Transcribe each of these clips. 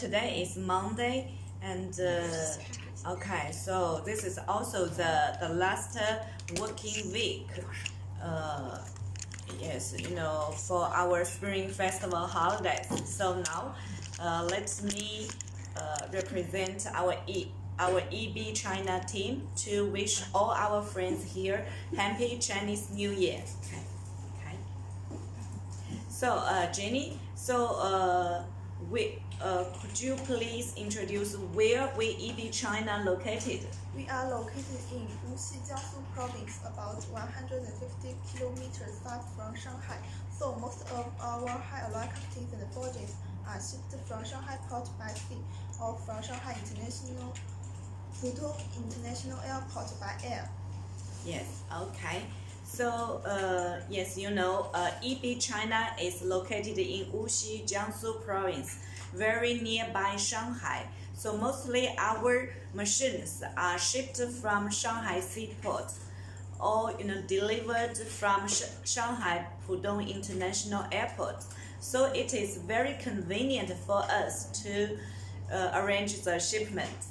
today is Monday, and okay, so this is also the last working week. Yes, for our Spring Festival holidays. So now, let me represent our EB China team to wish all our friends here Happy Chinese New Year. Okay. So Jenny, could you please introduce where we EB China located? We are located in Wuxi, Jiangsu province, about 150 kilometers far from Shanghai. So most of our high alloy castings and forgings are shipped from Shanghai port by sea or from Shanghai International Pudong International Airport by air. Yes, okay. So, yes, EB China is located in Wuxi, Jiangsu province, very nearby Shanghai. So mostly our machines are shipped from Shanghai seaport or delivered from Shanghai Pudong International Airport. So it is very convenient for us to arrange the shipment.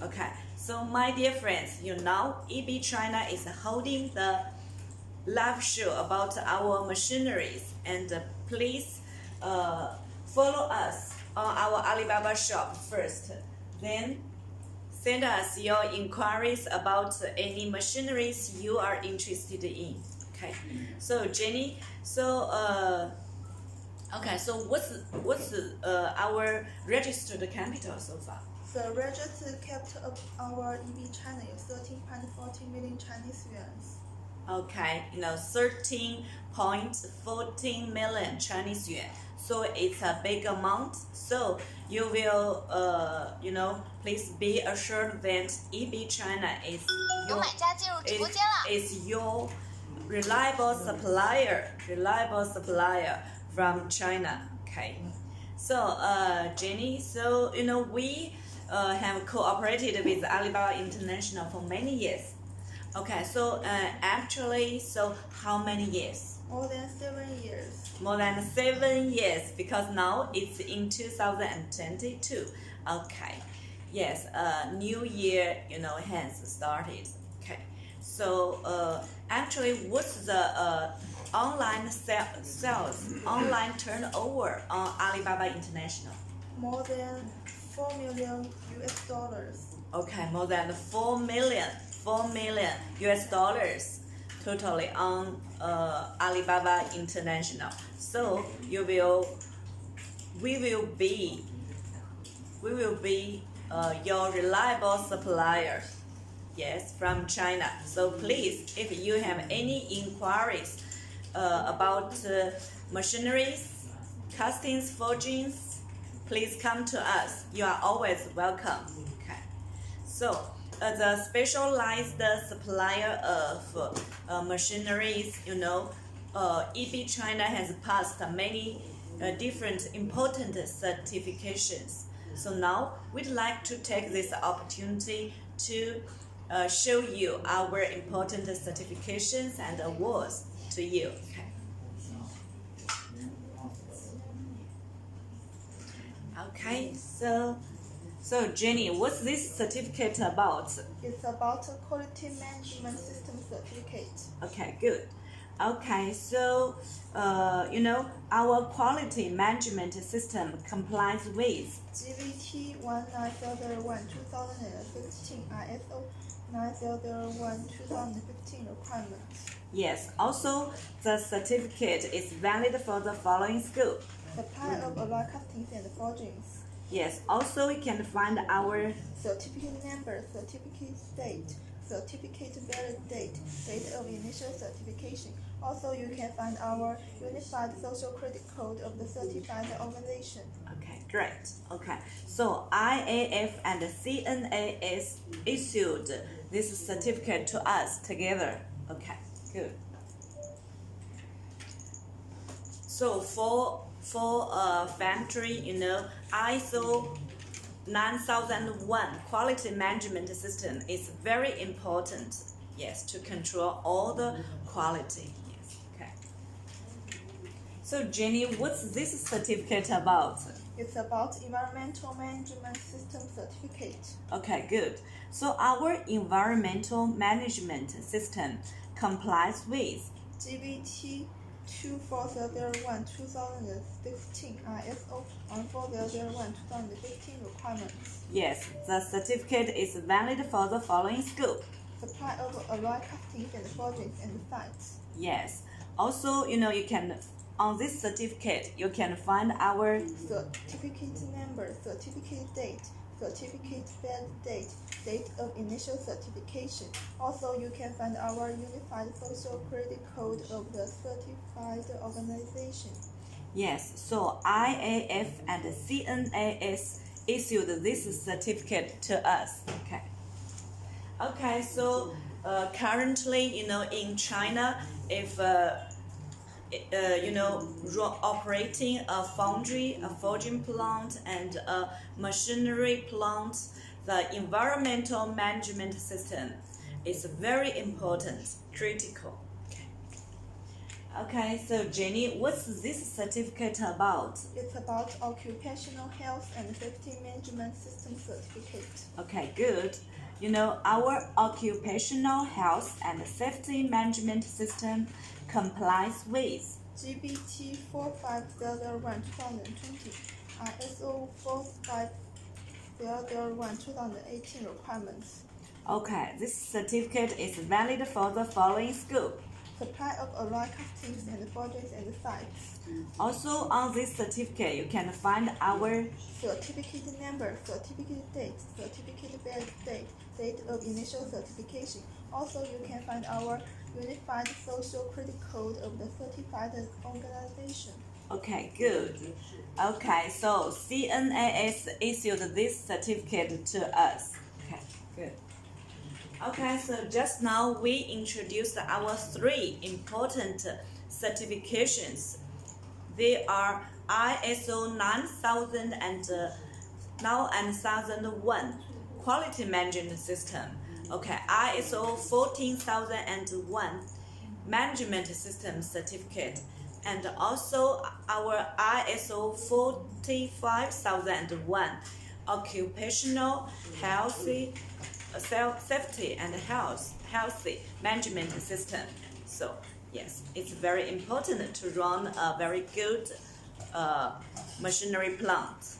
Okay, so my dear friends, EB China is holding the live show about our machineries, and please follow us on our Alibaba shop first. Then send us your inquiries about any machineries you are interested in. Okay, so Jenny, okay, so what's our registered capital so far? The registered capital of our EB China is 13.40 million Chinese yuan. Okay, 13.14 million Chinese yuan. So it's a big amount. So you will, please be assured that EB China is your reliable supplier from China. Okay. So Jenny, we have cooperated with Alibaba International for many years. Okay, so actually, how many years? More than 7 years. More than 7 years, because now it's in 2022. Okay, yes, new year, has started. Okay, so actually, what's the online sales, online turnover on Alibaba International? More than $4 million US dollars. Okay, more than $4 million US dollars totally on Alibaba International. So we will be your reliable supplier, yes, from China. So please, if you have any inquiries about machineries, castings, forgings, please come to us. You are always welcome. Okay, so as a specialized supplier of machineries, EB China has passed many different important certifications. So now we'd like to take this opportunity to show you our important certifications and awards to you. Okay, so Jenny, what's this certificate about? It's about a quality management system certificate. Okay, good. Okay, so our quality management system complies with GVT 19001-2015 ISO 9001-2015 requirements. Yes, also the certificate is valid for the following scope: supply of alloy castings and forgings. Yes, also you can find our certificate number, certificate date, certificate valid date, date of initial certification. Also, you can find our unified social credit code of the certified organization. Okay, great. Okay, so IAF and CNA is issued this certificate to us together. Okay, good. So for factory, ISO 9001 quality management system is very important. Yes, to control all the quality. Yes, okay. So Jenny, what's this certificate about? It's about Environmental Management System Certificate. Okay, good. So our environmental management system complies with GBT 24001-2015 ISO 14001-2015 requirements. Yes, the certificate is valid for the following scope. Supply of alloy castings and forgings and sites. Yes. Also, you can on this certificate you can find our certificate number, certificate date, certificate valid date, date of initial certification. Also, you can find our unified social credit code of the certified organization. Yes, so IAF and CNAS issued this certificate to us. Okay, so currently, in China, if operating a foundry, a forging plant, and a machinery plant, the environmental management system is very important, critical. Okay, so Jenny, what's this certificate about? It's about Occupational Health and Safety Management System Certificate. Okay, good. Our occupational health and safety management system complies with GBT 4501-2020, ISO 4501-2018 requirements. Okay, this certificate is valid for the following scope. Supply of alloy castings and forgings and sites. Also, on this certificate, you can find our certificate number, certificate date, certificate valid date, date of initial certification. Also, you can find our unified social credit code of the certified organization. Okay, good. Okay, so CNAS issued this certificate to us. Okay, good. Okay, so just now we introduced our 3 important certifications. They are ISO 9000 and 9001 Quality Management System. Okay, ISO 14001 Management System Certificate, and also our ISO 45001 Occupational Safety and Healthy Management System. So yes, it's very important to run a very good machinery plant.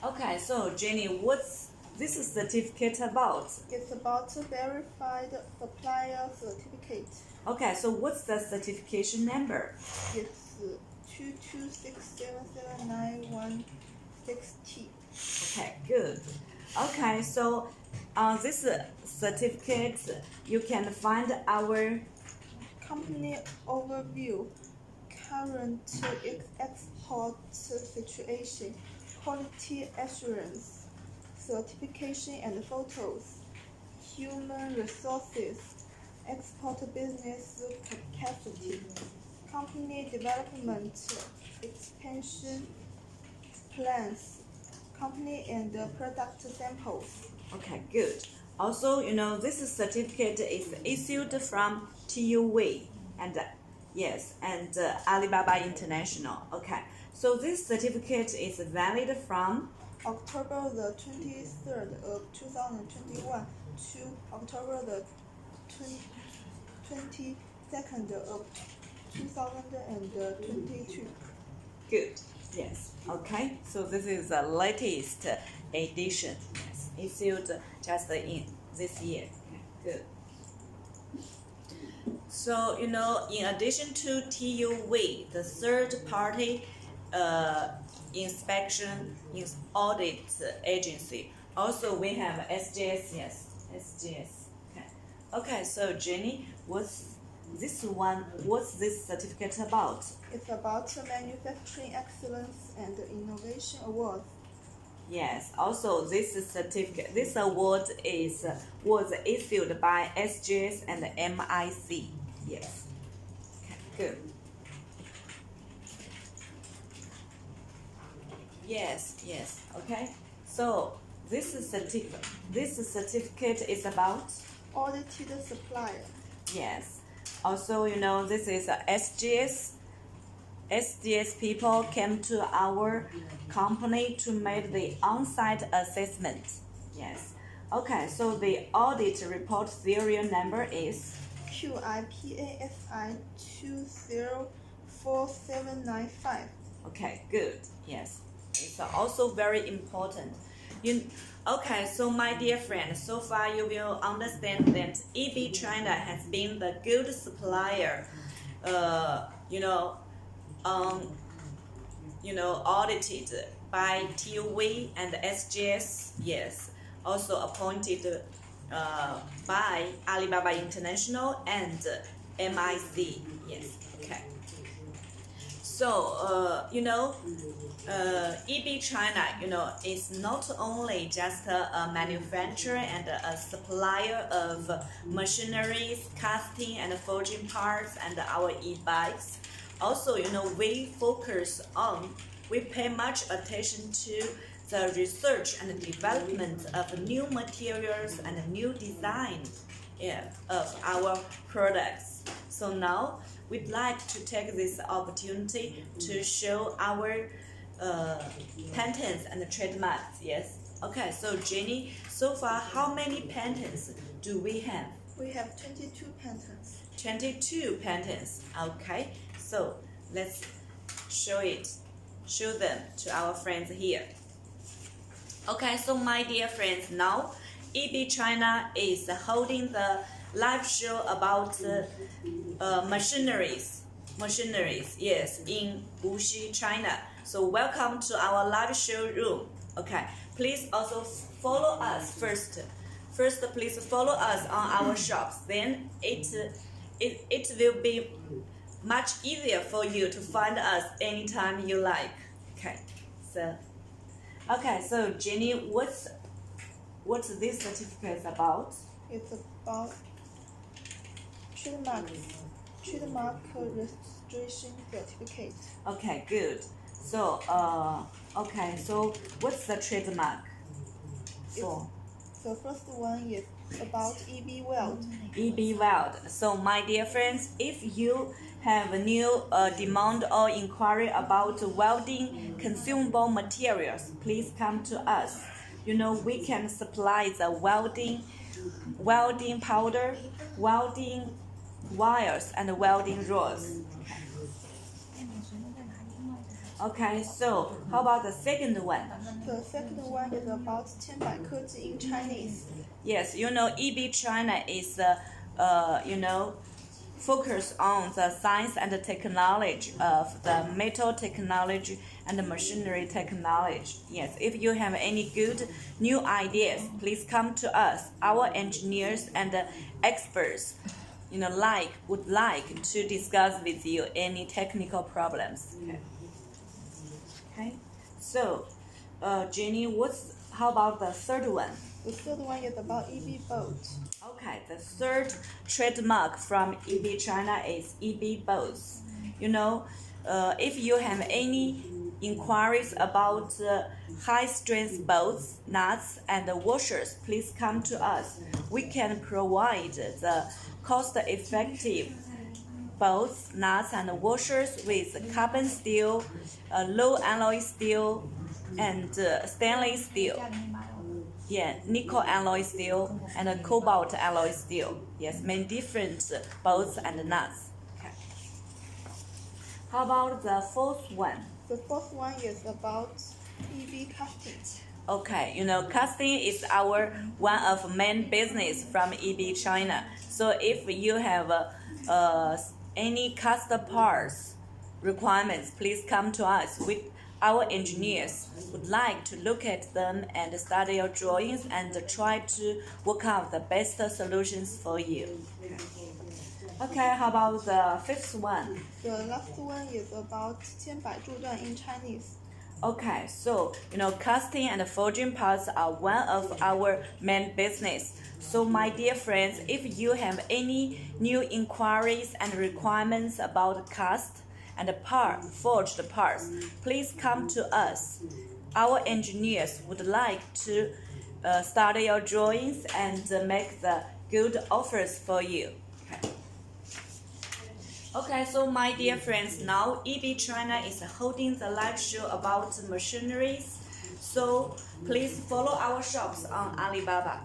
Okay, so Jenny, what's this certificate about? It's about a verified supplier certificate. Okay, so what's the certification number? It's 226779160. Okay, good. Okay, so on this certificate, you can find our company overview, current export situation, quality assurance, certification and photos, human resources, export business capacity, company development, expansion plans, company and product samples. Okay, good. Also, this certificate is issued from TUV and Alibaba International. Okay, so this certificate is valid from October the 23rd of 2021 to October the 22nd of 2022. Good. Yes. Okay. So this is the latest edition. Yes. Issued just in this year. Okay, good. So in addition to TUV, the third party inspection audit agency, also we have SGS. Yes, SGS. Okay. So Jenny, what's this certificate about? It's about Manufacturing Excellence and Innovation Award. Yes. Also, this award was issued by SGS and MIC. Yes. Okay, good. Yes. Okay. So this certificate is about audited supplier. Yes. Also, this is a SGS SGS people came to our company to make the on-site assessment. Yes. Okay, so the audit report serial number is QIPASI 204795. Okay, good. Yes. It's also very important. Okay, so my dear friend, so far you will understand that EB China has been the good supplier, audited by TUV and SGS. Yes, also appointed by Alibaba International and MIC. Yes. Okay. So, EB China, is not only just a manufacturer and a supplier of machineries, casting and forging parts, and our e-bikes. Also, we pay much attention to the research and development of new materials and new design of our products. So now, we'd like to take this opportunity to show our patents and trademarks. Yes. Okay. So Jenny, so far, how many patents do we have? We have 22 patents. 22 patents. Okay. So let's show them to our friends here. Okay. So my dear friends, now EB China is holding the live show about machineries, yes, in Wuxi, China. So welcome to our live show room. Okay, please also follow us first. First, please follow us on our shops. Then it will be much easier for you to find us anytime you like. Okay, so Jenny, what's this certificate about? It's about trademark registration certificate. Okay, good. So, so what's the trademark for? The first one is about EB Weld. EB Weld. So, my dear friends, if you have a new demand or inquiry about welding consumable materials, please come to us. We can supply the welding powder, welding wires, and welding rods. Okay, so how about the second one? The second one is about 1000科技 in Chinese. Yes, EB China is focus on the science and the technology of the metal technology and the machinery technology. Yes, if you have any good new ideas, please come to us. Our engineers and experts, would like to discuss with you any technical problems. Okay. So, Jenny, how about the third one? The third one is about EB boat. Okay, the third trademark from EB China is EB boats. If you have any inquiries about high-strength bolts, nuts, and washers, please come to us. We can provide the cost-effective bolts, nuts, and washers with carbon steel, low alloy steel, and stainless steel. Nickel alloy steel and cobalt alloy steel. Yes, many different bolts and nuts. Okay. How about the fourth one? The fourth one is about EB casting. Okay, casting is our one of main business from EB China. So if you have any cast parts requirements, please come to us. Our engineers would like to look at them and study your drawings and try to work out the best solutions for you. Okay, how about the fifth one? The last one is about 千百柱段 in Chinese. Okay, so casting and forging parts are one of our main business. So my dear friends, if you have any new inquiries and requirements about cast and forged parts, please come to us. Our engineers would like to study your drawings and make the good offers for you. Okay, so my dear friends, now EB China is holding the live show about machineries. So please follow our shops on Alibaba.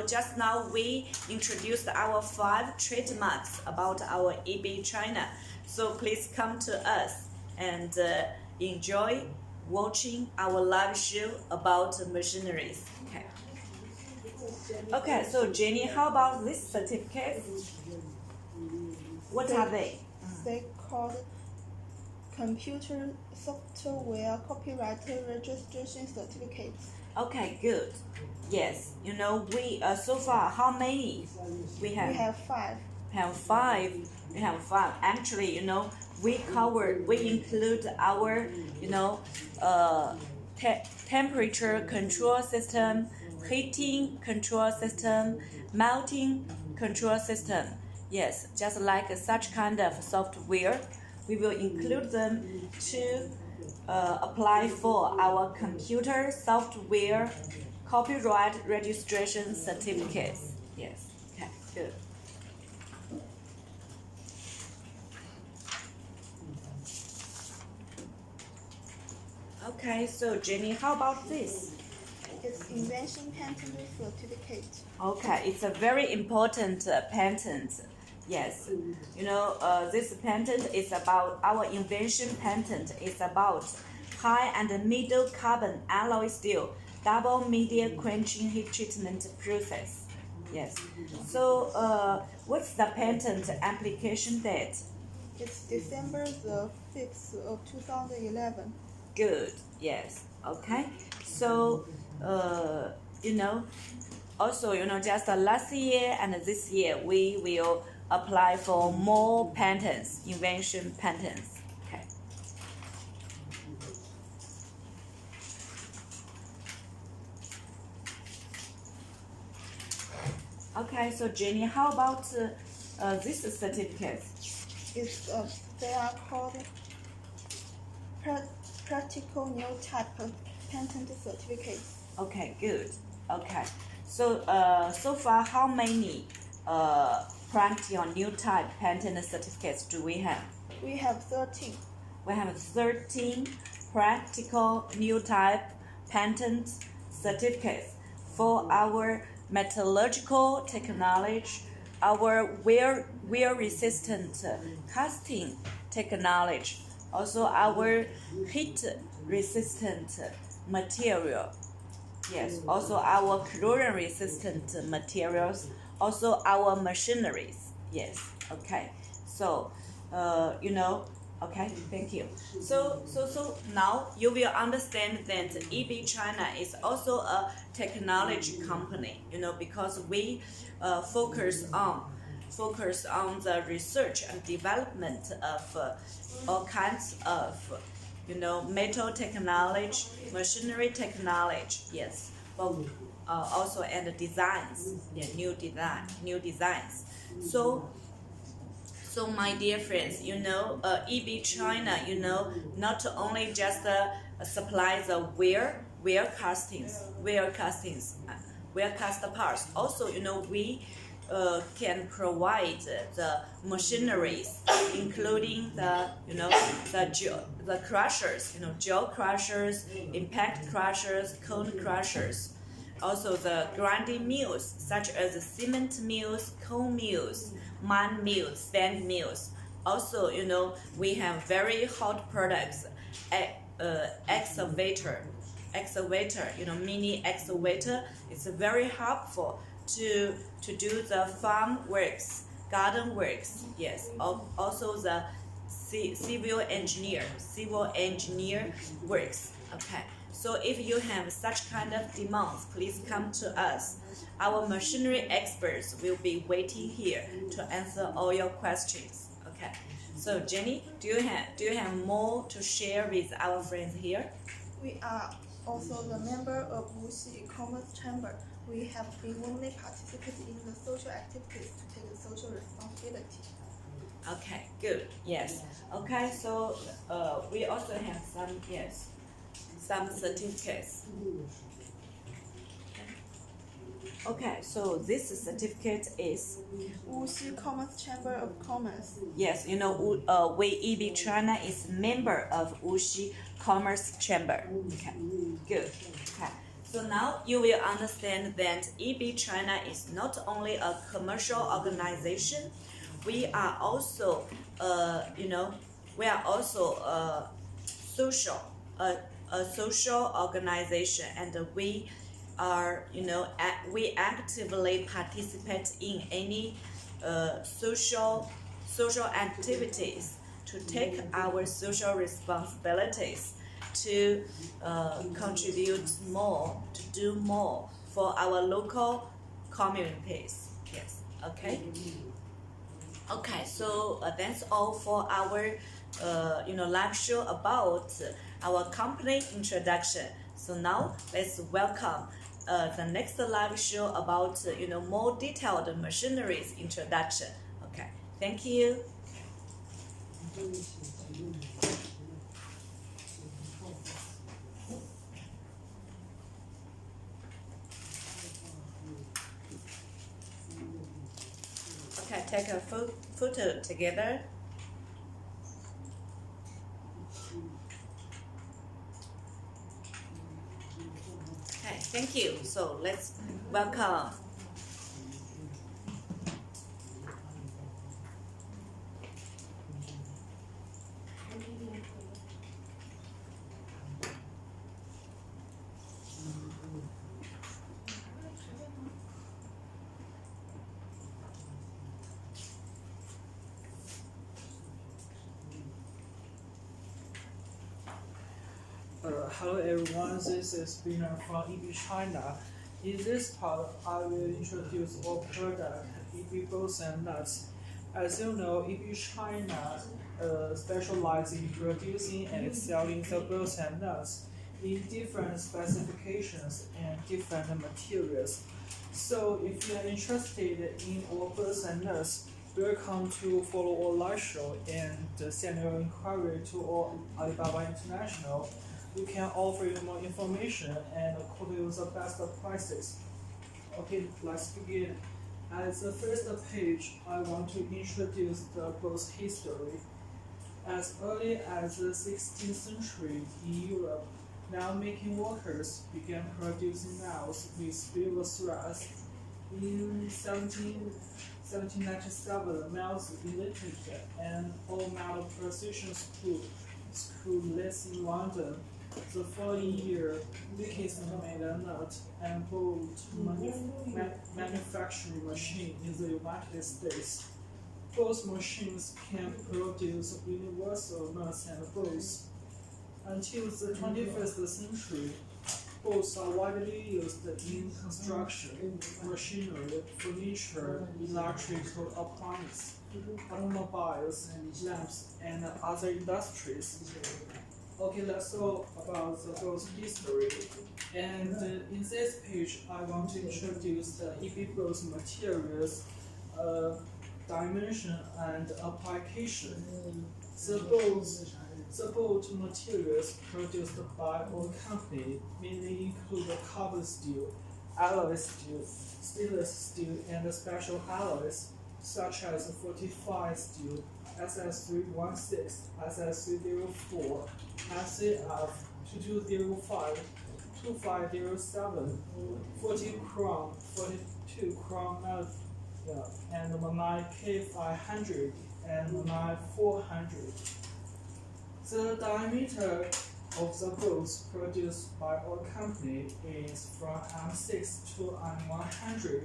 Just now we introduced our 5 trademarks about our EB China. So please come to us and enjoy watching our live show about machineries. Okay. Okay, so Jenny, how about this certificate? What are they? They called Computer Software Copyright Registration Certificates. Okay, good. Yes, we so far how many we have? We have 5. We have 5. We have 5. Actually, we include our temperature control system, heating control system, melting control system. Yes, just like such kind of software, we will include them to apply for our computer software copyright registration certificates. Yes, okay, good. Okay, so Jenny, how about this? It's invention patent certificate. Okay, it's a very important patent. Yes, this patent is about our invention patent is about high and middle carbon alloy steel double media quenching heat treatment process. Yes. So what's the patent application date? It's December the 5th of 2011. Good. Yes. Okay. So also just last year and this year we will apply for more patents, invention patents. Okay. Okay, so Jenny, how about this certificate? They are called practical new type patent certificates. Okay, good. Okay, so so far how many practical new type patent certificates do we have? We have 13. We have 13 practical new type patent certificates for our metallurgical technology, our wear resistant casting technology, also our heat resistant material. Yes, also our corrosion resistant materials, also our machineries. Yes, okay. So, okay, thank you. So now you will understand that EB China is also a technology company, because we focus on the research and development of all kinds of metal technology, machinery technology, yes, but also and designs, new designs. So my dear friends, EB China, not only just supply the wear cast parts. Also, we can provide the machineries, including the crushers, jaw crushers, impact crushers, cone crushers. Also the grinding mills, such as cement mills, cone mills, mine mills, sand mills. Also, we have very hot products, excavator, mini excavator. It's very helpful to do the farm works, garden works. Yes, also the civil engineer works. Okay. So if you have such kind of demands, please come to us. Our machinery experts will be waiting here to answer all your questions. Okay. So Jenny, do you have more to share with our friends here? We are also the member of Wuxi Commerce Chamber. We have been warmly participated in the social activities to take the social responsibility. Okay, good. Yes. Okay, so we also have some certificates. Okay, so this certificate is Wuxi Commerce Chamber of Commerce. yes, you know, we EB China is member of Wuxi Commerce Chamber. Okay, good. Okay, so now you will understand that EB China is not only a commercial organization, we are also, we are also social, a social organization, and we are, we actively participate in any social activities to take our social responsibilities to contribute more, to do more for our local communities. Yes. Okay. Okay, so that's all for our live show about our company introduction. So now let's welcome the next live show about more detailed machineries introduction. Okay, thank you. Okay, take a photo together. Okay, thank you. So let's welcome. Hello everyone, this is Bina from EB China. In this part, I will introduce our product, EB bolts and nuts. As you know, EB China specializes in producing and selling the bolts and nuts in different specifications and different materials. So if you are interested in our bolts and nuts, welcome to follow our live show and send your inquiry to our Alibaba International. We can offer you more information and quote you the best prices. Okay, let's begin. As the first page, I want to introduce the boat's history. As early as the 16th century in Europe, nail-making workers began producing nails with silver threads. In 1797, nails invented an all-metal precision school less in London. The following year, Dickinson made a nut and bolt manufacturing machine in the United States. Both machines can produce universal nuts and bolts. Until the 21st century, bolts are widely used in construction, machinery, furniture, electrical appliances, automobiles, lamps, and other industries. Okay, let's talk about the boat's history. And in this page, I want to introduce the EB boat's materials, dimension, and application. The boat materials produced by our company mainly include carbon steel, alloy steel, stainless steel, and special alloys such as fortified steel, SS316, SS304, SAF 2205, 2507, 40 chrome, 42 chrome metal, and Manai K500 and Manai 400. The diameter of the bolts produced by our company is from M6 to M100.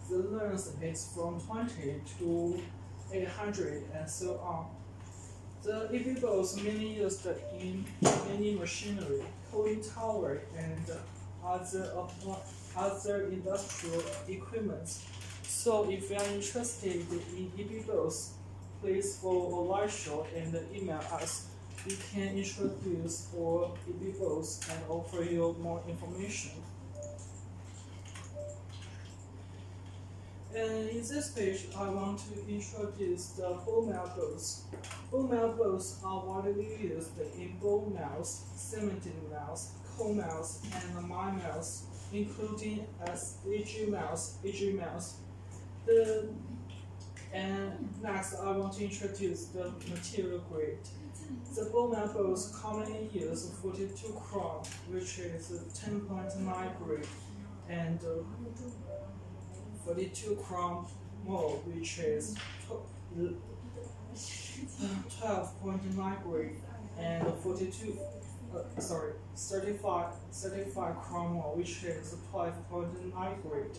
The length is from 20 to 800 and so on. The EB bolts mainly used in many machinery, cooling tower, and other industrial equipment. So if you are interested in EB bolts, please follow our live show and email us. We can introduce our EB bolts and offer you more information. And in this page, I want to introduce the ball mill bolts. Ball mill bolts are widely used in ball mills, cementing mills, coal mills, and mine mills. including as AG mouths. And next, I want to introduce the material grade. The bowman bows commonly use 42 chrome, which is 10.9 grade, and 42 chrome mold, which is 12.9 grade, and 35 chrome mold, which is 12.9 grade.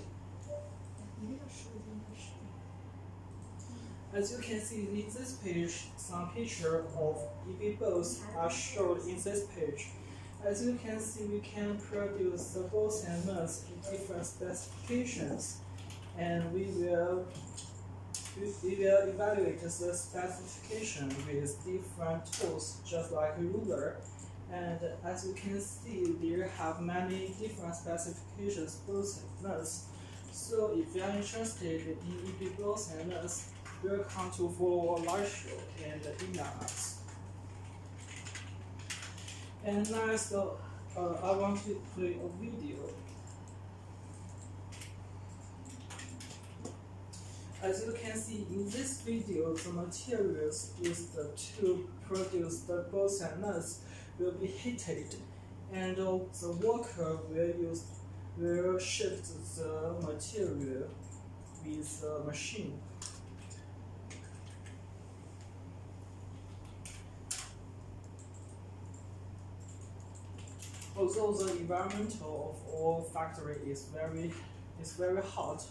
As you can see in this page, some pictures of EB bows are shown in this page. As you can see, we can produce the bolts and nuts in different specifications, and we will evaluate the specification with different tools, just like a ruler. And as you can see, there have many different specifications, bolts and nuts. So if you are interested in EB bolts and nuts, welcome to follow our live show and email us. And next, I want to play a video. As you can see in this video, the materials used to produce the bolts and nuts will be heated, and the worker will shift the material with the machine. Although the environment of our factory is very hot,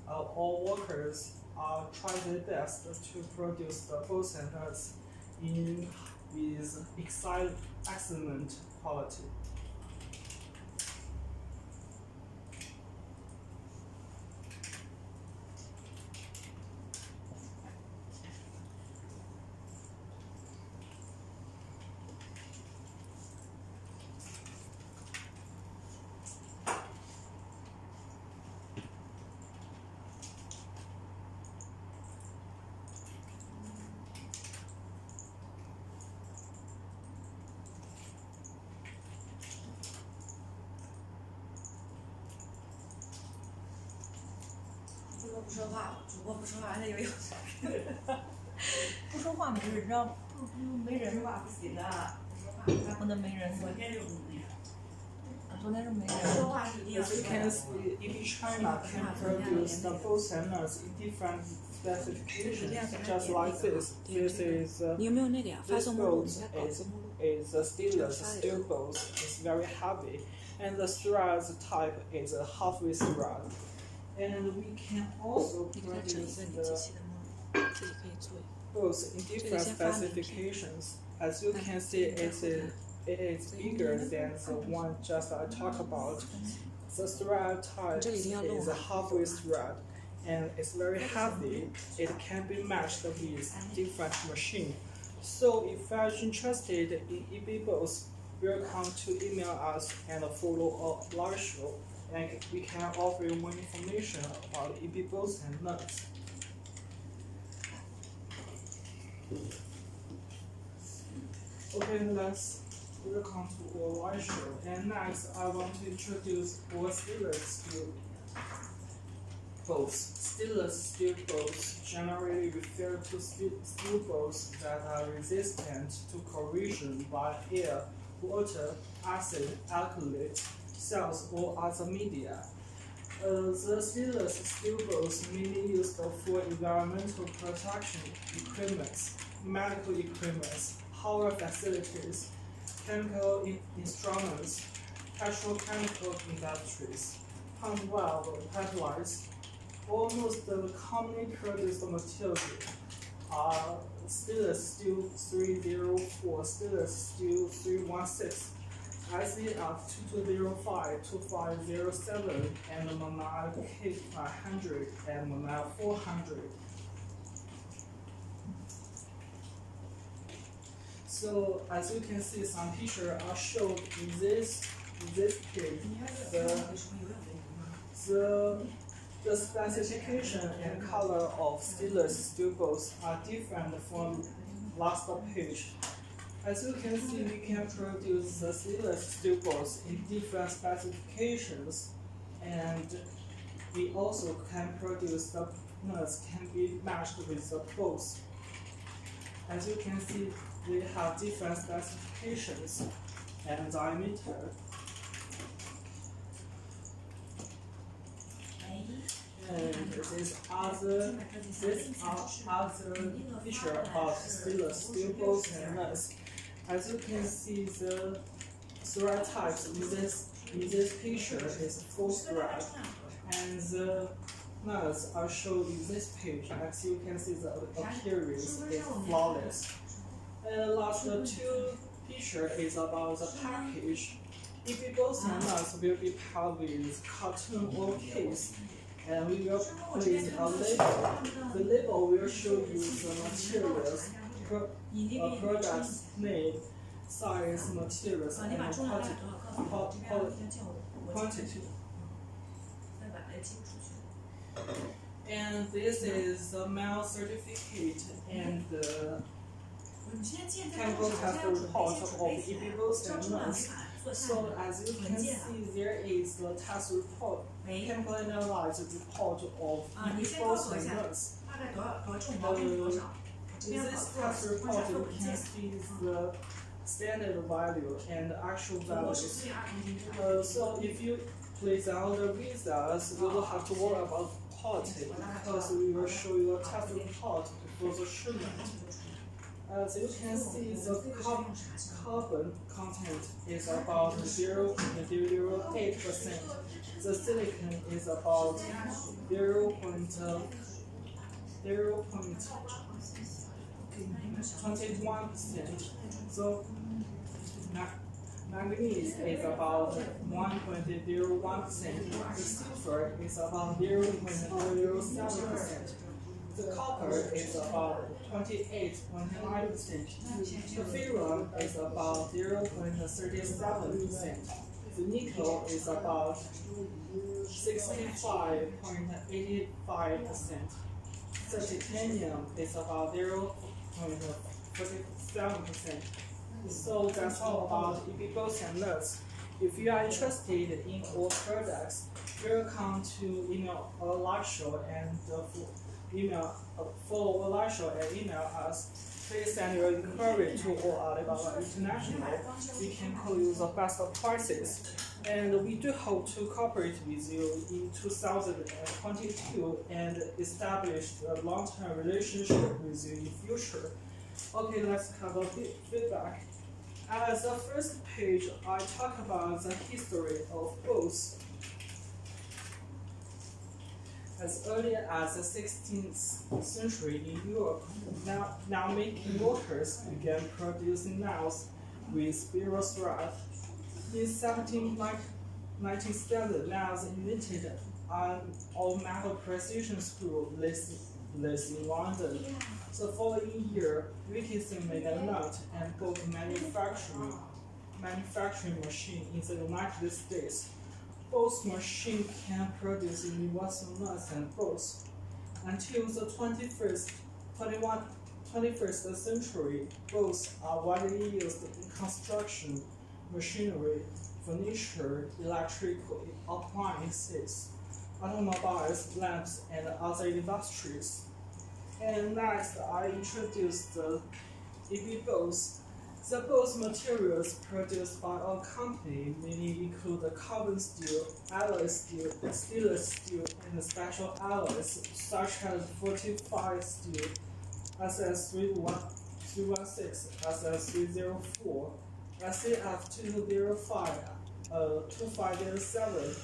all workers are trying their best to produce the bolts and nuts with excellent quality.不说话，主播不说话，那就有不说话没人，知道没人说话不行的，不说话他不能没人。昨天就是那样，昨天是没人。说话是一定要说的。As you can see, EB China can produce the bolts and nuts in different specifications, just like this. This is this bolt is a stainless steel bolt. It's very heavy, and the thread type is a halfway thread. And we can also produce the bolts in different specifications. As you can see, it is bigger than the one just I talked about. The thread type is a halfway thread, and it's very heavy. It can be matched with different machines. So if you are interested in EB bolts, welcome to email us and follow our live show, and we can offer you more information about EB bolts and nuts. Okay, let's welcome to our live show. And next, I want to introduce our stainless steel bolts. Stainless steel bolts generally refer to steel bolts that are resistant to corrosion by air, water, acid, alkali, cells, or other media. The stainless steel bolts mainly used for environmental protection equipment, medical equipment, power facilities, chemical instruments, petrochemical industries, pump valve pipelines. Almost the commonly produced materials are stainless steel 304, stainless steel 316, ICF 2205, 2507, and Monad K500 and Monad 400. So as you can see, some pictures are shown in this page. The specification and color of stainless steel bolts are different from last page. As you can see, we can produce the stainless steel bolts in different specifications, and we also can produce the nuts can be matched with the bolts. As you can see, we have different specifications and diameter. And this other feature about stainless steel bolts and nuts. As you can see, the thread types in this picture is full thread, and the nuts are shown in this page. As you can see, the appearance is flawless. And last two picture is about the package. EB bolts and nuts will be packed with carton or case, and we will place a label. The label will show you the materials, products name, size, materials, and quantity. And this is the mail certificate and the chemical test report of EB bolts and nuts. So as you can see, there is the test report, chemical analysis report of EB bolts and nuts. In this test report, you can see the standard value and actual values. So if you place the order with us, you don't have to worry about quality because we will show you a test report before the shipment. As you can see, the carbon content is about 0.008%. The silicon is about 0.21%. So manganese is about 1.01%. The sulfur is about 0.007%. The copper is about 28.9%. The ferrum is about 0.37%. The nickel is about 65.85%. The titanium is about 0.47%. So that's all about EB bolts and nuts. If you are interested in our products, welcome to email our live show and follow our live show and email us. Please send your inquiry to our Alibaba International. We can call you the best prices. And we do hope to cooperate with you in 2022 and establish a long-term relationship with you in the future. Okay, let's have a feedback. As the first page, I talk about the history of bolts. As early as the 16th century in Europe, now making workers began producing nails with spiral thread. In 1797, nails invented an all-metal precision screw listed in London. The following year, Wilkinson made a nut and bolt manufacturing machine in the United States. Both machines can produce universal nuts and bolts. Until the 21st century, bolts are widely used in construction, machinery, furniture, electrical appliances, automobiles, lamps, and other industries. And next, I introduce the EB bolts. The bolts materials produced by our company mainly include the carbon steel, alloy steel, stainless steel, and special alloys such as fortified steel, SS316, SS304, SCF205, 2507,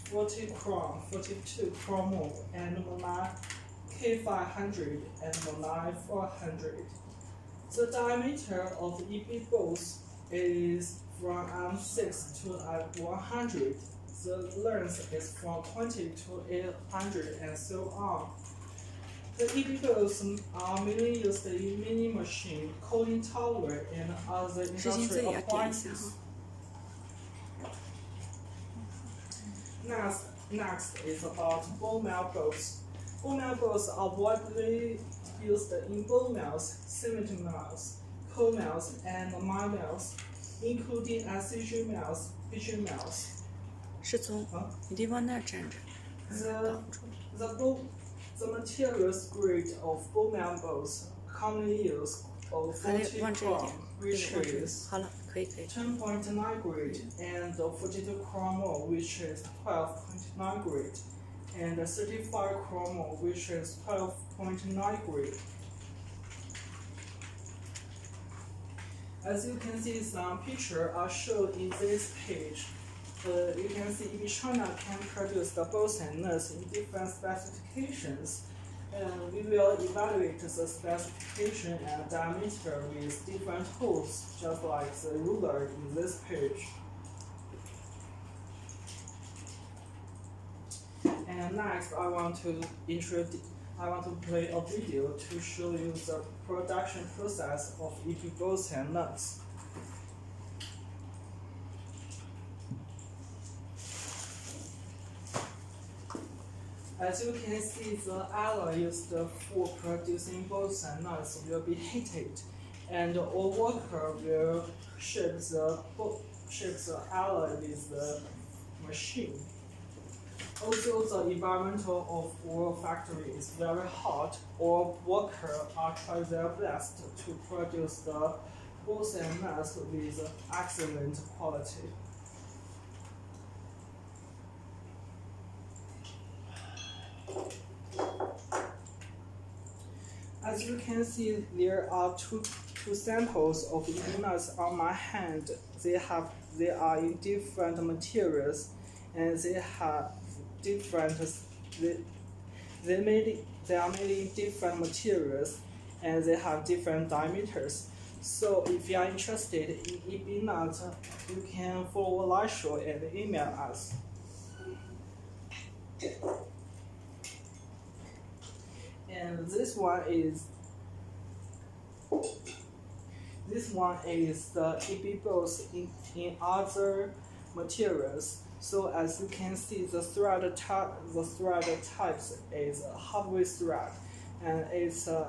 40 chrome, 42 chromo, and Monai K500 and Monai 400. The diameter of EB bolts is from M6 to M100. The length is from 20 to 800 and so on. The EB bolts are mainly used in mini machine, coating tower, and other industrial appliances. Next is about ball mill bolts. Ball mill bolts are widely used in ball mills, cement mills, pole mills, and mine mills, including SCG mills, pigeon mills. 是从你地方那儿站着。 The materials grade of bone mill bolts commonly used of 还得 40 往这一点， chrome, 对， which 往这里。 is 好了，可以。 10.9 grade, and 42 chrome, which is 12.9 grade, and 35 chrome, which is 12.9 grade. As you can see, some pictures are shown in this page. You can see EB China can produce the bolts and nuts in different specifications. And we will evaluate the specification and diameter with different tools, just like the ruler in this page. And next, I want to play a video to show you the production process of EB bolts and nuts. As you can see, the alloy used for producing bolts and nuts will be heated, and all worker will shape the alloy with the machine. Also, the environmental of our factory is very hot. All workers are trying their best to produce the bolts and nuts with excellent quality. As you can see, there are two samples of EB nuts on my hand. They are in different materials, and they have different. They are made in different materials, and they have different diameters. So, if you are interested in EB nuts, you can follow live show and email us. And this one is the EB bolts in other materials. So as you can see, the thread types is a halfway thread, and it's a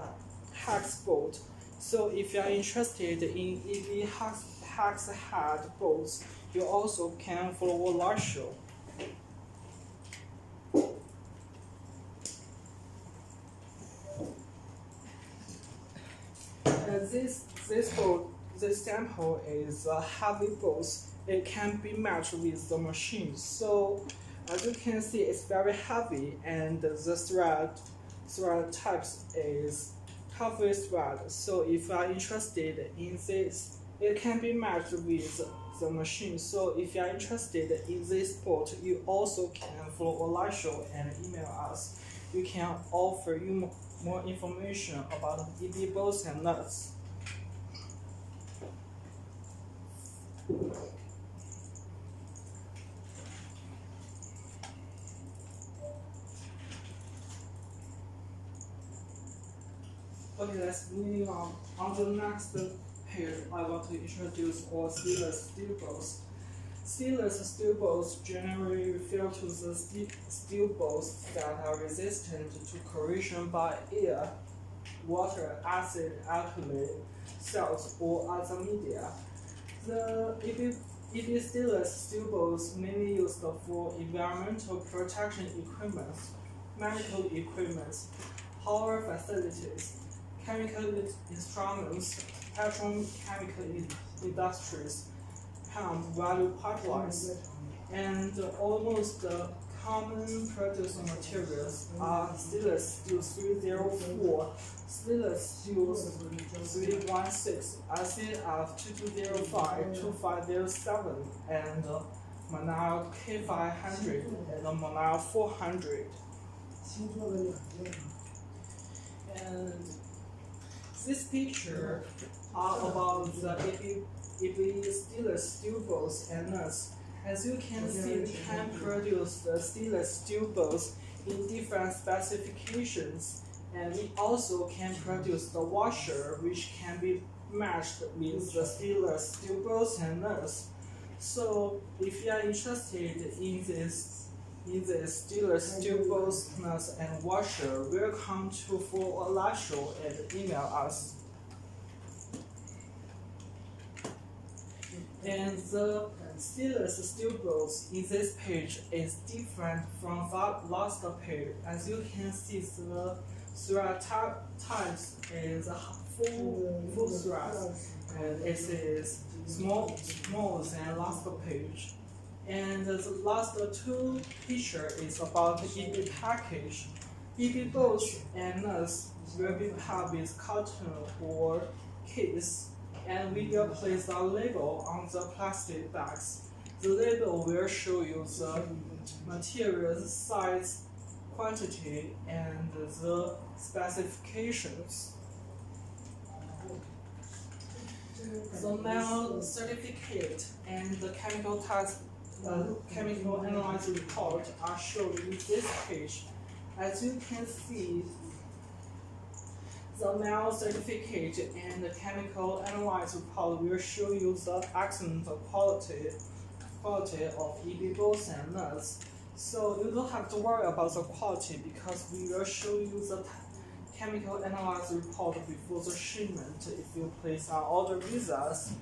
hex bolt. So if you are interested in EB hex head bolts, you also can follow live show. This sample is a heavy bolt. It can be matched with the machine. So as you can see, it's very heavy, and the thread types is halfway thread. So if you are interested in this, it can be matched with the machine. So if you are interested in this bolt, you also can follow a live show and email us. We can offer you more information about EB bolts and nuts. Okay, let's move on. On the next page, I want to introduce our sealess steel bolts. Sealess steel bolts generally refer to the steel bolts that are resistant to corrosion by air, water, acid, alkali, salts, or other media. The EB sealess steel bolts mainly used for environmental protection equipment, medical equipment, power facilities, chemical instruments, petrochemical industries, pump value pipelines, and almost common producing materials are stainless steel 304, stainless steel 316, ICF 2205, 2507, and Monal K500 and Monal 400. And this picture are about the EB stainless steel bolts and nuts. As you can see, we can produce the stainless steel bolts in different specifications, and we also can produce the washer, which can be matched with the stainless steel bolts and nuts. So, if you are interested in this stainless steel bolts, nuts, and washer, welcome to for a live show and email us. And the stylus stubbles in this page is different from the last page. As you can see, the thread types is full thread, and it is smaller than last page. And the last two picture is about EB package. EB bolts and nuts will be packed with cotton or case, and we will place a label on the plastic bags. The label will show you the material size, quantity, and the specifications. The manual certificate and the chemical analysis report are shown in this page. As you can see, the manual certificate and the chemical analysis report will show you the excellent quality of EB bolts and nuts. So you don't have to worry about the quality because we will show you the chemical analysis report before the shipment if you place an order with us.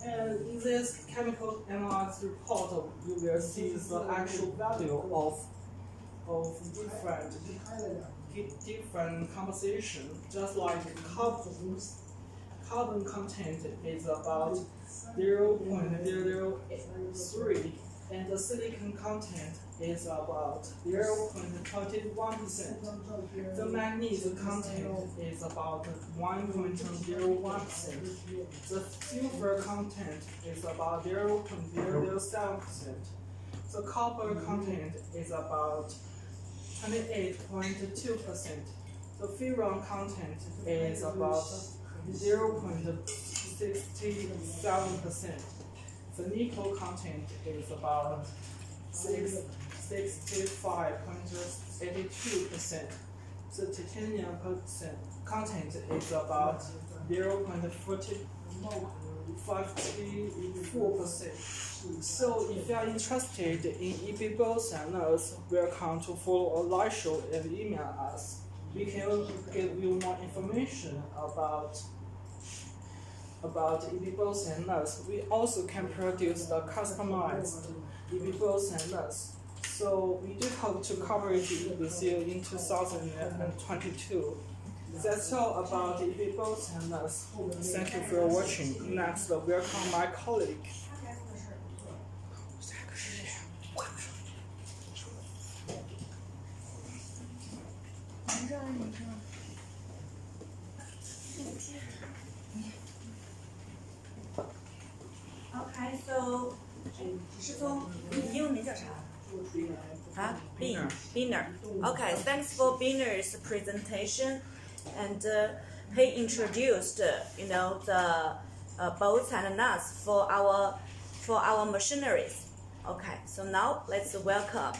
And in this chemical analysis report, you will see the actual value of different composition. Just like carbon content is about 0.003, and the silicon content is about 0.21%. The manganese content is about 1.01%. The silver content is about 0.007%. The copper content is about 28.2%. The ferron content is about 0.67%. The nickel content is about 65.82%. The titanium content is about 0.54%. So if you are interested in EB bolts and nuts, welcome to follow a live show and email us. We can give you more information about EB bolts and nuts. We also can produce the customized EB bolts and nuts. So we do hope to cooperate with you in 2022. That's all about EB bolts and nuts. Thank you for watching. Next, welcome my colleague. Okay, so 是从英文名叫啥？啊 Binner. Okay, thanks for Binner's presentation, and he introduced, the bolts and nuts for our machineries. Okay, so now let's welcome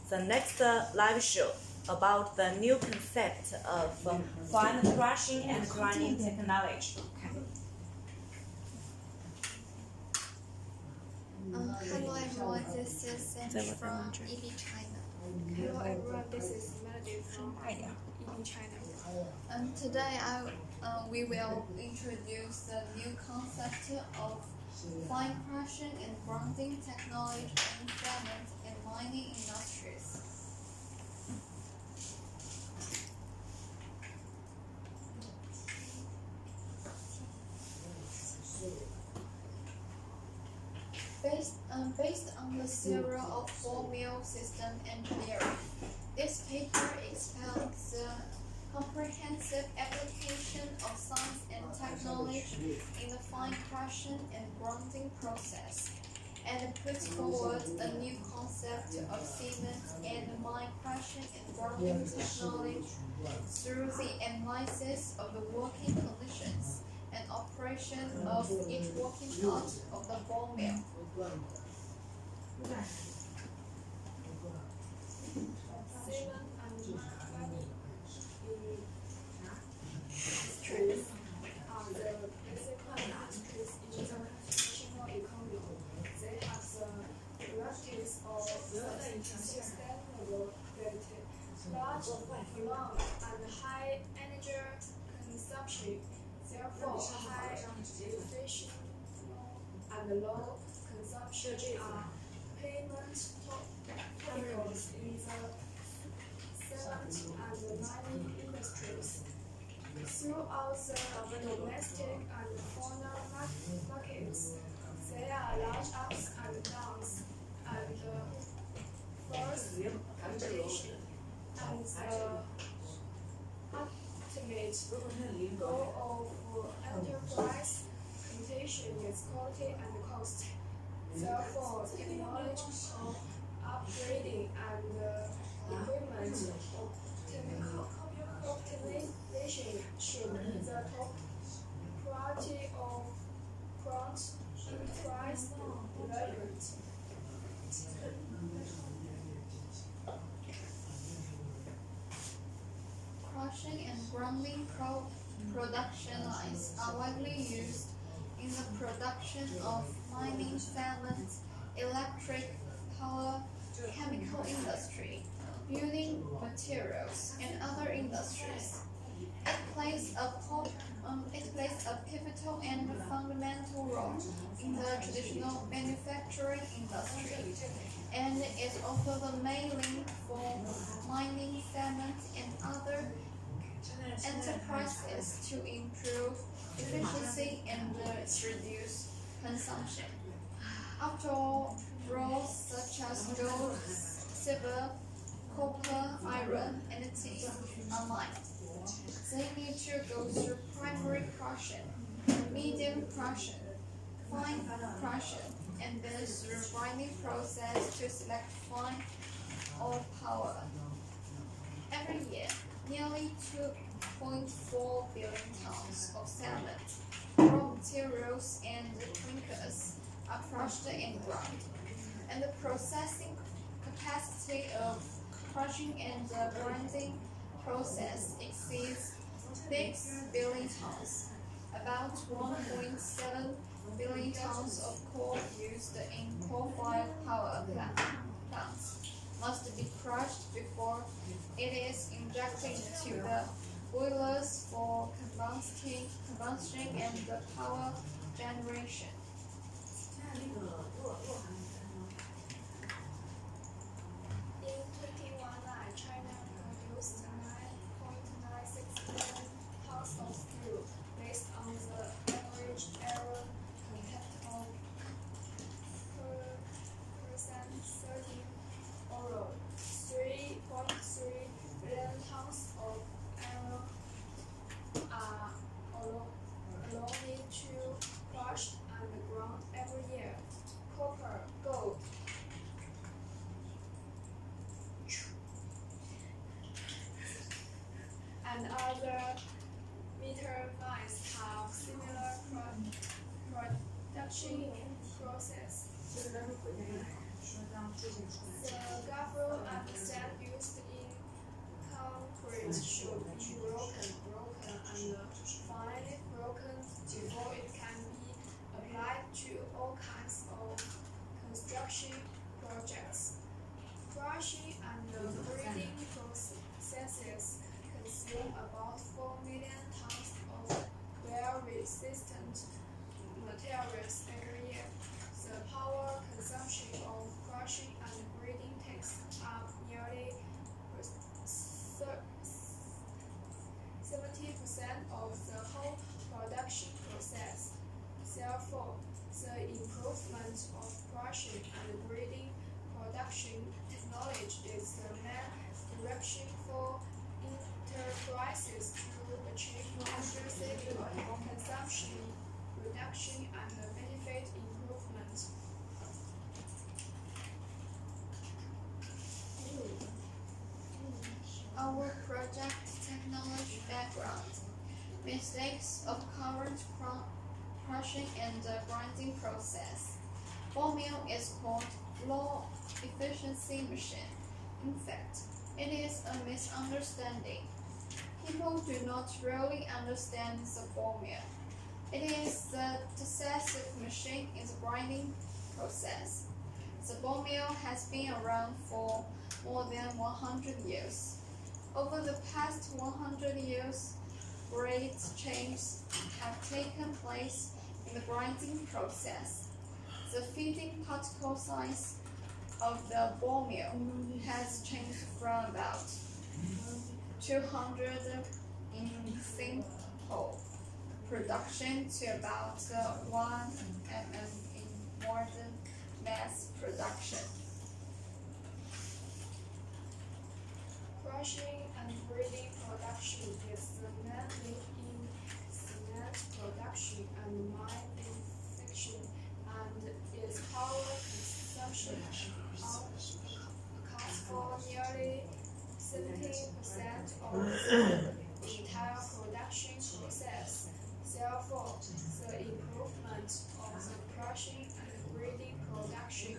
the next live show about the new concept of fine crushing and grinding technology. Hello everyone, this is Sandy from EB China. Hello everyone, this is Melody from EB China. And today we will introduce the new concept of fine crushing and grinding technology in cement and mining industries. Based on the theory of ball mill system engineering, this paper expounds the comprehensive application of science and technology in the fine crushing and grinding process, and puts forward a new concept of cement and mine crushing and grinding technology through the analysis of the working conditions and operation of each working part of the ball mill. Cement and mining industries are the basic industries in the national economy. They have the characteristics of sustainability, large volume, and high energy consumption. Therefore, high efficient and low consumption are payment topicals in the cement and mining industries. Throughout the domestic and foreign markets, there are large ups and downs, and fierce competition, and the ultimate goal of enterprise competition is quality and cost. Therefore, technology of upgrading and equipment optimization should be the top priority of current enterprise development. Crushing and grinding production lines are widely used in the production of mining, cement, electric power, chemical industry, building materials, and other industries. It plays a pivotal and fundamental role in the traditional manufacturing industry, and is also the main link for mining, cement, and other enterprises to improve efficiency and reduce consumption. After all, raws such as gold, silver, copper, iron, and tin are mined. They need to go through primary crushing, medium crushing, fine crushing, and then through grinding process to select fine or powder. Every year, nearly 2.4 billion tons of cement, raw materials, and clinkers are crushed and ground, and the processing capacity of crushing and grinding process exceeds 6 billion tons. About 1.7 billion tons of coal used in coal-fired power plants must be crushed before it is injected into the boilers for combustion and the power generation. In 2019, China produced 9.96 million tons of steel based on the average error content of percent 13 or 3.3 billion tons of error are allowed to crushed and ground every year. Copper, gold, and other metal mines have similar production process. The gavel and sand used in concrete should be broken and finely broken before it can be applied to all kinds of construction projects. Crushing and breeding processes consume about 4 million tons of wear-resistant materials every year. The power consumption of crushing and breeding takes up nearly 70% of the whole production process. Therefore, the improvement of crushing and breeding production technology is the main direction for enterprises to achieve energy consumption reduction and benefit improvement. Our project technology background. Mistakes of current crushing and grinding process. Ball mill is called low efficiency machine. In fact, it is a misunderstanding. People do not really understand the ball mill. It is the decisive machine in the grinding process. The ball mill has been around for more than 100 years. Over the past 100 years, great changes have taken place in the grinding process. The feeding particle size of the ball mill has changed from about 200 in simple production to about 1 mm in modern mass production. Crushing and breeding production is mainly in cement production and mine infection, and its power consumption accounts for nearly 70% of the entire production process. Therefore, the improvement of the crushing and breeding production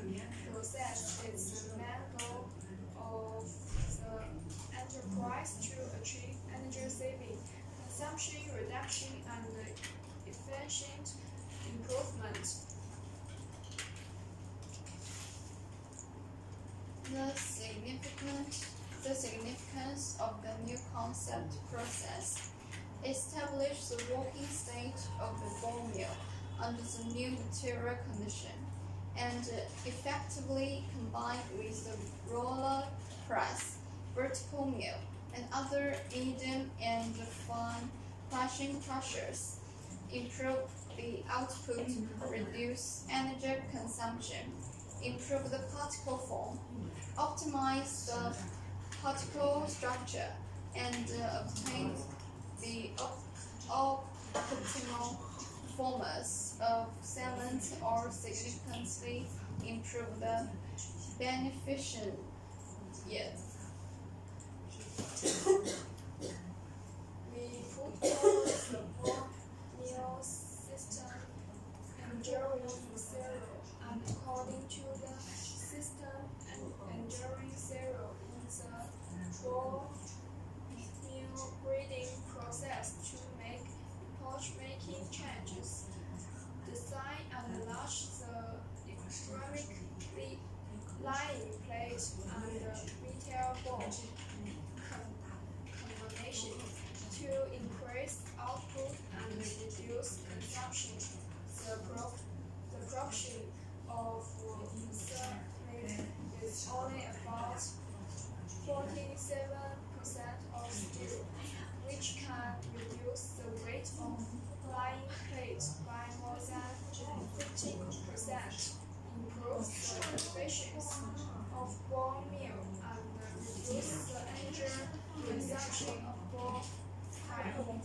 process is the main goal of the enterprise to achieve energy saving, consumption reduction, and efficient improvement. The significance of the new concept process established the working state of the ball mill under the new material condition, and effectively combined with the roller press, vertical mill, and other medium and fine crushing crushers, improve the output, reduce energy consumption, improve the particle form, optimize the particle structure, and obtain the optimal performance of cement, or significantly improve the beneficent yield. We put forward the ball mill system enduring zero, and according to the system enduring zero in the ball mill breeding process to make pouch-making changes, design and enlarge the extremely lying plate and retail ball combination to increase output and reduce consumption. The production of cement is only about 47% of steel, which can reduce the weight of lying plate by more than 50%, improve the efficiency of ball mill, and reduce the energy consumption of ball pile.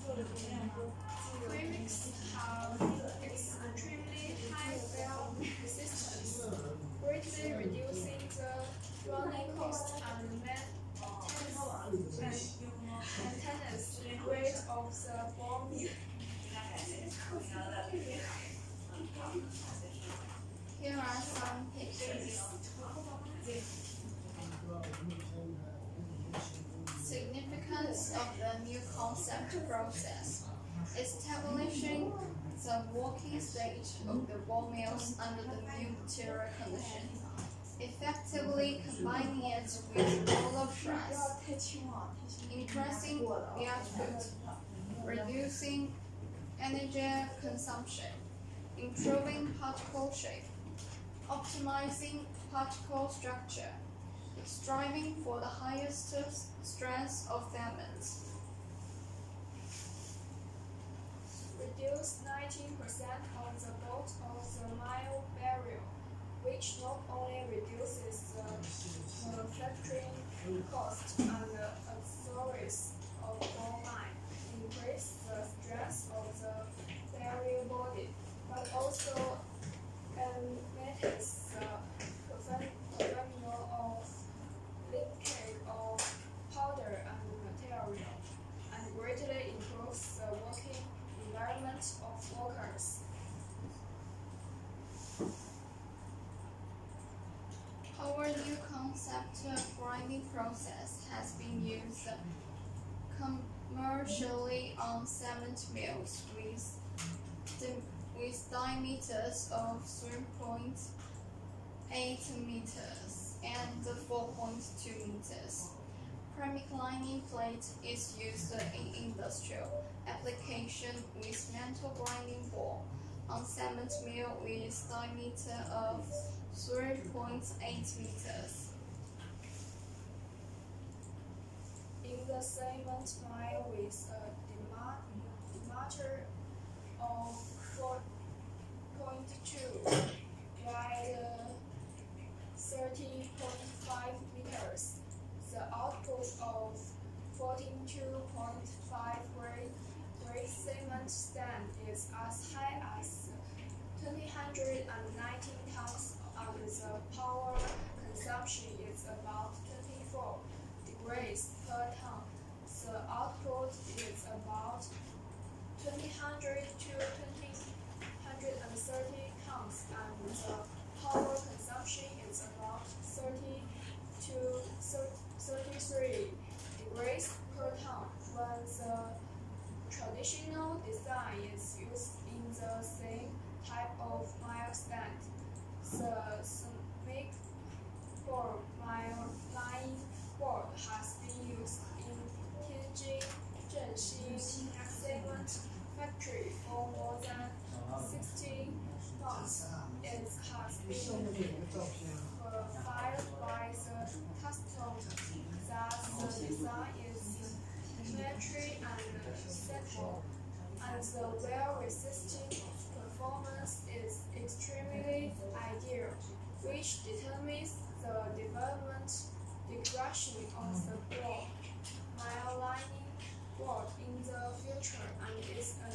Premix have extremely high fail resistance, greatly reducing the running cost and maintenance rate of the ball mill. Here are some pictures. Significance of the new concept process. Establishing the working state of the ball mills under the new material condition. Effectively combining it with roller press. Increasing the output. Reducing energy consumption. Improving particle shape. Optimizing particle structure. Striving for the highest strength of filaments. Reduce 19% of the bulk of the mile barrier, which not only reduces the manufacturing cost and the accessories of ball mine, increase the strength of the barrier body, but also eliminates the phenomenon of leakage of powder and material, and greatly improves the working environment of workers. Our new concept grinding process has been used commercially on cement mills with diameters of 3.8 meters and 4.2 meters. Premix lining plate is used in industrial application with metal grinding ball. on cement mill with diameter of 3.8 meters. In the cement mile with a diameter of 4.2 by 30.5 meters, the output of 14.2.5 grade cement stand is as high as 219 tons, and the power consumption is about 24 degrees per ton. The output is about 200 to 230 tons, and the power consumption is about 30 to 33 degrees per ton. When the traditional design is used in the same type of mile stand, the ceramic board mile line board has been used in Tianjin Zhenxing cement factory for more than 60 months. It has been verified by the customs that the design is symmetry and stable, and the wear-resistant performance is extremely ideal, which determines the development direction of the board mile lining board in the future, and is an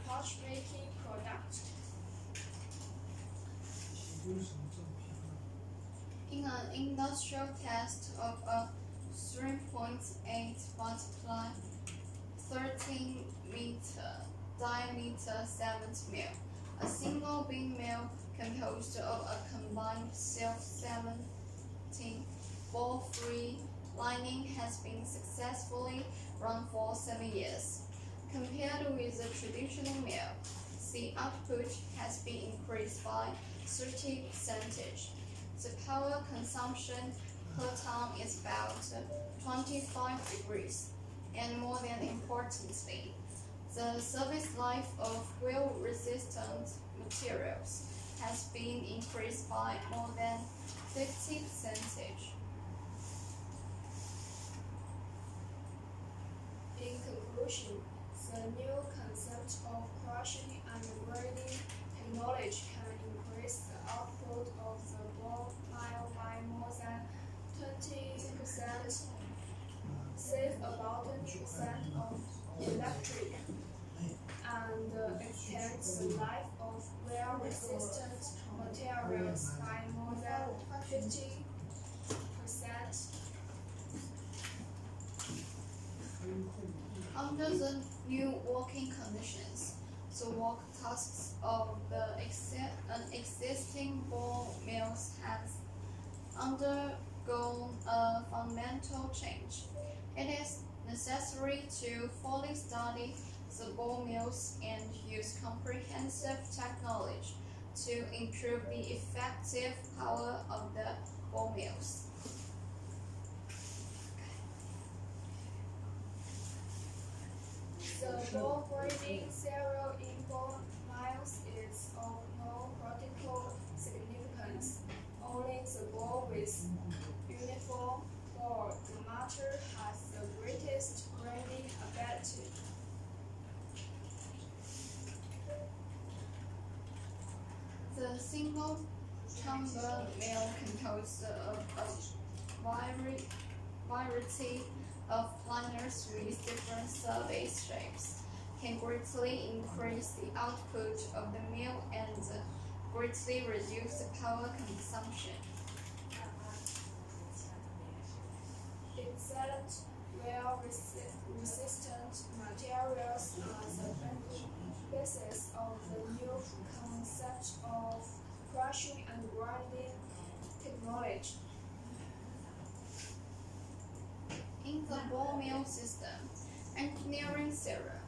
epoch-making product. In an industrial test of a 3.8 multiply 13 meter diameter cement mill, a single beam mill composed of a combined self-cementing ball-free lining has been successfully run for 7 years. Compared with the traditional mill, the output has been increased by 30%. The power consumption per ton is about 25 degrees, and more than importantly, the service life of wheel-resistant materials has been increased by more than 50%. In conclusion, the new concept of crushing and grinding technology can increase the output of the ball mile by more than 20%, save about 20% of electric, and extend the life of wear-resistant materials by more than 50%. Under the new working conditions, the work tasks of the existing ball mills has undergone a fundamental change. It is necessary to fully study the ball mills and use comprehensive technology to improve the effective power of the ball mills. The ball grinding serial in ball miles is of no practical significance. Only the ball with uniform ball diameter has the greatest grinding ability. The single chamber mill composed of a variety of liners with different surface shapes can greatly increase the output of the mill and greatly reduce the power consumption. Excellent wear-resistant materials are the basis of the new concept of crushing and grinding technology. In the ball mill system, engineering cereal,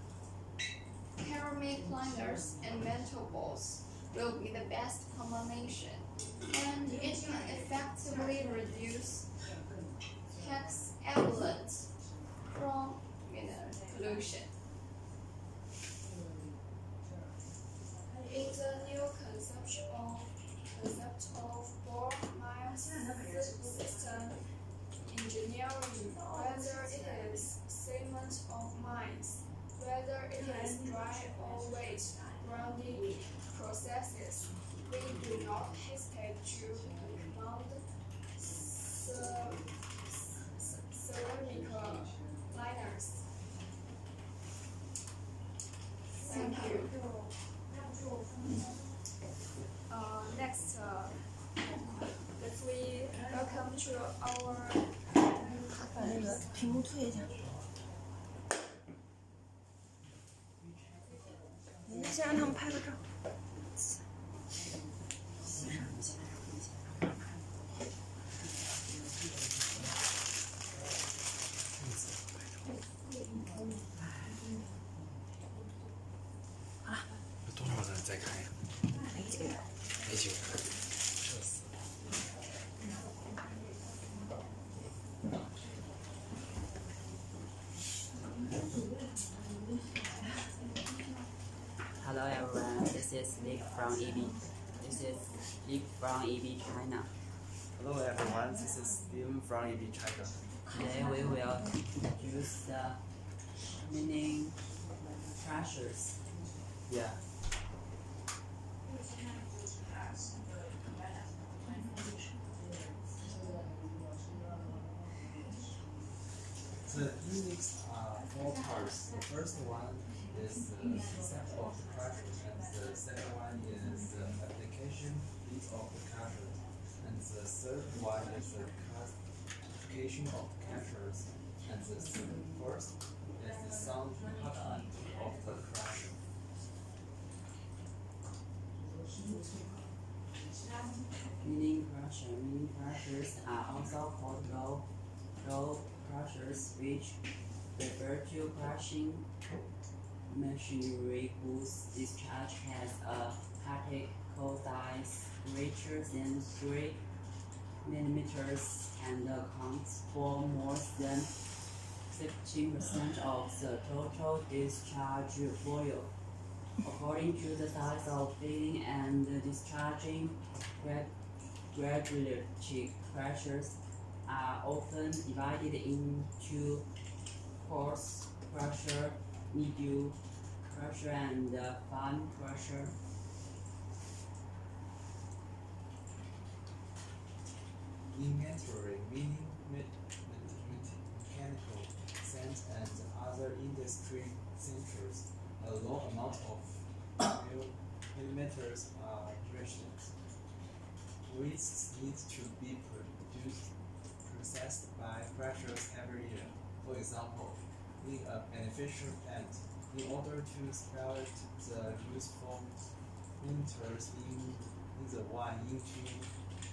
ceramic liners, and metal balls will be the best combination, and it can effectively reduce tax effluent from pollution. In engineering, whether it is cement or mines, whether it is dry or wet grinding processes. We do not hesitate to command ceramic liners. Thank you. Next, let's we welcome to our. 把那个屏幕退一下。你先让他们拍个照。有多少人在看呀？没几个人，社死。Hello everyone, this is Nick from EB. This is Nick from EB China. Hello everyone, this is Steven from EB China. Today we will introduce the meaning Crushers. Yeah. The units are 4 parts. The first one is the concept of the crusher, and the second one is the application bit of the crusher, and the third one is the classification of crushers, and the first is the sound pattern of the crusher. Meaning crushers are also called roll crushers, which refer to crushing machinery whose discharge has a particle size greater than 3 millimeters and accounts for more than 15% of the total discharge volume. According to the size of filling and discharging, graduated crushers are often divided into coarse crusher, medium crusher, and fine crusher. Inventory, meaning mechanical, science, and other industry centers. A low amount of millimeters are rationed. Wastes need to be processed by crushers every year. For example, in a beneficial plant, in order to split the useful millimeters in the one into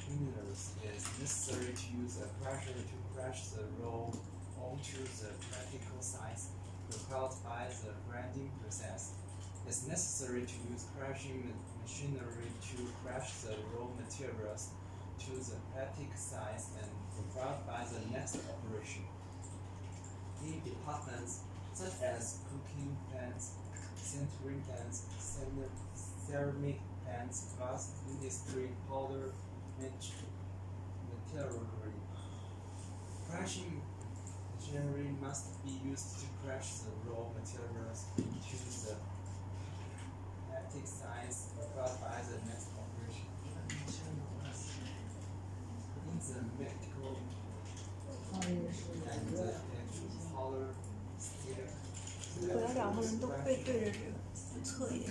millimeters, it is necessary to use a crusher to crush the raw onto the practical size required by the grinding process. It's necessary to use crushing machinery to crush the raw materials to the practical size and required by the next operation. In departments such as cooking plants, sintering plants, ceramic plants, glass industry, powder metallurgy, crushing machinery must be used to crush the raw materials to the practical size required by the next operation. In the medical and the powder steel, 我要两个人都背对着这个，侧一点。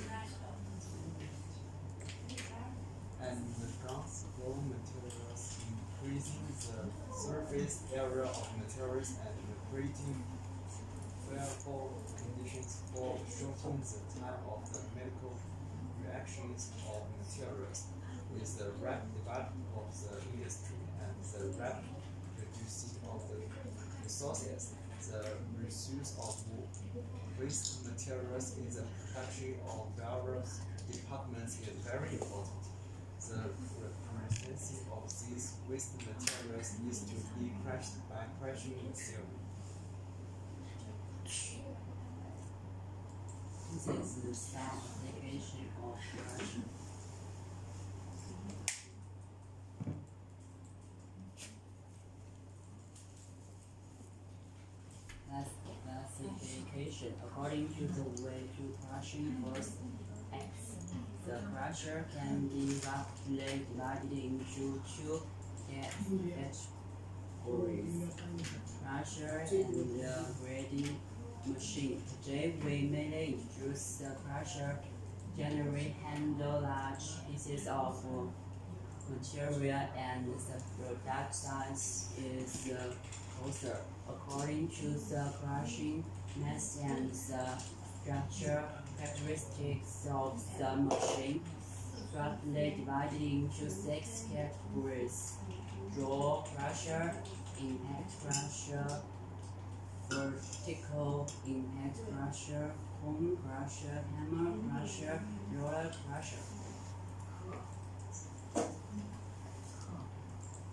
and the bronze raw materials, increasing the surface area of materials and creating favorable conditions for shortening the time of the medical reactions of materials with the rapid development of the industry and the rapid reducing of the resources. The misuse of waste materials in the production of various departments is very important. The representation of these waste materials needs to be crushed by crushing machine. This is some application of crushing. classification according to the way to crushing force acts. The crusher can be roughly divided into two categories: crusher and grading machine. Today we mainly introduce the crusher. Generally handle large pieces of material and the product size is closer. According to the crushing mass and the structure characteristics of the machine, roughly divided into 6 categories: jaw crusher, impact crusher, vertical impact crusher, cone crusher, hammer crusher, roller crusher.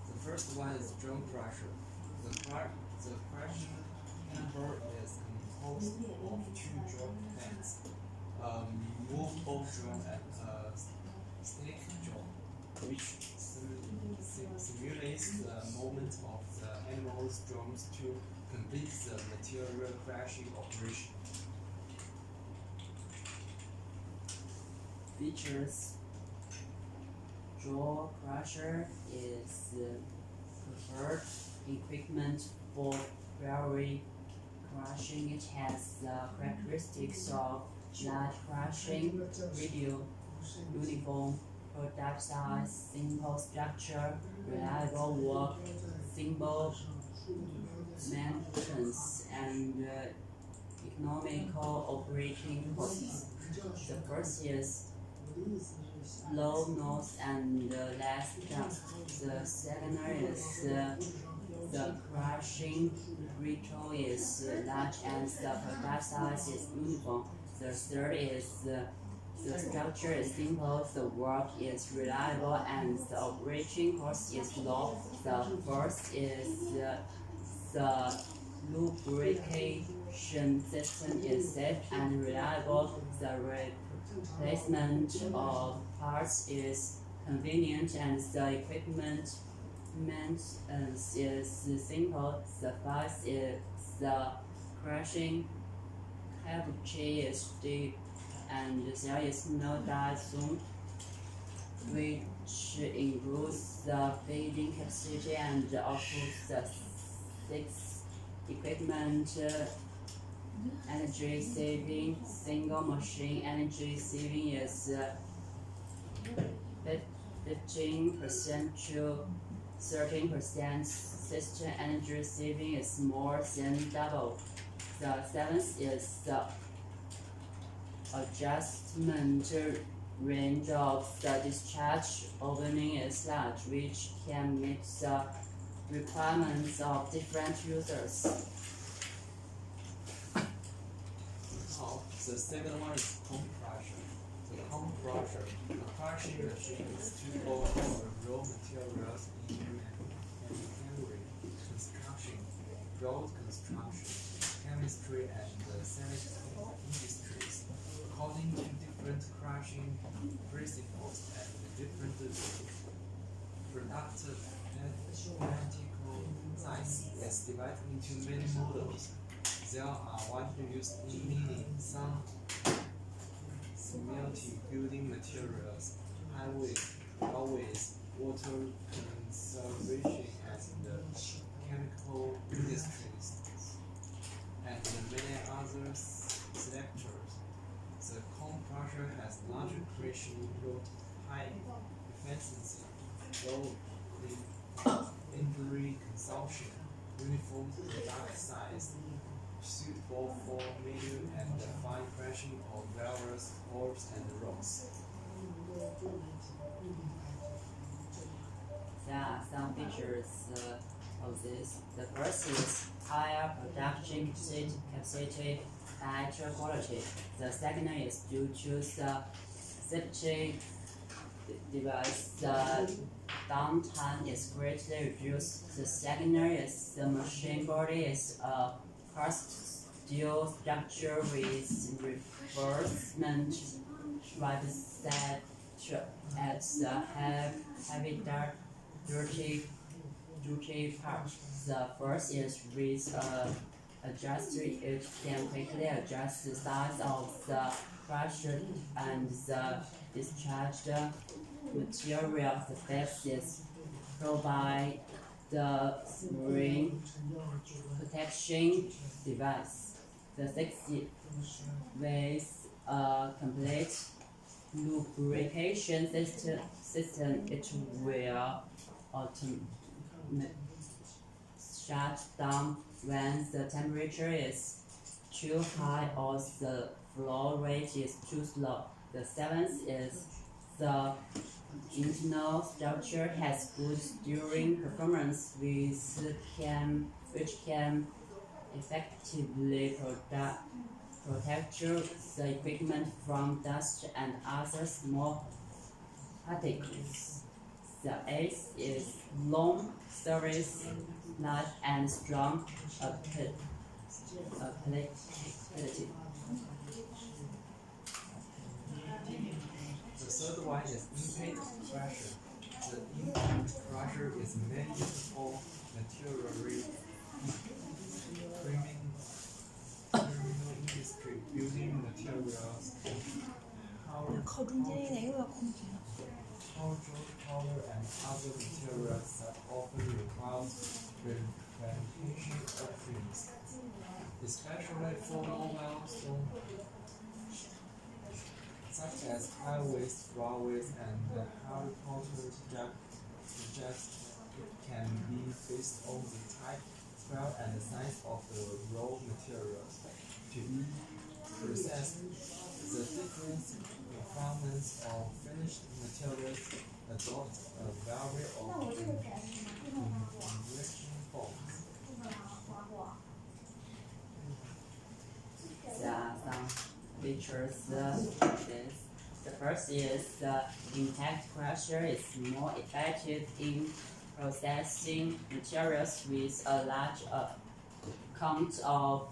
The first one is drum crusher. The crushing hammer is composed of 2 drum heads, a movable jaw and a stick jaw, which simulates the movement of the animal's drums to complete the material crushing operation. Features: jaw crusher is preferred equipment for berry crushing. It has the characteristics of large crushing, uniform product size, simple structure, reliable work, simple maintenance, and economical operating costs. The first is low nose and less jump. The second is the crushing ratio is large and the product size is uniform. The third is the structure is simple, the work is reliable, and the operating cost is low. The fourth is the lubrication system is safe and reliable. The replacement of parts is convenient, and the equipment maintenance is simple. The fifth is the crushing capacity is deep, and there is no die zone, which improves the feeding capacity. And also the sixth, equipment energy saving. Single machine energy saving is 15% to 13%. System energy saving is more than double. The seventh is the adjustment range of the discharge opening is large, which can meet the requirements of different users. Now, the second one is cone crusher. The cone crusher, the crushing machine is suitable for raw materials in manufacturing, construction, road construction, chemistry, and sanitation industries. According to different crushing principles and different product practical size is divided into many models. There are widely used in mining, some smelting, building materials, highways, railways, water conservation, and chemical industries, and many other sectors. The cone crusher has large crushing load, high efficiency, low injury consumption, uniform product size, suitable for medium and fine crushing of various ores and rocks. There are some features of this. The first is higher production capacity, better quality. The second is due to the safety device. The downtime is greatly reduced. The second is the machine body is a cast steel structure with reinforcement right side at the heavy dirty part. The first is with a adjuster, it can quickly adjust the size of the crusher and the discharged material. The faces provide the spring protection device. The sixth with a complete lubrication system, it will shut down when the temperature is too high or the flow rate is too slow. The seventh is the internal structure has good steering performance, which can effectively protect the equipment from dust and other small particles. The eighth is long service life and strong applicability. The third one is impact crusher. The impact crusher is made for material criminal industry, building materials, powder and other materials that often require preparation upgrades, especially for mobile stone, such as highways, railways, and helicopter projects. It can be based on the type, scale, and the size of the raw materials to be processed. The different requirements of finished materials adopt a variety of injection forms. There are some features of this. The first is the impact crusher is more effective in processing materials with a large count of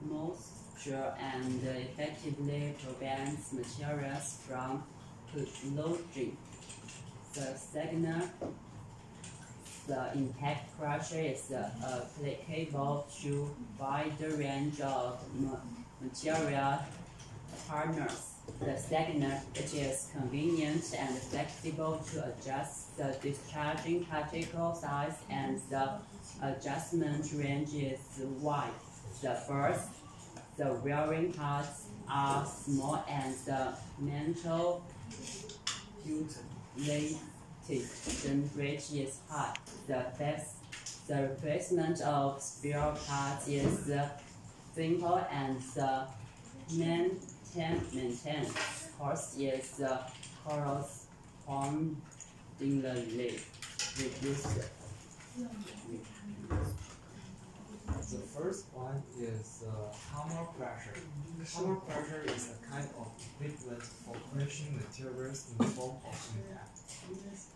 moisture and effectively prevents materials from corroding. The second, the impact crusher is applicable to wide range of material partners. The second, it is convenient and flexible to adjust the discharging particle size, and the adjustment range is wide. The first, the wearing parts are small and the mental utilization rate is high. The replacement of spare parts is simple, and the maintenance cost is correspondingly reduced. The first one is hammer pressure. Hammer pressure is a kind of equipment for crushing materials in form of impact.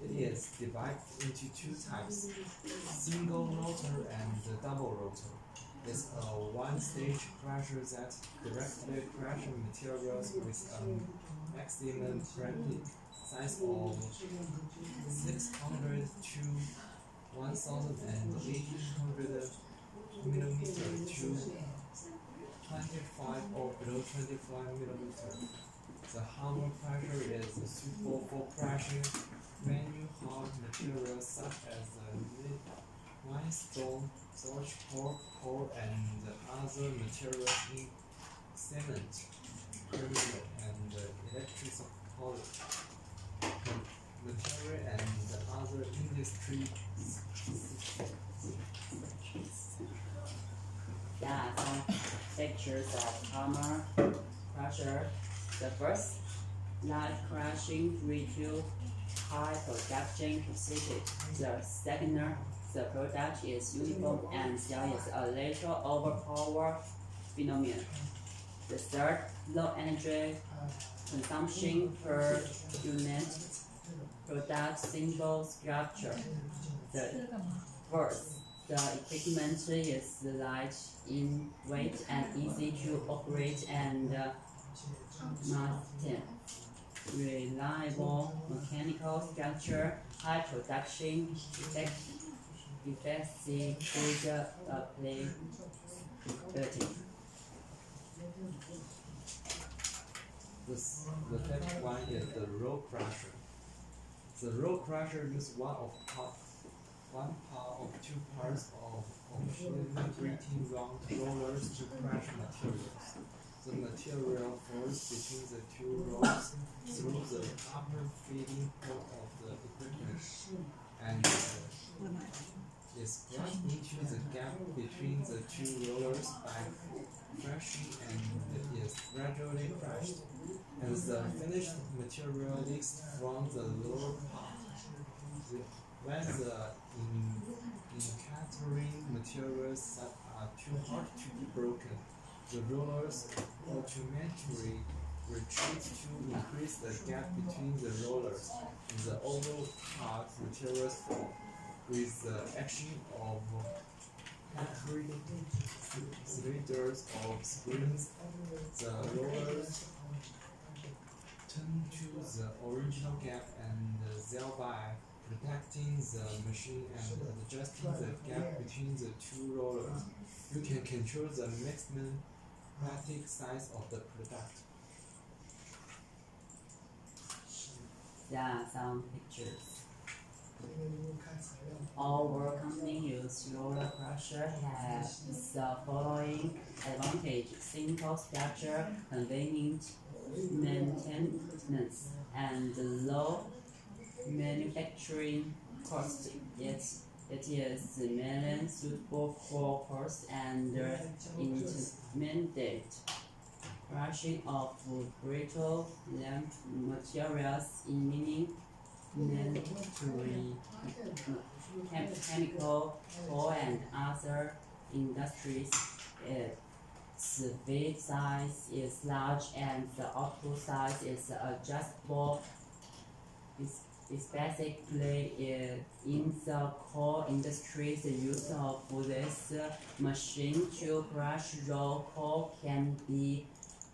It is divided into two types, single rotor and double rotor. It's a one-stage crusher that directly crushes materials with a maximum bracket size of 600 to 1,800 millimeter to 25 or below 25 millimeter. The hammer pressure is suitable for crushing many hard materials such as limestone, storage coal, and other materials in cement, chemical, and electrical material and other industries. There are some pictures of hammer crusher. The first, light crushing reduce high production capacity. The second, the product is uniform and there is a little overpower phenomenon. The third, low energy consumption per unit product simple structure. The fourth, the equipment is light in weight and easy to operate and maintain. Reliable mechanical structure, high production efficiency, good 30. The fifth one is the roll crusher. The roll crusher uses one part of two parts of vibrating round rollers to crush materials. The material falls between the two rolls through the upper feeding port of the equipment and is crushed into the gap between the two rollers by crushing and is gradually crushed. And the finished material leaks from the lower part. When the encountering materials that are too hard to be broken, the rollers automatically retreat to increase the gap between the rollers and the oval part materials fall. With the action of 3 cylinders of springs, the rollers turn to the original gap and thereby protecting the machine and adjusting the gap between the two rollers. You can control the maximum plastic size of the product. There are some pictures. Our company uses roller crusher has the following advantage: simple structure, convenient maintenance, and low manufacturing cost. It is mainly suitable for coarse and intermediate crushing of brittle lamp materials in many chemical, coal, and other industries. Its feed size is large and the output size is adjustable. Especially in the coal industry, the use of this machine to crush raw coal can be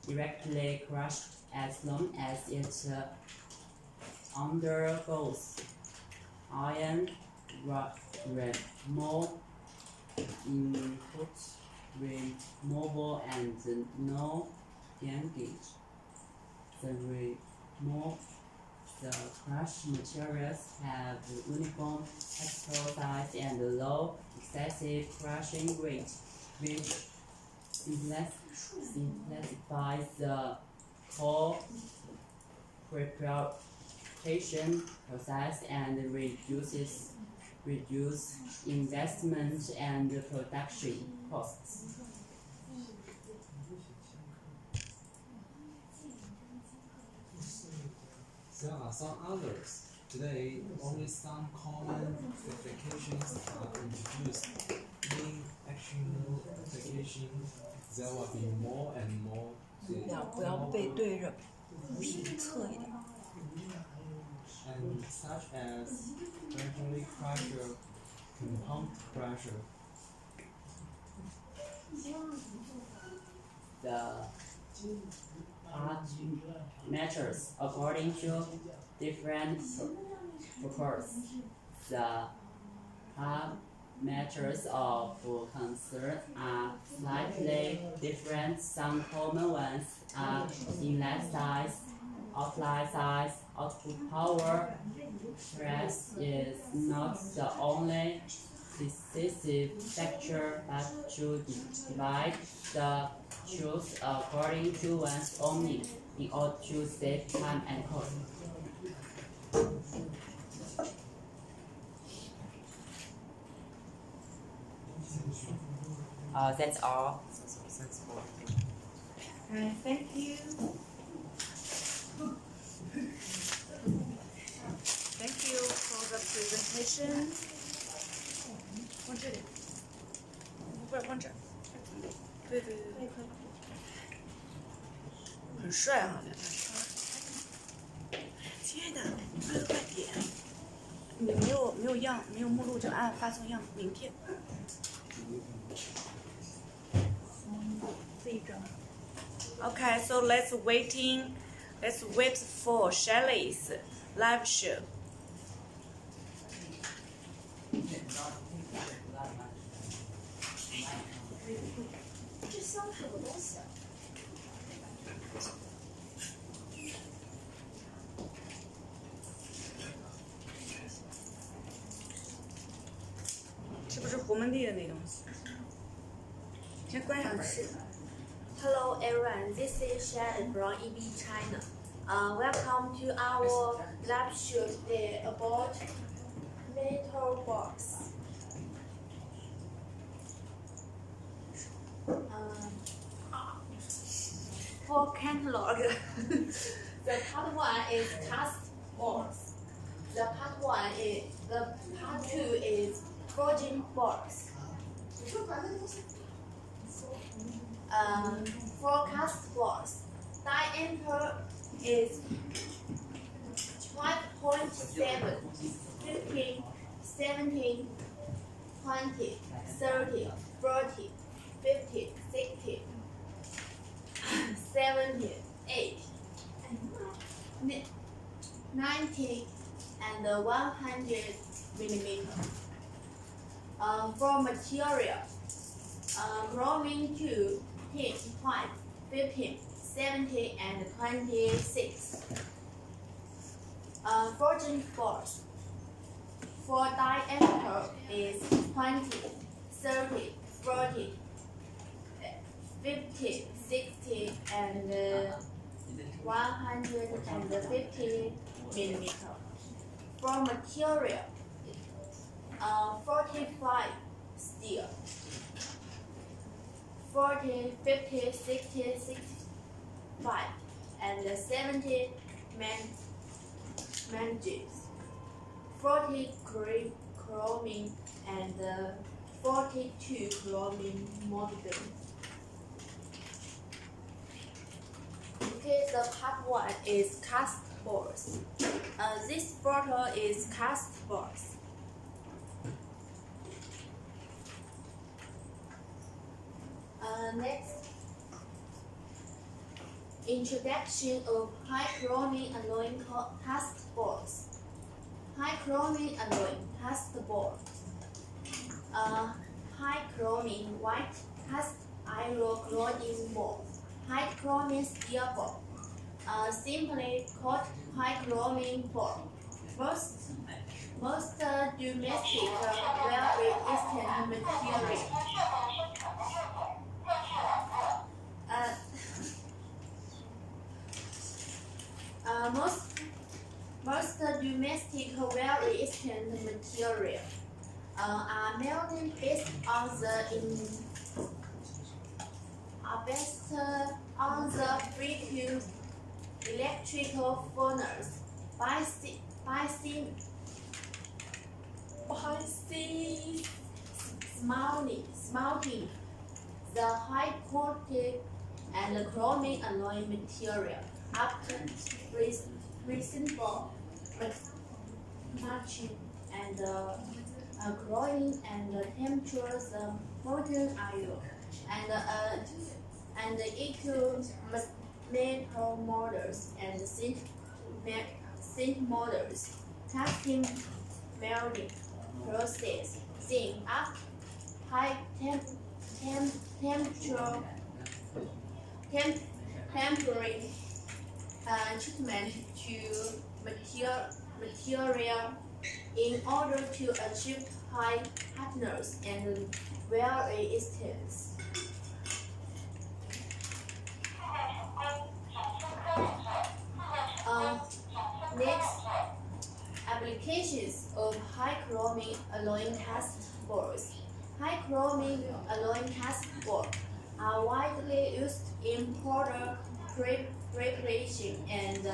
directly crushed as long as it undergoes iron removal input removal and no damage. The crushed materials have uniform particle size and low excessive crushing rate, which simplifies the coal preparation process and reduce investment and production costs. There are some others. Today, only some common specifications are introduced. In Occupational application, there will be more and more. 不要背对着皮侧一点。 And such as gradually crusher, compound crusher. The part matters according to different purposes. The parameters of concern are slightly different. Some common ones are inlet size, outlet size, output power. Press is not the only decisive factor, but to divide the choose according to one's own need in order to save time and cost. That's all. Thanks for Thank you. Thank you for the presentation. 往这里，不是往这儿。对对对对。很帅哈、亲爱的，快点！你没有样，没有目录就按发送样名片。这一张。 Okay, so let's wait for Shelly's live show. 箱是什么东西啊？是不是胡蒙蒂的那东西？先关上门。Hello everyone, this is Shelly from EB China. Welcome to our lecture today about metal box. For catalog, the part 1 is cast box. The part 2 is forging box. For cast box, diameter is 5.7, 15, 17, 20, 30, 40, 50, 60, 70, 80, 90, and 100 millimeter. For material, chromium 2, 10, 5, 15, 70, and 26. Forging force. For diameter is 20, 30, 40, 50, 60, and 150 millimeter. For material, 45 steel. 40, 50, 60, 65, and 70 manganese, 40 chromium, and 42 chromium molybdenum. Okay, the part 1 is cast boards. This photo is cast boards. Next, introduction of high chromium alloy cast boards. High chromium alloy cast board. High chromium white cast iron clothing board. High chromium steel board. Simply called high chromium board. Most domestic well-resistant material. Most domestic well-resistant material are melted based free-fuse electrical furnace by smelting the high quality and chromium alloy material after reasonable matching and growing and temperatures molten iron and equal metal models and synth models. Casting melting process. Then after high temperature treatment to material in order to achieve high hardness and wear resistance. Next, applications of high chromium alloy cast boards. High chromium alloy cast boards are widely used in powder preparation and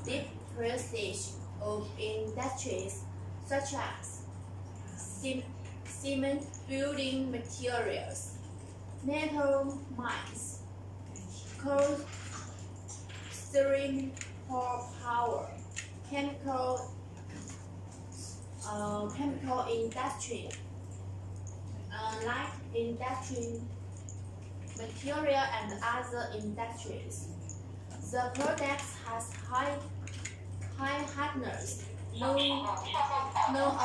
depreciation of industries such as cement building materials, metal mines, coal steam power, chemical industry, light industry, material and other industries. The products has high hardness, no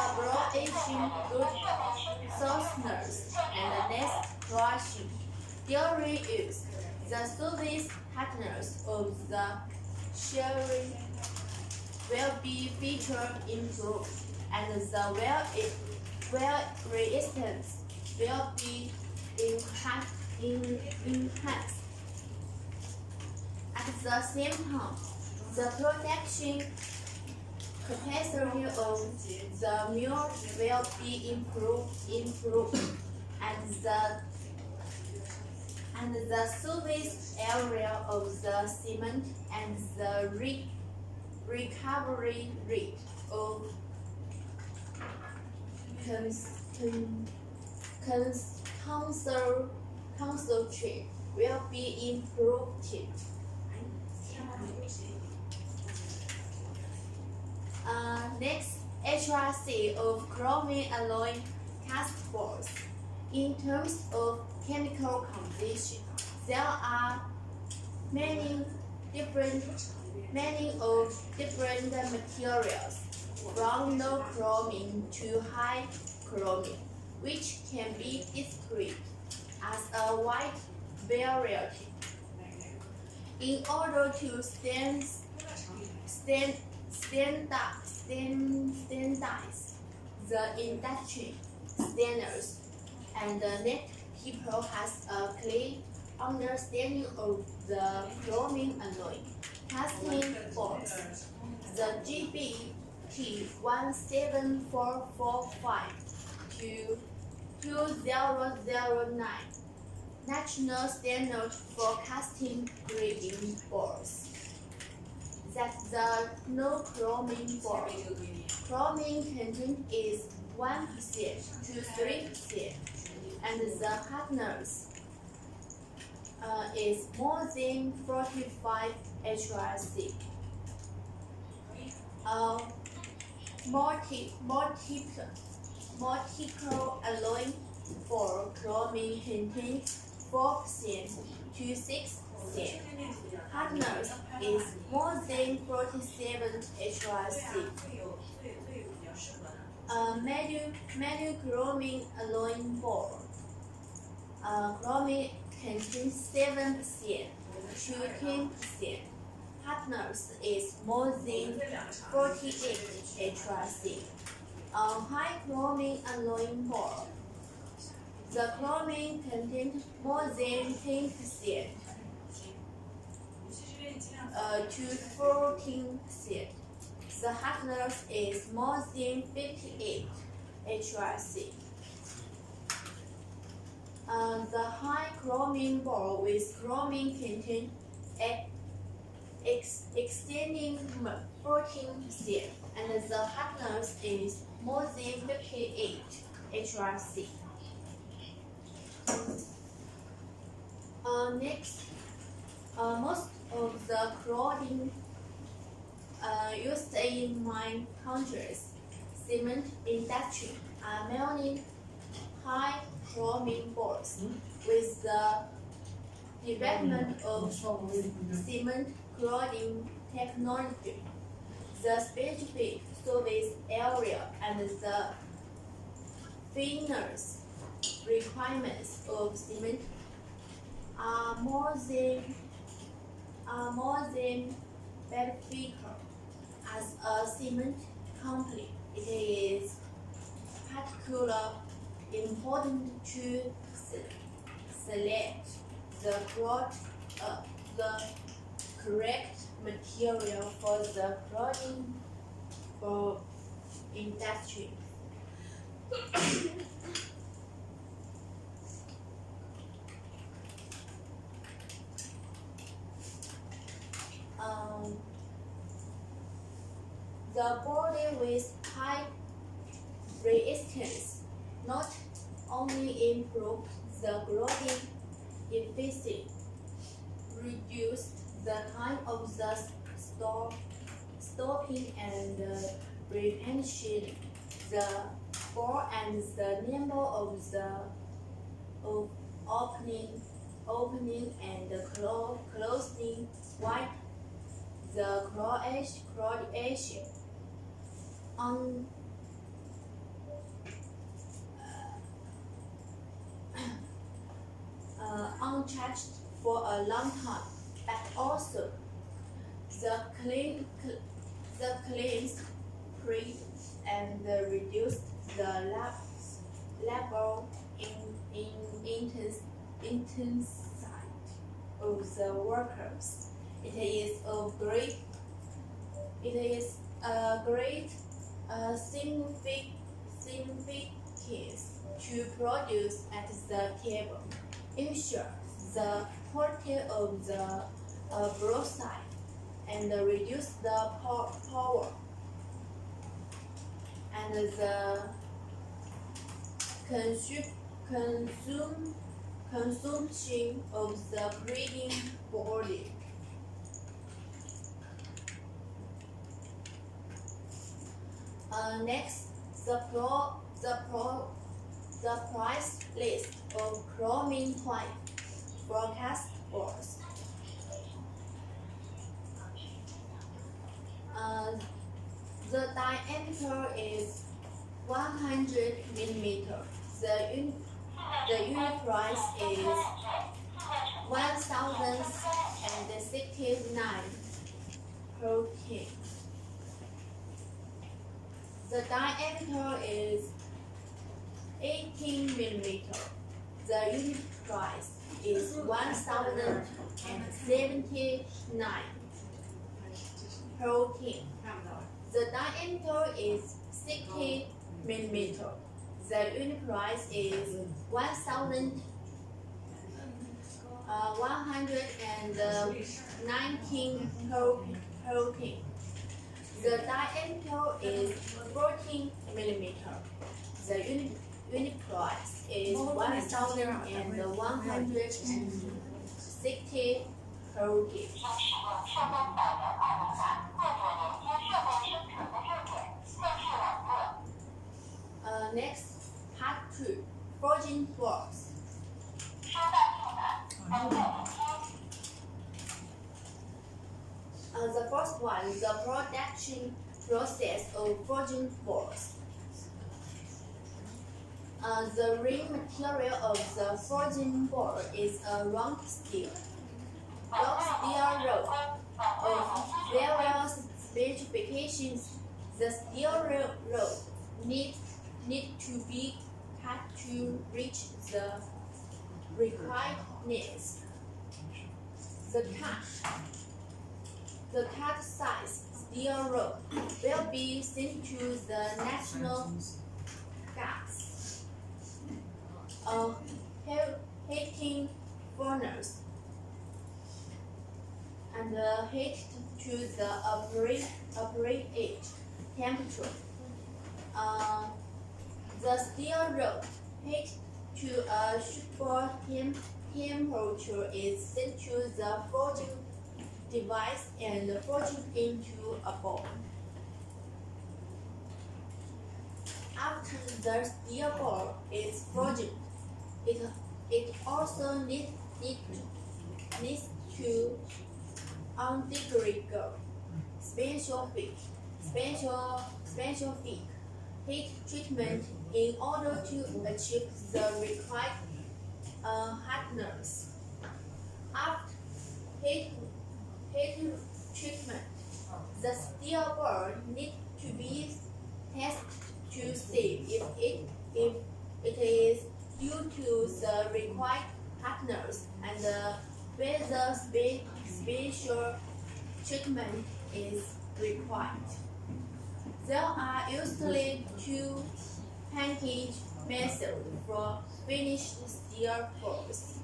abrasion, good softness, and less crushing. during use. The surface hardness of the shearing will be featured improved, and the wear resistance will be enhanced. At the same time, the protection capacity of the mule will be improved, and the surface area of the cement and the recovery rate of concentrate will be improved. Next, HRC of chromium alloy cast boards. In terms of chemical composition, there are many different materials, from low chromium to high chromium, which can be described as a wide variety. In order to standardize the industry standards, and net people has a clear understanding of the chromium alloy casting boards. The GBT 17445 to 2009 National Standard for Casting Grading Boards. That's the no chromium board. Chromium content is 1% to 3%, and the hardness is more than 45 HRC. Multiple alloy for chromium contains 4% to 6%. Hardness is more than 47 HRC. Metal chromium alloy board. Chromium contains 7% to 10%. Hardness is more than 48 HRC. High chromium alloy board. The chromium contains more than 10% to 14%. The hardness is more than 58 HRC. The high chromium board with chromium content extending 14%, and the hardness is more than 58 HRC. Next, most of the clothing used in my country's cement industry are mainly high chromium boards. With the development of cement clothing technology, the specific surface area and the thickness requirements of cement are more than beneficial. As a cement company, it is particularly important to select the correct material for the clothing for industry. The body with high resistance not only improve the clothing efficiency, reduce the time of the stopping and replenishing the bore, and the number of the opening and closing while the Croatia untouched for a long time, but also the cleans pre and reduce the labor intensity of the workers. It is a great significance to produce at the table, ensure the quality of the broadside, and reduce the power and the consumption of the breeding body. Next, the price list of chroming pipe for cast boards. The diameter is 100 millimeter. The unit price is 1,069 per tin. The diameter is 18 millimeter. The unit price is 1,079 per tin. The diameter is 60 millimeter. The unit price is 1,119 per tin. The diameter is 14 millimeter. The unit price is 1,160 per tin. Next, part 2, forging boards. The first one, the production process of forging boards. The raw material of the forging board is a round steel rod of various specifications. The steel rod need to be cut to reach the required needs. The cut size steel rod will be sent to the national gas heating furnace and heated to the appropriate temperature. The steel rod heated to a suitable temperature is sent to the forging device and forged into a ball. After the steel ball is forged, it also needs to undergo special heat treatment in order to achieve the required hardness. After heat treatment, the steel ball needs to be tested to see if it is due to the required hardness and whether special treatment is required. There are usually two package methods for finished steel balls.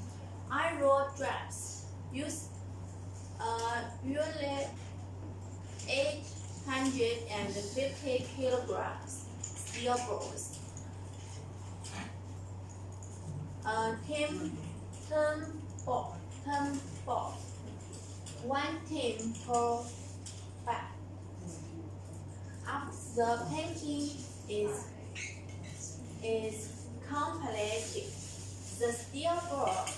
Iron drums use usually 850 kilograms steel balls. 10 ball, 1 tin per bag. After the painting is completed, the steel balls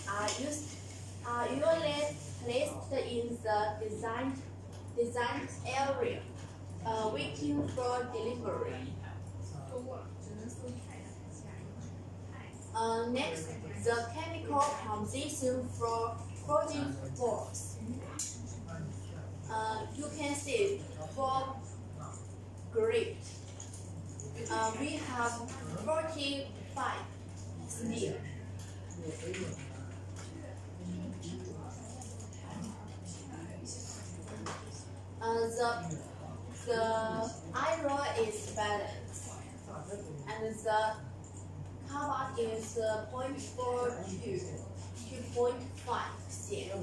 are usually placed in the design area, waiting for delivery. Next, the chemical critical composition for forging forks. You can see for grip. We have 45 steel. The iron is balanced, and the carbon is 0.42 to 0.5 cm.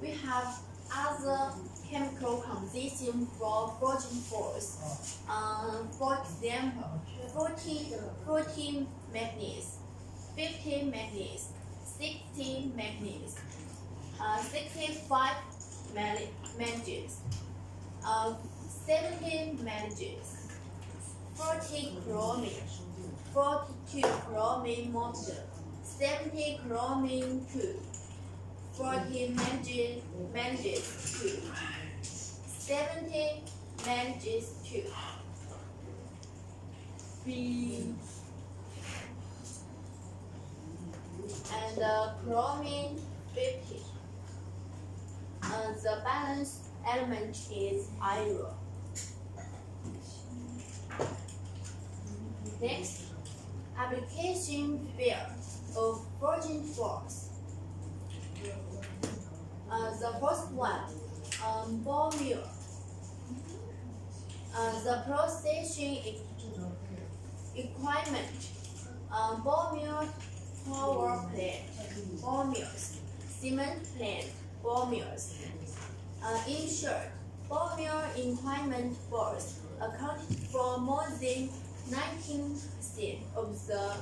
We have other chemical composition for forging forks. For example, 14 manganese, 15 manganese, 16 manganese, 65 manganese, 17 manganese, 40 chromium, 42 chromium motor, 70 chromium 2, 40 manganese 2, 70 manganese 2. And chromium 50. The balance element is iron. Next, application field of forging forks. The first one, ball mill. The processing equipment, ball mill, power plant, ball mills, cement plant, ball mills. In short, ball mill equipment force accounted for more than 19% of the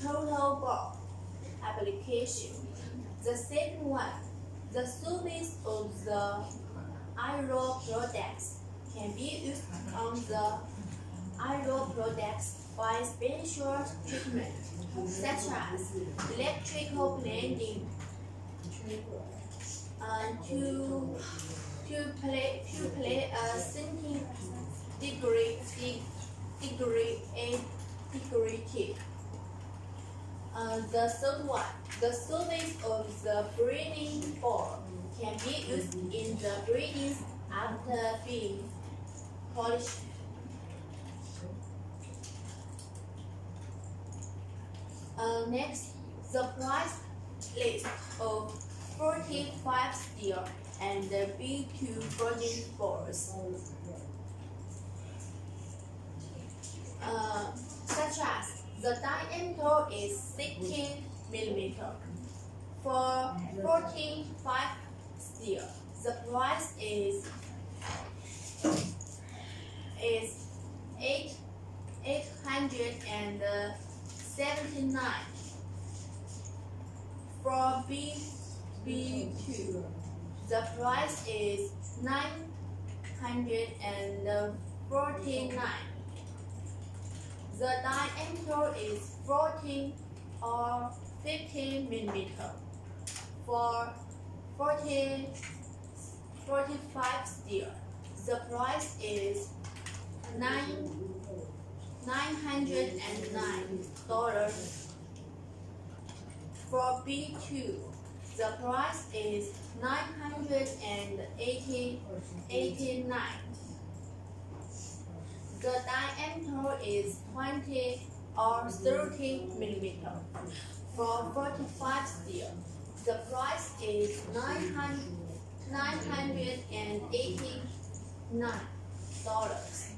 total ball application. The second one, the surface of the iron products can be used on the iron products by special treatment, such as electrical blending, to play a degree. The third one, the surface of the breeding board can be used in the breeding after being polished. Next, the price list of 45 steel and B2 forging boards. Such as the diameter is 16 mm. For 45 steel, the price is 879. For B2, the price is 949. The diameter is 14 or 15 mm. For 45 steel, the price is $909. For B2, the price is 989. The diameter is 20 or 30 mm. For 45 steel, the price is $989.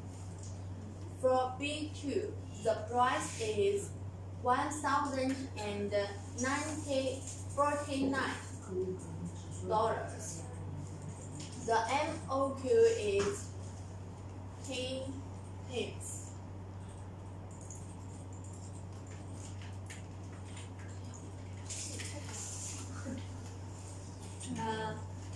For B2, the price is $1,049. The MOQ is 10 pence.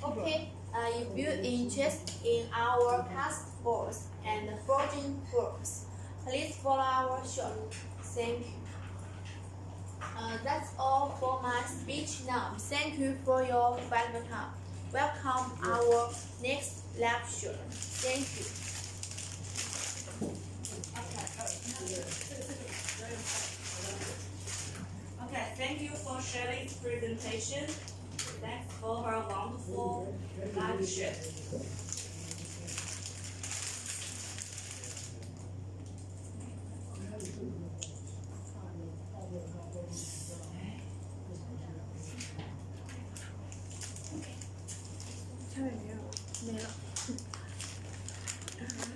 Okay, if you're interested in our cast boards and forging works, please follow our show. Thank you. That's all for my speech now. Thank you for your valuable time. Welcome our next lecture. Thank you. Shelley's presentation. Thanks for her wonderful lecture.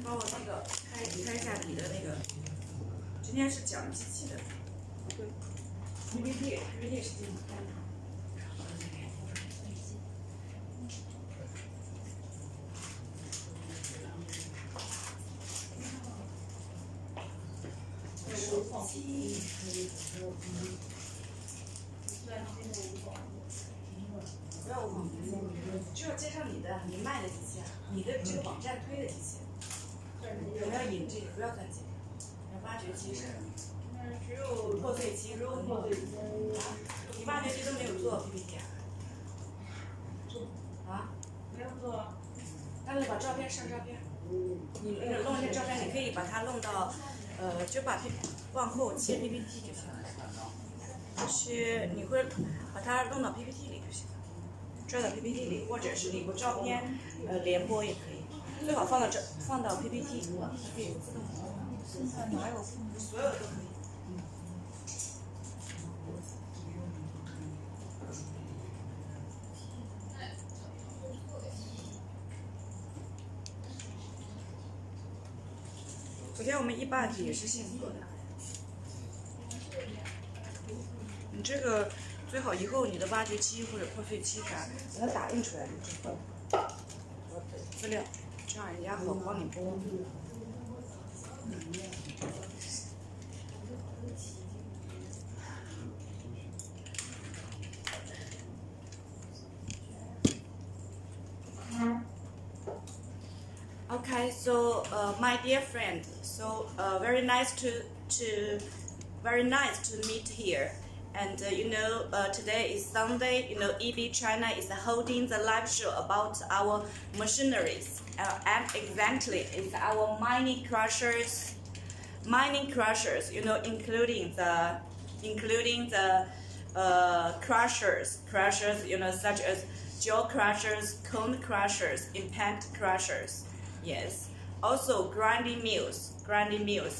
帮我那个开一下你的那个，今天是讲机器的，对 PPT 是这样开的。不要忘，就要介绍你卖的机器啊，你的这个网站推的机器。不要引这个，不要钻这个，要挖掘机是。只有破碎机，你挖掘机都没有做 PPT 啊？啊？没有做。那就把照片上照片。你弄一些照片，你可以把它弄到，就把往后切 PPT 就行了。你会把它弄到 PPT 里就行了，拽到 PPT 里，或者是你不照片联播也可以。最好放到 PPT， 它可以自动。现在哪有所有的都可以。昨天我们180也是现做的。你这个最好以后你的挖掘机或者破碎机啥，把它打印出来之后，资料。这样人家好帮你播。Okay, so my dear friend, so very nice to meet here. And today is Sunday. EB China is holding the live show about our machineries. And exactly, it's our mining crushers, including the crushers, such as jaw crushers, cone crushers, impact crushers. Yes. Also grinding mills,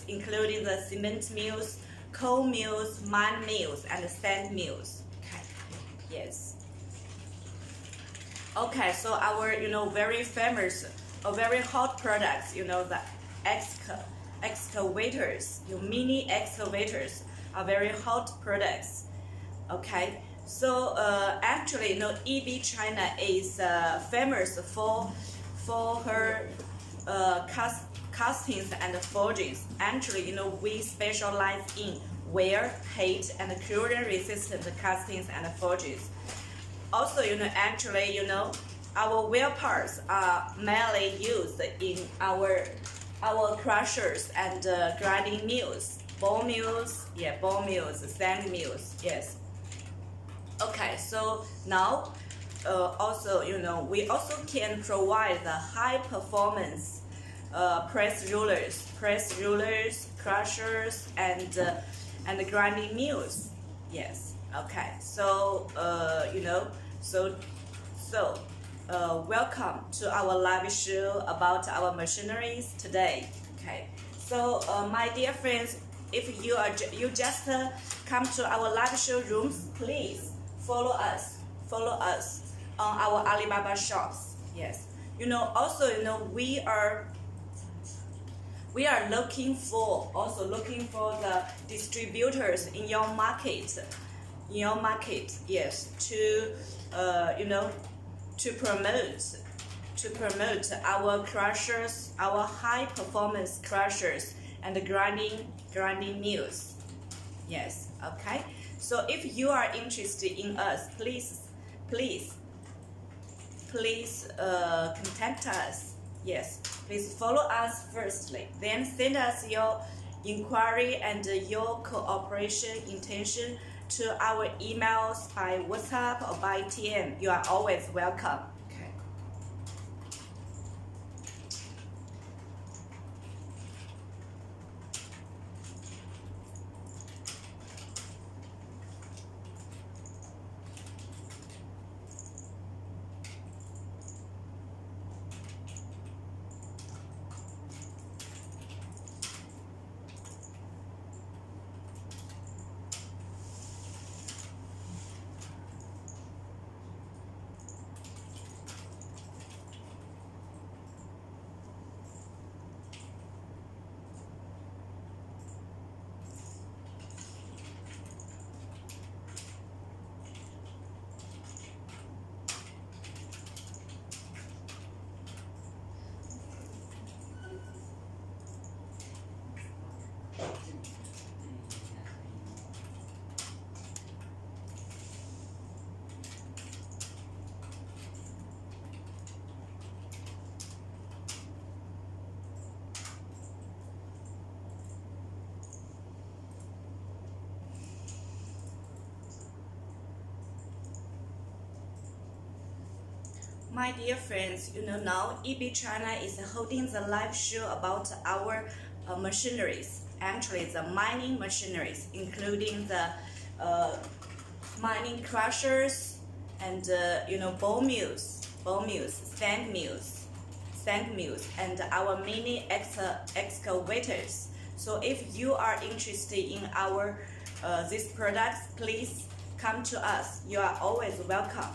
including the cement mills, coal mills, mine mills, and sand mills. Okay. Yes. Okay, so our very famous, very hot products, the excavators, mini excavators are very hot products. Okay, so actually, EB China is famous for her castings and forgings. Actually, we specialize in wear, heat, and corrosion-resistant castings and forgings. Also, our wheel parts are mainly used in our crushers and grinding mills, ball mills, sand mills, yes. Okay, so now, also, we also can provide the high performance press rulers, crushers, and grinding mills. Yes. Okay. So welcome to our live show about our machineries today. Okay. So my dear friends, if you just come to our live show rooms, please follow us on our Alibaba shops. Yes. Also, we are looking for the distributors in your market. Yes, to promote our crushers, our high performance crushers and grinding mills. Yes. Okay. So if you are interested in us, please contact us. Yes, please follow us firstly, then send us your inquiry and your cooperation intention to our emails by WhatsApp or by TM. You are always welcome. Okay. My dear friends, now EB China is holding the live show about our machineries. Actually, the mining machineries, including the mining crushers and ball mills, sand mills, and our mini excavators. So if you are interested in our these products, please come to us. You are always welcome.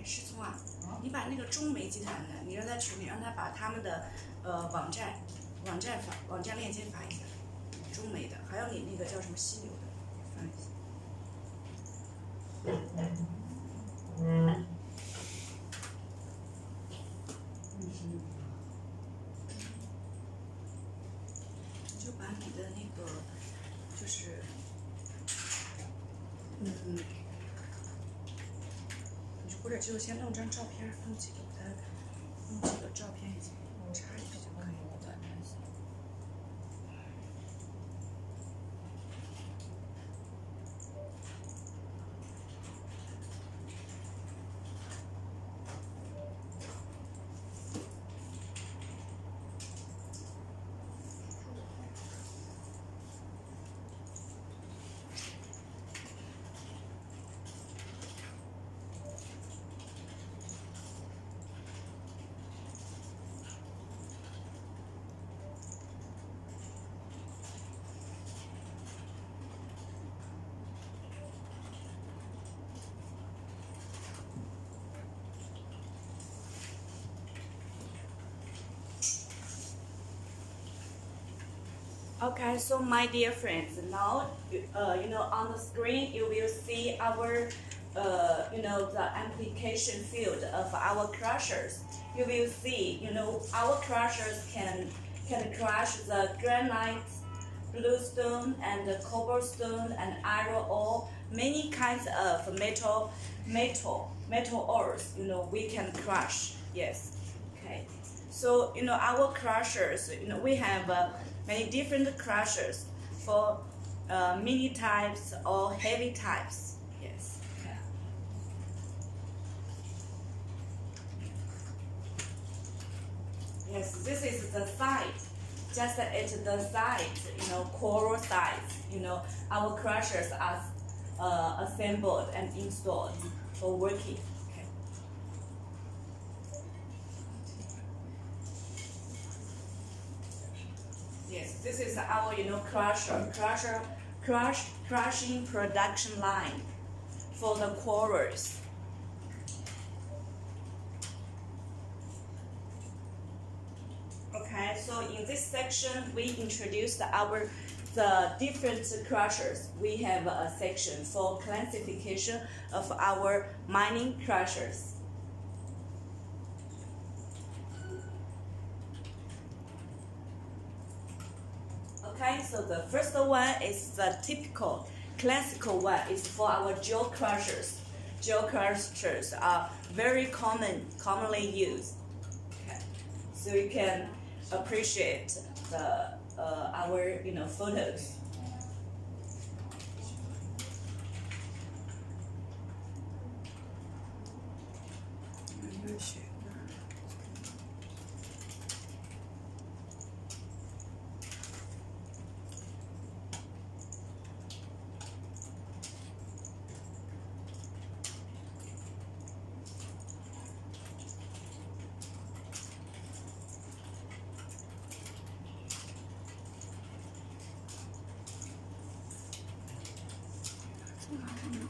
石聪啊，你把那个中美集团的，你让他处理，让他把他们的网站链接发一下，中美的，还有你那个叫什么犀牛的，发一下。你就把你的那个，就是或者就先弄张照片，弄几个照片一起插一下就可以了。Okay, so my dear friends, now on the screen you will see our the application field of our crushers. You will see our crushers can crush the granite, bluestone, and cobblestone and iron ore, many kinds of metal ores. We can crush. Yes. Okay. So our crushers. We have many different crushers for mini types or heavy types. Yes. Okay. Yes, this is the site. Just at the site, core sites. Our crushers are assembled and installed for working. Yes, this is our crushing production line for the quarries. Okay, so in this section we introduced the different crushers. We have a section for classification of our mining crushers. Okay, so the first one is the typical, classical one is for our jaw crushers. Jaw crushers are very commonly used. Okay, so you can appreciate our photos.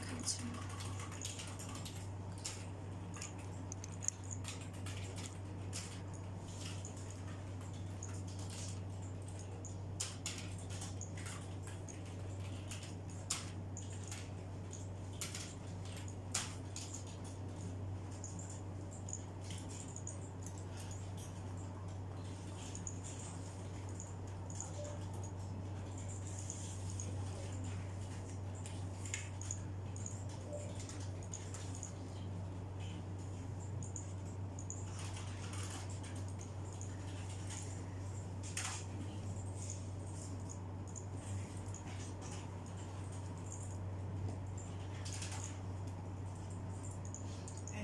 看清。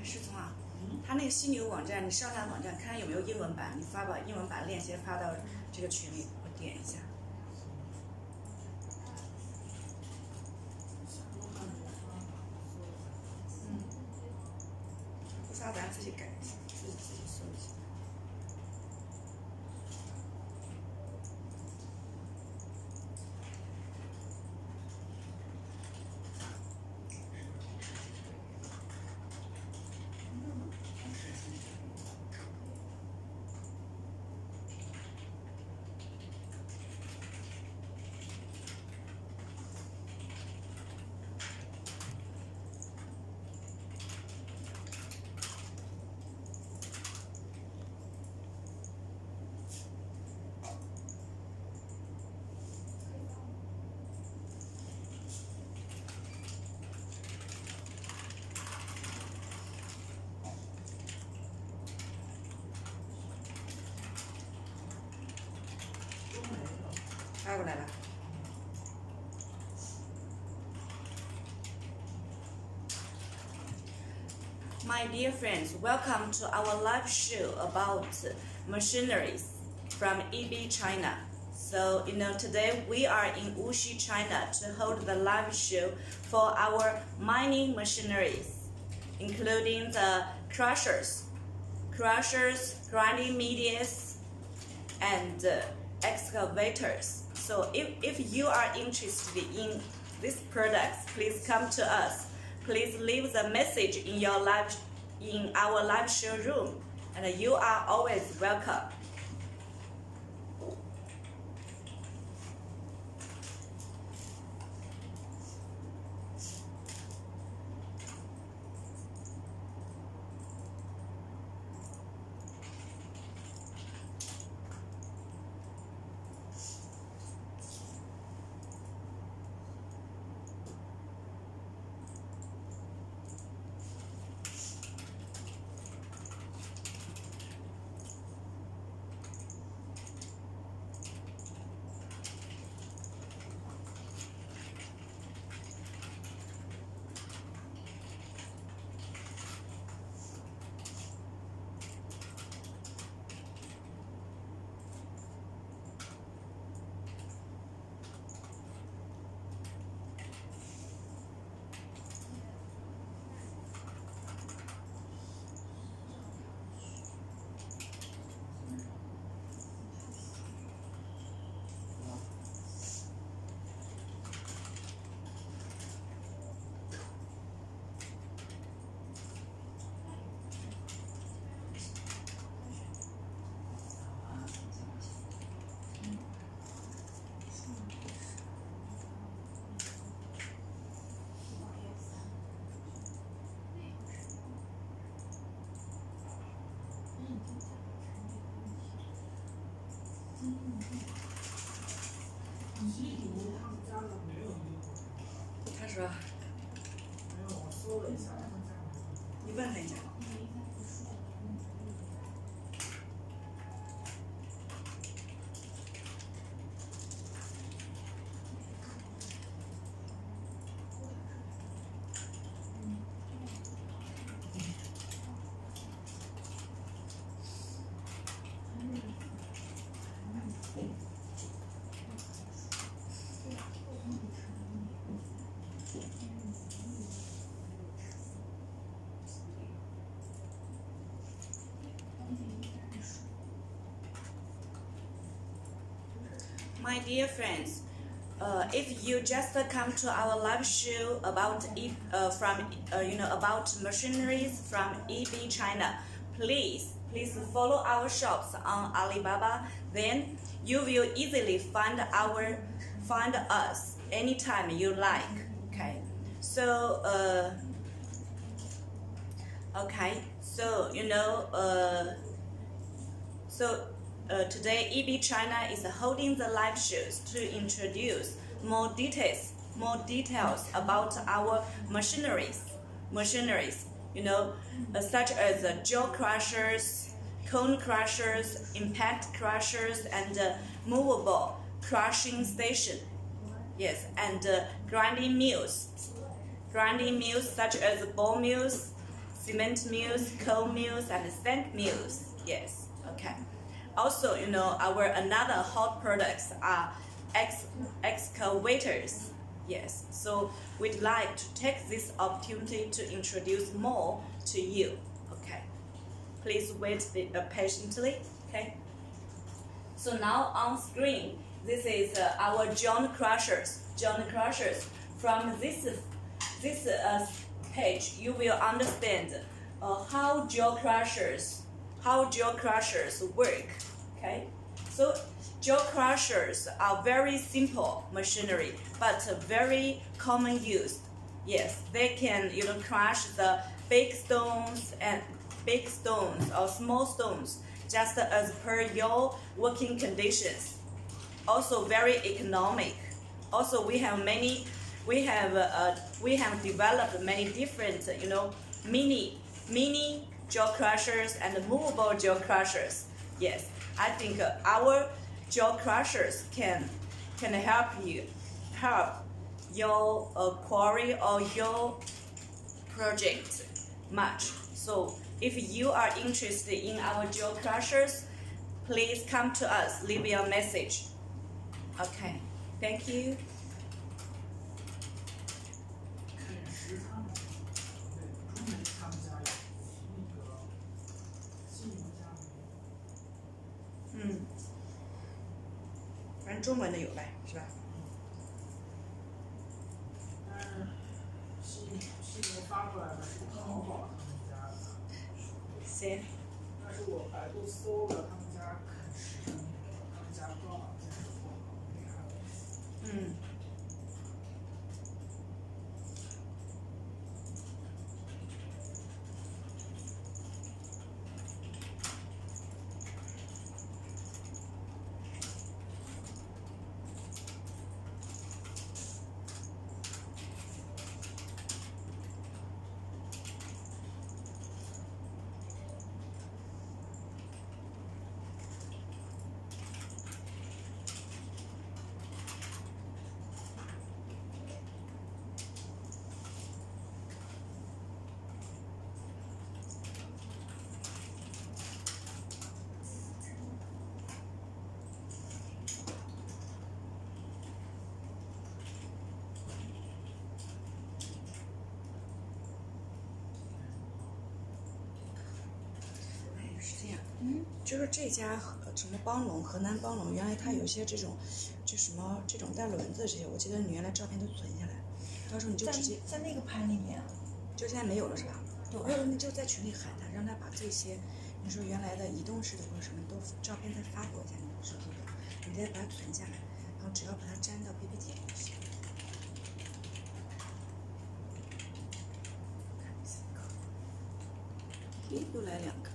世聪啊，他那个犀牛网站，你上他网站看看有没有英文版，你把英文版链接发到这个群里，我点一下。不发咱自己改一下，自己搜一下。发过来了。My dear friends, welcome to our live show about machineries from EB China. So, today we are in Wuxi, China to hold the live show for our mining machineries, including the crushers, grinding medias, and excavators. So if you are interested in these products, please come to us. Please leave the message in our live show room, and you are always welcome.他说，你问他一下。My dear friends, if you just come to our live show about about machineries from EB China, please follow our shops on Alibaba. Then you will easily find us anytime you like. Okay, so today EB China is holding the live shows to introduce more details about our machineries, such as jaw crushers, cone crushers, impact crushers, and movable crushing station. Yes, and grinding mills such as ball mills, cement mills, coal mills, and sand mills. Yes, okay. Also, our another hot products are excavators. Yes, so we'd like to take this opportunity to introduce more to you. Okay, please wait patiently. Okay. So now on screen, this is our jaw crushers. From this page, you will understand how jaw crushers work. Okay, so jaw crushers are very simple machinery, but very common use. Yes, they can crush the big stones or small stones just as per your working conditions. Also very economic. Also we have developed many different mini jaw crushers and movable jaw crushers. Yes, I think our jaw crushers can help your quarry or your project much. So if you are interested in our jaw crushers, please come to us, leave your message. Okay, thank you. 反正中文的有呗，是吧？西蒙发过来的是淘宝他们家的，行。但是我百度搜了他们家肯石的那个，他们家多少件是做好厉害的。就是这家什么邦龙，河南邦龙，原来它有些这种，就什么这种带轮子这些，我记得你原来照片都存下来，到时候你就直接在那个盘里面，就现在没有了是吧？对。没有，你就在群里喊他，让他把这些，你说原来的移动式的或者什么都照片再发给我一下，你手机的，你再把它存下来，然后只要把它粘到 PPT 里就行。咦，又来2个。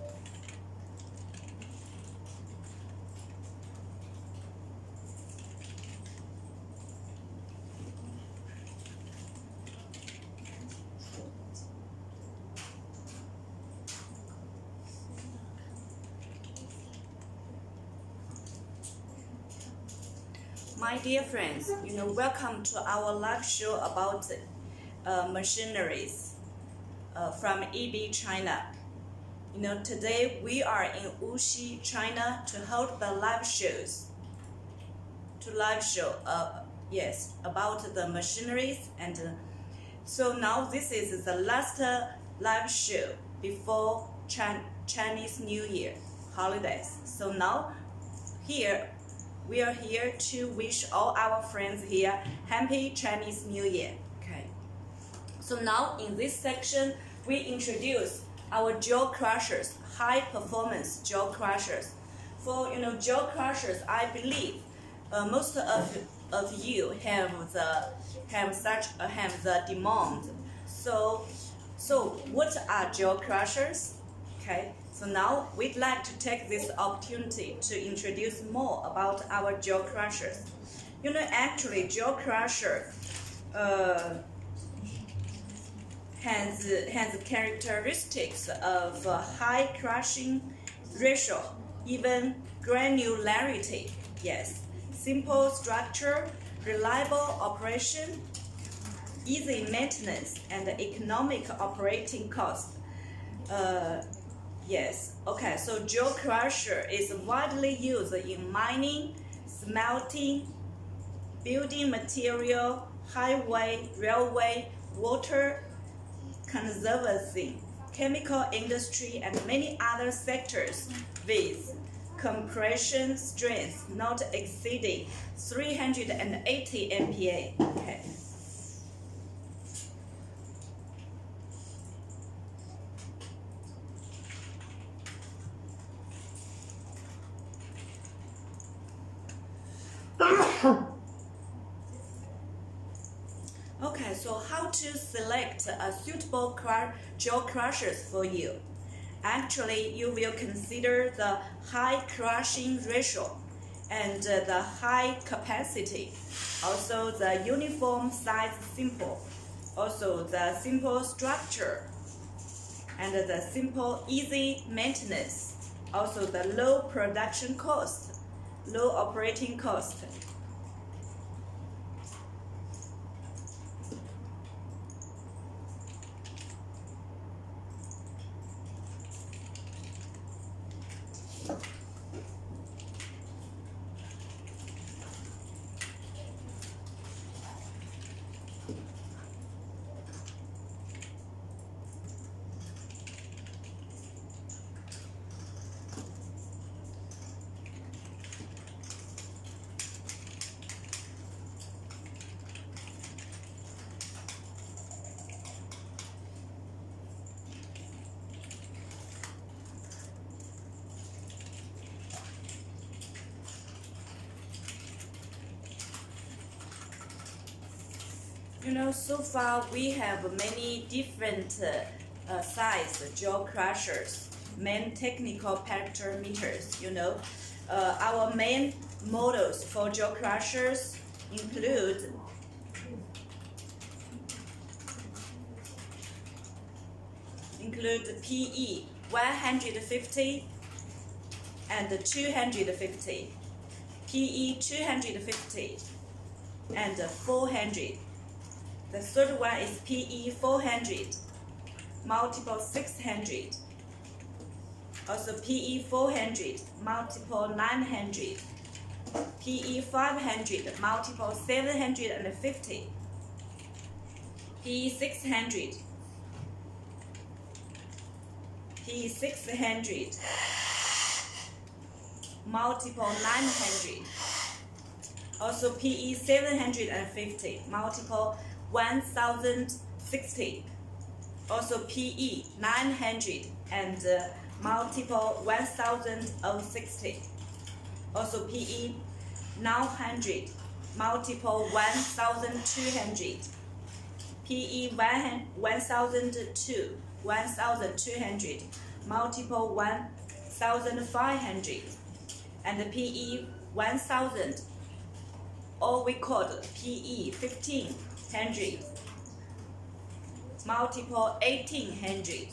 My dear friends, welcome to our live show about machineries from EB China. Today we are in Wuxi, China to hold the live shows. Yes, about the machineries, and so now this is the last live show before Chinese New Year holidays. So now here we are here to wish all our friends here Happy Chinese New Year. Okay. So now in this section, we introduce our jaw crushers, high performance jaw crushers. For jaw crushers, I believe most of you have the demand. So what are jaw crushers? Okay. So now we'd like to take this opportunity to introduce more about our jaw crushers. Actually, jaw crusher has characteristics of high crushing ratio, even granularity. Yes, simple structure, reliable operation, easy maintenance, and economic operating cost. Yes, okay, so jaw crusher is widely used in mining, smelting, building material, highway, railway, water conservancy, chemical industry, and many other sectors with compression strength not exceeding 380 MPa. Okay. Okay, so how to select a suitable jaw crushers for you? Actually, you will consider the high crushing ratio and the high capacity, also the uniform size simple, also the simple structure, and the simple easy maintenance, also the low production cost, low operating cost. So far we have many different size jaw crushers, main technical parameters. Our main models for jaw crushers include PE 150 and 250, PE 250 and 400. The third one is PE 400, multiple 600. Also PE 400, multiple 900. PE 500, multiple 750. PE 600. PE 600, multiple 900. Also PE 750, multiple 1060. Also PE 900 and multiple 1060. Also PE 900, multiple 1200. PE 1002, 1200, multiple 1500. And PE 1000, or we call PE 1500, multiple 1800.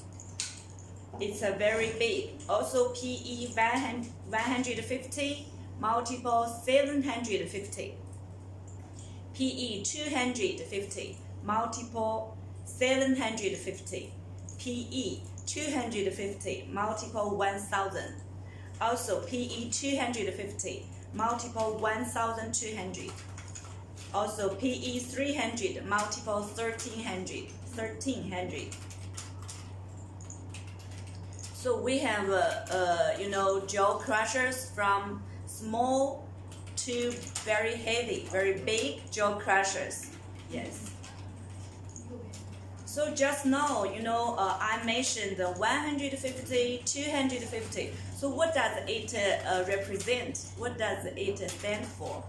It's a very big. Also PE 150, multiple 750. PE 250, multiple 750. PE 250, multiple 1000. Also PE 250, multiple 1200. Also PE 300, multiple 1300. So we have jaw crushers from small two very heavy, very big jaw crushers. Yes. So just now, I mentioned 150, 250. So what does it represent? What does it stand for?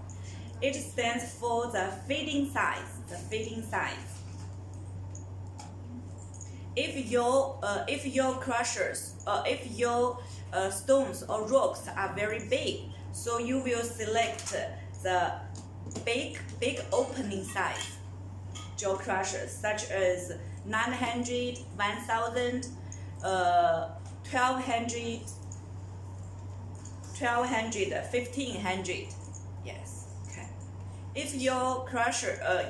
It stands for the fitting size. The fitting size. If your crushers, if your stones or rocks are very big, so you will select the big opening size jaw crushers, such as 900, 1000, 1200, 1500. Yes. Okay. If your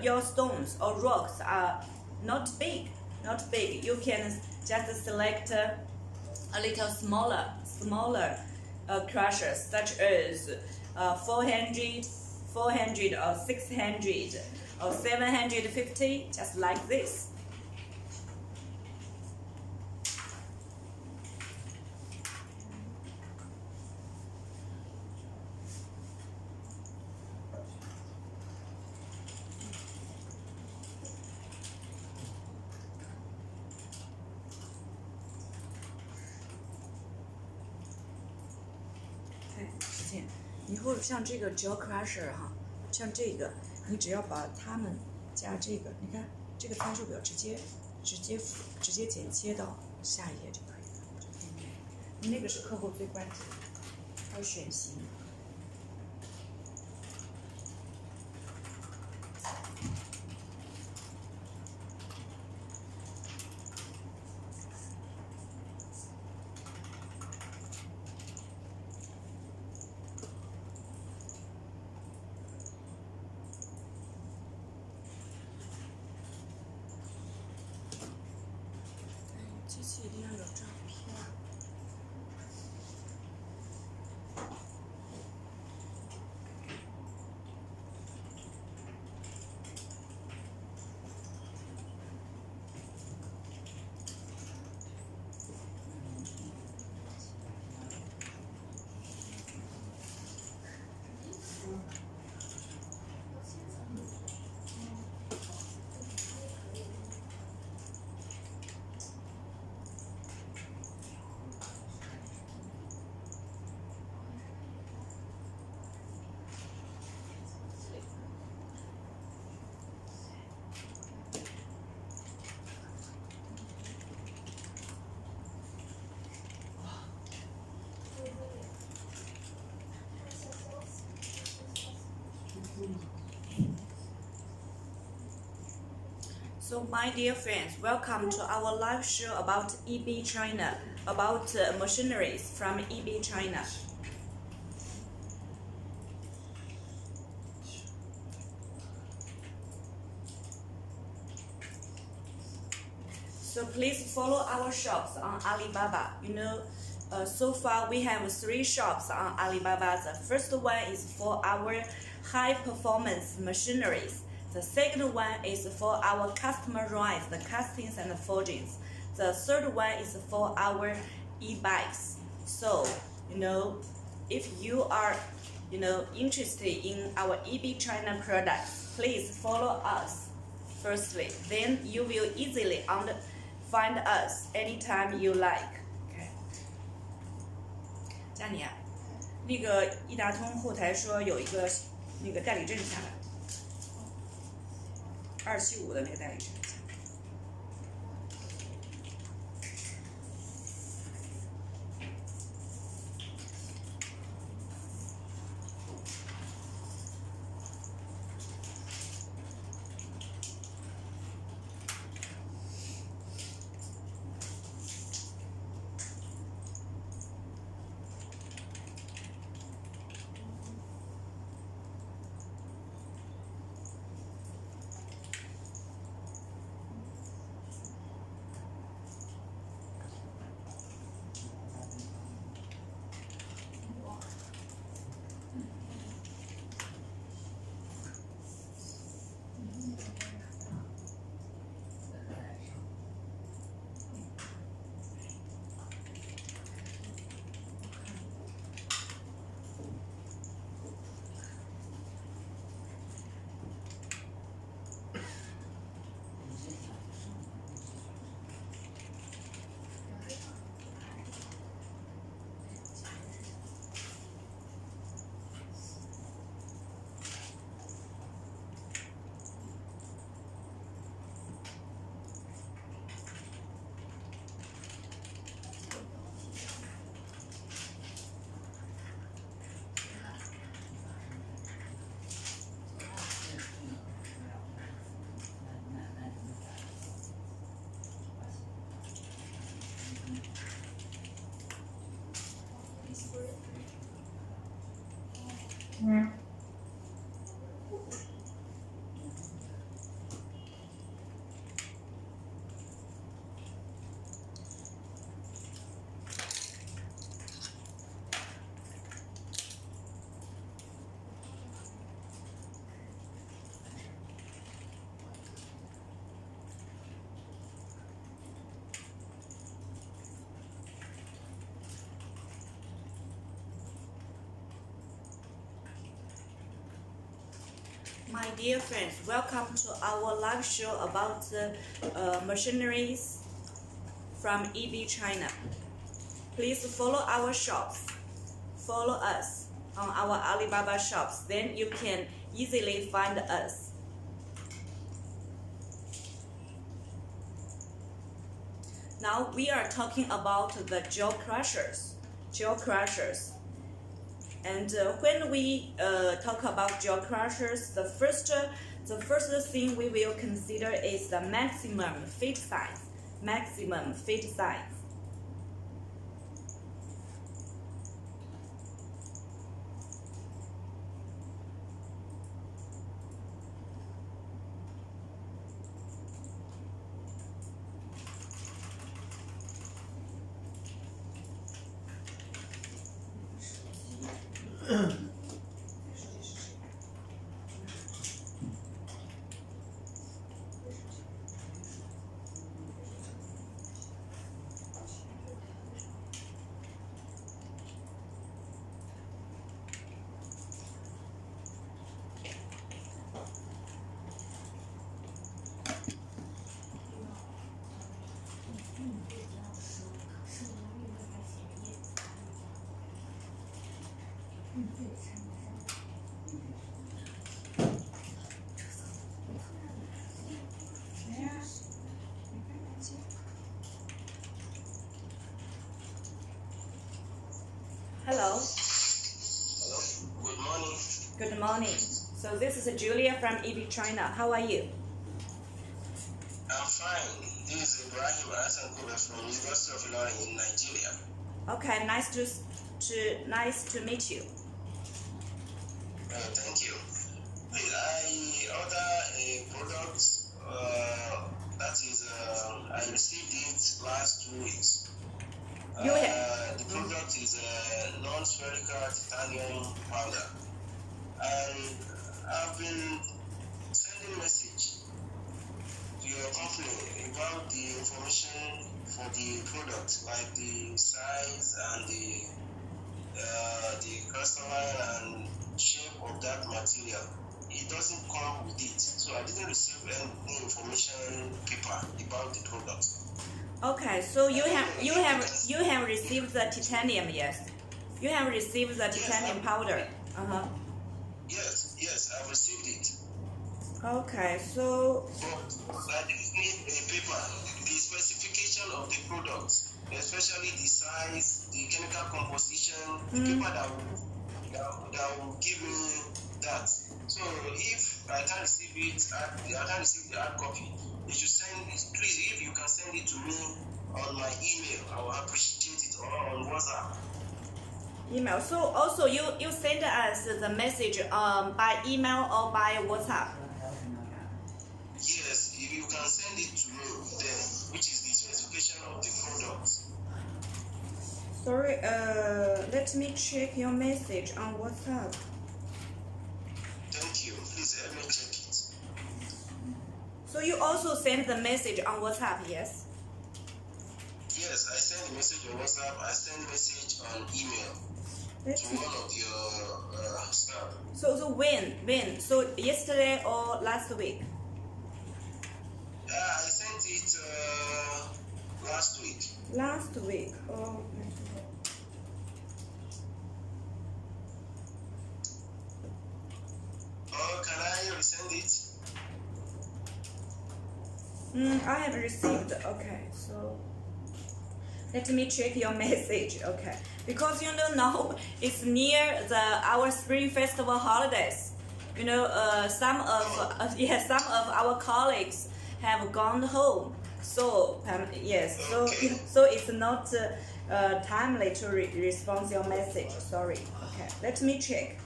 your stones or rocks are not big, you can just select a little smaller crushers, such as 400 or 600 or 750, just like this.以后像这个 jaw crusher 哈，像这个，你只要把它们加这个，你看这个参数表直接剪切到下一页就可以了。那个是课后最关键的，还有选型。机器一定要有照片。So my dear friends, welcome to our live show about EB China, about machineries from EB China. So please follow our shops on Alibaba. So far we have 3 shops on Alibaba. The first one is for our high performance machineries. The second one is for our customized the castings and forgings. The third one is for our e-bikes. So, if you are, interested in our EB China products, please follow us firstly. Then you will easily find us anytime you like. Okay. 佳妮啊，那个易达通后台说有一个那个代理证下来。275的那个代理证。My dear friends, welcome to our live show about machineries from EB China. Please follow our shops, follow us on our Alibaba shops, then you can easily find us. Now we are talking about the jaw crushers. And when we talk about jaw crushers, the first thing we will consider is the maximum fit size. Hello. Hello. Good morning. Good morning. So this is Julia from EB China. How are you? I'm fine. This is Ibrahim Asankuba from University of Ilorin in Nigeria. Okay, nice to meet you. Thank you. I ordered a product that is I received it last 2 weeks. The product is a non-spherical titanium powder, and I've been sending message to your company about the information for the product, like the size and the crystalline and shape of that material. It doesn't come with it, so I didn't receive any information paper about the product. Okay, so you have received the titanium, yes? You have received the titanium powder. Yes, I've received it. Okay, so But I just need a paper, the specification of the product, especially the size, the chemical composition, the paper that will give me that. So if I can't receive it, I can't receive the hard copy. You should send it, please. If you can send it to me on my email, I will appreciate it, or on WhatsApp. Email. So also you send us the message by email or by WhatsApp. Yes, if you can send it to me, then which is the specification of the product. Sorry, let me check your message on WhatsApp. Thank you. Please help me check it. So you also send the message on WhatsApp, yes? Yes, I send a message on WhatsApp. I send a message on email to one of your staff. So when? So yesterday or last week? I sent it last week. Last week. Oh. Can I resend it? I have received. Okay, so let me check your message. Okay, because now it's near our Spring Festival holidays. Some of our colleagues have gone home. So yes, so it's not timely to respond your message. Sorry. Okay, let me check.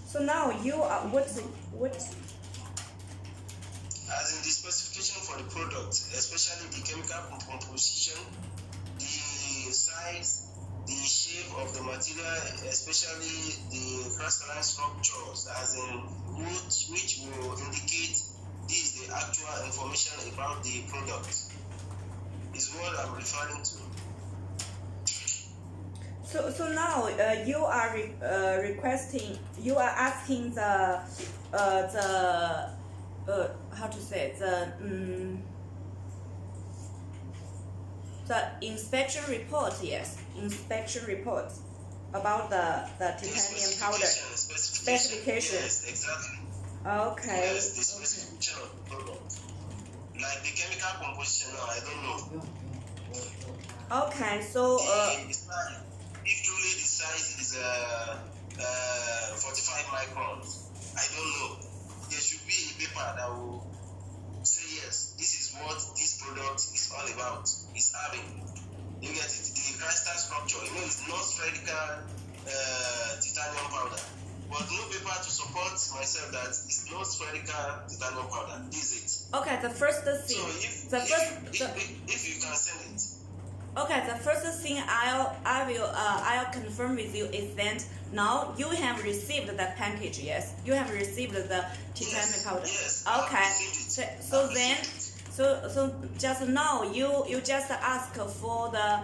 So now you are what? As in the specification for the product, especially the chemical composition, the size, the shape of the material, especially the crystalline structures, as in which will indicate this is the actual information about the product, is what I'm referring to. So now you are requesting, you are asking the how to say the inspection report. Yes, inspection report about the titanium powder specification. Yes, exactly. Okay. Yes, the specification of the product. Like the chemical composition now, I don't know. Okay, so The size, if truly the size is 45 microns, I don't know. There should be a paper that will say yes, this is what this product is all about. It's having. You get it? The crystal structure, it's not spherical titanium powder. But no paper to support myself that it's not spherical titanium powder. This is it. okay, the first thing, If you can send it. okay, the first thing I'll confirm with you is that now you have received the package. Yes, you have received the titanium powder. Yes. Okay, so then. So just now you just ask for the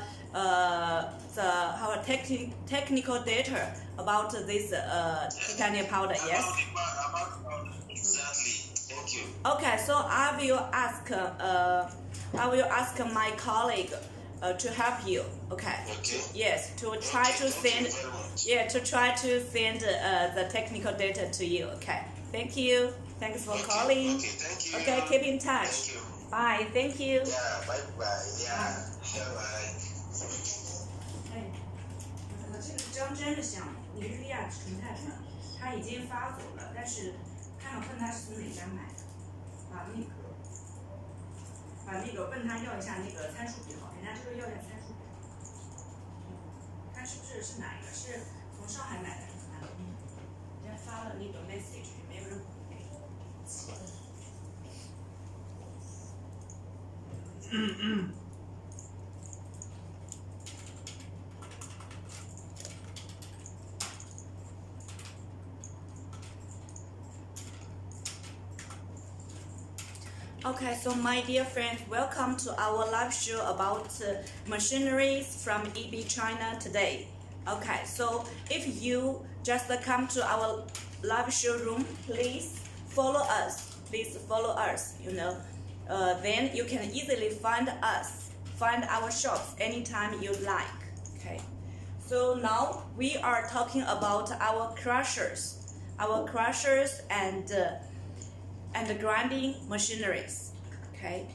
technical data about this titanium powder, yes? About the powder. Exactly. Thank you. Okay, so I will ask my colleague to help you. Okay. Okay. Yes, to try to send. Thank you very much. Yeah, to try to send the technical data to you. Okay. Thank you. Thanks for calling. Okay, thank you. Okay, keep in touch. Thank you. Bye. Thank you. Yeah, bye. Yeah. Bye. 这个张真的项目，尼日利亚纯菜粉，他已经发走了，但是看看问他是从哪家买的，把那个问他要一下那个参数表，人家这个要点参数表，看是不是哪一个是从上海买的还是哪里？人家发了那个 message， 没有人回。Okay, so my dear friends, welcome to our live show about machineries from EB China today. Okay, so if you just come to our live showroom, please follow us. Then you can easily find our shops anytime you like. Okay, so now we are talking about our crushers and the grinding machineries. Okay.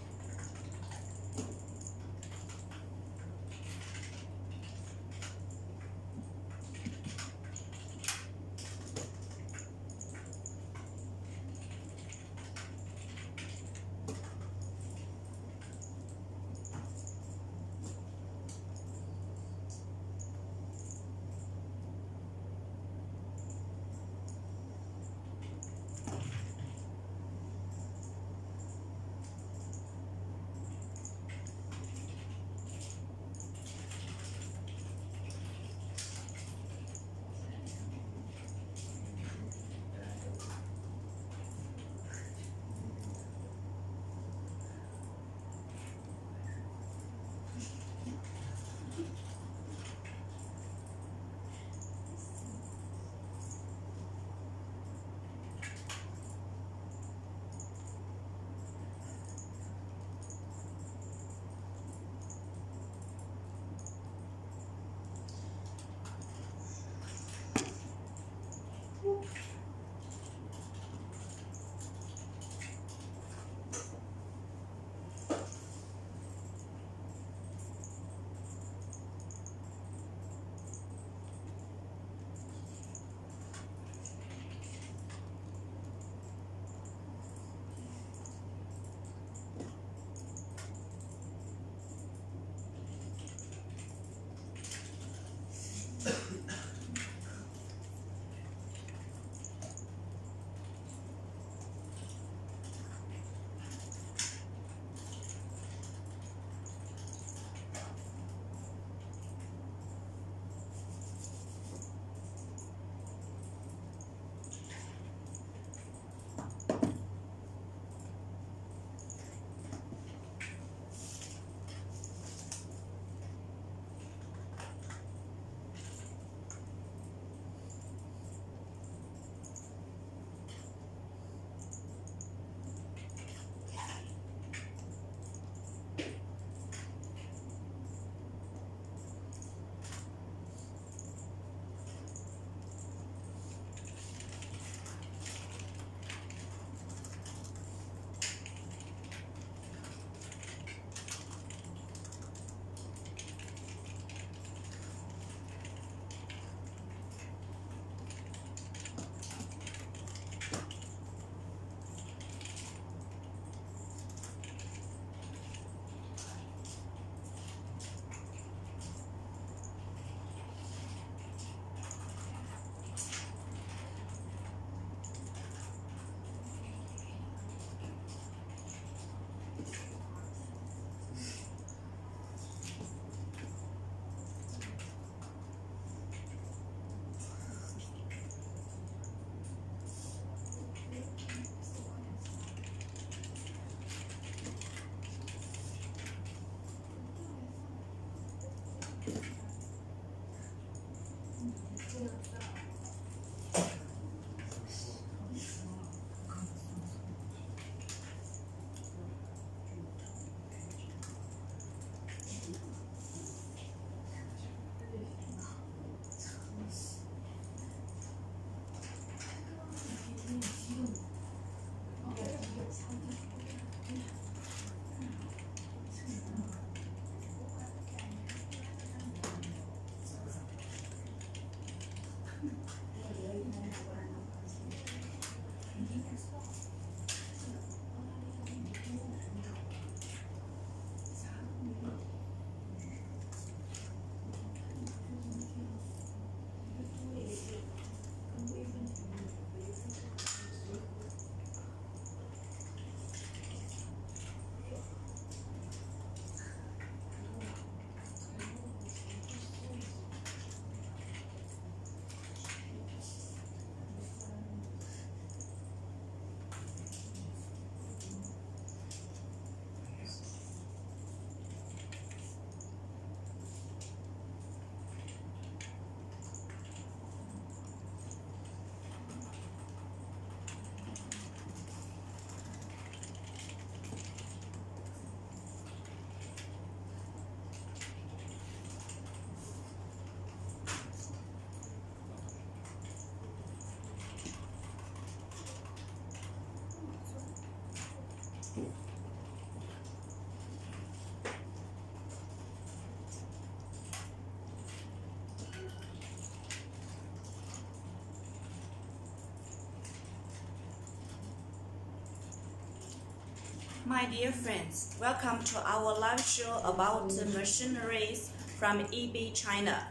My dear friends, welcome to our live show about machineries from EB China.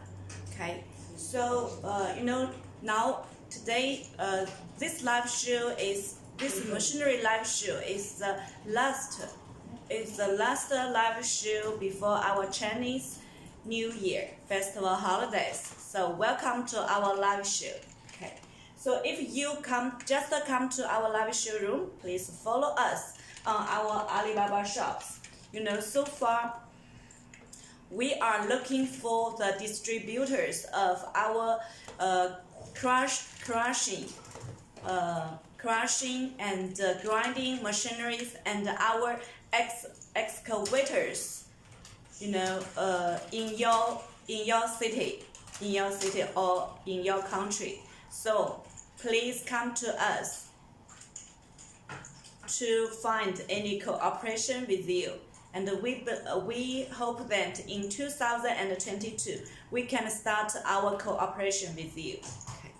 Okay, so now today this machinery live show is the last live show before our Chinese New Year festival holidays. So welcome to our live show. Okay, so if you come to our live showroom, please follow us on our Alibaba shops. So far we are looking for the distributors of our crushing and grinding machineries and our excavators. In your city or in your country. So please come to us to find any cooperation with you, and we hope that in 2022 we can start our cooperation with you. Okay.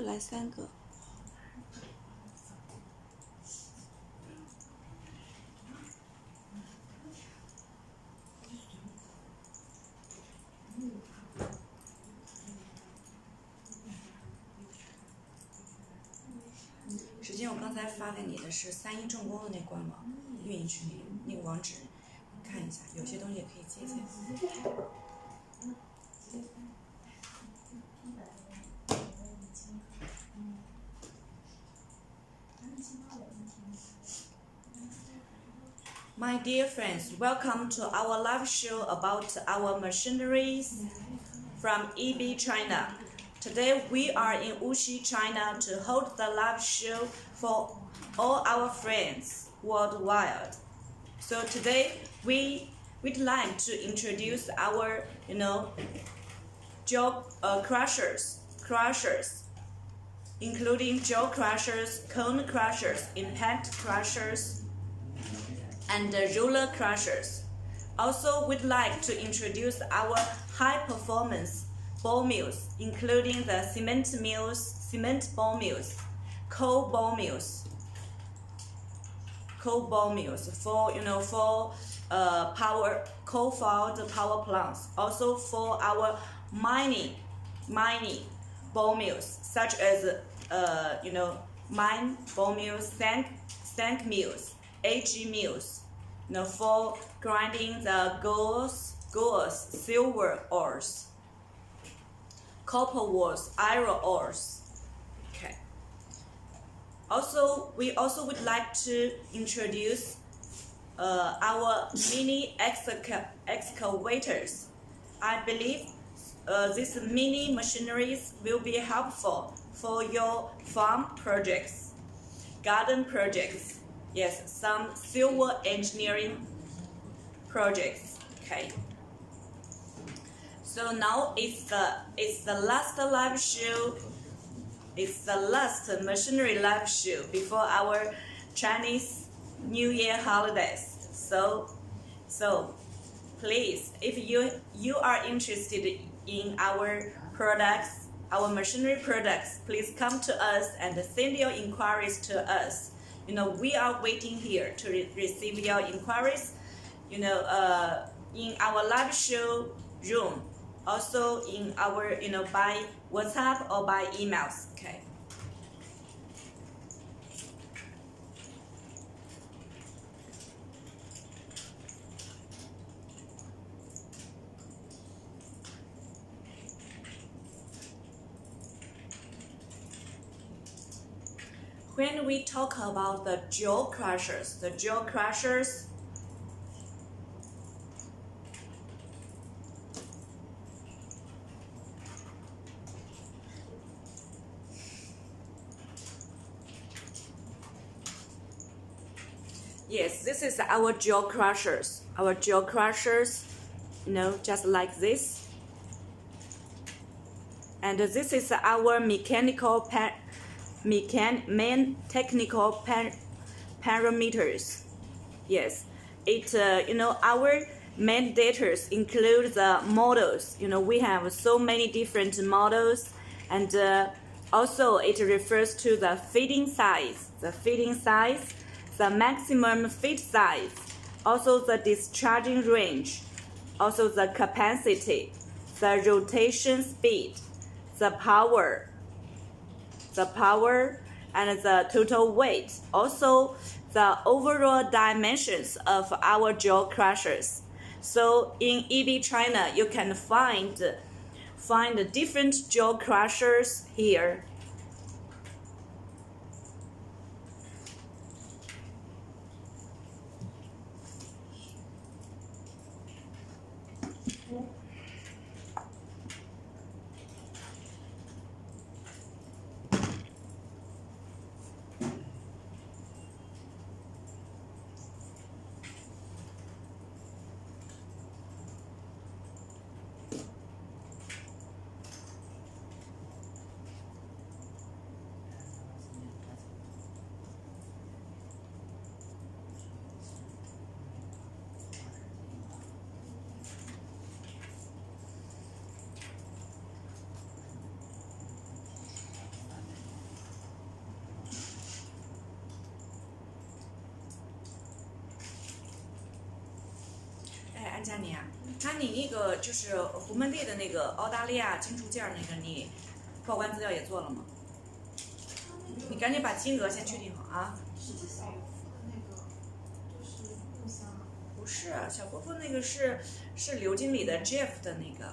来3个。实际我刚才发给你的是31重工的那官网运营群里那个网址，看一下，有些东西也可以借鉴。My dear friends, welcome to our live show about our machineries from EB China. Today we are in Wuxi, China to hold the live show for all our friends worldwide. So today we'd like to introduce our, jaw crushers, including jaw crushers, cone crushers, impact crushers, and roller crushers. Also, we'd like to introduce our high-performance ball mills, including the cement ball mills, coal ball mills for coal-fired power plants. Also for our mining ball mills, such as mine ball mills, sand mills, AG mills, for grinding the gauze, silver ores, copper ores, iron ores. Okay. We also would like to introduce our mini excavators. I believe these mini machineries will be helpful for your farm projects, garden projects, yes, some civil engineering projects. Okay. So now it's the last live show. It's the last machinery live show before our Chinese New Year holidays. So please, if you are interested in our products, our machinery products, please come to us and send your inquiries to us. We are waiting here to receive your inquiries. In our live show room, also in our by WhatsApp or by emails. Okay. When we talk about the jaw crushers, yes, this is our jaw crushers. Our jaw crushers, just like this. And this is our main technical parameters. Yes, our main data include the models. We have so many different models, and also it refers to the feeding size, the maximum feed size, also the discharging range, also the capacity, the rotation speed, the power, and the total weight, also the overall dimensions of our jaw crushers. So in EB China, you can find different jaw crushers here. 安佳妮啊，看你那个就是胡蒙蒂的那个澳大利亚金属件那个，你报关资料也做了吗？你赶紧把金额先确定好啊。是不是小姑父的那个，就是木箱？不是，小姑父那个是刘经理的 Jeff 的那个，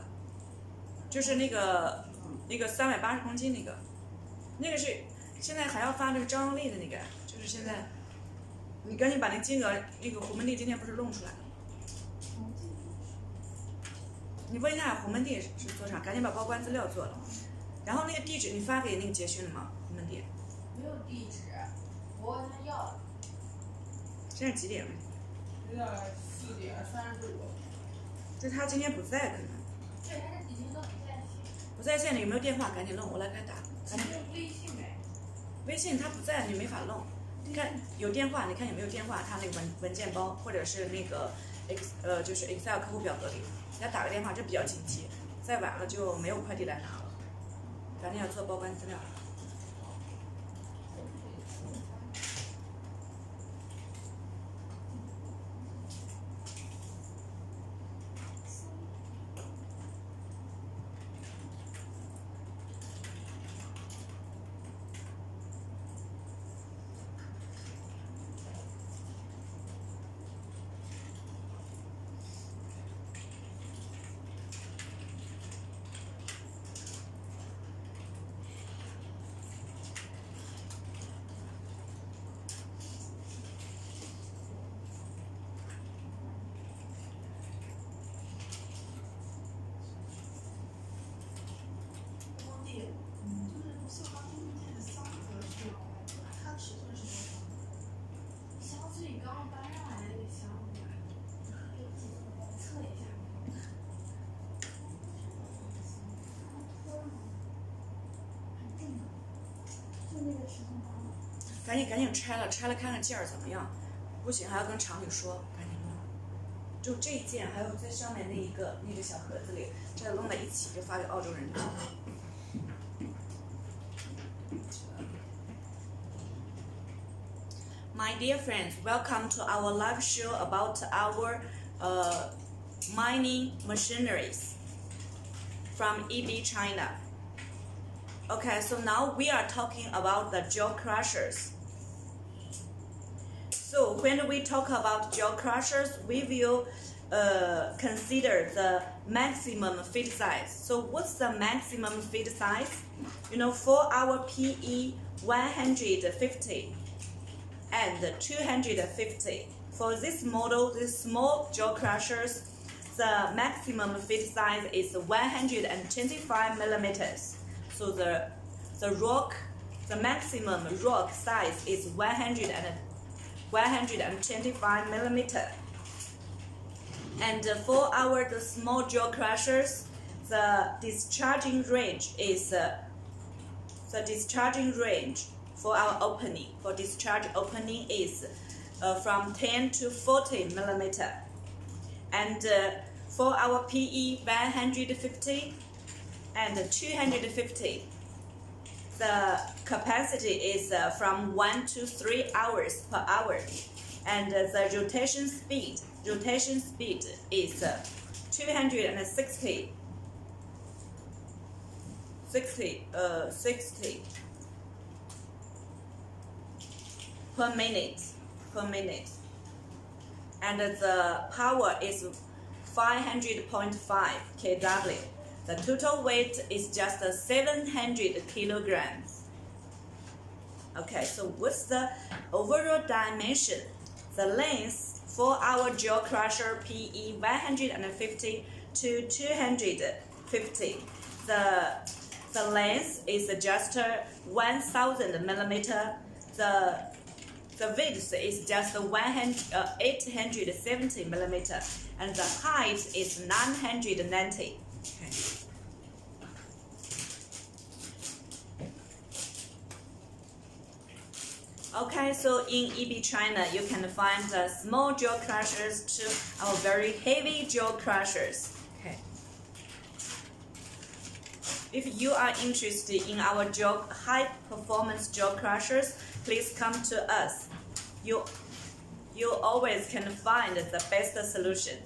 就是那个380公斤那个是现在还要发那个张力的那个，就是现在，你赶紧把那金额那个胡蒙蒂今天不是弄出来了吗？你问一下胡蒙蒂是做啥，赶紧把报关资料做了。然后那个地址你发给那个杰勋了吗？胡蒙蒂？没有地址，我问他要了。现在几点了？现在4点35。就他今天不在可能。对，他这几天都不在线。不在线了，有没有电话？赶紧弄，我来给他打。用微信呗。微信他不在，你没法弄。你看有电话，你看有没有电话？他那个文件包或者是那个就是 Excel 客户表格里，给他打个电话，这比较紧急。再晚了就没有快递来拿了，赶紧要做报关资料。赶紧拆了看看件儿怎么样，不行还要跟厂里说，赶紧弄。就这一件，还有在上面那个小盒子里，这弄在一起就发给澳洲人就行。My dear friends, welcome to our live show about our mining machineries from EB China. Okay, so now we are talking about the jaw crushers. So when we talk about jaw crushers, we will consider the maximum feed size. So what's the maximum feed size? You know, for our PE 150 and 250. For this model, this small jaw crushers, the maximum feed size is 125 millimeters. So the maximum rock size is 125 millimeter. And for the small jaw crushers, the discharging range for our opening, for discharge opening is from 10 to 40 millimeter. And for our PE 150 and 250, the capacity is from 1 to 3 hours per hour, and the rotation speed is 260 per minute, and the power is 500.5 kW. The total weight is just 700 kilograms. Okay, so what's the overall dimension? The length for our jaw crusher PE 150 to 250. The length is just 1,000 millimeter. The width is just 870 millimeter, and the height is 990. Okay, so in EB China, you can find the small jaw crushers to our very heavy jaw crushers. Okay. If you are interested in our high performance jaw crushers, please come to us. You always can find the best solution.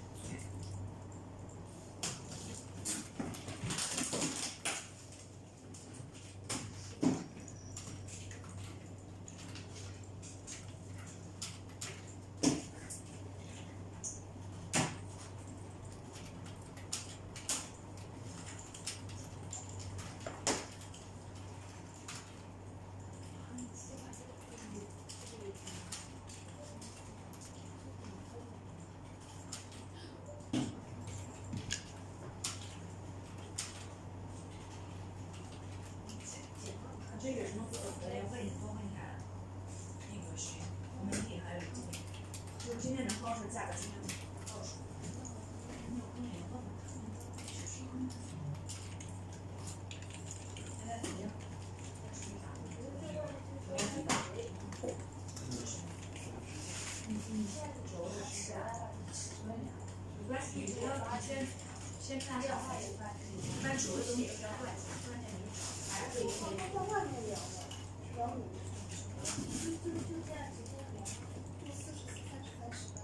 什么做的？要问你多问一下那个谁，我们也还有一个，就是今天的超市价格今天倒数。现在怎么样？没关系，你不要先看上海，看主的东西不要换，关键你还可以可以。在外面聊的，主要就这样直接聊，就40、30、30吧。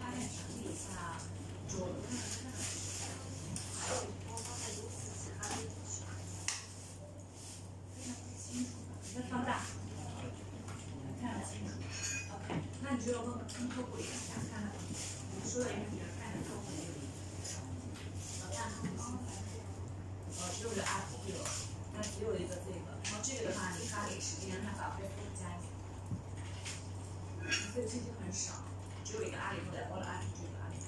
大概整理一下桌子。再放大，看得清楚。OK， 那你就要问跟客户联系一下，看看你说的一个比较看着客户的一个理解。只有一个 RTQ， 那只有一个这个，然后这个的话，你发给时间，他把恢复加一下。这个信息很少，只有一个阿里后来包了RTQ的阿里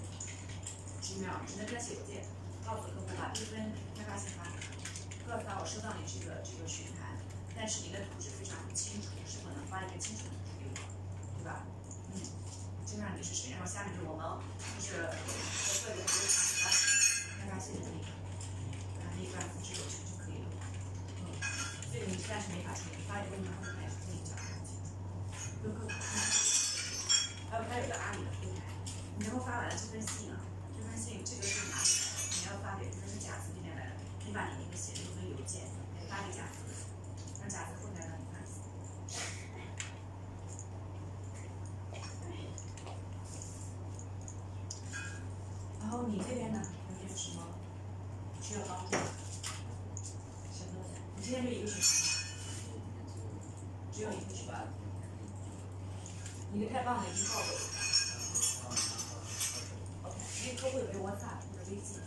，10秒，只能在写邮件告诉客户把1分开发信发给他，告诉他我收到你这个询谈。但是你的图纸非常不清楚，是否能发一个清楚的图给我，对吧？知道你是谁，然后下面就是我们就是合作的开发线的那个，那一段复制过去就可以了。这个你暂时没法处理，发一个然后开始跟你讲清楚，跟客户还有个阿里的后台，你然后发完了这封信啊，这封信这个是你要发给这是贾斯那边来的，你把你那个写的一封邮件发给贾斯。假的后台让你看。然后你这边呢，有没有什么需要帮助的？你今天就一个学期，只有一个学期。你的太棒了，已经报给我了。OK， 那个客户有没有 WhatsApp 或者微信？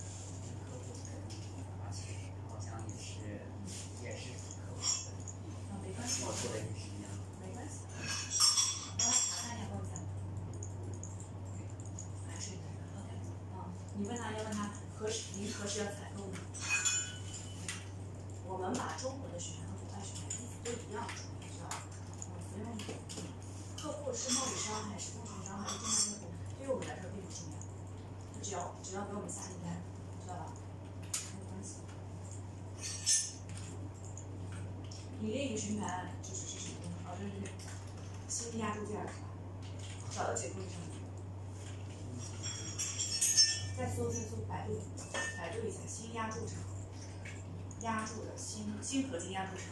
好像也是客户。没关系，我做的也是一样。没关系，让他查看一下报价。还是OK，你问他要问他您何时要采购呢？我们把中国的选和国外选意思都一样，知道吧？所以客户是贸易商还是供应商还是中间用户，对于我们来说并不重要，只要给我们下订单，知道吧？没有关系。你另一个询盘就是什么呢？哦，就是新压铸件是吧？找到结构上面。再搜百度一下新压铸厂，压铸的新合金压铸厂。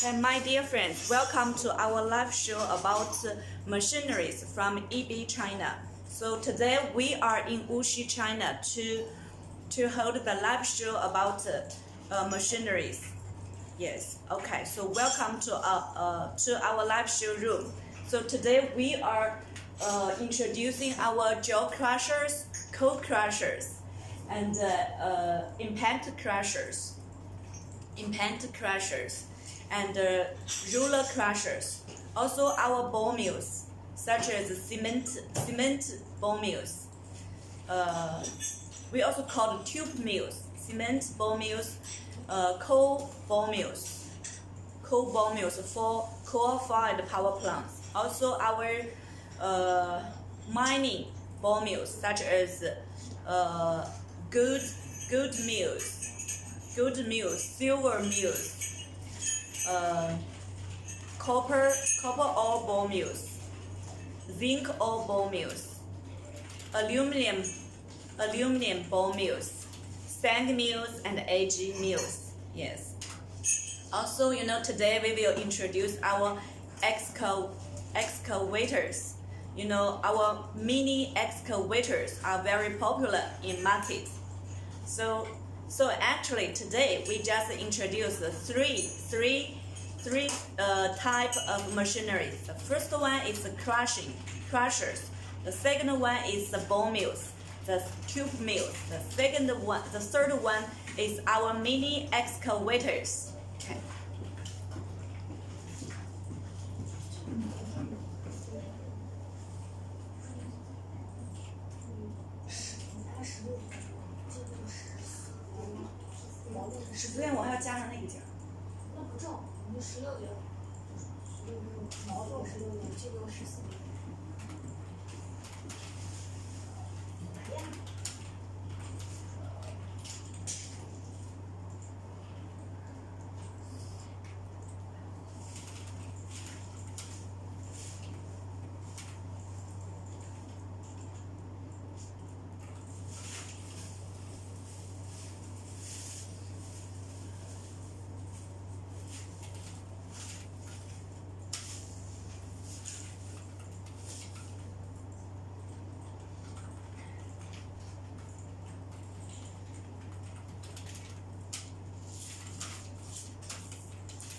And my dear friends, welcome to our live show about machineries from EB China. So today we are in Wuxi, China to hold the live show about machineries. Yes, okay. So welcome to our live show room. So today we are introducing our jaw crushers, cold crushers, and impact crushers, and ruler crushers. Also our ball mills, such as cement ball mills. We also call tube mills, cement ball mills, coal ball mills for coal-fired power plants. Also our mining ball mills, such as gold mills, silver mills, copper ore ball mills, zinc ore ball mills, aluminum ball mills, sand mills, and AG mills. Yes. Also, today we will introduce our excavators. Our mini excavators are very popular in markets. So actually today we just introduced three type of machinery. The first one is the crushers. The second one is the ball mills, the tube mills. The third one is our mini excavators. Okay. 加上那个劲儿。那不正，我们16点，毛重16点，这个14点。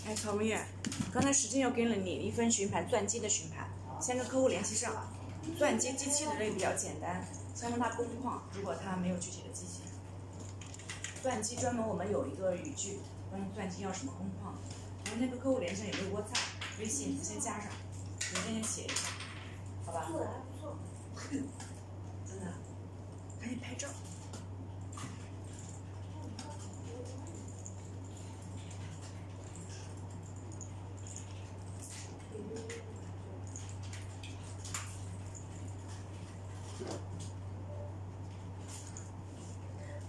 哎，曹文远，刚才时间又给了你一份询盘，钻机的询盘，先跟客户联系上。钻机机器的这个比较简单，先问他工况，如果他没有具体的机器。钻机专门我们有一个语句，关于钻机要什么工况。然后那个客户联系上有个WhatsApp、微信，先加上，邮件先写一下，好吧？做的还不错。真的，赶紧拍照。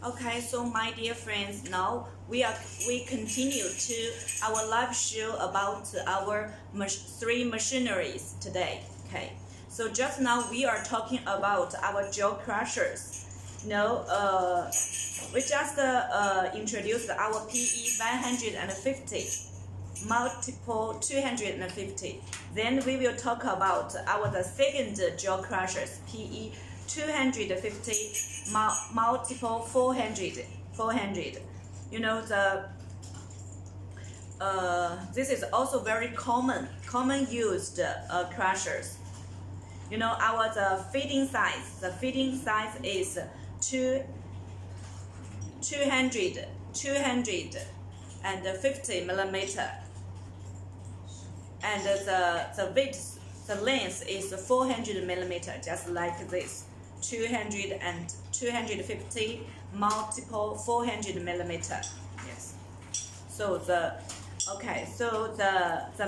Okay, so my dear friends, now we continue to our live show about our 3 machineries today. Okay, so just now we are talking about our jaw crushers. We just introduced our PE 150, multiple 250. Then we will talk about the second jaw crushers, PE 250, multiple 400. This is also very common used crushers. The feeding size. The feeding size is 250 millimeter, and the width, the length is 400 millimeter, just like this. 200 and 250 multiple 400 millimeter. Yes. So the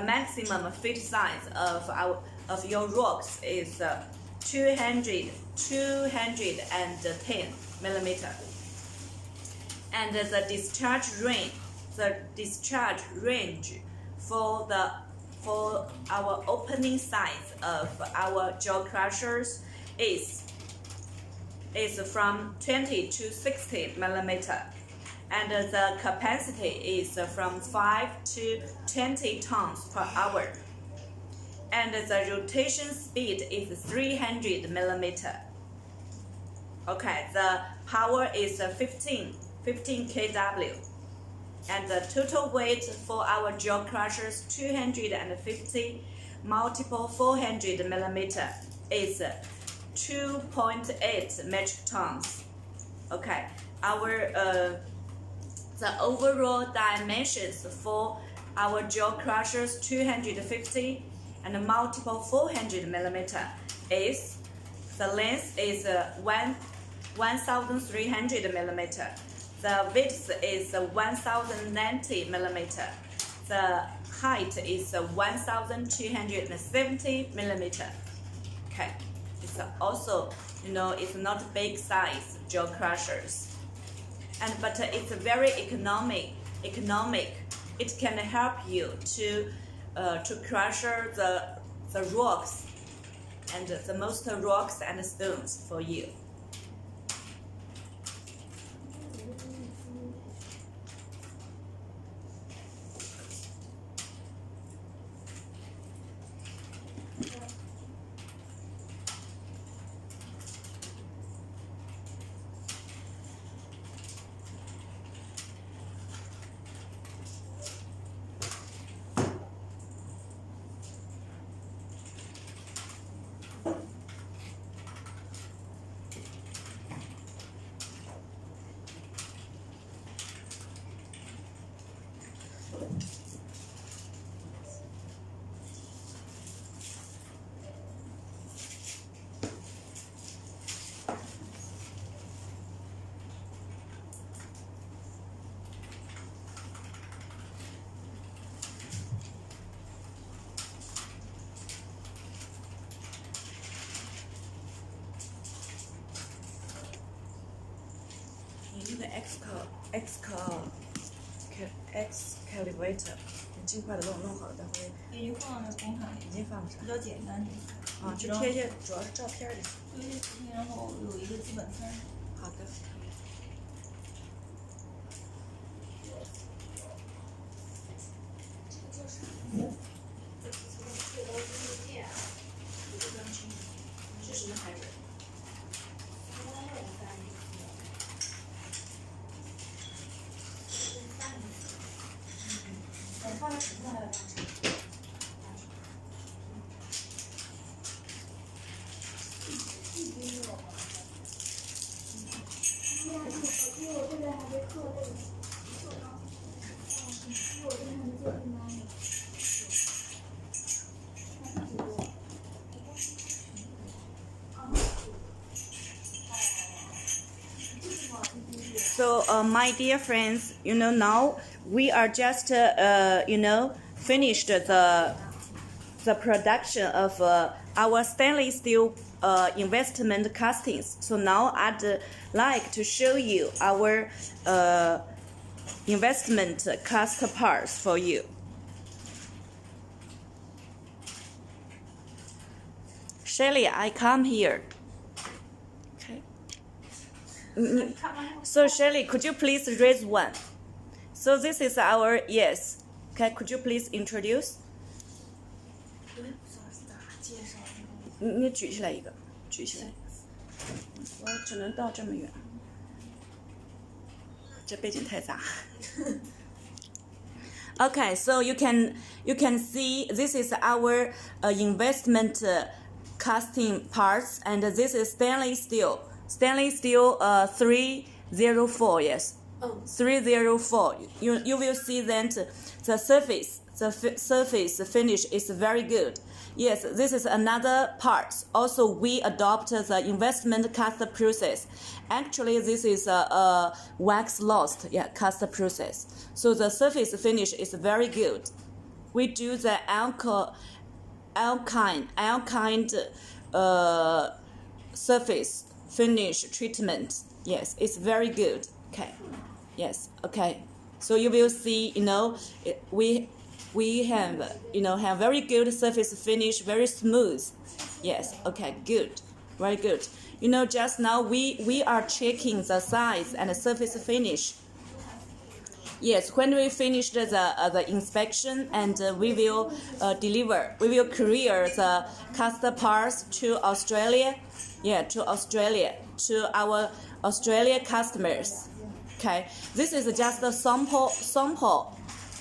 maximum feed size of your rocks is 210 millimeter. And the discharge range for our opening size of our jaw crushers is from 20 to 60 millimeter, and the capacity is from 5 to 20 tons per hour, and the rotation speed is 300 millimeter. Okay, the power is 15 kW, and the total weight for our jaw crushers 250 multiple 400 millimeter is 2.8 metric tons. Okay, the overall dimensions for our jaw crushers 250 and multiple 400 millimeter is, the length is 1,300 millimeter, the width is 1,090 millimeter, the height is 1,270 millimeter. Okay. It's also, it's not big size jaw crushers, but it's very economic. It can help you to crush the rocks, and the most rocks and stones for you. excavator，你尽快的弄好了，待会已经放在工厂里，已经放上比较简单啊，就贴些主要是照片儿就行。对这图片，然后有一个基本分。好的。是什么材质？放在尺寸还有放尺。So, my dear friends, now we are just, finished the production of our stainless steel investment castings. So now I'd like to show you our investment cast parts for you. Shelly, I come here. So Shelly, could you please raise one? So this is our, yes. Okay, could you please introduce? 你举起来一个，举起来。我只能到这么远，这背景太杂。Okay, so you can see this is our investment casting parts, and this is stainless steel. Stainless steel 304, yes. 304. You will see that the surface finish is very good. Yes, this is another part. Also, we adopt the investment cast process. Actually, this is a wax lost cast process. So the surface finish is very good. We do the alkine surface finish treatment. Yes, it's very good. Okay. Yes. Okay. So you will see, we have very good surface finish, very smooth. Yes. Okay. Good. Very good. Just now we are checking the size and the surface finish. Yes, when we finish the inspection, and we will courier the cast parts to Australia. Yeah, to Australia, to our Australia customers. Okay, this is just a sample.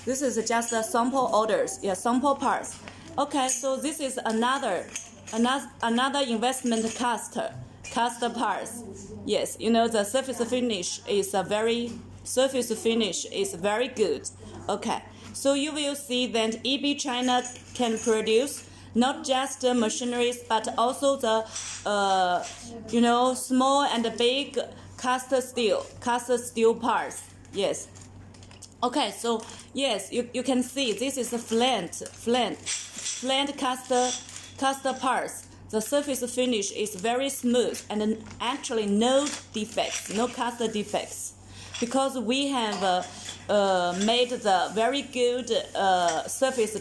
This is just a sample orders. Yeah, sample parts. Okay, so this is another investment cast parts. Yes, the surface finish is very good. Okay, so you will see that EB China can produce not just machineries, but also the small and big cast steel parts. Yes. Okay, so yes, you can see this is a flint cast parts. The surface finish is very smooth and actually no defects, no cast defects, because we have made the very good surface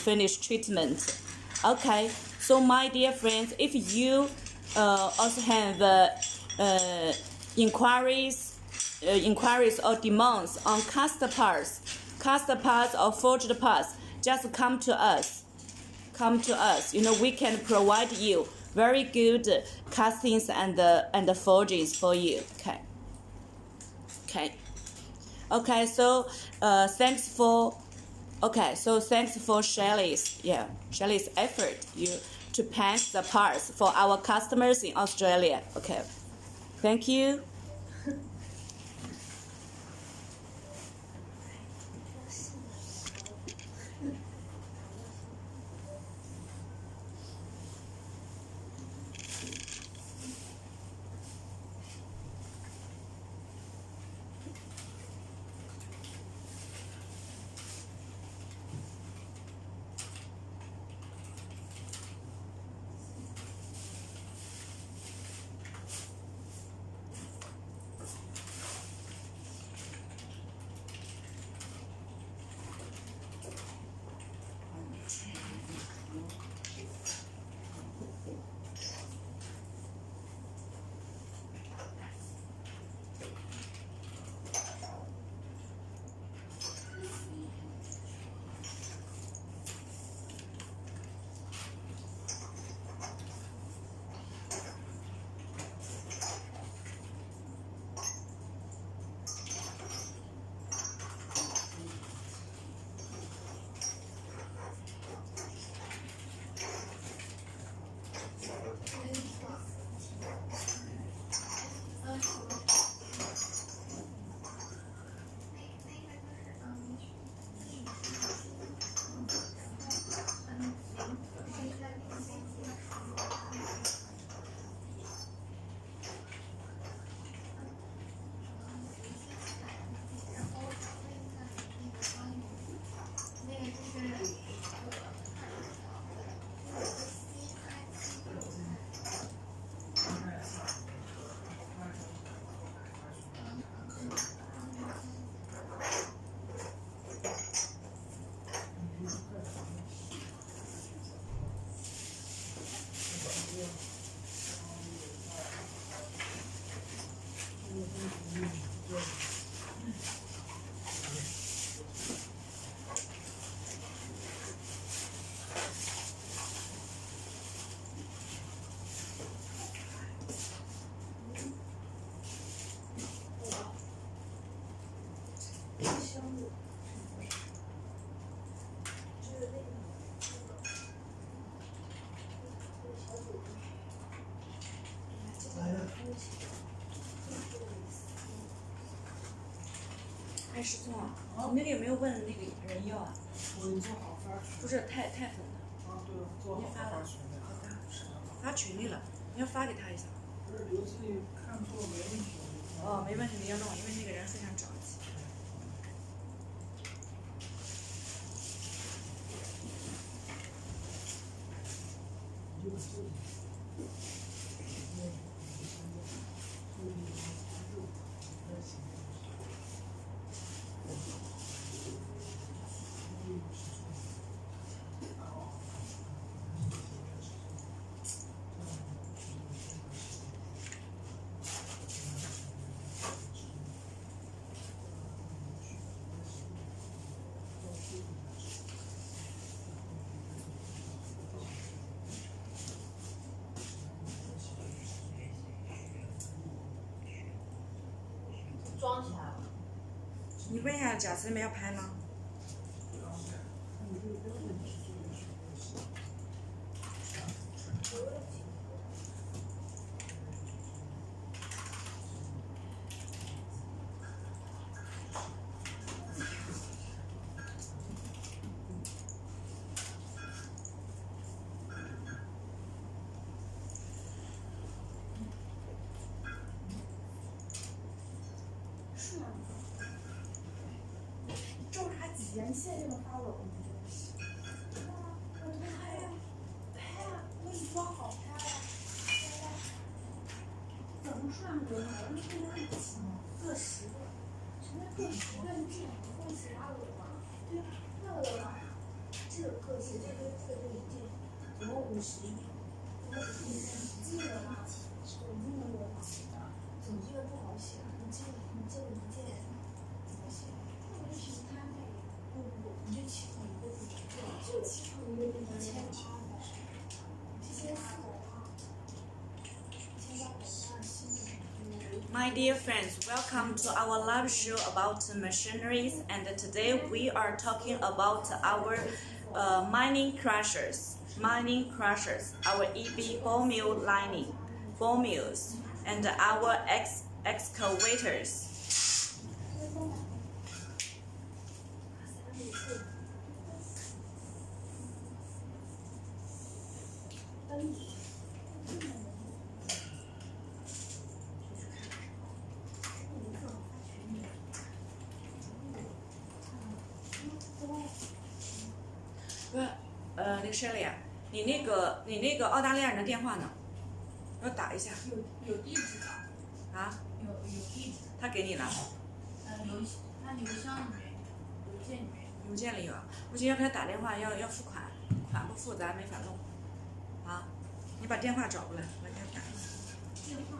finish treatment. Okay, so my dear friends, if you also have inquiries or demands on cast parts or forged parts, just come to us. We can provide you very good castings and forgings for you. Okay, so thanks for Shelley's effort to pack the parts for our customers in Australia. Okay, thank you. 哎，师兄，你那个有没有问那个人要啊？我已经做好发群。不是太粉的。啊，对，做好发群了。好的，发群里了，你要发给他一下。不是留自己看错没问题。哦，没问题，你要弄，因为那个人非常着急。装起来了。你问一下贾思梅要拍吗？人线这么发我们真的我拍呀，拍呀，我给你装好拍呀，怎么算过来？我们现在很急，各10个，什么各10个？你这两个或其他的吗？对，那个的话，这个各10，这个就1件，总共51，总共51这个的话，总金额多少？总金额不好写，你这个1件怎么写？那我就凭摊费。不，你就7乘1个就只有7乘1个就1800，这些400啊，1880。 My dear friends, welcome to our live show about machineries, and today we are talking about our mining crushers, our EB ball mill lining, ball mills, and our excavators.那个 Shelly 啊，你那个澳大利亚人的电话呢？要打一下。有地址的。啊？有地址。他给你了？他邮箱里面，邮件里面。邮件里有啊。不行，要给他打电话，要付款，款不付咱没法弄。啊，你把电话找过来，我给他打一下。电话。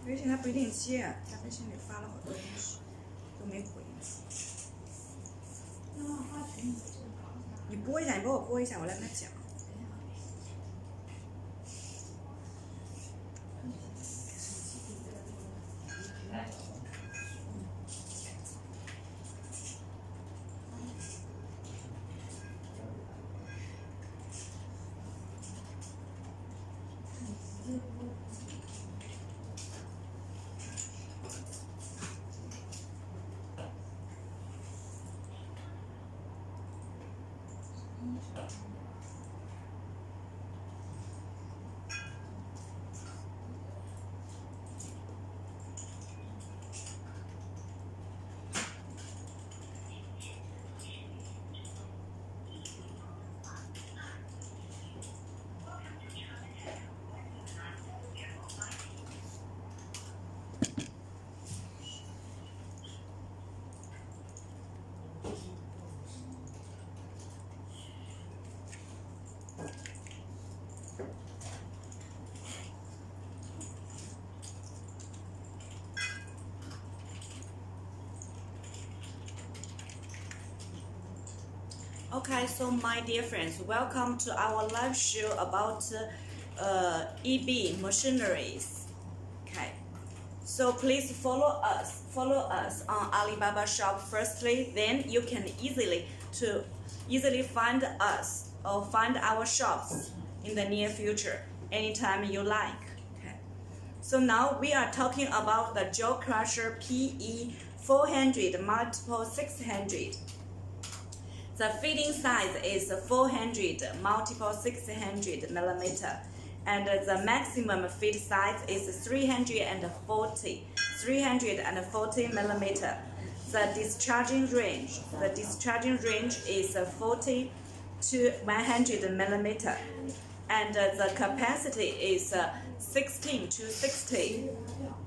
微信他不一定接，他微信里发了好多东西，都没回。你拨一下，你帮我拨一下，我来跟他讲。Okay, so my dear friends, welcome to our live show about EB machineries. Okay, so please follow us on Alibaba Shop firstly, then you can easily find us or find our shops in the near future anytime you like. Okay, So now we are talking about the Jaw Crusher PE 400 multiple 600. The fitting size is 400 multiple 600 millimeter, and the maximum fit size is 340 millimeter. The discharging range is 40 to 100 millimeter, and the capacity is 16 to 60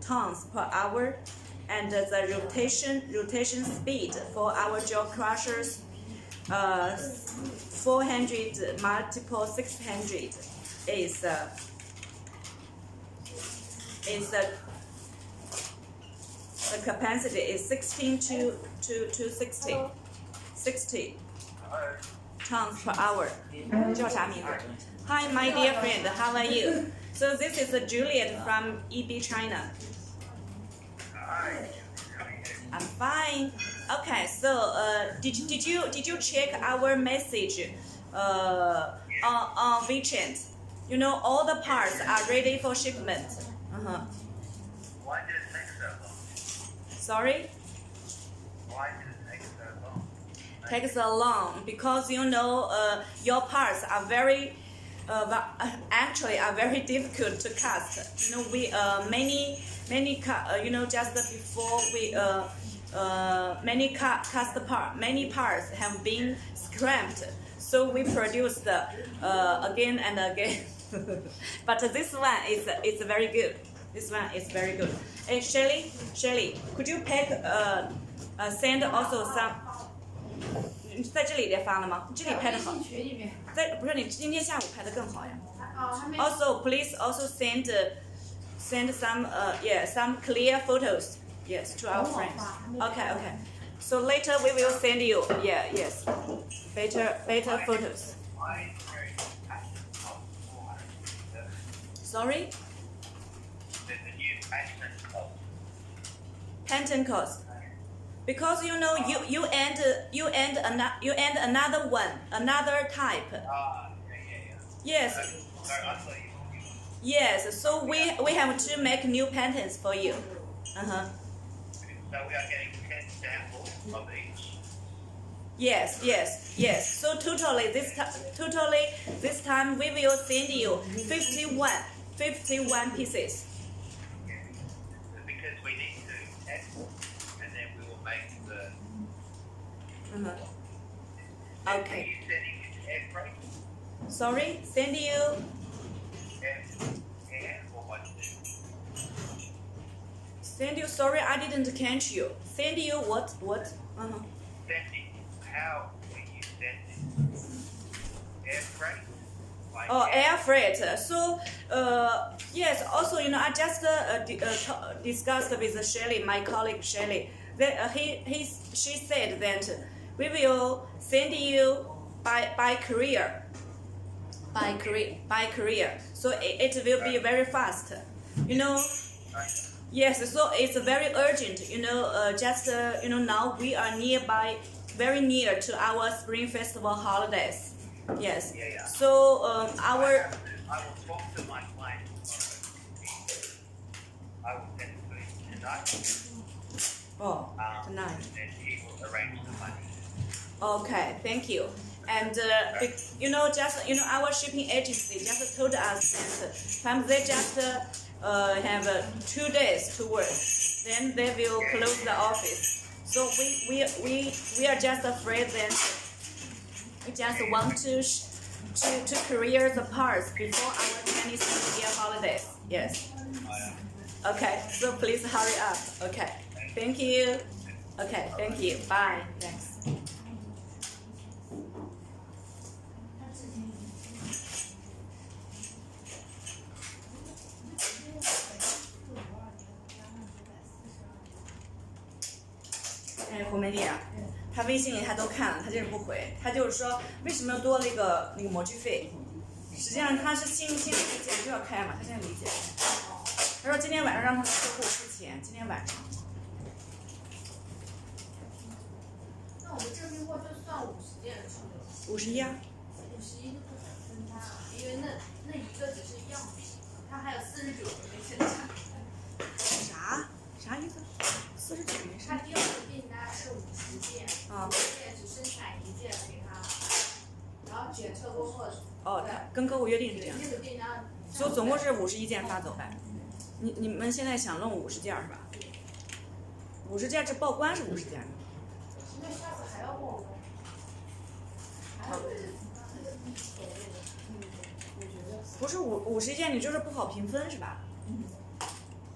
tons per hour, and the rotation speed for our jaw crushers 400 multiple 600 is the capacity is 16 to 60 tons per hour. 叫啥名字？ Hi, my dear friend. How are you? So this is Juliet from EB China. I'm fine. Okay, so did you check our message on WeChat? You know, all the parts are ready for shipment. Why did it take so long? Sorry? Why did it take so long? Takes so long because you know your parts are very actually are very difficult to cast. You know, we many you know, just before we many parts have been scrapped, so we produced again and again. But this one is very good. This one is very good. Hey, Shelly, could you pack send also some？ 你在这里边发了吗？这里拍的好。在不是你今天下午拍的更好呀。Also, please also send some some clear photos. Yes, to our friends. Okay. So later we will send you better photos. Sorry? The new Patent cost. Because you know you and another one, another type. Yes. Yes. So we have to make new patents for you. So we are getting 10 samples of each. Yes. So totally this time we will send you 51 pieces. Because we need to test, and then we will make the. Okay. Are you sending it to air freight? Sorry, send you. Air or what? Send you. Sorry, I didn't catch you. Send you what? Sending. How will you send it? Air freight? Like Air freight. So, yes. Also, you know, I just discussed with Shelley, my colleague Shelley. That she said that we will send you by courier. By courier. So it will be very fast. You know. Yes. So it's very urgent. You know, you know, now we are very near to our Spring Festival holidays. Yes. Yeah. So I will talk to my client tomorrow. I will send it to him tonight. Tonight. And he will arrange the money. Okay, thank you. And you know, our shipping agency just told us that they just have 2 days to work, then they will close the office. So we are just afraid that we just want to clear the parts before our Chinese New Year holidays. Yes. Okay, so please hurry up. Okay, thank you. Okay, thank you. Bye. Thanks.胡美丽啊，他微信里他都看了，他就是不回，他就是说为什么要多了一个那个模具费？实际上他是心理件就要开嘛，他现在理解。他说今天晚上让他们客户付钱，今天晚上。那我们这批货就算50件是吗51啊。 51就不能分摊啊，因为那一个只是样品，它他还有49个没生产。啥意思？49个没生产。他第二个订单是50件，啊。50件只生产1件给他，然后检测过后。哦，跟客户约定是这样。那个订单。就总共是51件发走呗。你们现在想弄50件是吧？50件这报关是50件。那下次还要问我。不是50件，你就是不好评分是吧？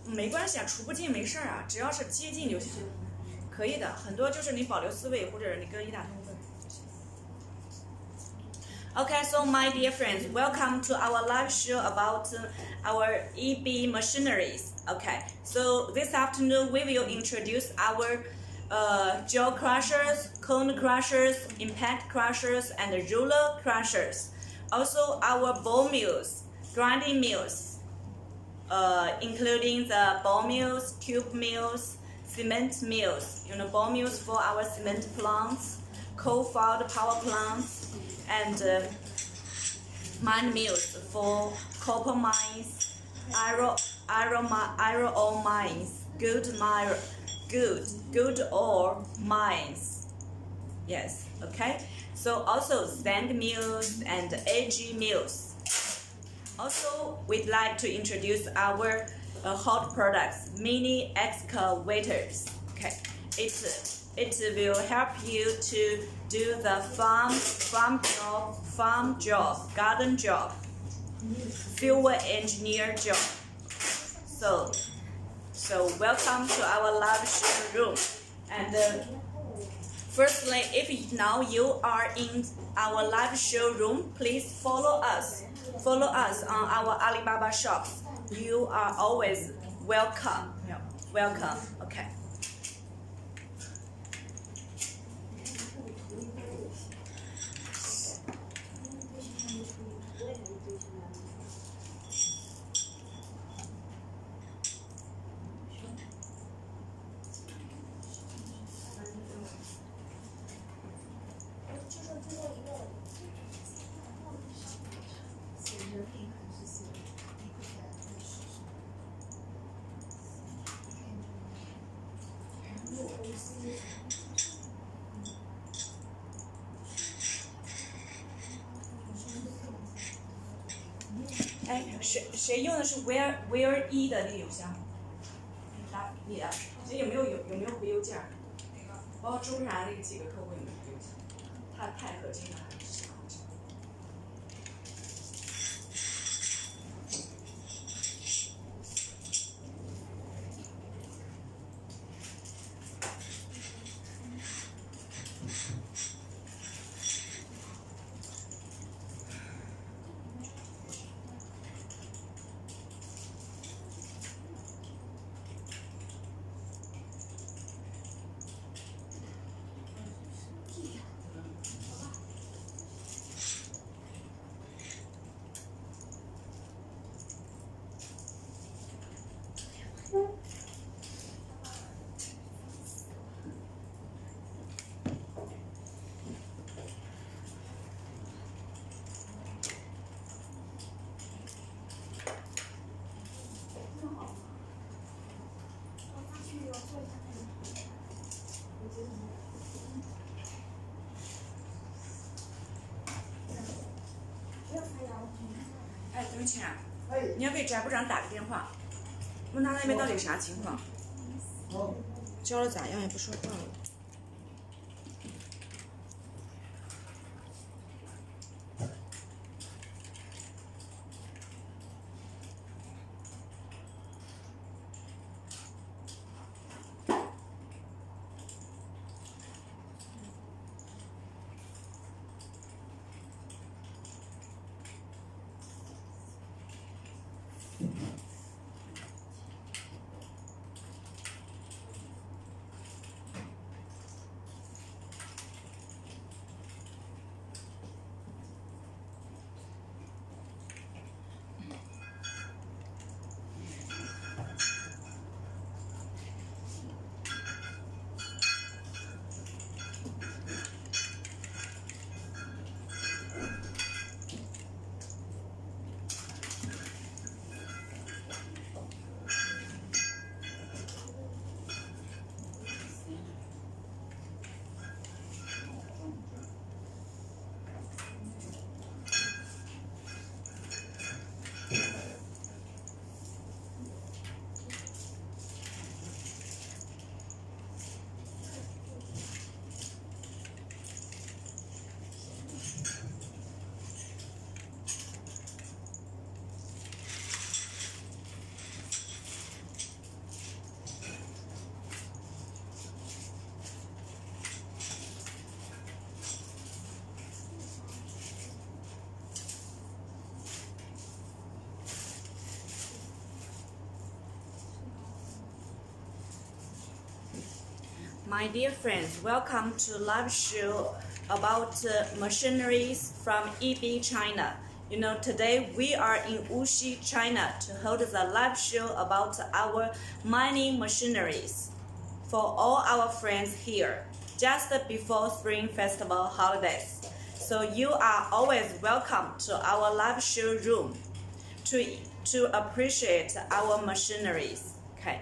没关系啊，除不进没事啊，只要是接近就行。可以的，很多就是你保留思维或者你跟一打通分。Okay, so my dear friends, welcome to our live show about our EB machineries. Okay, so this afternoon we will introduce our jaw crushers, cone crushers, impact crushers, and ruler crushers. Also our ball mills, grinding mills, including the ball mills, tube mills, cement mills. You know, ball mills for our cement plants, coal-fired power plants, and mine mills for copper mines, iron ore mines, good ore mines. Yes, okay. So also sand mills and AG mills. Also, we'd like to introduce our hot products, mini excavators. Okay, it will help you to do the farm job, garden job, field engineer job. So welcome to our live showroom. And firstly, if now you are in our live showroom, please follow us. Follow us on our Alibaba shops. You are always welcome. Welcome. Okay.哎，谁用的是 Where E 的那个邮箱？你的，这有没有回邮件？包括周然那几个客户有没有回邮件？太核心了。哎，对不起啊，你要给翟部长打个电话，问他那边到底啥情况。教的咋样也不说话了。My dear friends, welcome to live show about machineries from EB China. You know, today we are in Wuxi, China to hold the live show about our mining machineries for all our friends here, just before Spring Festival holidays. So you are always welcome to our live show room to appreciate our machineries. Okay.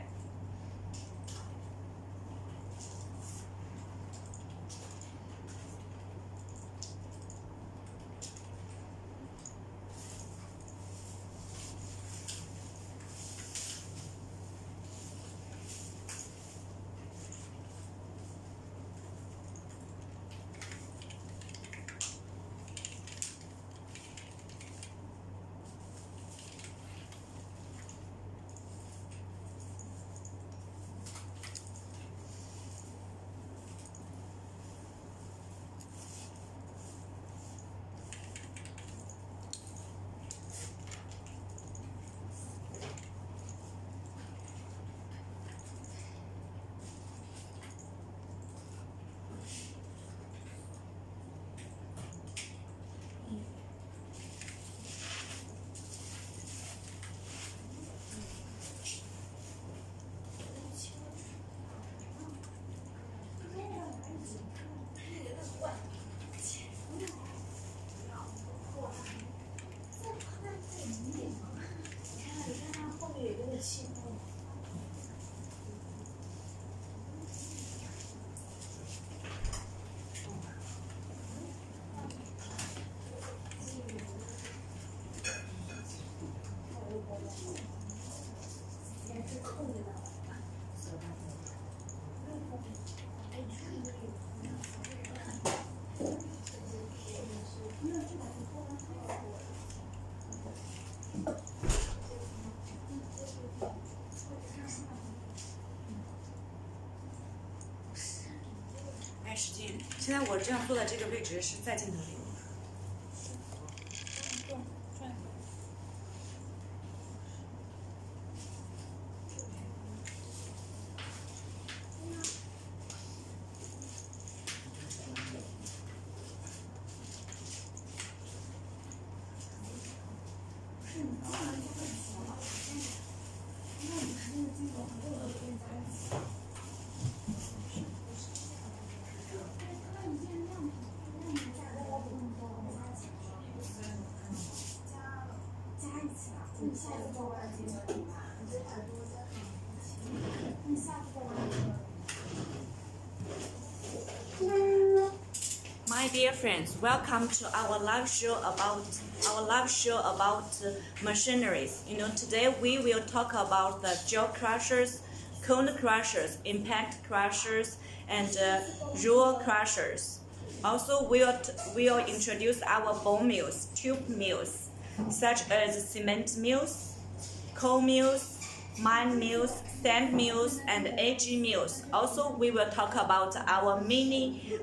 石进，现在我这样坐的这个位置是在镜头里。My dear friends, welcome to our live show about machineries. You know, today we will talk about the jaw crushers, cone crushers, impact crushers, and roll crushers. Also, we'll introduce our bone mills, tube mills, such as cement mills, coal mills, mine mills, sand mills, and AG mills. Also, we will talk about our mini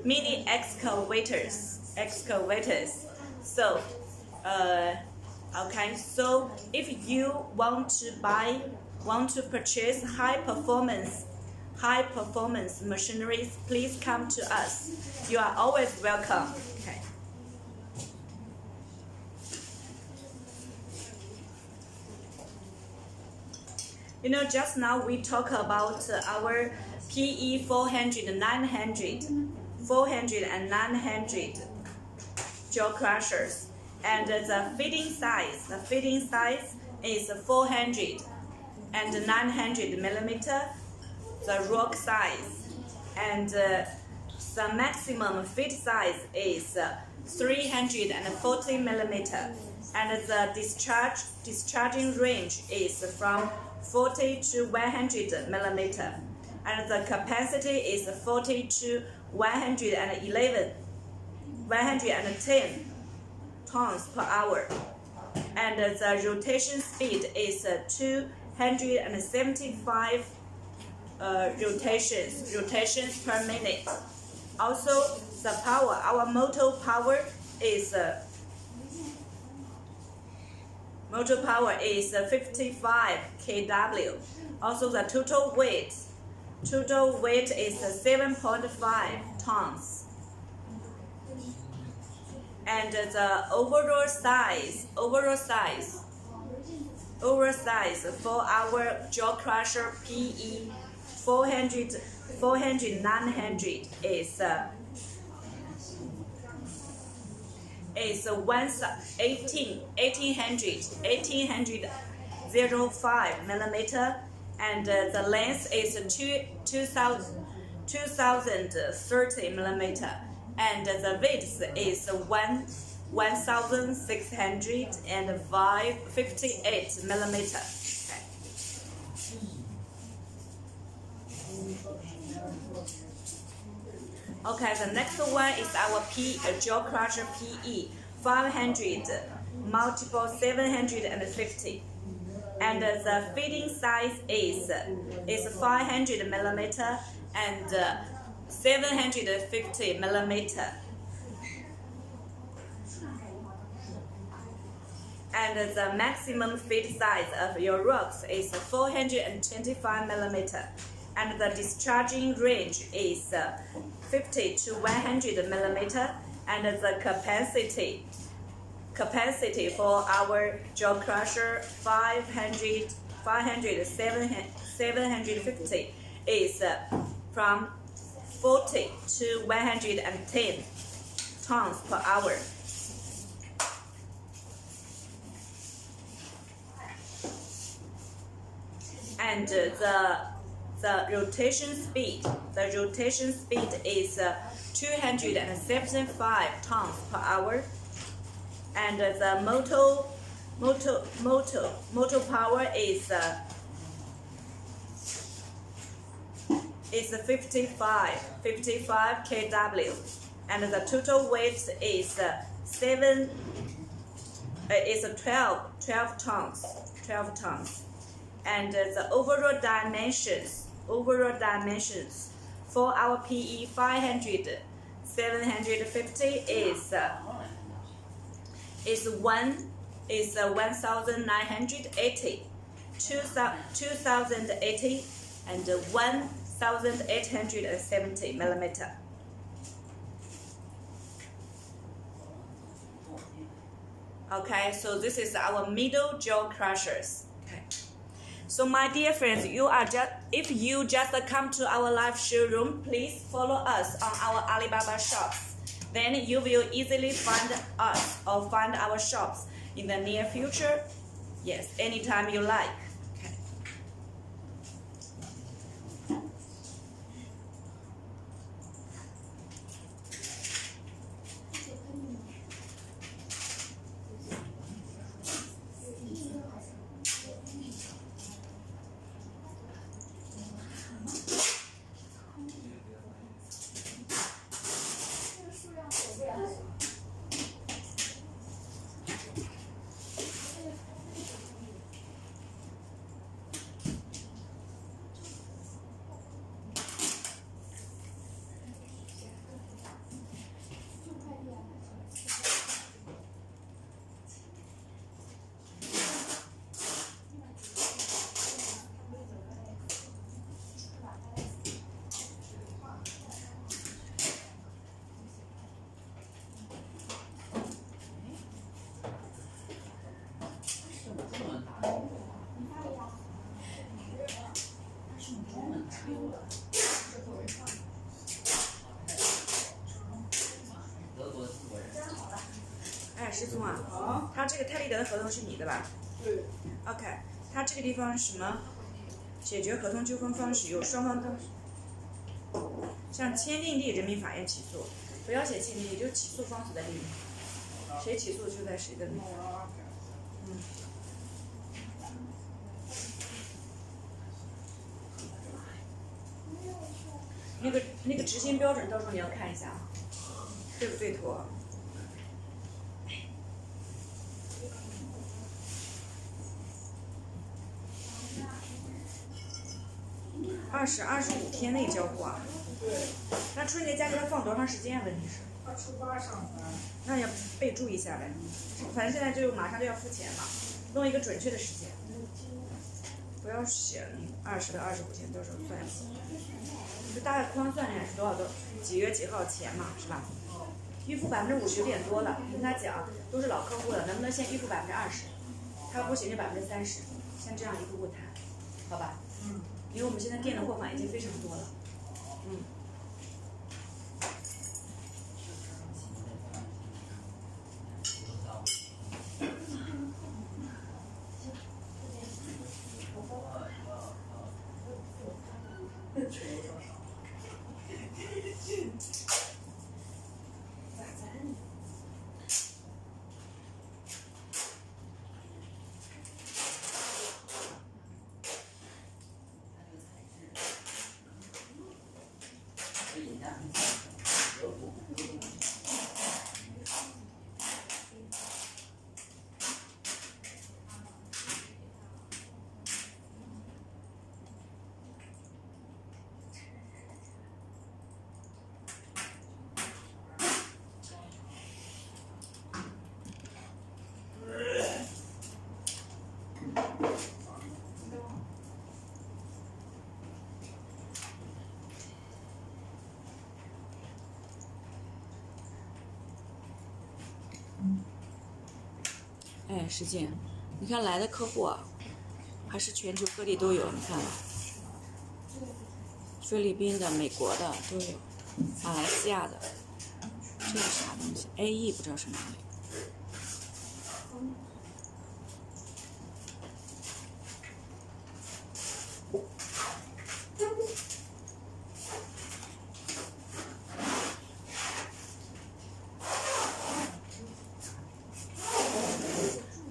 excavators. So, okay. So, if you want to purchase high performance machineries, please come to us. You are always welcome. Okay. You know, just now we talk about our PE 400, 900, 400 and 900 jaw crushers, and the fitting size is 400 and 900 millimeter. The rock size, and the maximum fit size is 340 millimeter, and the discharging range is from 40 to 100 millimeter, and the capacity is 40 to 110 tons per hour, and the rotation speed is 275 rotations per minute. Also, the power, our motor power is 55 kW. Also, the total weight Total weight is 7.5 tons. And the overall size for our jaw crusher PE 400 900 is 1805 millimeter, and the length is 2030 millimeter, and the width is 1658 millimeter. Okay, the next one is our jaw crusher PE 500 multiple 750, and the fitting size is 500 millimeter and 750 millimeter. And the maximum fit size of your rocks is 425 millimeter, and the discharging range is 50 to 100 millimeter, and the capacity for our jaw crusher 750 is from 40 to 110 tons per hour. And the rotation speed is 275 tons per hour, and the motor power is 55 kW, and the total weight is 12 tons. And the overall dimensions for our PE 500 750 is 1980, 2080, and 1870 millimeter. Okay, so this is our middle jaw crushers. Okay. So my dear friends, if you just come to our live showroom, please follow us on our Alibaba shops. Then you will easily find us or find our shops in the near future. Yes, anytime you like. Okay.师兄啊，他这个泰利德的合同是你的吧？对。OK， 他这个地方什么解决合同纠纷方式有双方都像签订地人民法院起诉，不要写签订地，就是起诉方所在地，谁起诉就在谁的地。那个执行标准到时候你要看一下，对不对妥？ 25天内交付啊？对。那春节假期他放多长时间？问题是？他初8上班。那要备注一下呗。反正现在就马上就要付钱了，弄一个准确的时间，不要写20到25天，到时候算。大概宽算下来是多少几月几号钱嘛，是吧？预付50%有点多了，你跟他讲都是老客户了，能不能先预付20%？他不行就30%，先这样一步步谈，好吧？因为我们现在店的货款已经非常多了，哎，石静，你看来的客户啊，还是全球各地都有，你看，菲律宾的、美国的都有，马来西亚的，这是啥东西 ？AE 不知道是哪里。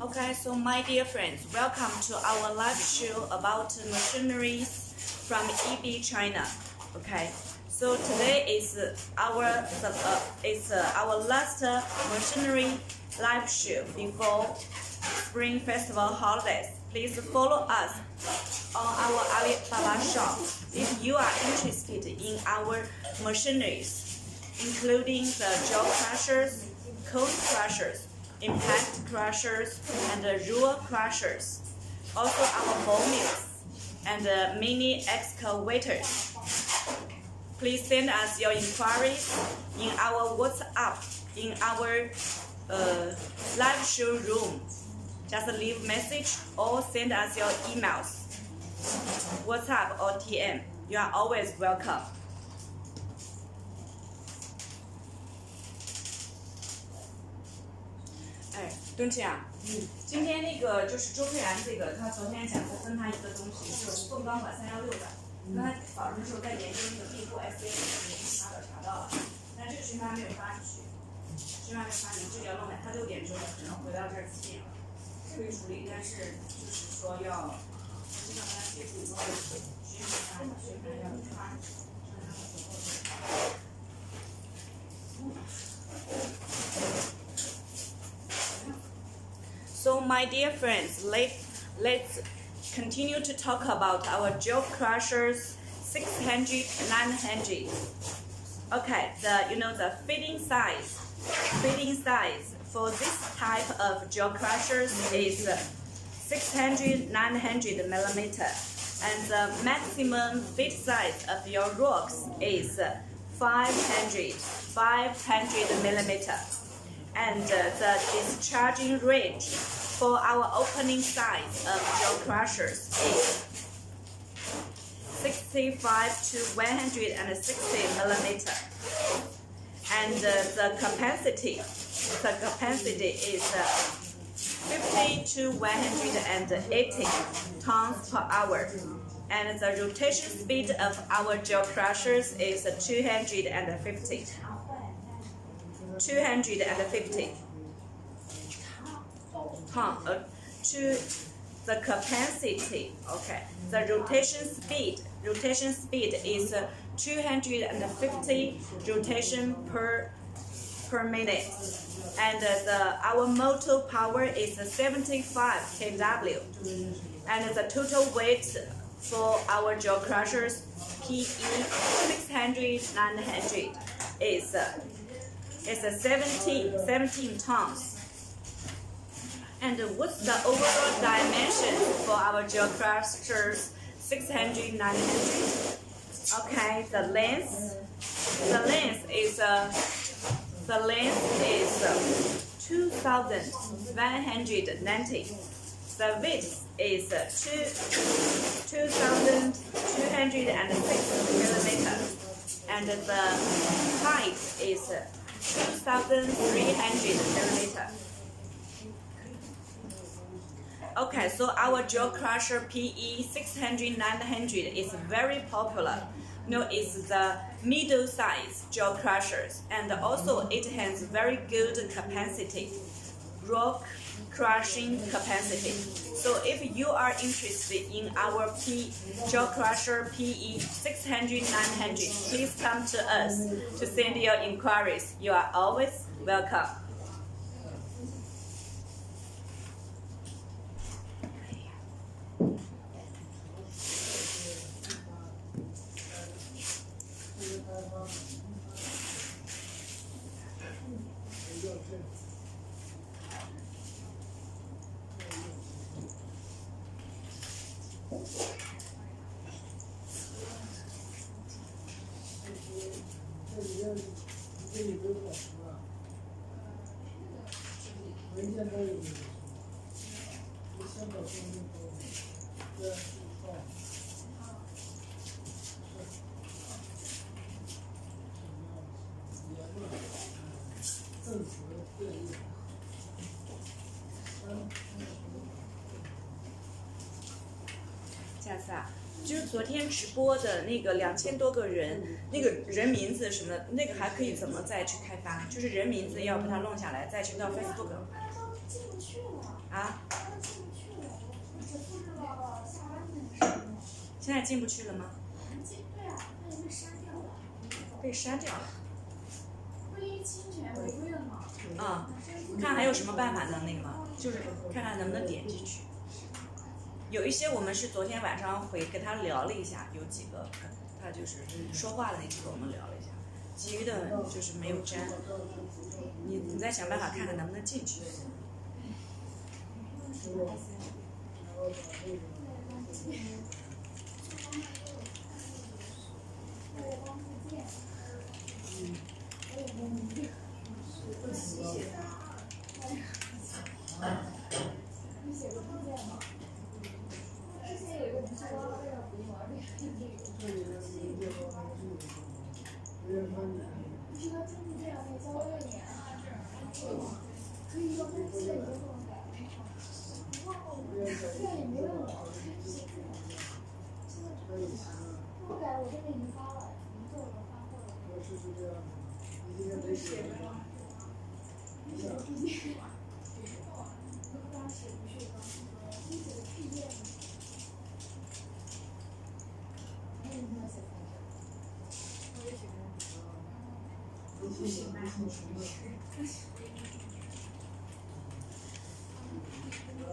Okay, so my dear friends, welcome to our live show about machineries from EB China. Okay, so today is our last machinery live show before Spring Festival holidays. Please follow us on our Alibaba shop if you are interested in our machineries, including the jaw crushers, cone crushers, impact crushers, and roller crushers. Also our ball mills and mini excavators. Please send us your inquiries in our WhatsApp in our live show room. Just leave message or send us your emails, WhatsApp or TM. You are always welcome. 哎，冬青啊，今天那个就是周佩然这个，他昨天讲过分他一个东西是无缝钢管316的，刚才早上的时候在研究那个 B4 SA 查到了，但这个群还没有发出去，群还没发，你这个要弄来，他6点钟只能回到这儿7点了，可以处理，但是就是说要经常跟他接触以后，群还要发，So my dear friends, let's continue to talk about our jaw crushers 600, 900. Okay, the fitting size for this type of jaw crushers is 600, 900 millimeter, and the maximum fit size of your rocks is 500 millimeter. And the discharging range for our opening size of jaw crushers is 65 to 160 millimeter. And the capacity is 50 to 180 tons per hour. And the rotation speed of our jaw crushers is 250. 250 to the capacity. Okay, the rotation speed is 250 rotation per minute, and our motor power is 75 kW, and the total weight for our jaw crushers PE 600 900 is 17 tons. And what's the overall dimension for our jaw crushers 600, 900? Okay, the length is 2,190. The width is 2,206 millimeters, and the height is 2,300 millimeters. Okay, so our Jaw Crusher PE 600-900 is very popular. It's the middle size jaw crushers, and also it has very good capacity, rock crushing capacity. So if you are interested in our jaw crusher PE 600-900, please come to us to send your inquiries. You are always welcome.下次啊，就是昨天直播的那个2000多个人，那个人名字什么的，那个还可以怎么再去开发？就是人名字要把它弄下来，再去到 Facebook。进不去了。啊？进不去了，我只复制了下班那个视频。现在进不去了吗？对啊，那也被删掉了。被删掉了。会议侵权违规了吗？啊、看还有什么办法能那个吗？就是看看能不能点进去。有一些我们是昨天晚上跟他聊了一下，有几个他就是说话的那几个我们聊了一下，其余的就是没有粘。你再想办法看看能不能进去。不改，我这边已经发了，你做了发货了。这写的吗？你写的 PDF。我刚写不去，你写的 PDF。那你应该写发货。我也写的。不行吧？那个如果我们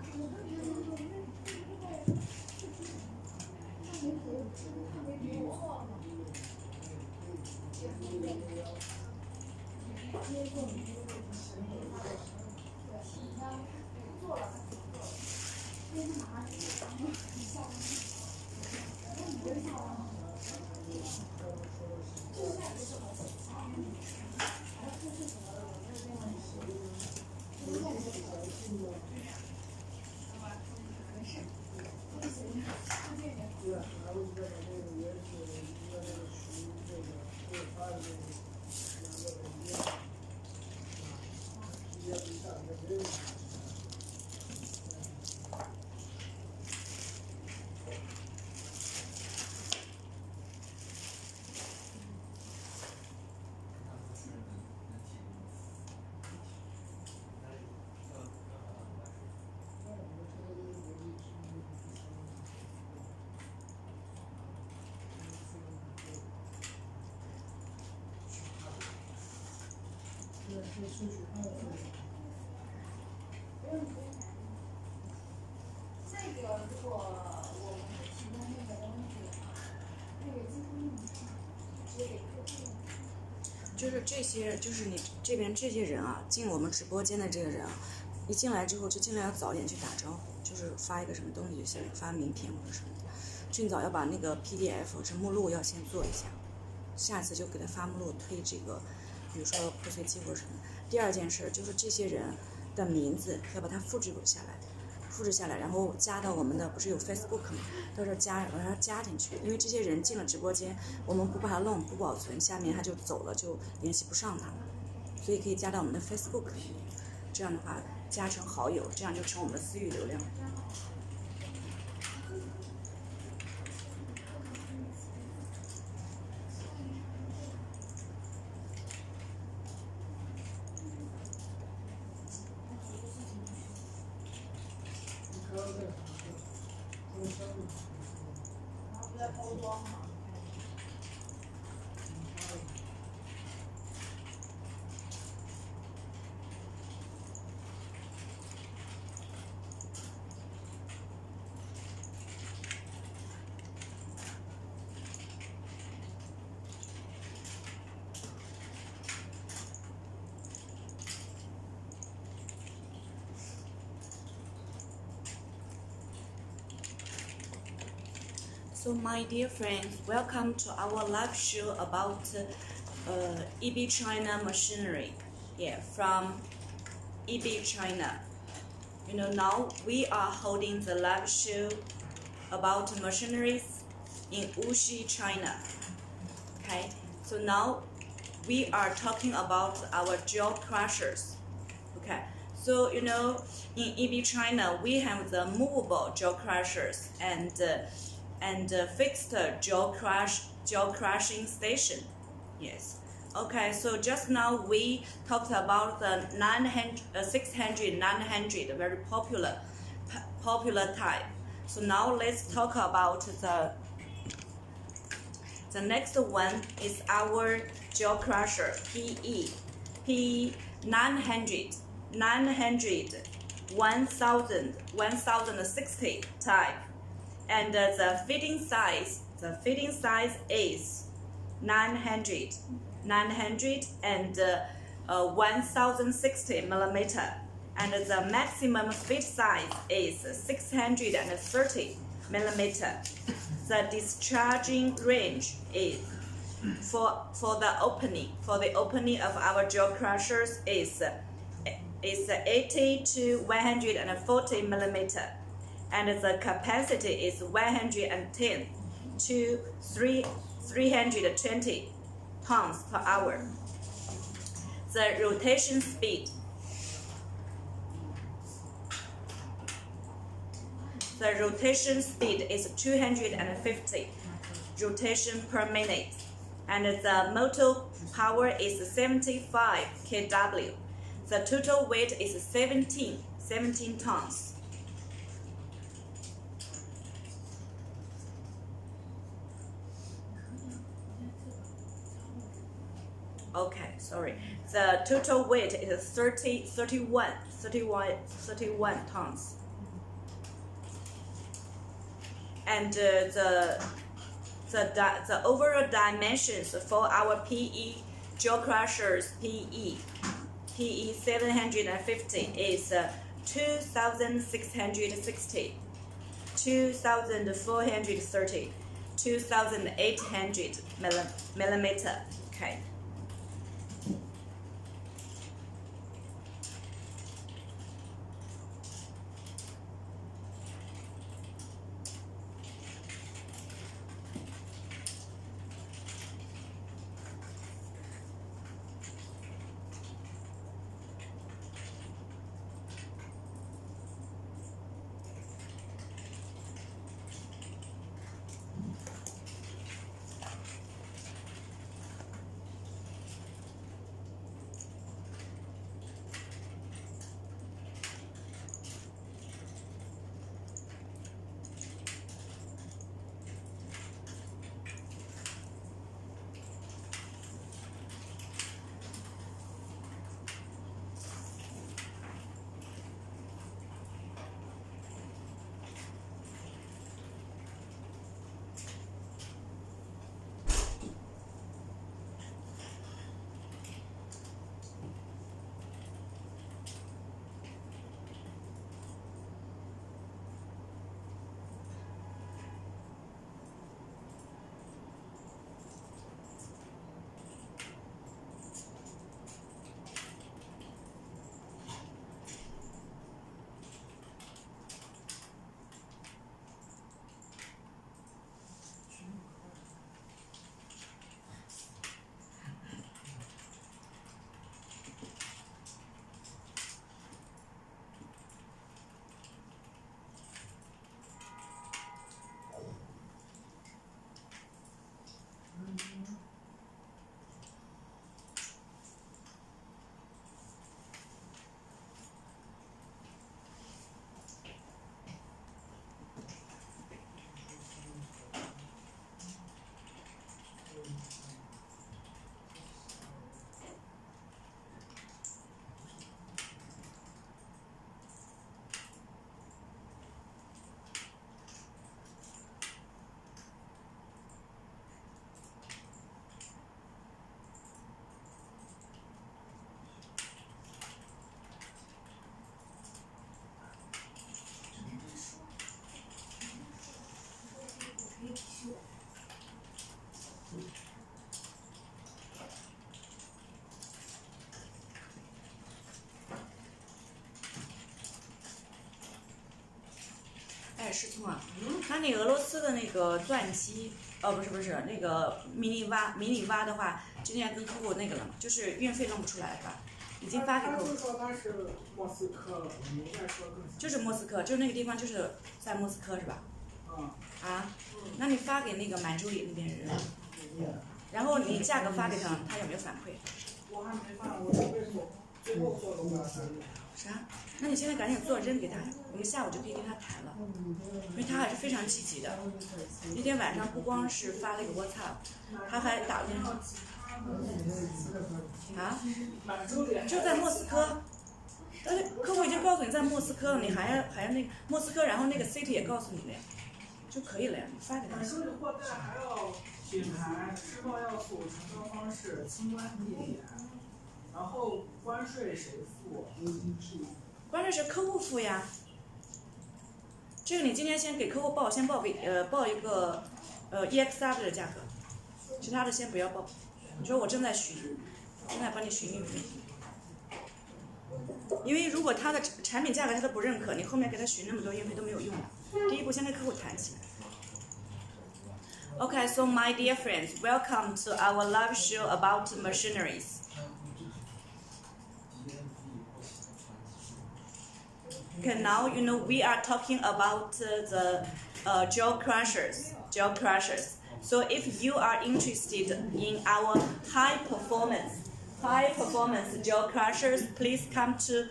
提供那个东西的话，那个几乎用不上，直接给客户用。就是这些，就是你这边这些人啊，进我们直播间的这个人啊，一进来之后就尽量要早点去打招呼，就是就是发一个什么东西就行了，发名片或者什么的。尽早要把那个 PDF 这目录要先做一下，下次就给他发目录推这个，比如说破碎机或者什么。第二件事就是这些人的名字要把它复制下来，然后加到我们的不是有 Facebook 吗？到时候把它加进去，因为这些人进了直播间，我们不把它弄不保存，下面他就走了，就联系不上他了，所以可以加到我们的 Facebook 里面。这样的话加成好友，这样就成我们的私域流量。在包装嘛。So my dear friends, welcome to our live show about EB China machinery. Yeah, from EB China. You know, now we are holding the live show about machineries in Wuxi, China. Okay, so now we are talking about our jaw crushers. Okay, so you know, in EB China we have the movable jaw crushers and fixed jaw crushing station. Yes. Okay, so just now we talked about the 600, 900, very popular type. So now let's talk about the next one is our jaw crusher PE 900, 1060 type. And the fitting size is 900 and 1060 millimeter, and the maximum fit size is 630 millimeter. The discharging range is for the opening of our jaw crushers is 80 to 140 millimeter. And the capacity is 110 to 320 tons per hour. The rotation speed is 250 rotation per minute, and the motor power is 75 kW. The total weight is 17 tons. Okay, sorry. The total weight is 31 tons. And the overall dimensions for our PE jaw crushers PE 750 is 2,660, 2,430, 2,800 millimeter. Okay. 太失聪啊。它那个俄罗斯的那个钻机，不是那个迷你蛙的话，今天跟客户那个了嘛，就是运费弄不出来是吧？已经发给客户。他就说他是莫斯科，你应该说更。就是莫斯科，就是那个地方，就是在莫斯科是吧？啊，那你发给那个满洲里那边人，然后你价格发给他，他有没有反馈？我还没发，我准备做，最后做的我要发。啥？那你现在赶紧做扔给他，我们下午就可以跟他谈了，因为他还是非常积极的。那天晚上不光是发了一个 WhatsApp， 他还打电话。啊？就在莫斯科。但是客户已经告诉你在莫斯科了，你还要那个莫斯科，然后那个 city 也告诉你了呀，就可以了呀，你发给他。收的货袋还要品牌、制造要素、成交方式、清关地点，然后关税谁付？关税是客户付呀。这个你今天先给客户报，先报一个EXW 的价格，其他的先不要报。你说我正在帮你询运费。因为如果他的产品价格他都不认可，你后面给他询那么多运费都没有用的。第一步先跟客户谈起来。Okay, so my dear friends, welcome to our live show about machineries. Okay, now we are talking about the jaw crushers. So if you are interested in our high performance jaw crushers, please come to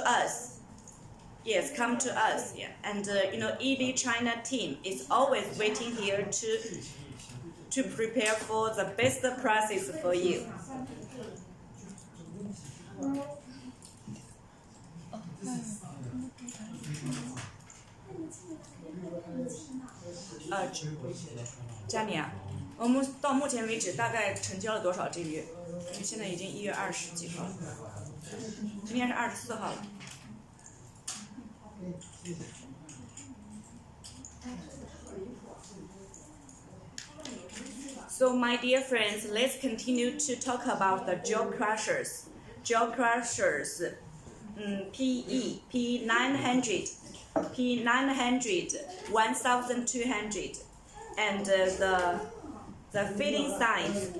us. Yes, come to us. Yeah, and EB China team is always waiting here to prepare for the best prices for you. Jenny 啊，我们到目前为止大概成交了多少这个月？现在已经1月20几号了，今天是24号了。So my dear friends, let's continue to talk about the jaw crushers. Jaw crushers, PE, P900, 1200, and the fitting size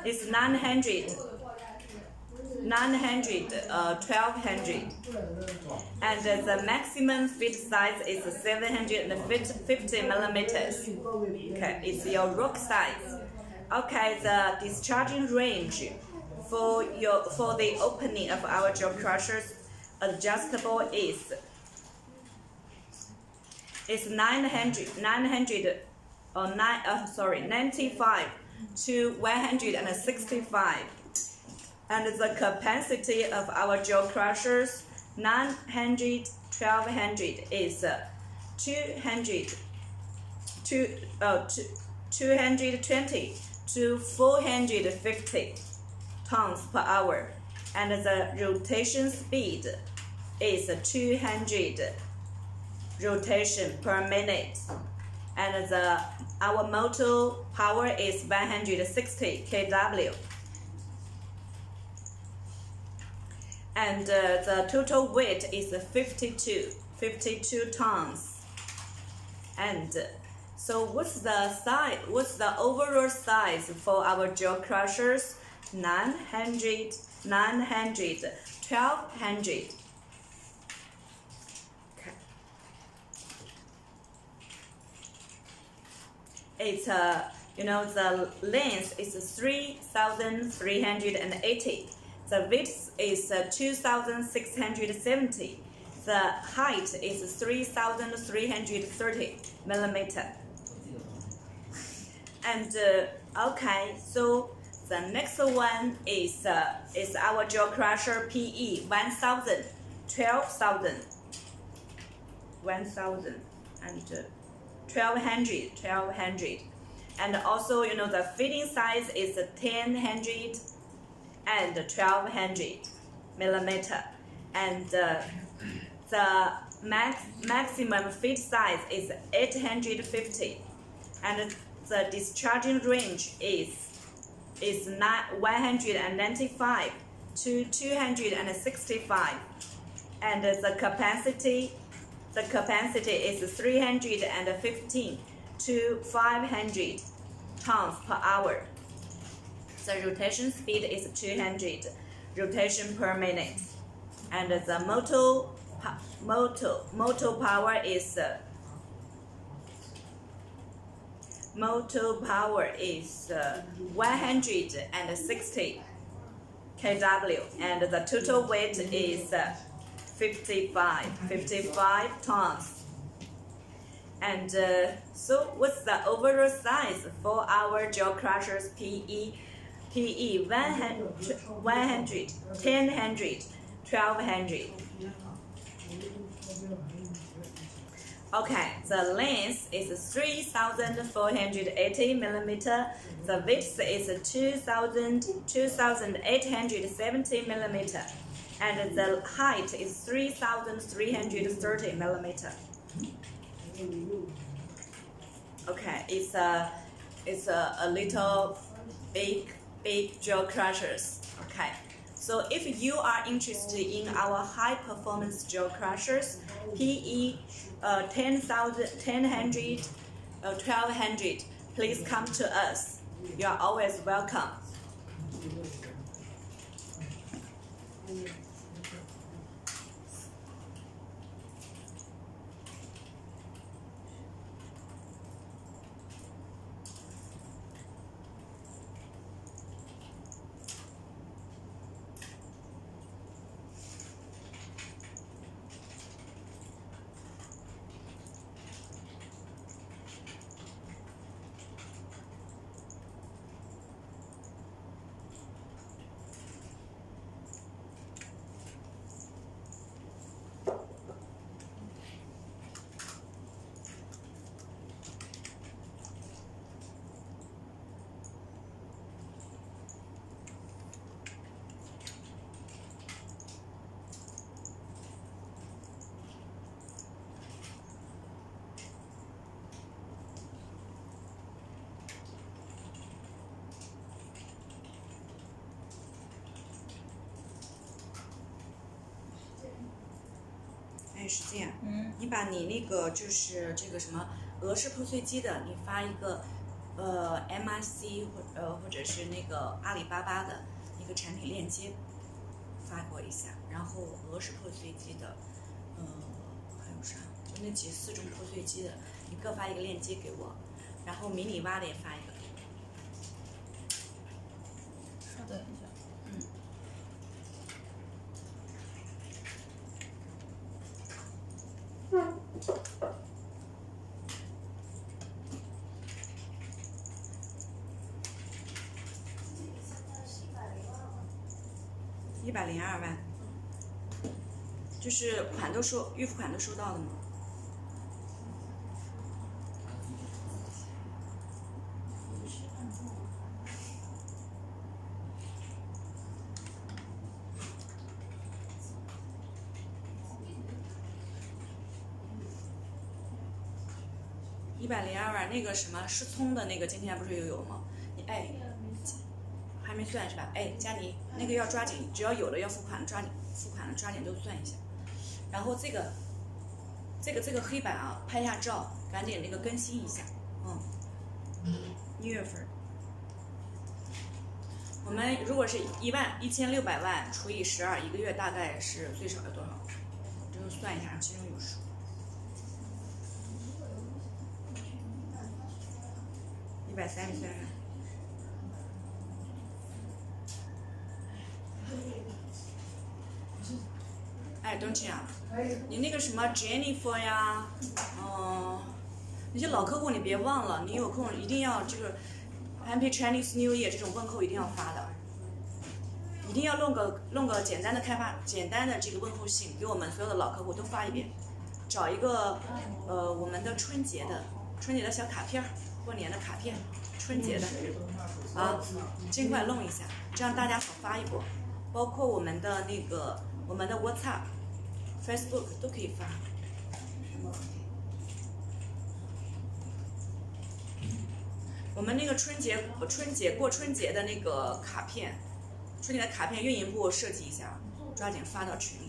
is 900, 1200, and the maximum fit size is 750 millimeters. Okay, it's your rock size. Okay, the discharging range for the opening of our jaw crushers adjustable is 95 to 165, and the capacity of our jaw crushers 900, 1200 is 220 to 450 tons per hour, and the rotation speed is 200 rotation per minute, and our motor power is 160 kW, and the total weight is 52 tons. And so what's the overall size for our jaw crushers? 900, 1200. It's the length is 3,380. The width is 2,670. The height is 3,330 millimeter. And okay, so the next one is our jaw crusher PE 1,000, 12,000, 1,000 and 1,200, and also the fitting size is 1,000 and 1,200 millimeter, and the maximum fit size is 850, and the discharging range is is 195 to 265, and the capacity is 315 to 500 tons per hour. The rotation speed is 200 rotation per minute, and the motor power is 160 kW, and the total weight is 55 tons. And so what's the overall size for our jaw crushers PE 100, 100, 1000, 1200? Okay, the length is 3,480 millimeter. The width is 2,870 millimeter, and the height is 3,330 millimeter. Okay, it's a little big jaw crushers. Okay, so if you are interested in our high performance jaw crushers, PE 10,000, 1000, 1200, please come to us. You are always welcome.时间，你把你那个就是这个什么俄式破碎机的，你发一个MRC 或者是那个阿里巴巴的一个产品链接发给我一下，然后俄式破碎机的，还有啥？就那4种破碎机的，你各发一个链接给我，然后迷你蛙的也发一个。稍等一下。102万，就是预付款都收到了吗？102万，那个什么失聪的那个，今天不是又有吗？还没算是吧？佳妮，那个要抓紧，只要有了要付款，抓紧都算一下。然后这个黑板啊，拍下照，赶紧那个更新一下。1月份，我们如果是1600万除以12，一个月大概是最少要多少？这个算一下，心中有数。133万。东青啊，你那个什么 Jennifer 呀，那些老客户你别忘了，你有空一定要这个 Happy Chinese New Year 这种问候一定要发的，一定要弄个简单的这个问候信给我们所有的老客户都发一遍，找一个我们的春节的小卡片，过年的卡片，春节的啊，尽快弄一下，这样大家好发一波，包括我们的WhatsApp、Facebook 都可以发。我们那个春节过春节的那个卡片，春节的卡片运营部设计一下，抓紧发到群里。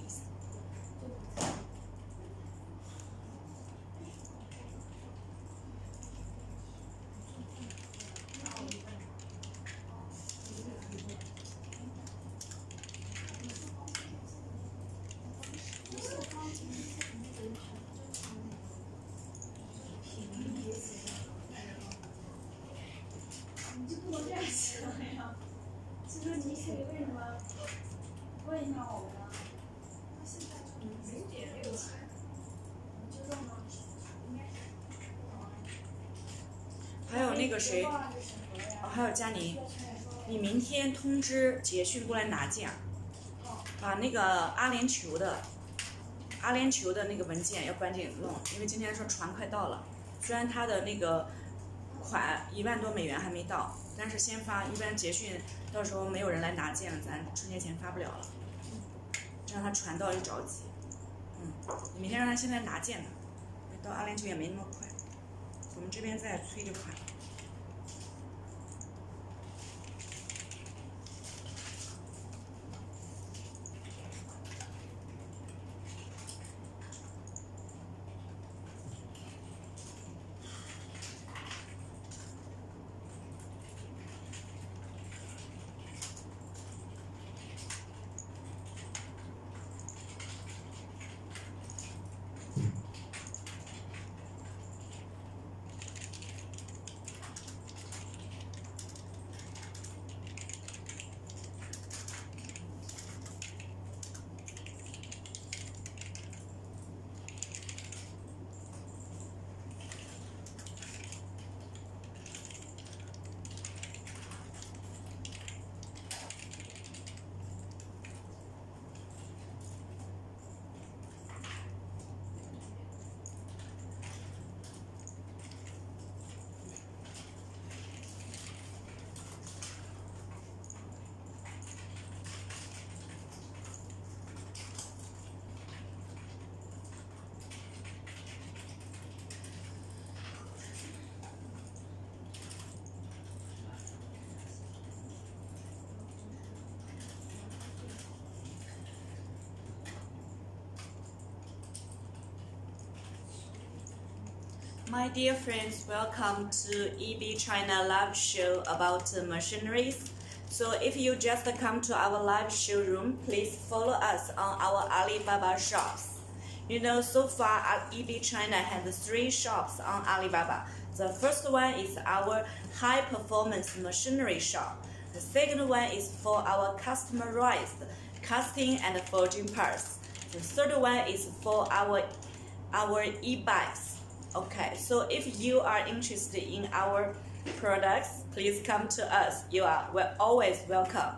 你就不能这样想呀？其实你可以为什么问一下我们呢？那现在就0.6钱，就这么，应该是。还有那个谁，还有佳宁，你明天通知捷讯过来拿件，把那个阿联酋的那个文件要赶紧弄，因为今天说船快到了，虽然他的那个款1万多美元还没到，但是先发，一般捷讯到时候没有人来拿件了，咱春节前发不了了，让他船到又着急。你明天让他现在拿件呢，到阿联酋也没那么快，我们这边在催着款。My dear friends, welcome to EB China live show about machineries. So if you just come to our live showroom, please follow us on our Alibaba shops. You know, so far EB China has 3 shops on Alibaba. The first one is our high performance machinery shop. The second one is for our customized casting and forging parts. The third one is for our e-bikes. Okay, so if you are interested in our products, please come to us. You are always welcome.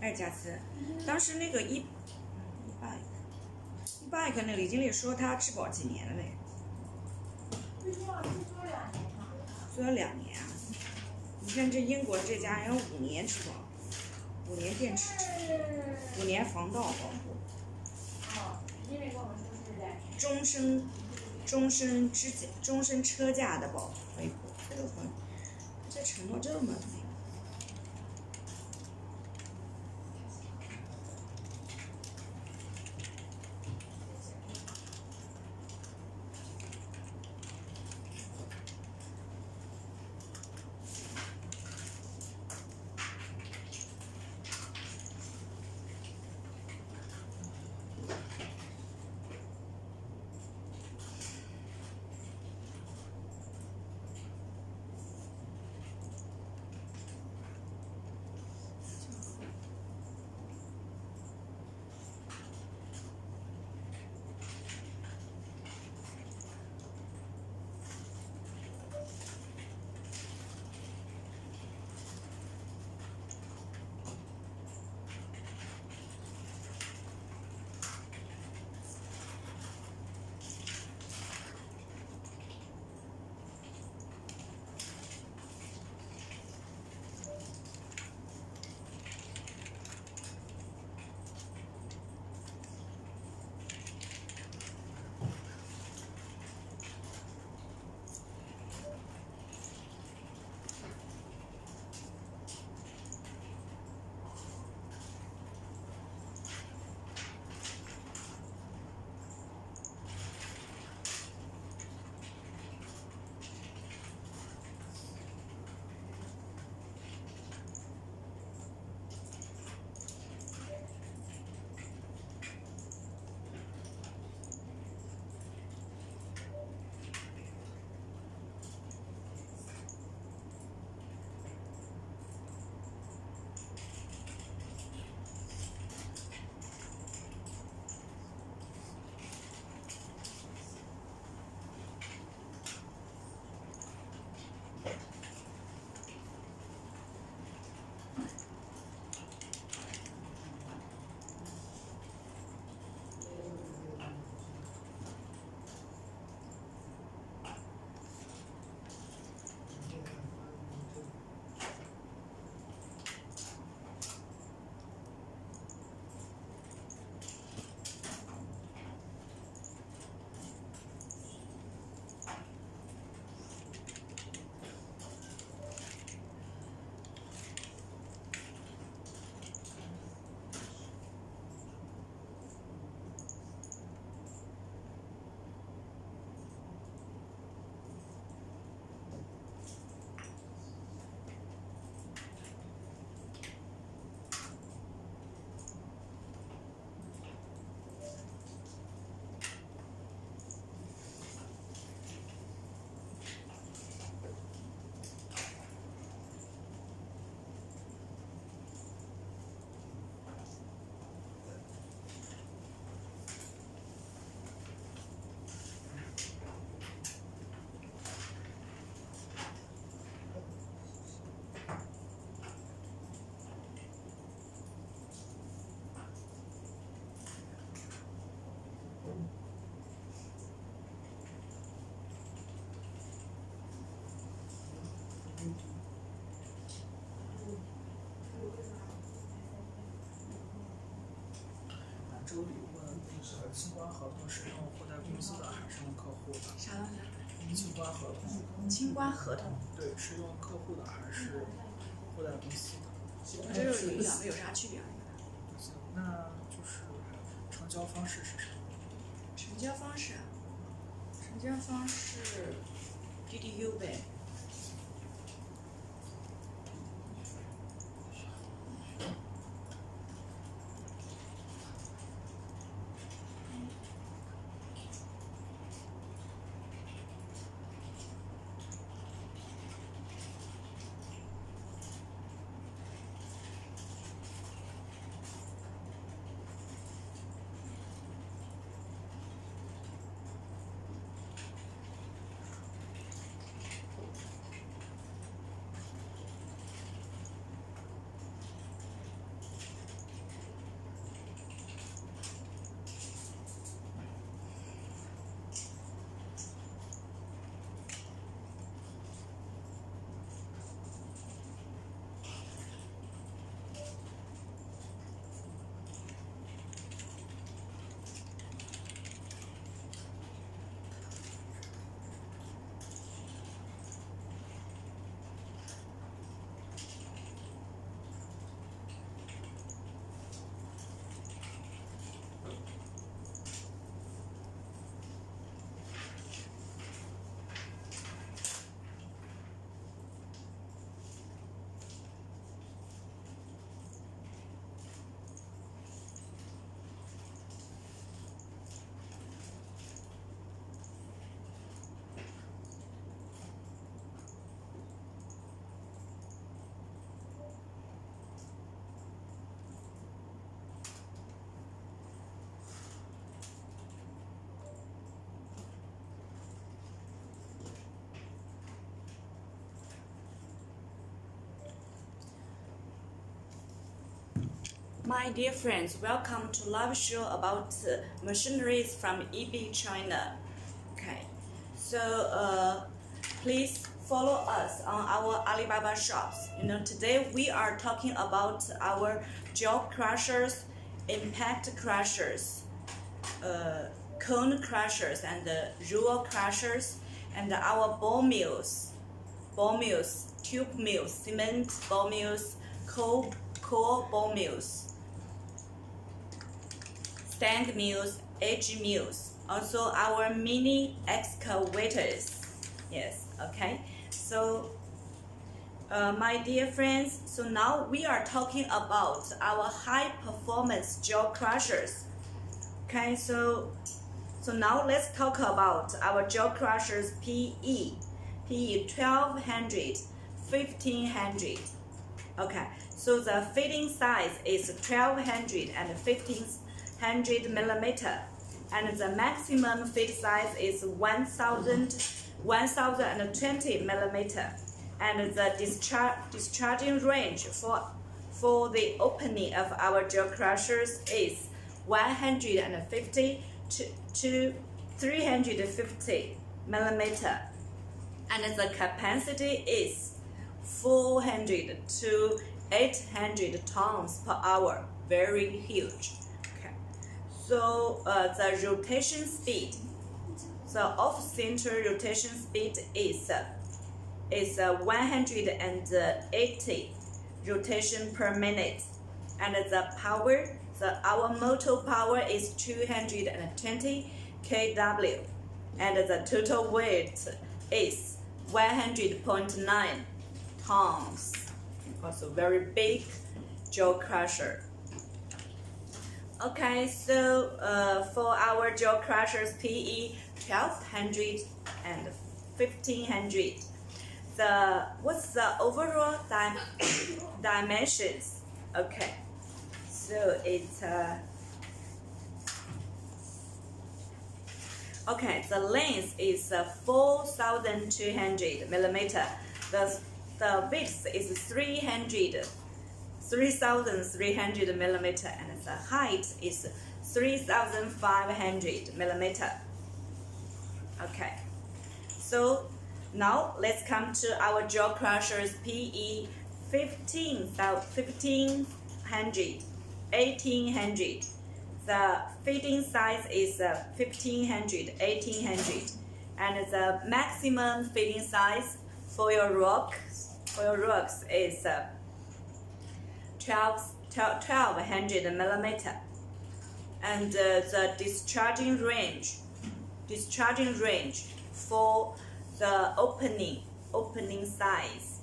哎，贾斯，当时那个e-bike 那个李经理说他质保几年了嘞？做了2年啊！你看这英国这家要5年质保，5年电池质保，5年防盗保护，终身车架的保维护，这承诺这么那个。周里问那个清关合同是用货代公司的还是用客户的？啥东西？清关合同。清关合同。对，是用客户的还是货代公司的？这个两个有啥区别？行，那就是成交方式是啥？成交方式，成交方式 DDU 呗。My dear friends, welcome to live show about machineries from EB China. Okay, so please follow us on our Alibaba shops. Today we are talking about our jaw crushers, impact crushers, cone crushers, and roll crushers, and our ball mills, tube mills, cement ball mills, coal ball mills, stand mills, edge mills, also our mini excavators. Yes, okay. So, my dear friends, so now we are talking about our high performance jaw crushers. Okay, so now let's talk about our jaw crushers PE 1200, 1500. Okay, so the fitting size is 1200 and 1500 millimeter, and the maximum fit size is 1020 millimeter, and the discharging range for the opening of our jaw crushers is 150 to 350 millimeter, and the capacity is 400 to 800 tons per hour. Very huge. Okay. So the rotation speed, the off-center rotation speed is 180 rotation per minute, and the power, our motor power is 220 kW, and the total weight is 100.9 tons. Also very big jaw crusher. Okay, so for our jaw crushers PE 1200 and 1500, what's the overall dimensions? Okay, so it's okay. The length is 4,200 millimeter. The width is 3,300 millimeter, and the height is 3,500 millimeter. Okay, so now let's come to our jaw crushers PE 1500, 1800. The fitting size is 1500, 1800, and the maximum fitting size for your rocks is 1200 millimeter, and the discharging range for the opening size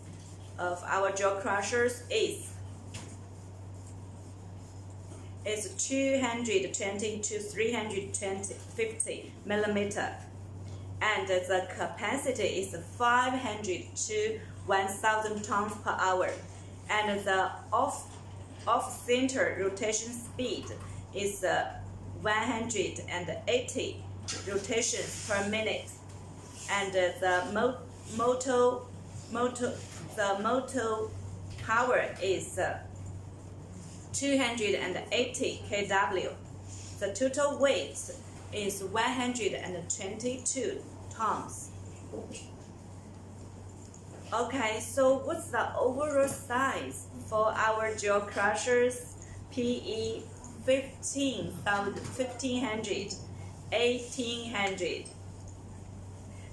of our jaw crushers is 220 to 350 millimeter, and the capacity is 500 to 1000 tons per hour, and the off-center rotation speed is 180 rotations per minute, and the motor power is 280 kW. The total weight is 122 tons. Okay, so what's the overall size for our jaw crushers PE 1500, 1800?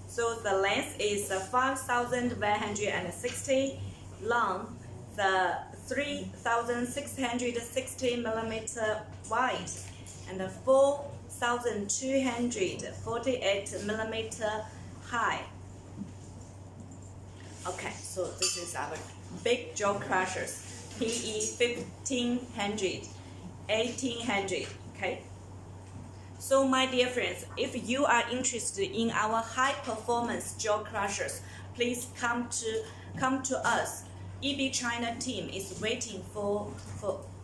So the length is 5160, long, the 3660 millimeter wide, and 4248 millimeter high. Okay, so this is our big jaw crushers, PE 1500, 1800. Okay. So my dear friends, if you are interested in our high performance jaw crushers, please come to us. EB China team is waiting for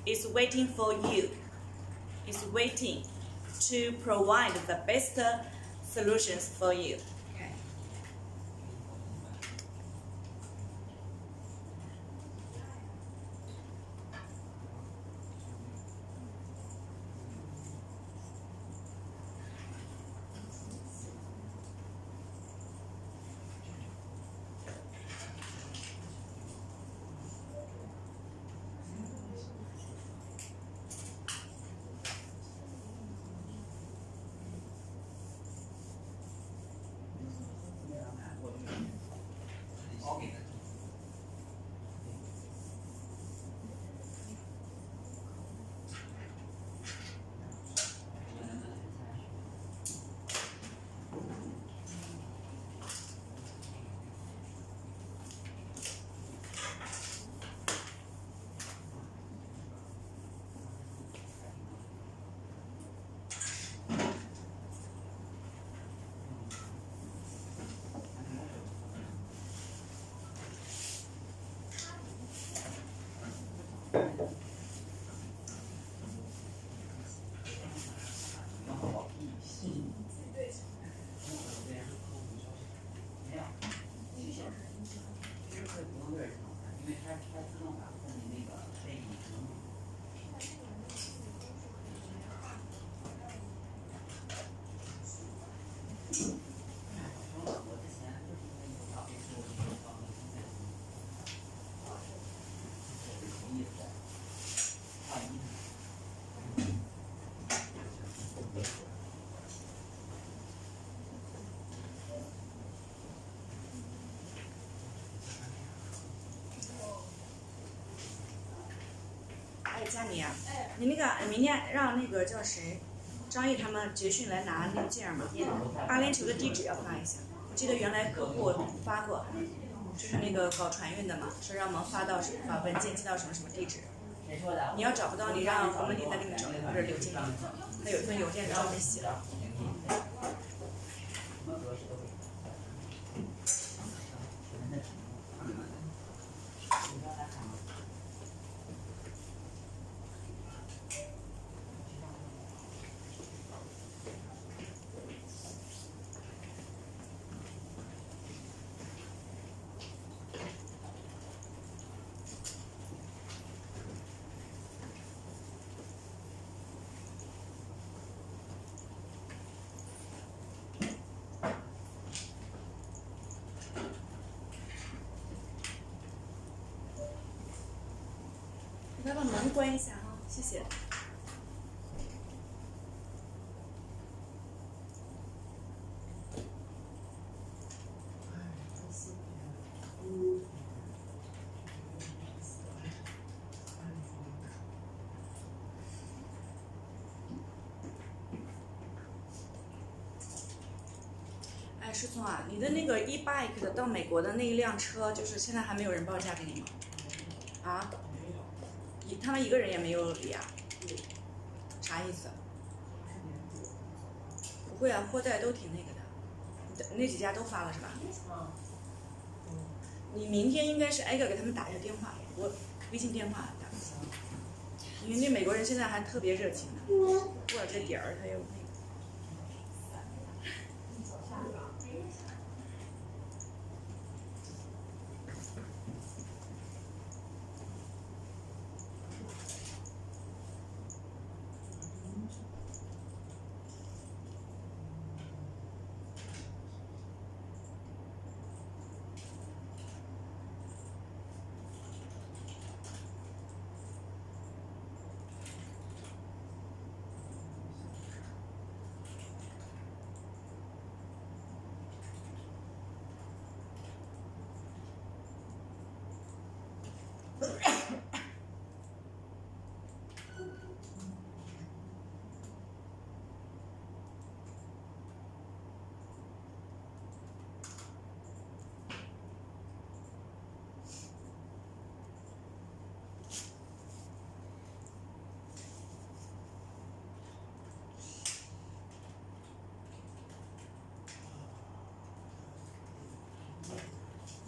you. Is waiting to provide the best solutions for you. Okay.佳妮啊，你那个明天让那个叫谁，张毅他们集训来拿那件儿嘛，阿联酋的地址要发一下。我记得原来客户发过，就是那个搞船运的嘛，说让我们发文件寄到什么什么地址。你要找不到，你让黄文丽再给你找，或者刘经理，他有一份邮件专门写的。来把门关一下哈，谢谢。师聪啊，你的那个 e-bike 的到美国的那一辆车，就是现在还没有人报价给你吗？啊？他们一个人也没有理啊？啥意思？不会啊，货代都挺那个的，那几家都发了是吧？你明天应该是挨个给他们打一个电话，我微信电话打，因为那美国人现在还特别热情呢，过了这点儿他又那个。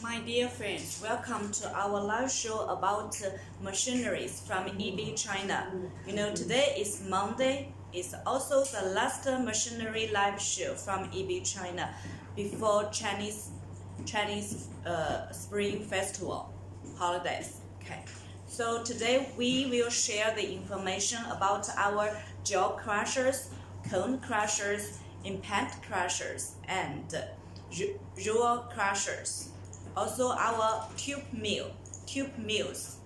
My dear friends, welcome to our live show about machineries from EB China. You know, today is Monday. It's also the last machinery live show from EB China before Chinese Spring Festival holidays. Okay. So today we will share the information about our jaw crushers, cone crushers, impact crushers, and jaw crushers. Also our tube mills,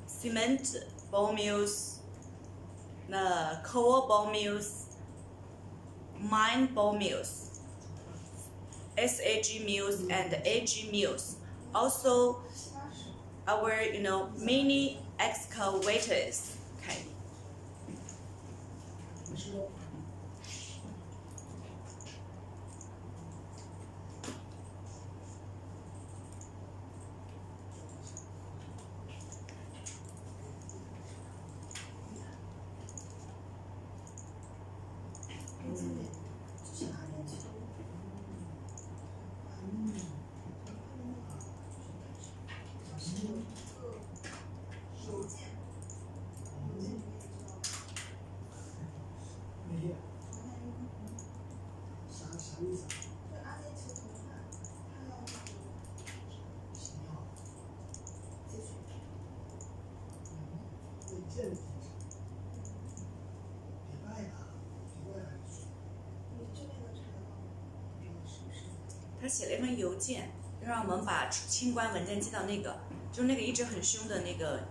cement ball mills, the coal ball mills, mine ball mills, SAG mills and AG mills. Also our mini excavators. Okay.他写了一封邮件，让我们把清关文件寄到那个，就是那个一直很凶的那个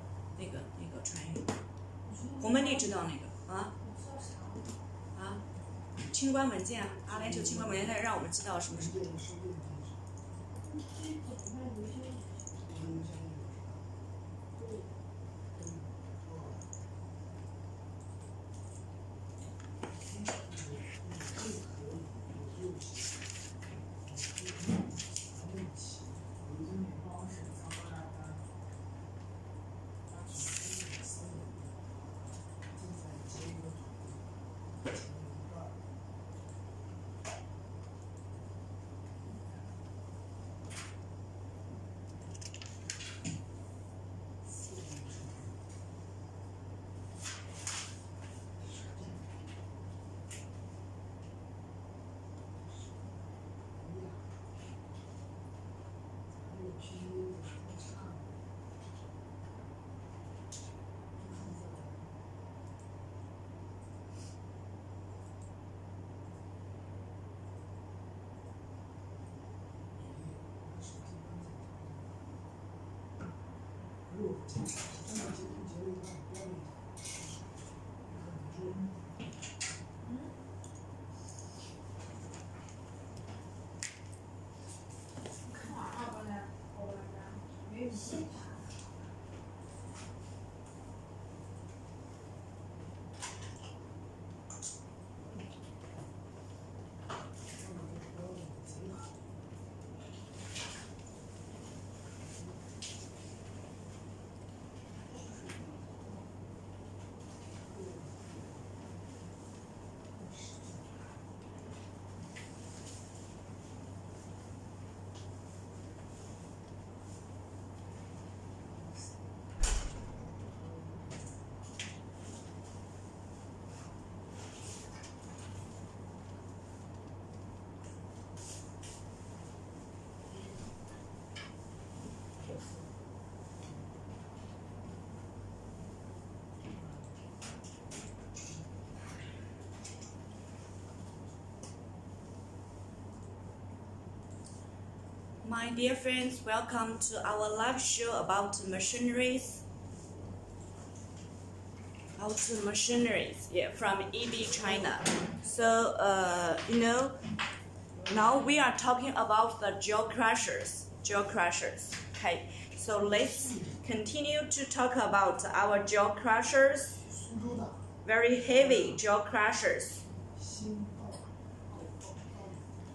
船员，洪文丽知道那个啊？清关文件啊，阿联酋清关文件，他让我们知道什么什么。My dear friends, welcome to our live show about machineries. From EB China. So, now we are talking about the jaw crushers. Okay, so let's continue to talk about our jaw crushers. Very heavy jaw crushers.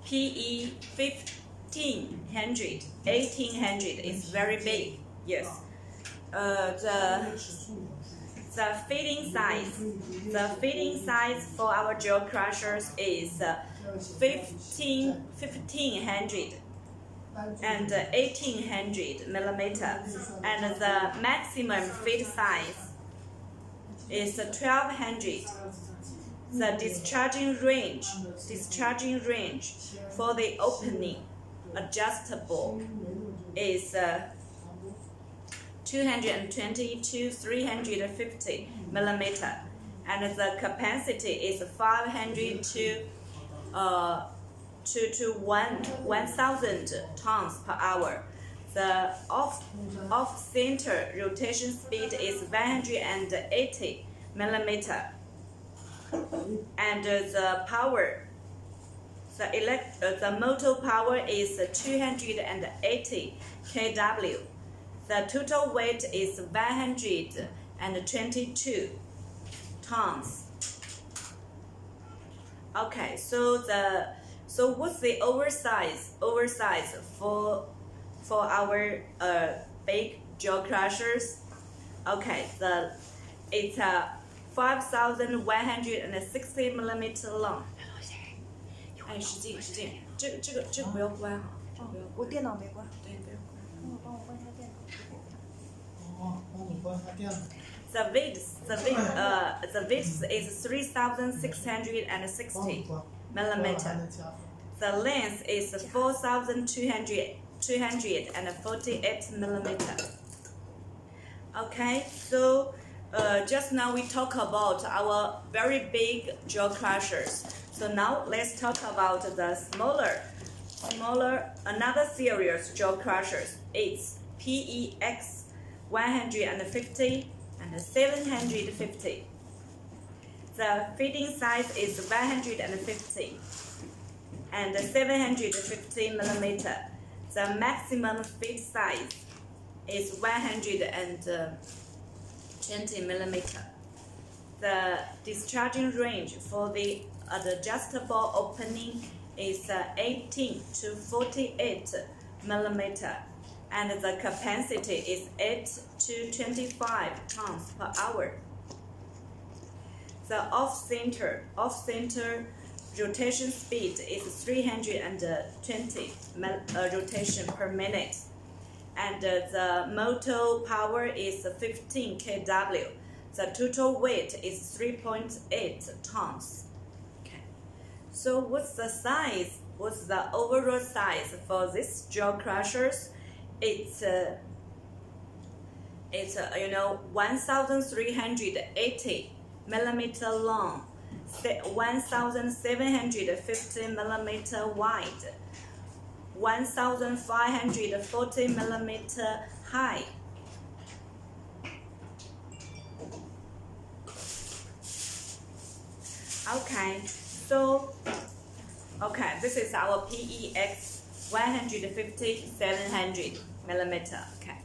PE 1500, 1800 is very big. Yes. The fitting size for our jaw crushers is 1500 and 1800 millimeter, and the maximum fit size is 1200. The discharging range for the opening adjustable is 220 to 350 millimeter, and the capacity is 500 to 1,000 tons per hour. The off-center rotation speed is 180 millimeter, and the motor power is 280 kW. The total weight is 122 tons. Okay, so what's the oversize for our big jaw crushers? Okay, it's 5,160 millimeter long. 哎，使劲，这个不要关哈，这个不要关。我电脑没关。对，不要关。帮我关一下电脑。帮你关一下电脑。The width is 3,660 millimeter. The length is 4,248 millimeter. Okay, so just now we talk about our very big jaw crushers. So now let's talk about the smaller another series jaw crushers. It's PEX 150 and 750. The fitting size is 150 and 750 millimeter. The maximum fit size is 120 millimeter. The discharging range for the adjustable opening is 18 to 48 millimeter, and the capacity is 8 to 25 tons per hour. The off-center rotation speed is 320 rotation per minute, and the motor power is 15 kW. The total weight is 3.8 tons. Okay. So what's the size? What's the overall size for this jaw crushers? It's 1,380 millimeter long, 1,750 millimeter wide, 1,540 millimeter high. Okay, this is our PEX 150 700 millimeter. Okay.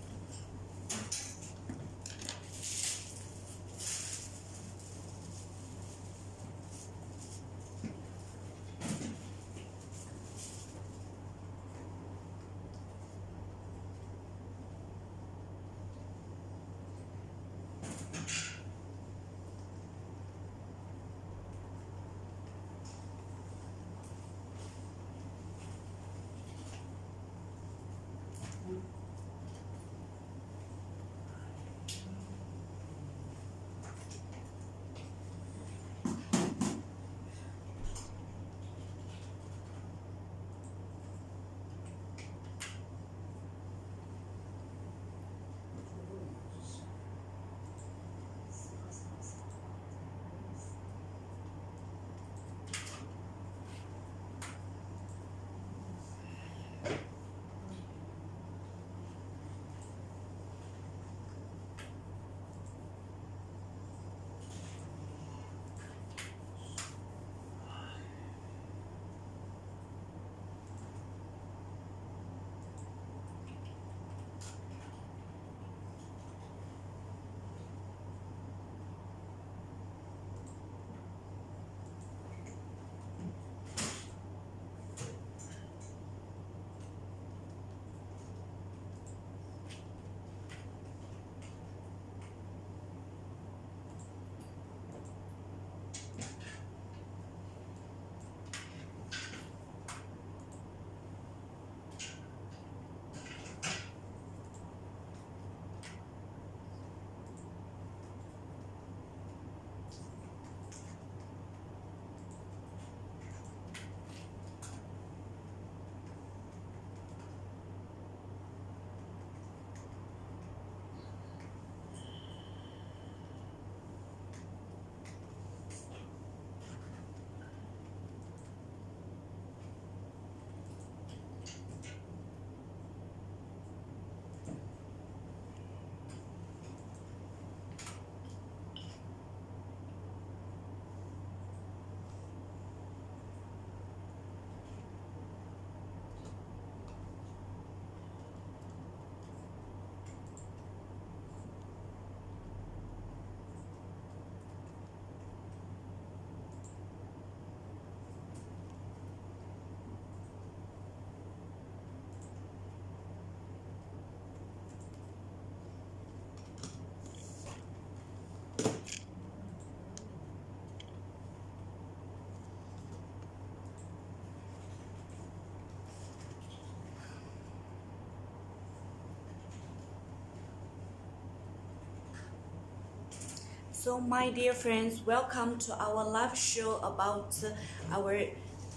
So my dear friends, welcome to our live show about our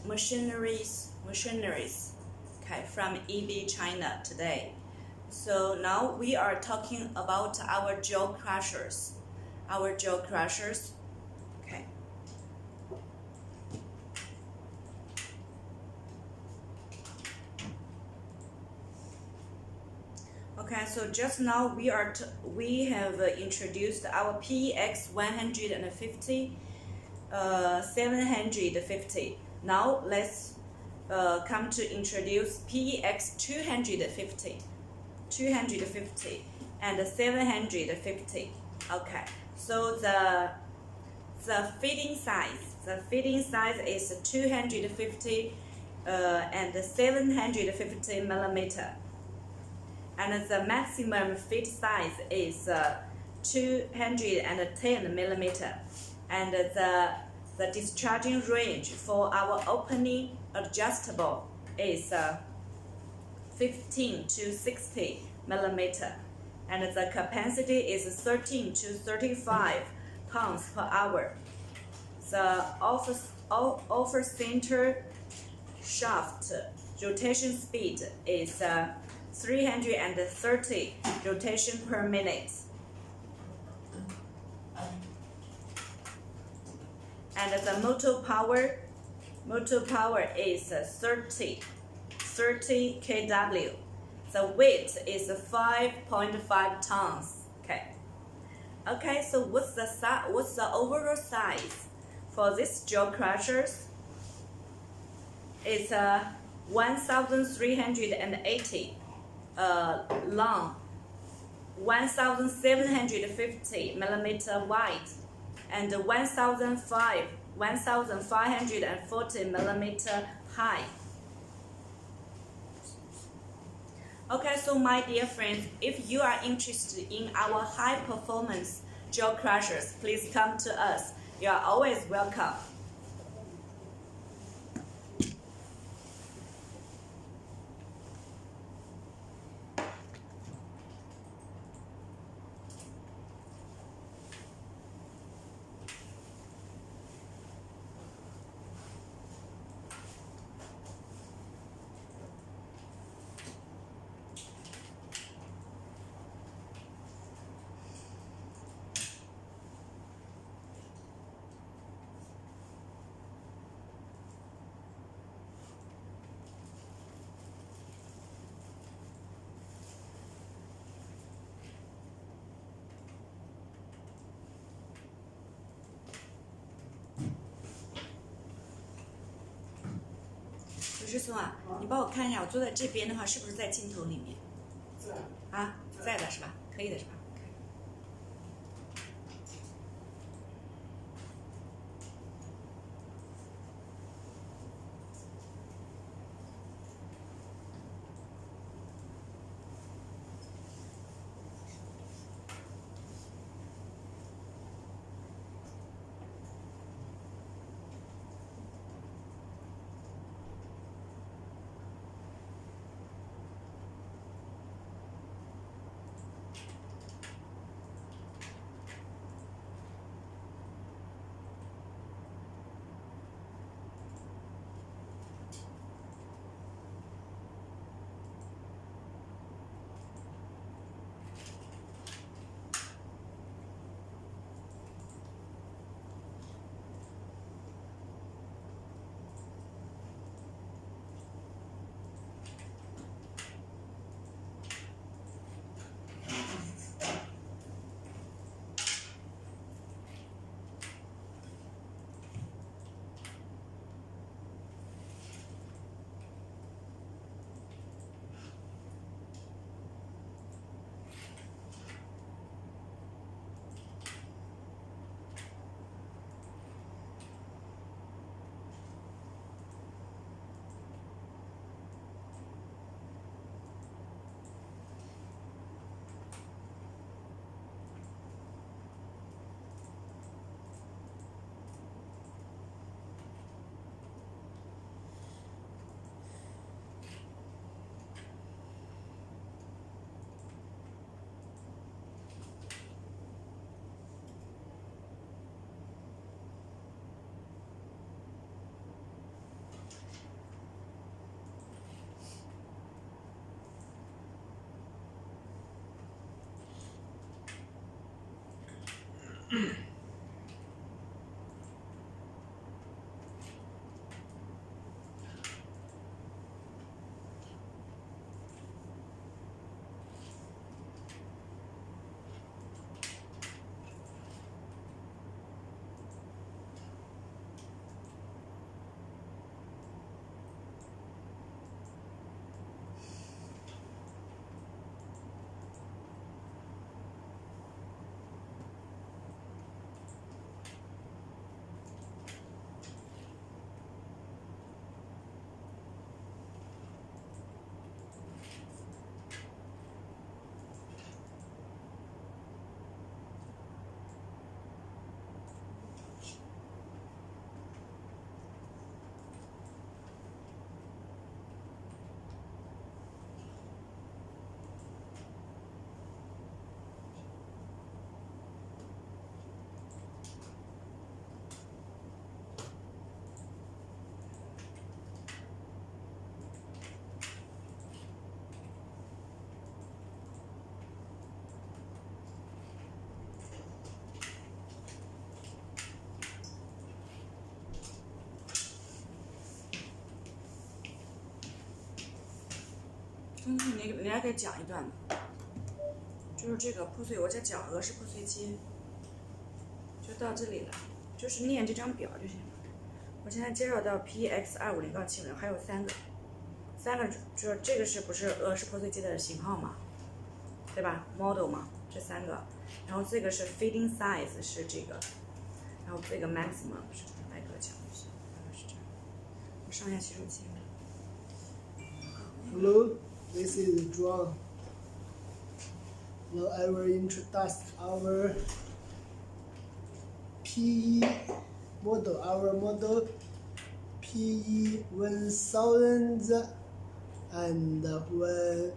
machineries, okay, from EB China today. So now we are talking about our jaw crushers. Okay. Okay, so just now we have introduced our PX 150, 750. Now let's come to introduce PX 250, and 750. Okay, so the fitting size is 250 and 750 millimeter. And the maximum fit size is 210 millimeter, and the discharging range for our opening adjustable is 15 to 60 millimeter, and the capacity is 13 to 35 pounds per hour. The off center shaft rotation speed is 330 rotation per minute, and the motor power is 30 kW. The weight is 5.5 tons. Okay. So what's the overall size for this jaw crushers? It's 1,380 long, 1,750 millimeter wide, and 1,540 millimeter high. Okay, so my dear friends, if you are interested in our high performance jaw crushers, please come to us. You are always welcome.志松啊，你帮我看一下，我坐在这边的话，是不是在镜头里面？啊，在的是吧？可以的是吧？你还可以讲一段，就是这个破碎，我在讲俄式破碎机，就到这里了，就是念这张表就行了。我现在介绍到 PX250-750，还有三个就是这个是不是俄式破碎机的型号嘛，对吧 ？model 嘛，这三个，然后这个是 fitting size 是这个，然后这个 maximum 是麦克讲一下，大概是这样。我上一下洗手间。Hello, this is John. Now I will introduce our PE model. Our model PE 1000 and 1020.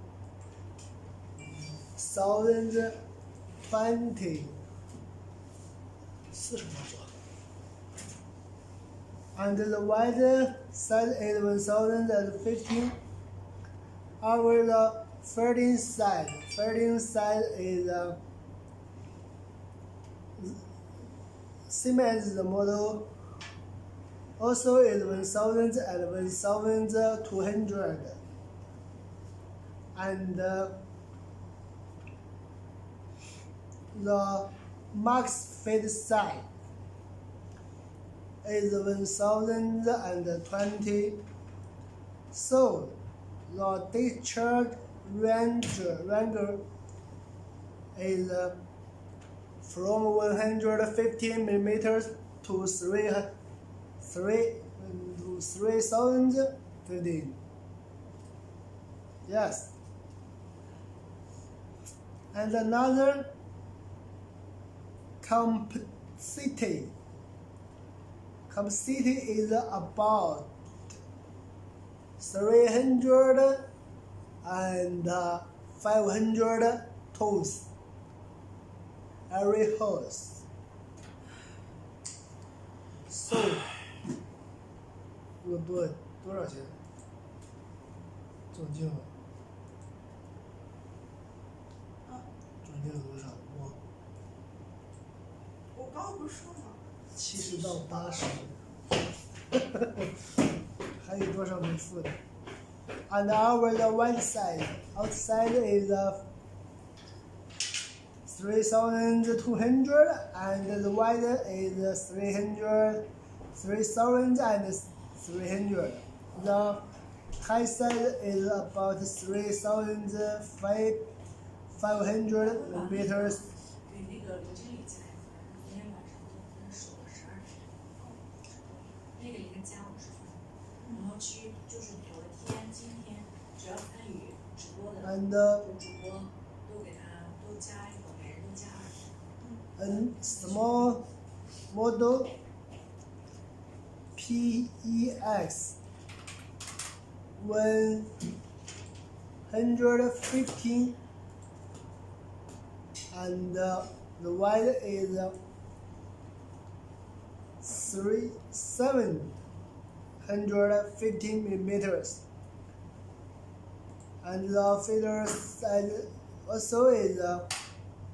40多座。And the wide size is 1015. Our fitting size is same as the model. Also is 1000 and 1200. And the max fit size is 1020. So the discharge range is from 115 millimeters to 3015. Yes. And another capacity is about 300 and 500 tons every horse. So 多少钱？总金额？总金额多少？我刚刚不是说吗70到80。还有多少没付的 ？And our the one side outside is 3,200 and the wide is 3,300. The high side is about 3,500 meters. 对，那个刘经理在，昨天晚上跟他说了12点，那个应该加50分，然后其余就是昨天、今天只要参与直播的， And 就主播都给他都加一个，每人都加20。small model PEX 115 and the wide is 715 millimeters and the feeder size also is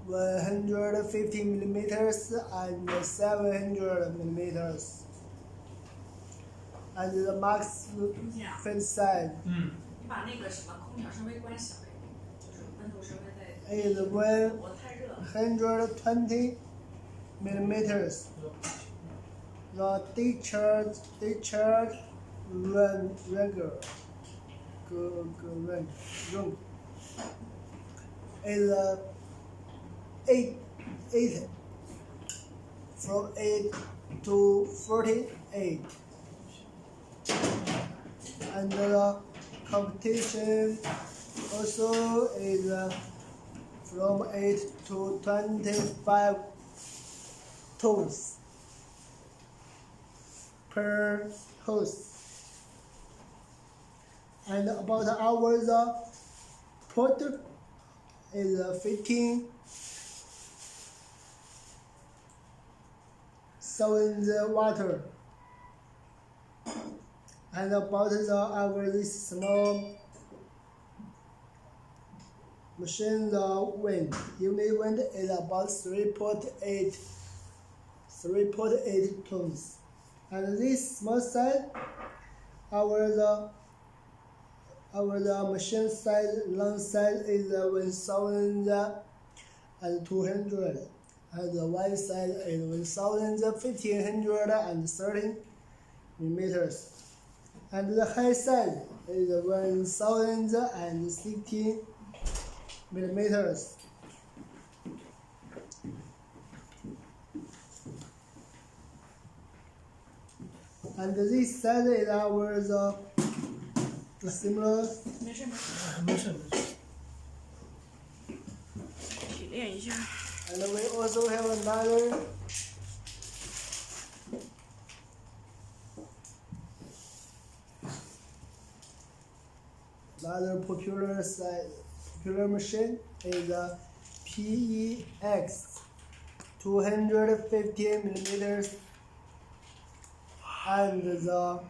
150 millimeters and 700 millimeters. And the max fit size 你把那个什么空调稍微关小一点，就是温度稍微再。 is 我太热了。 120 millimeters. The discharge run is 8 from 8 to 48, and the competition also is from 8 to 25 tons per hose. And about our pot is 15,000 water. And about our this small machine, the wind unit wind is about 3.8 tons. And this small size, our machine size, long size is 1,200, and the wide size is 1,530 millimeters. And the high size is 1,060 millimeters. And this size is our similar. 没事没事，没事。提炼一下。 And we also have another popular machine is the PEX 250 millimeters and the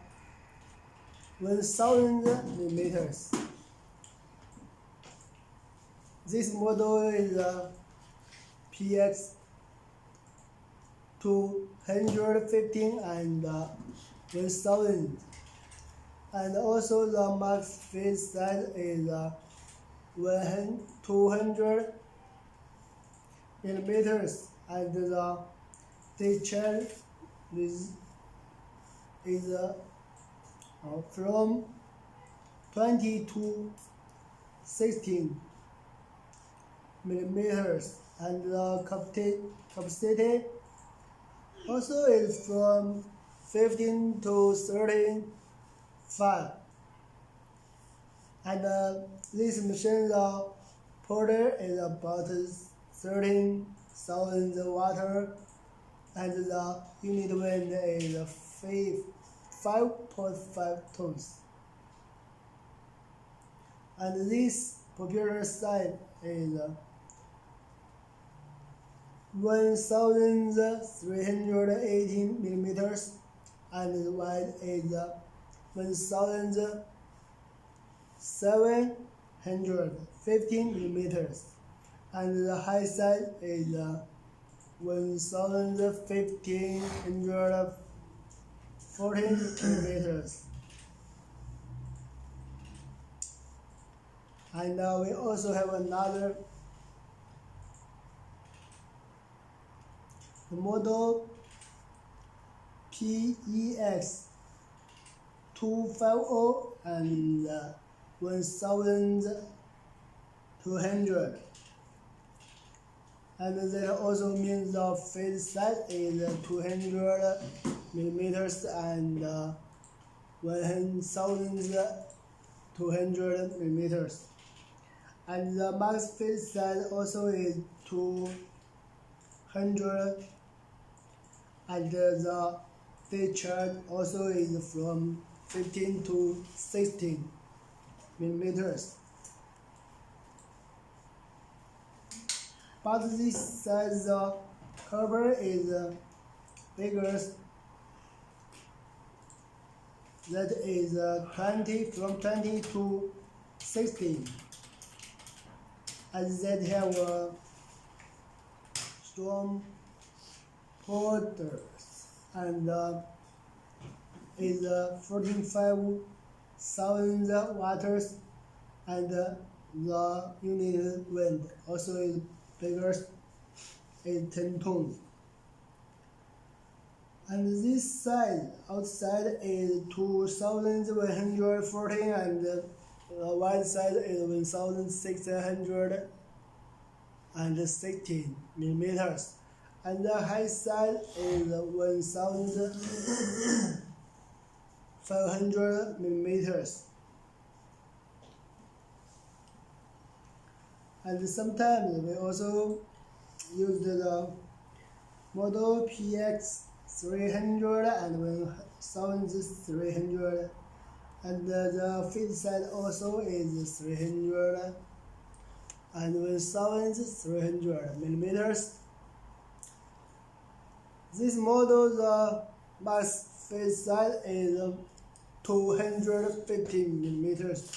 1,000 millimeters. This model is the PX 215 and 1,000, and also the max fit size is 200 millimeters, and the discharge is from 20 to 16 millimeters, and the capacity also is from 15 to 35. And this machine, the powder is about 13,000 water, and the unit weight is 5.5 tons. And this popular size is 1,380 millimeters, and the wide is 1,750 millimeters, and the high size is 1,540 millimeters. And we also have another model PEX 250 and 1,200, and that also means the fit size is 200 millimeters and 1,200 millimeters, and the max fit size also is 200, and the discharge also is from 15 to 16 millimeters. But this size cover is bigger. That is 20 to 16, and that have storm porters and is 45,000 waters, and the unit wind also is bigger, is 10 tons. And this side outside is 2,140, and the wide side is 1,616 millimeters, and the high side is 1,500 millimeters. And sometimes we also use the model PX 300 and 1,300, and the feet side also is 300 and 1,300 millimeters. This model, the max feet side is 250 millimeters,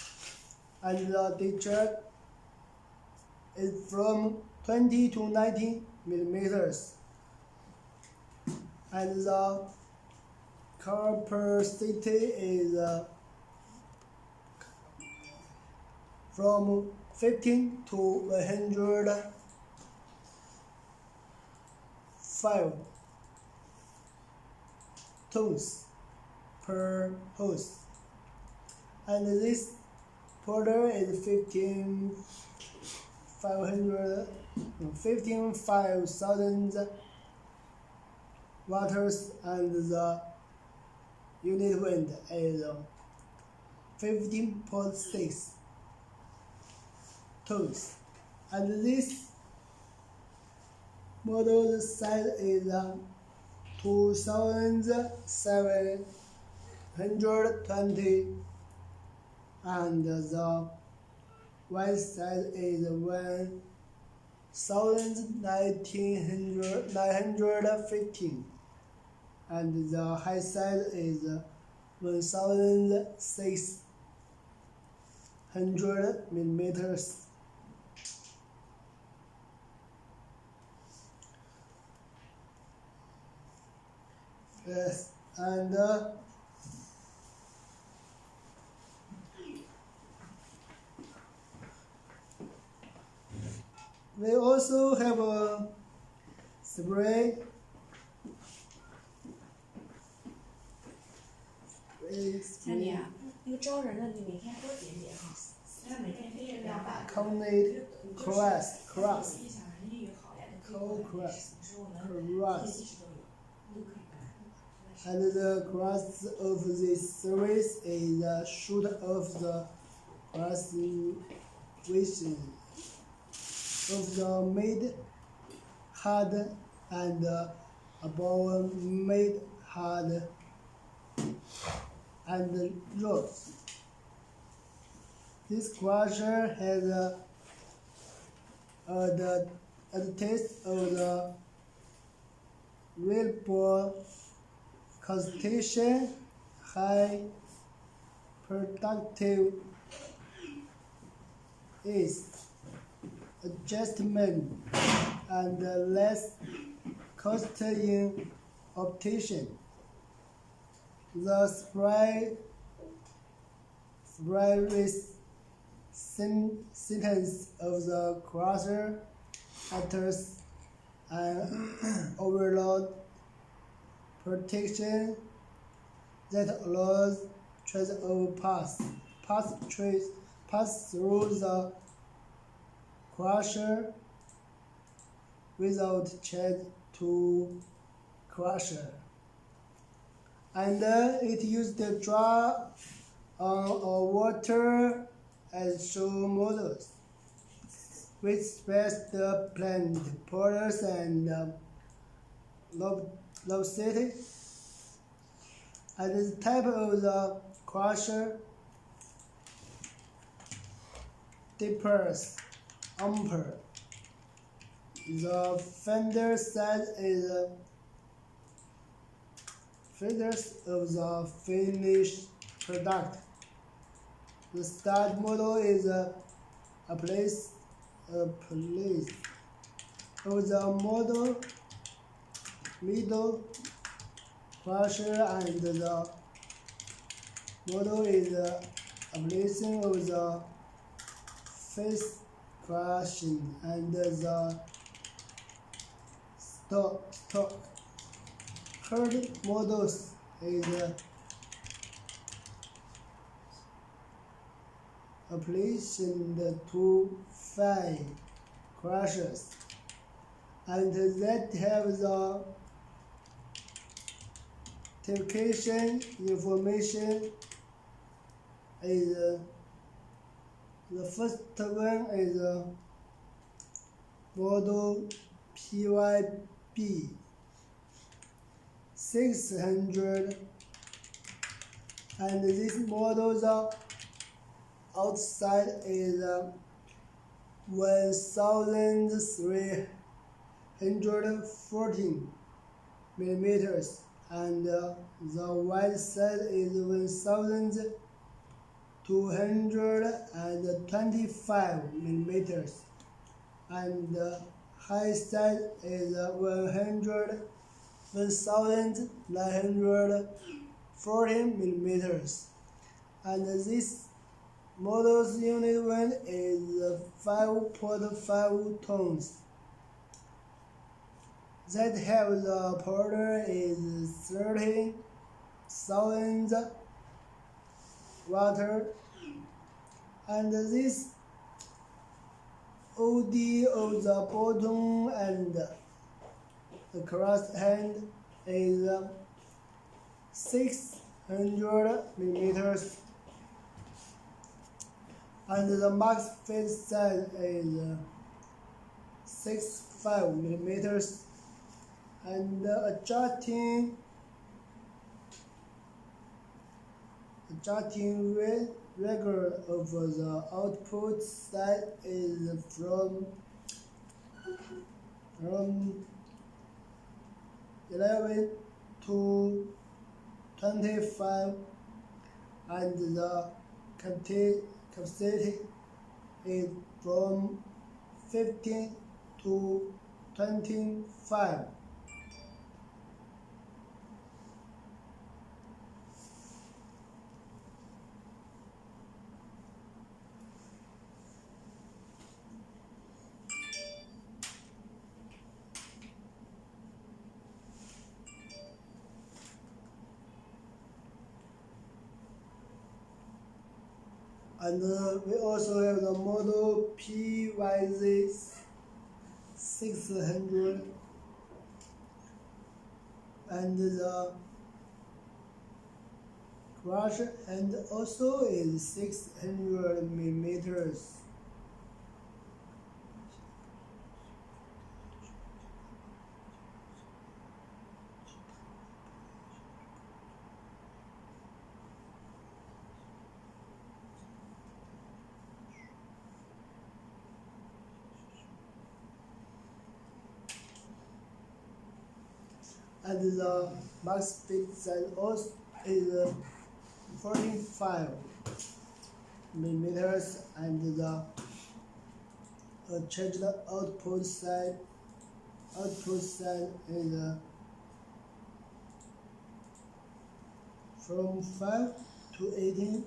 and the discharge is from 20 to 90 millimeters, and the capacity is from 15 to 105 tons per hose, and this porter is 15,000 waters, and the unit wind is 15.6 tons, and this model size is 2,720, and the wide size is 1,915, and the high size is 1,600 millimeters. Yes, and we also have a spray. Sandy 啊，那个招人的你每天多剪剪哈，他每天可以200。Counted cross, cross, 一想人英语好呀，你可以 co 过来 cross, 时候能 cross. 一直都有，都可以干。 And the cross of this series is the shoot of the graduation of the made hard and above made hard and rough. This crusher has the taste of the real ball concentration, high productive is adjustment, and less cost in optation. The spray resistance of the crusher enters an overload protection that allows trace of pass through the crusher without change to crusher, and it used to draw on water as show models, which space the plant porters and lobcity. And this type of the crusher differs amper. The fender size is feathers of the finished product. The start model is a place of the middle crusher, and the model is the ablation of the face crushing, and the stock current models is application to fine crushers, and that have the certification information is the first one is model PYB 600, and this model's outside is 1314 millimeters, and the wide side is 1225 millimeters, and the high side is 1940 millimeters, and this model's unit weight is 5.5 tons. That have the powder is 13,000 water, and this OD of the bottom and the cross hand is 600 millimeters, and the max fit size is 65 millimeters, and the adjusting regular of the output side is from 11 to 25, and the capacity is from 15 to 25. And we also have the model PYZ 600, and the crusher and also is 600 millimeters. And the max fit size also is 45 millimeters, and the change the output side is from 5 to 18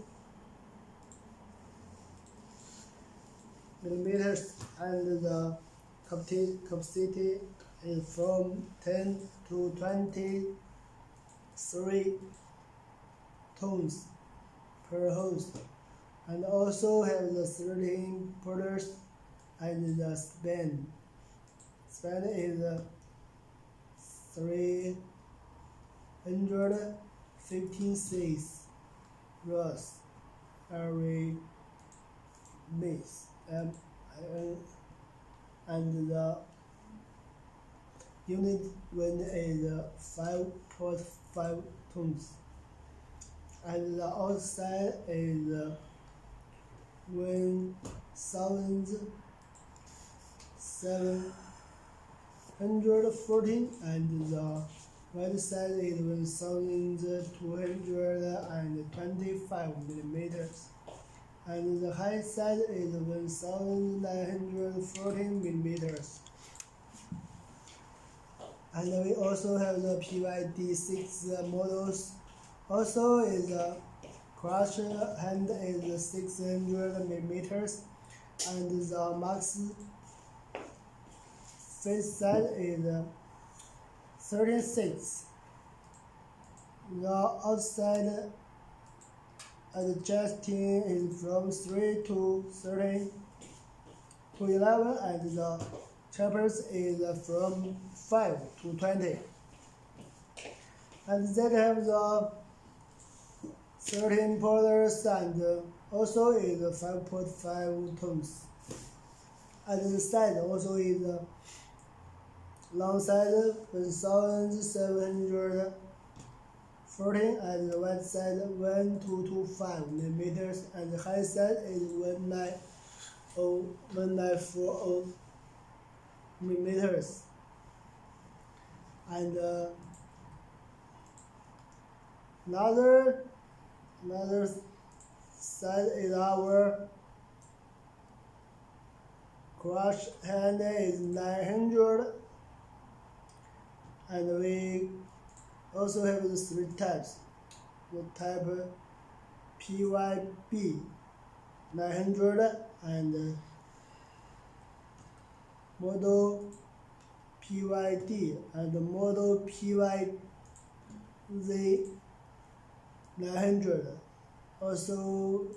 millimeters, and the capacity is from 10 to 23 tons per hose, and also have the 13 porters, and the span is 356 rows every base, and the unit weight is 5.5 tons, and the outside is 1,714, and the right side is 1,225 millimeters, and the high side is 1,914 millimeters. And we also have the PYD6 models. Also is a crusher hand is 600 millimeters, and the max face size is 36. The outside adjusting is from 3 to 13 to 11, and the chapters is from 5 to 20. And that have the 13 porters, and also is 5.5 tons. And the side also is long side 1714, and the wide side 1225 millimeters, and the high side is 1940 millimeters. And another side is our crush hand is 900, and we also have the 3 types. The type PYB 900 and model PYD and model PYZ 900. Also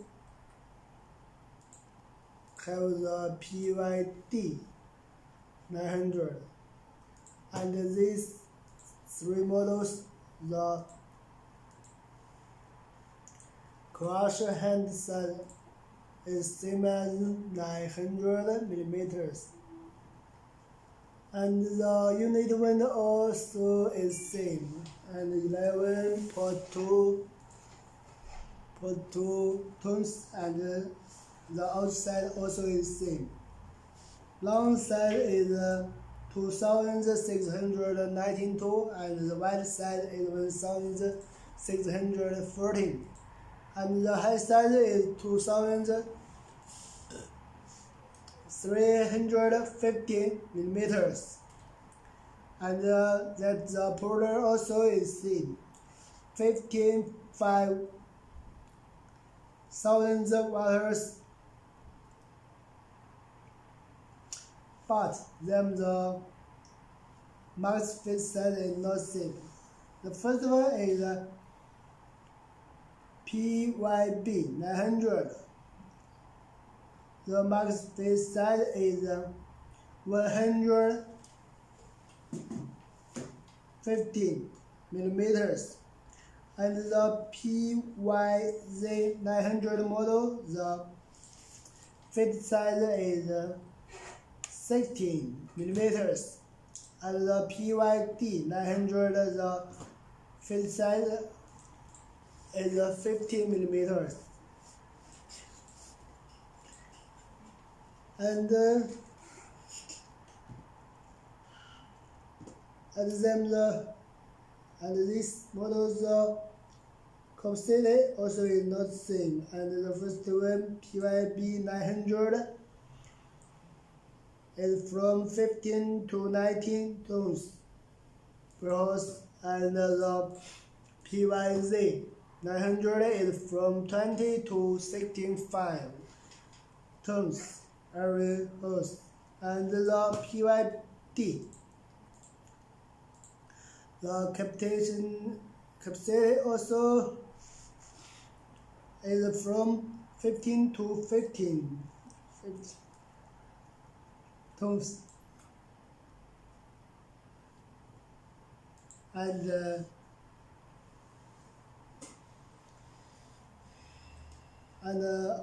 have the PYD 900. And these 3 models, the crusher hand size is same as 900 millimeters. And the unit weight also is same, and 11.2 tons, and the outside also is same. Long side is 2,692, and the wide side is 1,614, and the high side is 2,350 millimeters, and that the porter also is same, 15,500 waters. But then the max face size is not same. The first one is PYB 900. The max face size is 115 millimeters. And the PYZ 900 model, the fit size is 16 millimeters, and the PYD 900 the fit size is 15 millimeters. And then this model's capacity also is not same. And the first one PYB 900 is from 15 to 19 tons per horse, and the PYZ 900 is from 20 to 65 tons every horse, and the PYD the capacity also is from 15 to 50 tons, and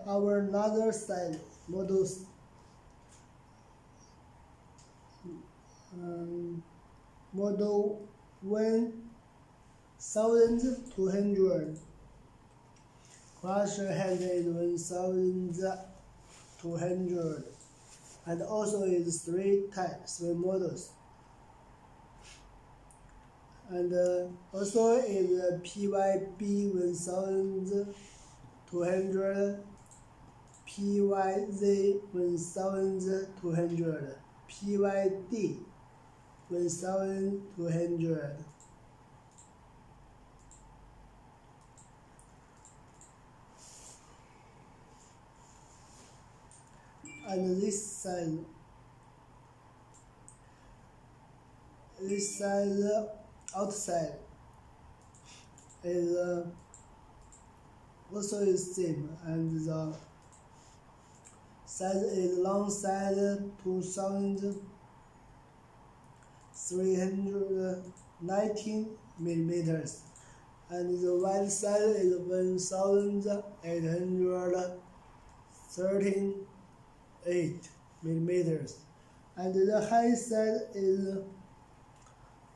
our another side models model 1200. Crusher hand is 1200, and also is 3 models, and also is PYB 1200, PYZ 1200, PYD 1,200. And this side outside is also is same, and the size is long side 2,319 millimeters, and the wide side is 1,838 millimeters, and the high side is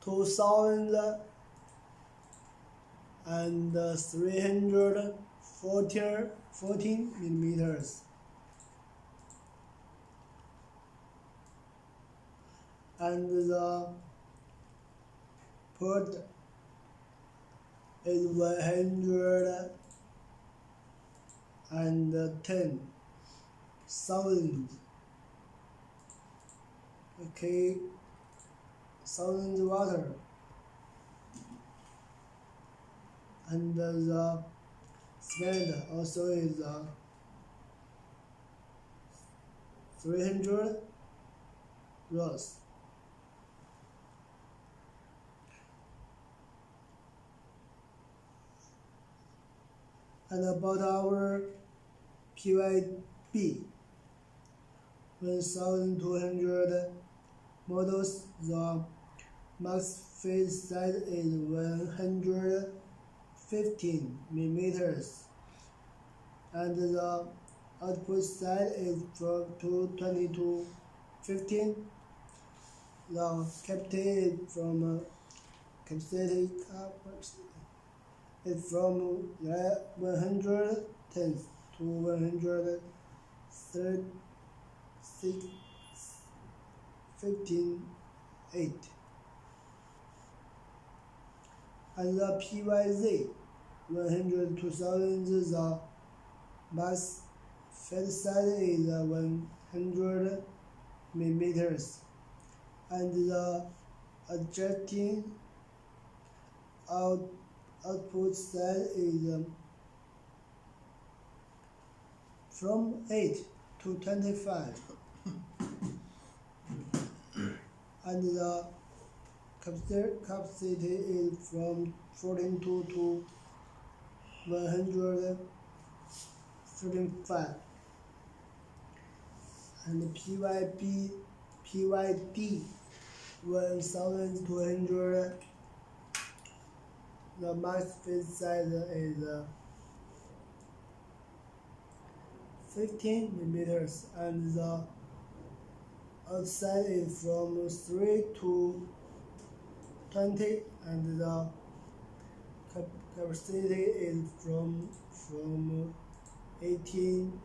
2,314 millimeters, and the port is 110,000 thousand water, and the cement also is 300 rows. And about our PYB 1,200 models, the max fit size is 115 millimeters, and the output size is from 220 to 15. The capacity is from capacity is from 110 to 138, and the PYZ 102,000, the max fit size is 100 millimeters, and the adjusting output size is from 8 to 25, and the capacity is from 42 to 135, and the PYD 1,200, the max fit size is 15 millimeters, and the outside is from 3 to 20, and the capacity is from 18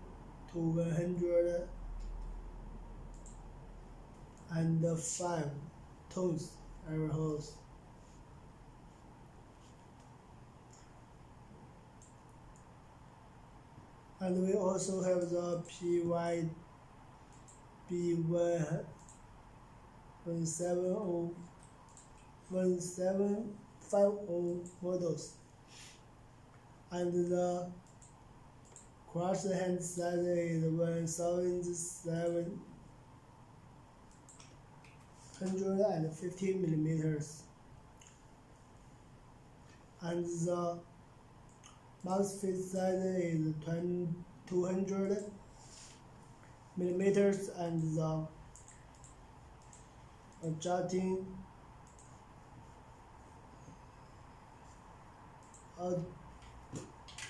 to 105 tons air hose. And we also have the PYB 1750 models, and the crusher hand size is 1,750 millimeters, and the max fit size is 200 millimeters, and the adjusting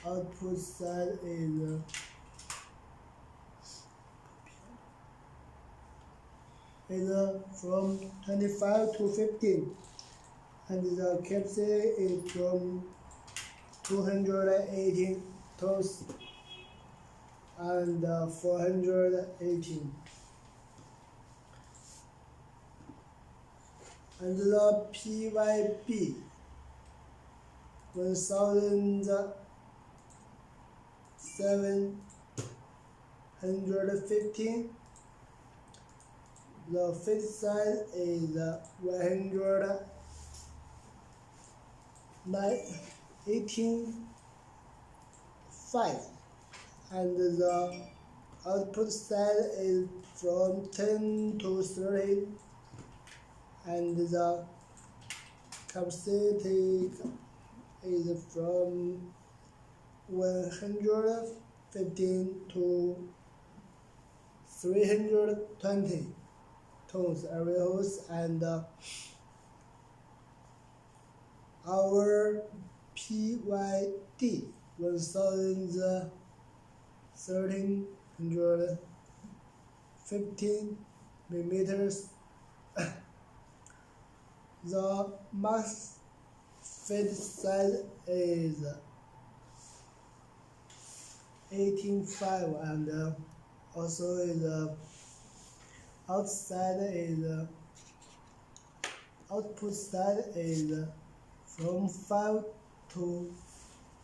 output size is from 25 to 15, and the capacity is from 218 tons and 418. And the PYB 1,750, the fit size is 118.5, and the output size is from 10 to 30, and the capacity is from 115 to 320 tons area hose, and our PYD 1315 millimeters. The max fit size is 18.5, and also is outside is output side is from 5 to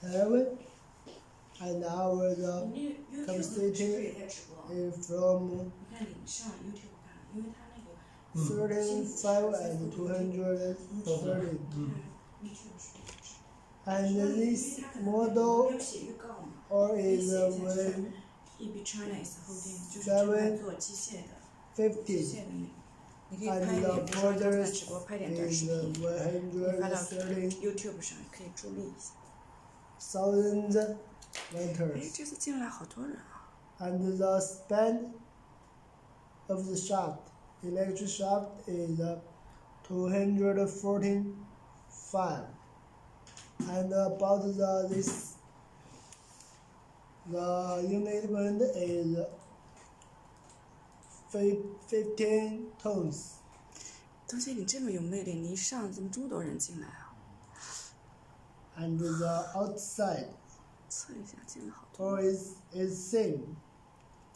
11, and our the 你 YouTube 是不是 capacity 也在直播？ is from 你看你上 YouTube 看，因为它那个 35 and 230. YouTube 是。 And this 因为它可能 model 没有写预告嘛， or 可以 is 写一下说 when EB China is holding 就是正在做机械的。机 50, 械的那个，你可以 and 拍一 the 点，比如说刚才 borders 直播拍点短 is 视频，你发到 130,000 YouTube 上可以助力一下。哎， meters, 这次进来好多人啊！ and the span of the shaft, electric shaft is 245, and about this the unit weight is 15 tons. 东西你这么有魅力，你一上怎么这么多人进来啊？ And the outside 测一下，进了好多。 or is same,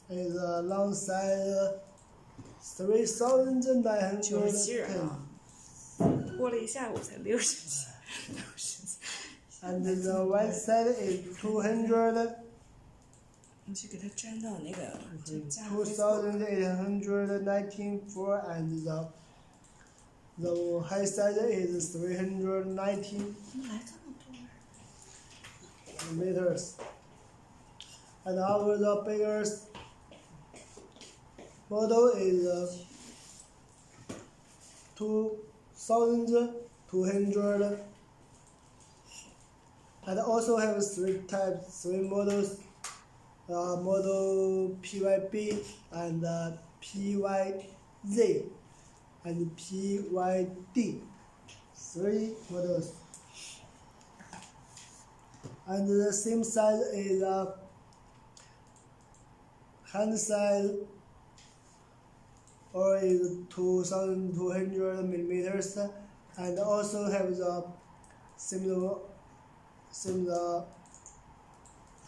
is alongside 3,910, 播了一下午才60几and the right side is 200, 你去给它粘到那个，就加 2,894, and the high side is 390怎么来这么多人？ meters. And our the biggest model is 2,200, and also have three models, model PYB and PYZ and PYD, 3 models. And the same size is hand size, or is 2,200 millimeters, and also have the similar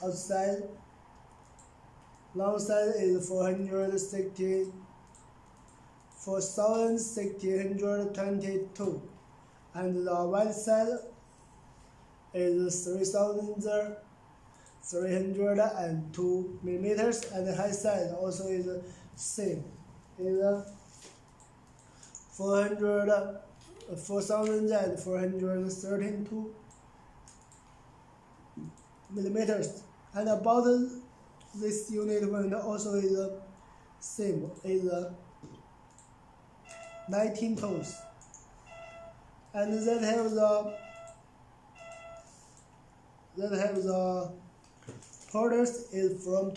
outside. Long side is 4,622, and the wide side is 3,302 millimeters, and the high side also is same, is 4,432 millimeters, and about this unit weight also is same, is 19 tons, and that have the porters is from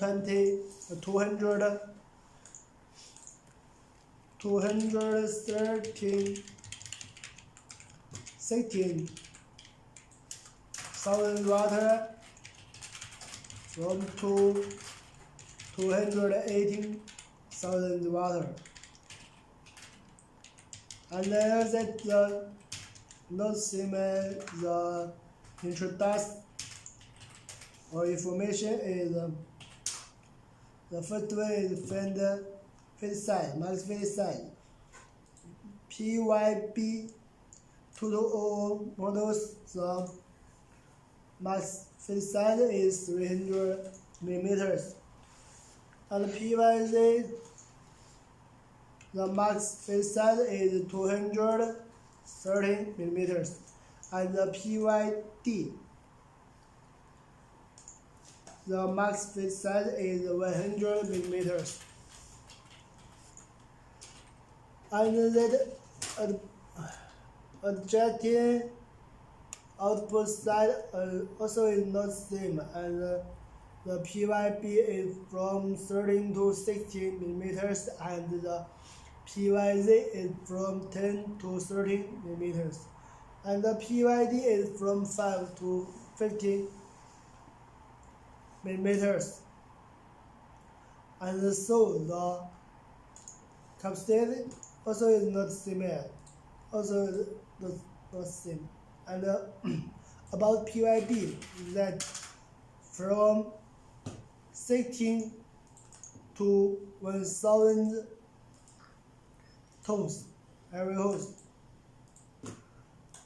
16,000 water from 218,000 water, and then that the not similar the introduction or information is the first one is fit size, max fit size. PYB 220 models, the max fit size is 300 millimeters, and PYZ The max fit size is 230 millimeters, and the PYD. The max fit size is 100 millimeters. And that adjusting output side also is not same, and the PYB is from 13 to 16 millimeters, and the PYZ is from 10 to 13 millimeters, and the PYD is from 5 to 15 millimeters. And so the capacity also is not similar, also not same. And about PYB, that from 16 to 1000 tons every hose,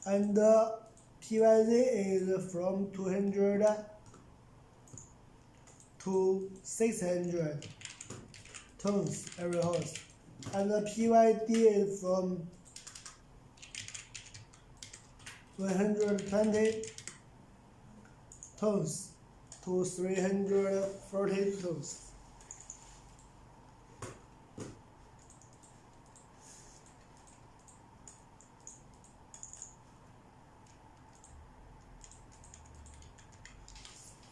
and the PYZ is from 200 to 600 tons every hose, and the PYD is from 120 tons to 340 tons.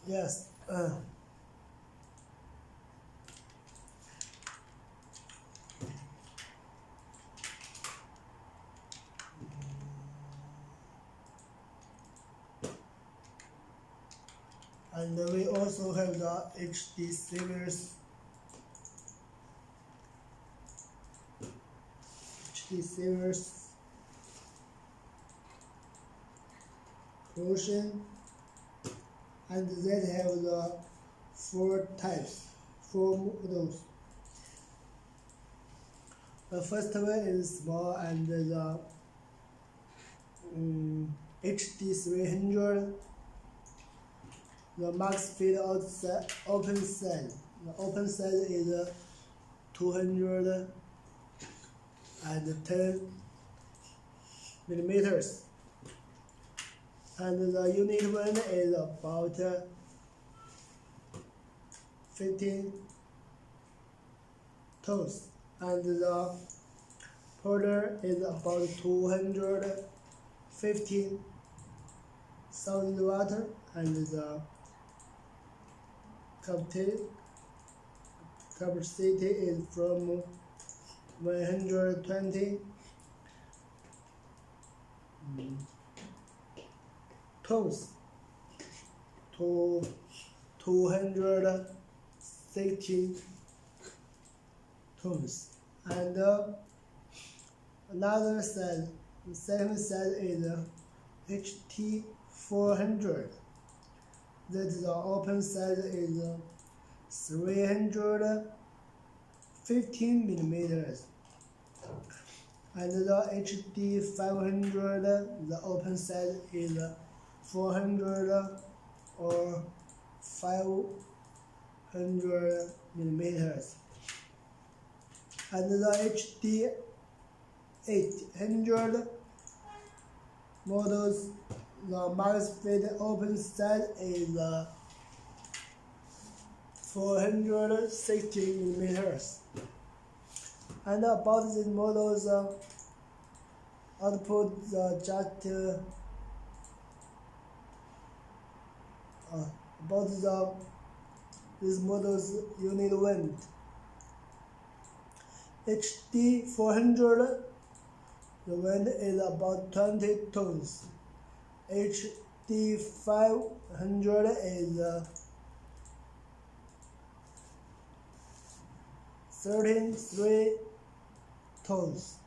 Yes. And we also have the HD series. Portion, and that have the 4 models. The first one is small, and the HD300. The max fit outside open size. The open size is 210 millimeters, and the unit one is about 15 tons, and the powder is about 215,000 watt, and the capacity is from 120 tons to 260 tons. And another size, the second size is HT400. That the open size is 315 millimeters, and the HD500, the open size is 400 or 500 millimeters, and the HD800 models, the max fit open size is 460 millimeters. And about these models, output about these models unit wind. HD400, the wind is about 20 tons. HD500 is 33 tons,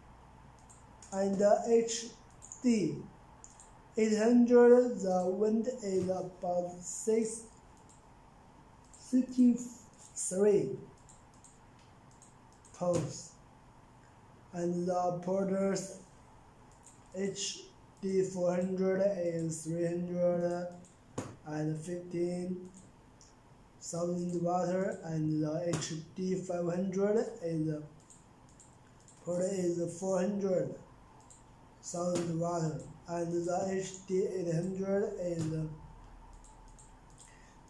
and the HD800, the wind is about 63 tons, and the powders HD400 is 315,000 watt, and the HD500 is port is 400,000 watt, and the HD 800 is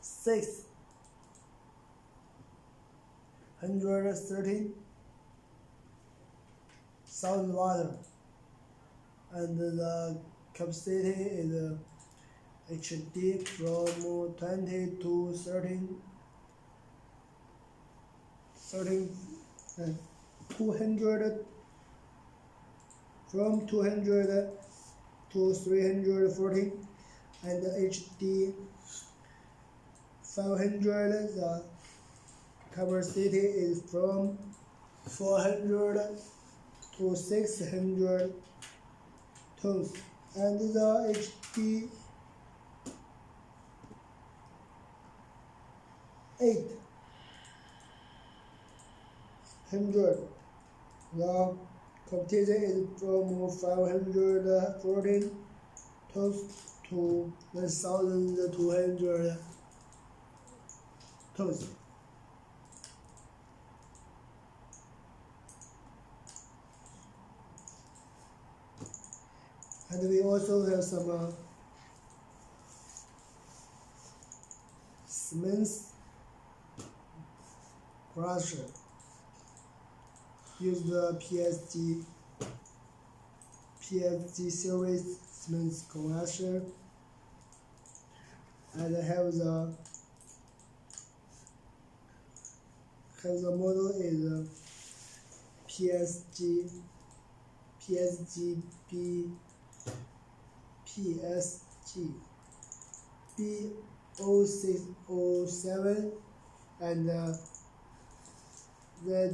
613,000 watt, and the capacity is HD from 20 to 200 from 200 to 340, and HD 500 the capacity is from 400 to 600 tons, and the HD 800 the capacity is from 514 tons to 1,200 tons. And we also have some cement crusher. Use the PSG series cement crusher, and have the model is PSG B0607, and that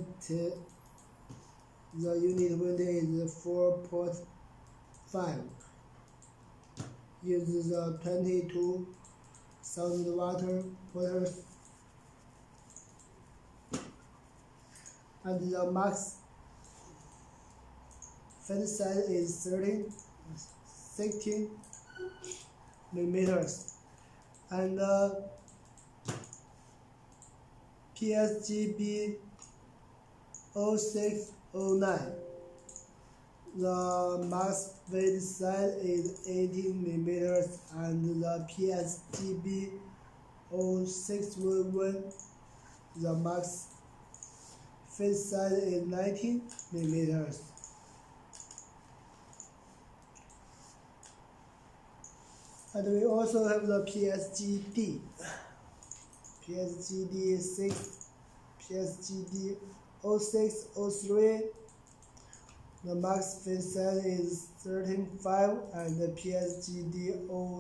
the unit wind is 4.5. Uses the 22,000 watt motors, and the max fan size is 16 millimeters, and PSGB 0609. The max weight size is 18 millimeters, and the PSGB 0611. The max weight size is 19 millimeters. And we also have the PSG 0603. The max weight size is 13.5, and the PSG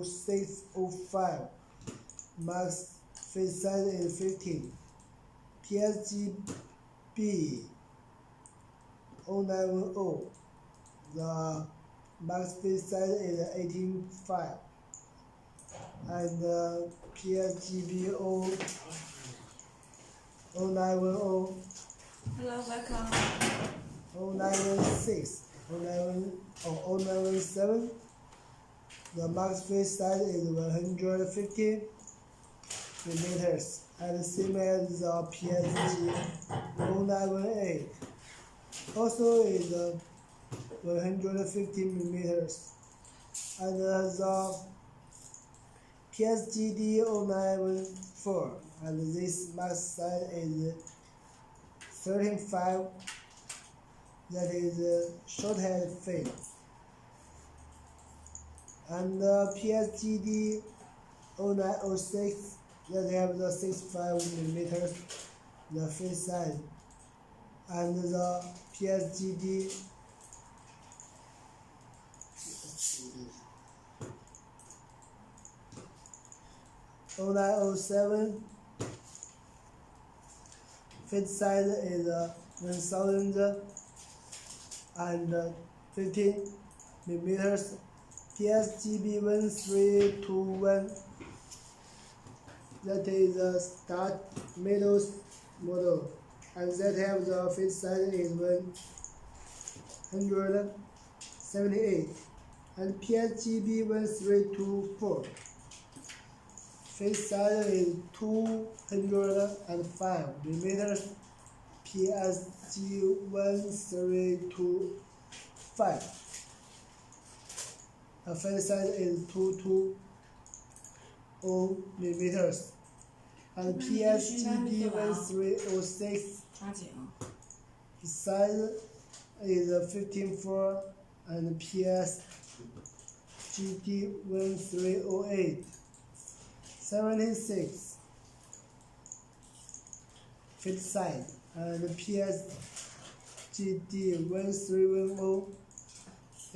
0605 max weight size is 15. PSG 0910. The max weight size is 18.5, and the PSG 0910. Hello, welcome. 0916, 0917. The max weight size is 150 millimeters, and same as the PSG 0918. Also is 150 millimeters, and the PSG 0914, and this max size is 13.5. That is short head fin, and the PSG 0906 that have the 65 millimeters the fin size, and the PSG 0907 fin size is 1,015 millimeters. PSGB 1321, that is the start middle model, and that have the fin size is 178, and PSGB 1324 fin size is 205 millimeters. PSG1325. The fan size is 220 millimeters. And PSG1306 size is 15.4, and PSG1308 76 fit size, and PSG1310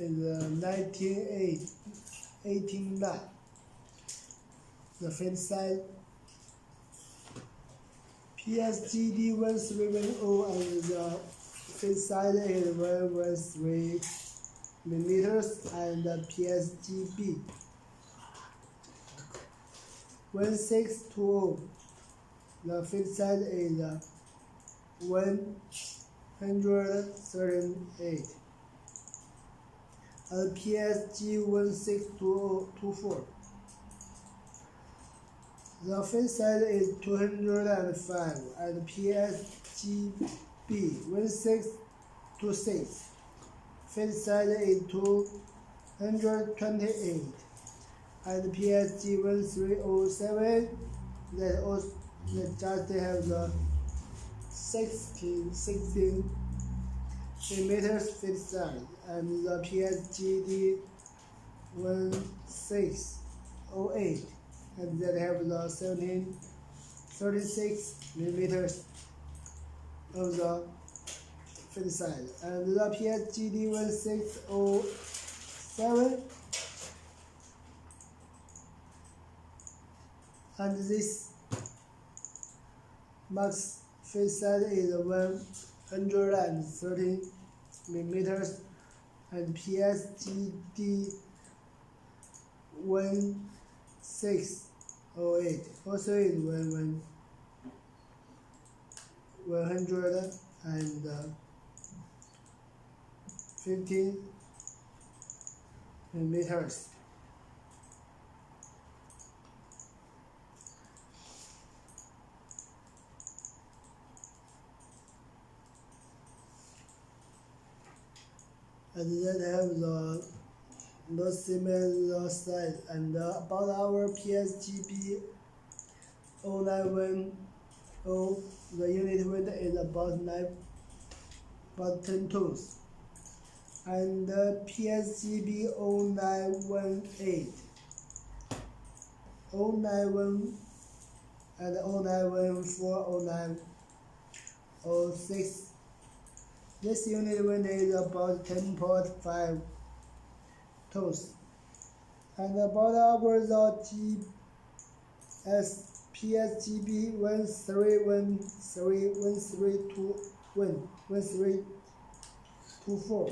is 1989 the fit size. PSG1310 and the fit size is 113 millimeters, and the PSGB 1620 the fit size is 138, and PSG 1624 the fit size is 205, and PSGB 1626 fit size is 228, and PSG 1307 that just have the 16 millimeters fit size, and the PSG 1608 and that have the 36 millimeters of the fit size, and the PSG 1607 and this max fit size is 113 millimeters, and PSG 1608 also is 115 millimeters. And then have the no similar size, and about our PSGB 0910 the unit weight is about 10 tons, and the PSGB 0918 091 and 0914 0906 this unit weight is about 10.5 tons, and about our PSGB 1324.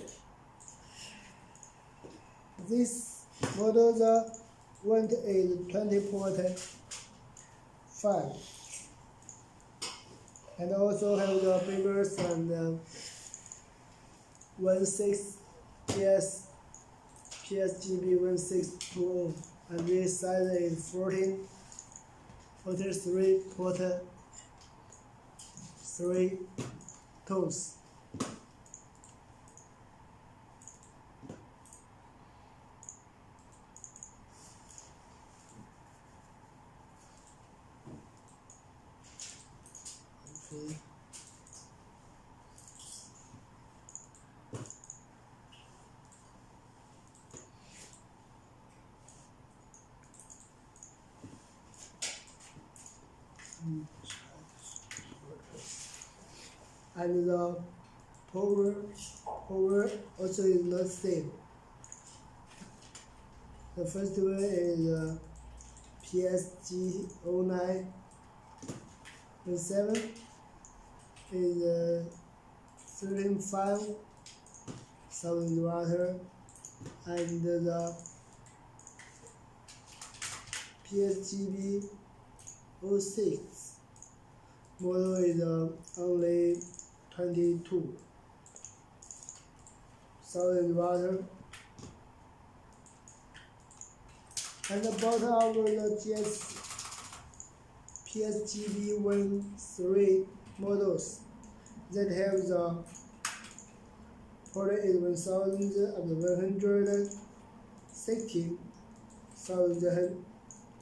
This model the weight is 20.5, and also have the bigger and 16 PSGB 1620, and this size is 43.3 tons. Okay. And the power also is not same. The first one is PSG 0917 is 13,500 watt, and the PSGB 06 model is only 22,000 watt. And about our PSGB 13 models, that have the water is 1,160,000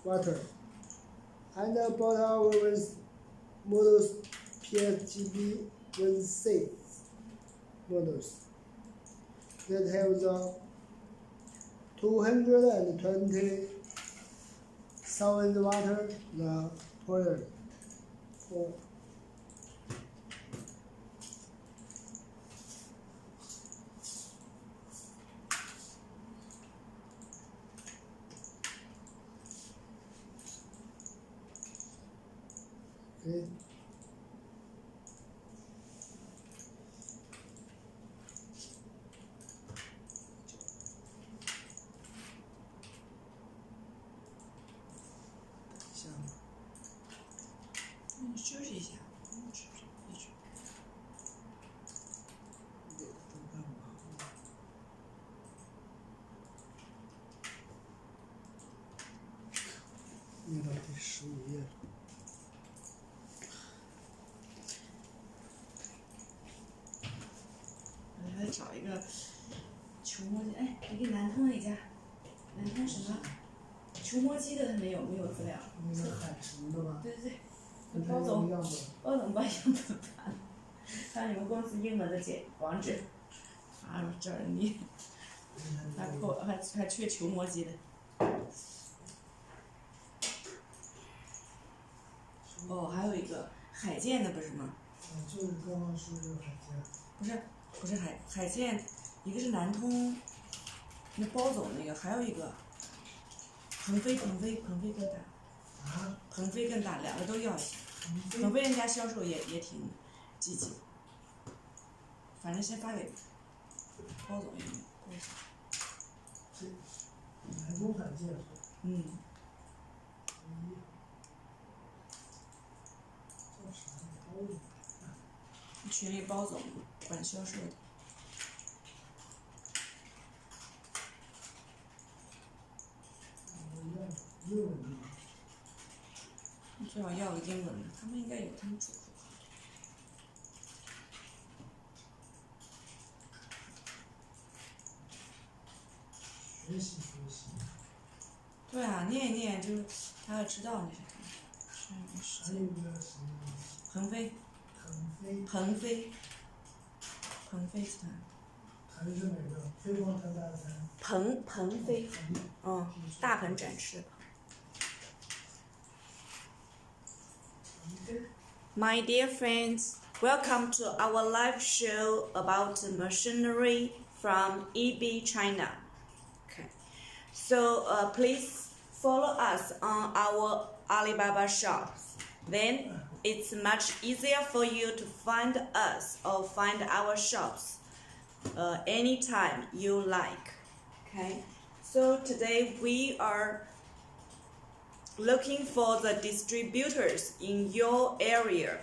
water. And about our models PSGB-16 models that have the 220,000 water the water. Okay. 你休息一下，一直。念到第15页了。我来找一个球摸机，哎，你给南通一家，南通什么球摸机的他们有没有资料？那个海城的吧？对对对，包总把样本发了，看你们公司英文的网址，发了这儿你，还缺球摸机的。哦，还有一个海剑的不是吗？就是刚刚说这个海剑。不是海剑，一个是南通，那包总那个，还有一个鹏飞更大。啊？鹏飞更大，两个都要一下。鹏飞人家销售也挺积极，反正先发给包总用。南通海剑。嗯。叫啥？包总。群里包总管销售的。英文的。你最好要个英文的，他们应该有他们主客。学习。对啊，念一念就是他要知道那些东西。还有一个什么？鹏飞集团。腾是哪个？飞黄腾达的腾。鹏飞，大鹏展翅的鹏。My dear friends, welcome to our live show about machinery from EB China. Okay, so please follow us on our Alibaba shops. Then it's much easier for you to find us or find our shops anytime you like. Okay, so today we are looking for the distributors in your area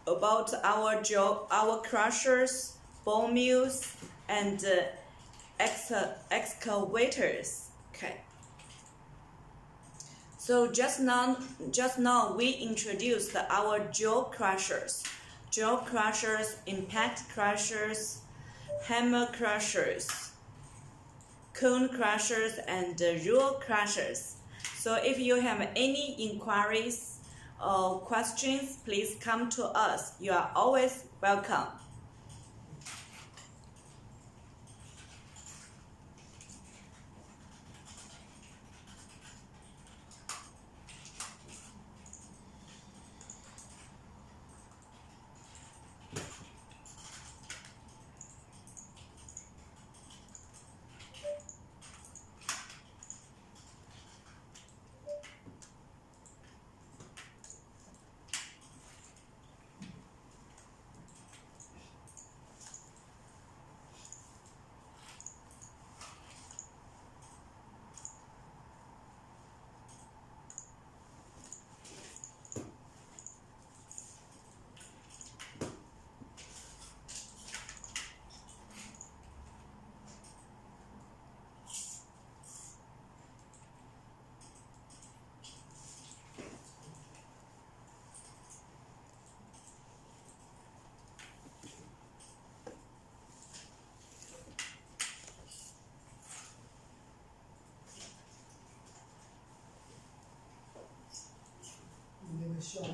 about our crushers, ball mills, and excavators. Okay. So just now we introduced our jaw crushers, impact crushers, hammer crushers, cone crushers, and roll crushers. So if you have any inquiries or questions, please come to us. You are always welcome. 项目，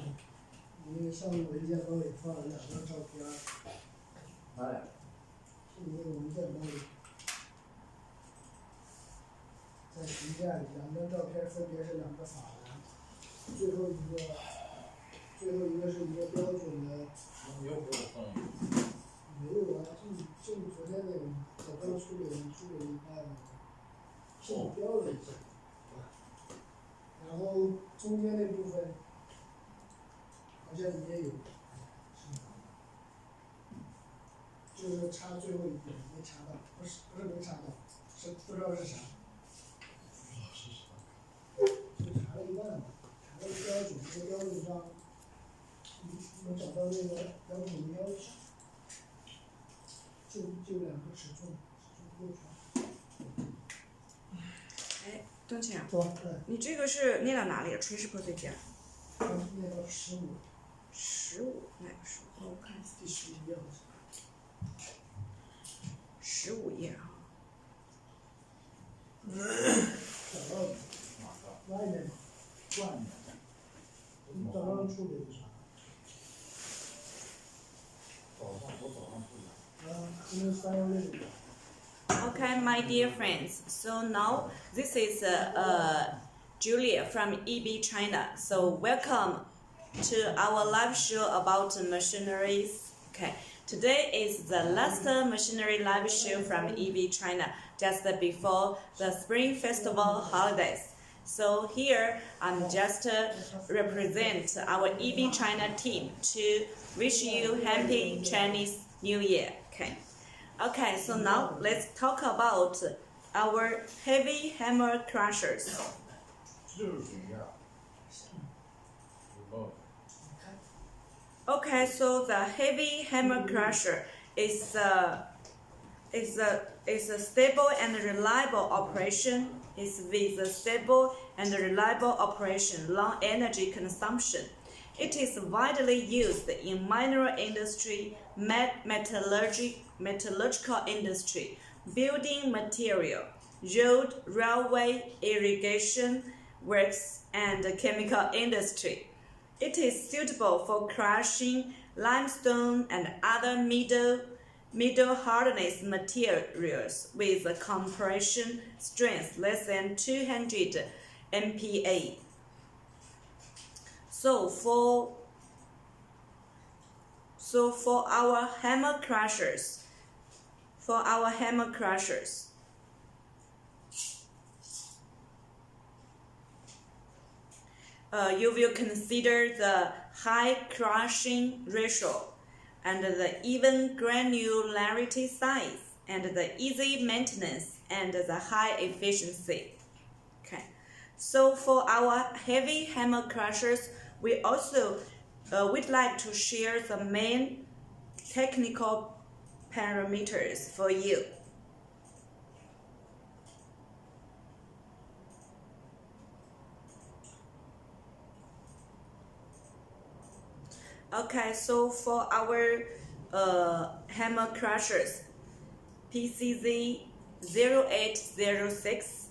你那个项目文件包里放了2张照片儿。哪俩？是你那个文件包里。在评价里2张照片分别是2个法兰，最后一个是一个标准的。没有给我放一个。没有啊，就你昨天那个，我刚出给你发的，是你标了一下，然后中间那部分好像你也有，就是差最后一点没查到，不是没查到，是不知道是啥。就查了一半嘛，查了个标准，这个标准上，能找到那个标准的要求。就2个尺寸不够长。哎，冬青啊，你这个是念到哪里了 ？Crushers Pfl。念到15。15，哪个时候？我看第11页好像。15页啊。找到外面。外面。你早上处理的啥？我早上处理。Okay, my dear friends. So now this is Julia from EB China. So welcome to our live show about machineries. Okay, today is the last machinery live show from EB China, just before the Spring Festival holidays. So here I'm just represent our EB China team to wish you happy Chinese New Year. Okay, so now let's talk about our heavy hammer crushers. Okay, so the heavy hammer crusher is a stable and reliable operation. It's with a stable and reliable operation, long energy consumption. It is widely used in mineral industry, metallurgical industry, building material, road, railway, irrigation works, and chemical industry. It is suitable for crushing limestone and other middle hardness materials with a compression strength less than 200 MPa. So for our hammer crushers, you will consider the high crushing ratio and the even granularity size and the easy maintenance and the high efficiency. Okay, so for our heavy hammer crushers, we also would like to share the main technical parameters for you. Okay, so for our hammer crushers, PCZ 0806,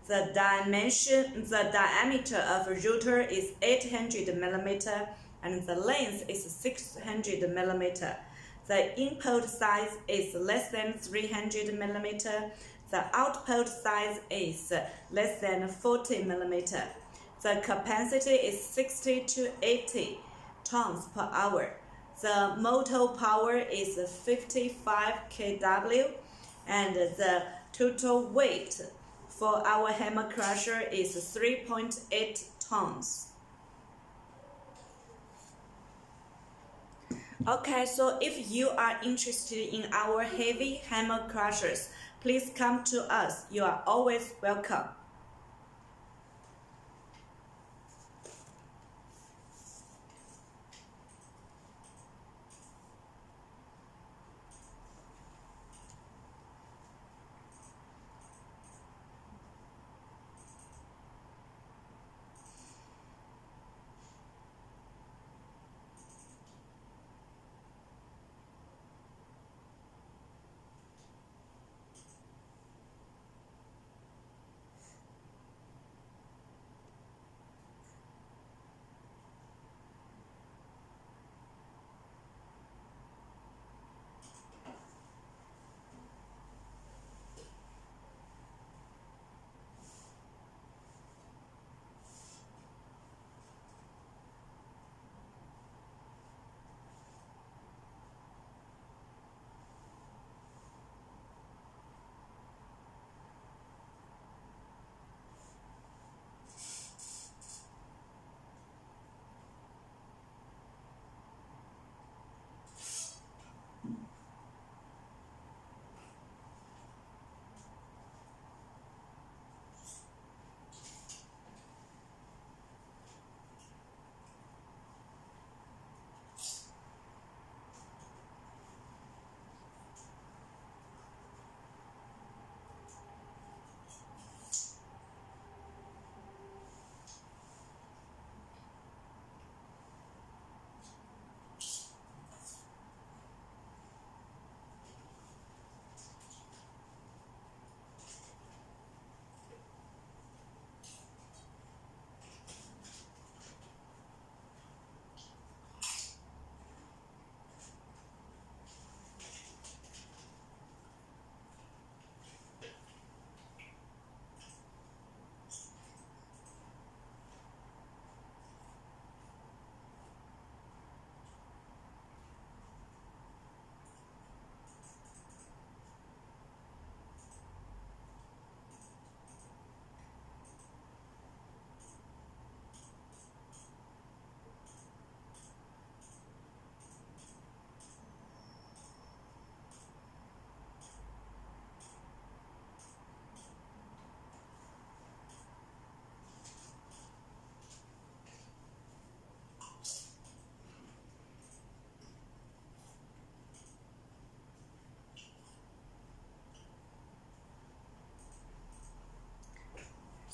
the diameter of rotor is 800 mm and the length is 600 mm. The input size is less than 300 mm. The output size is less than 40 mm. The capacity is 60 to 80 tons per hour. The motor power is 55 kW and the total weight for our hammer crusher is 3.8 tons. Okay, so if you are interested in our heavy hammer crushers, please come to us. You are always welcome.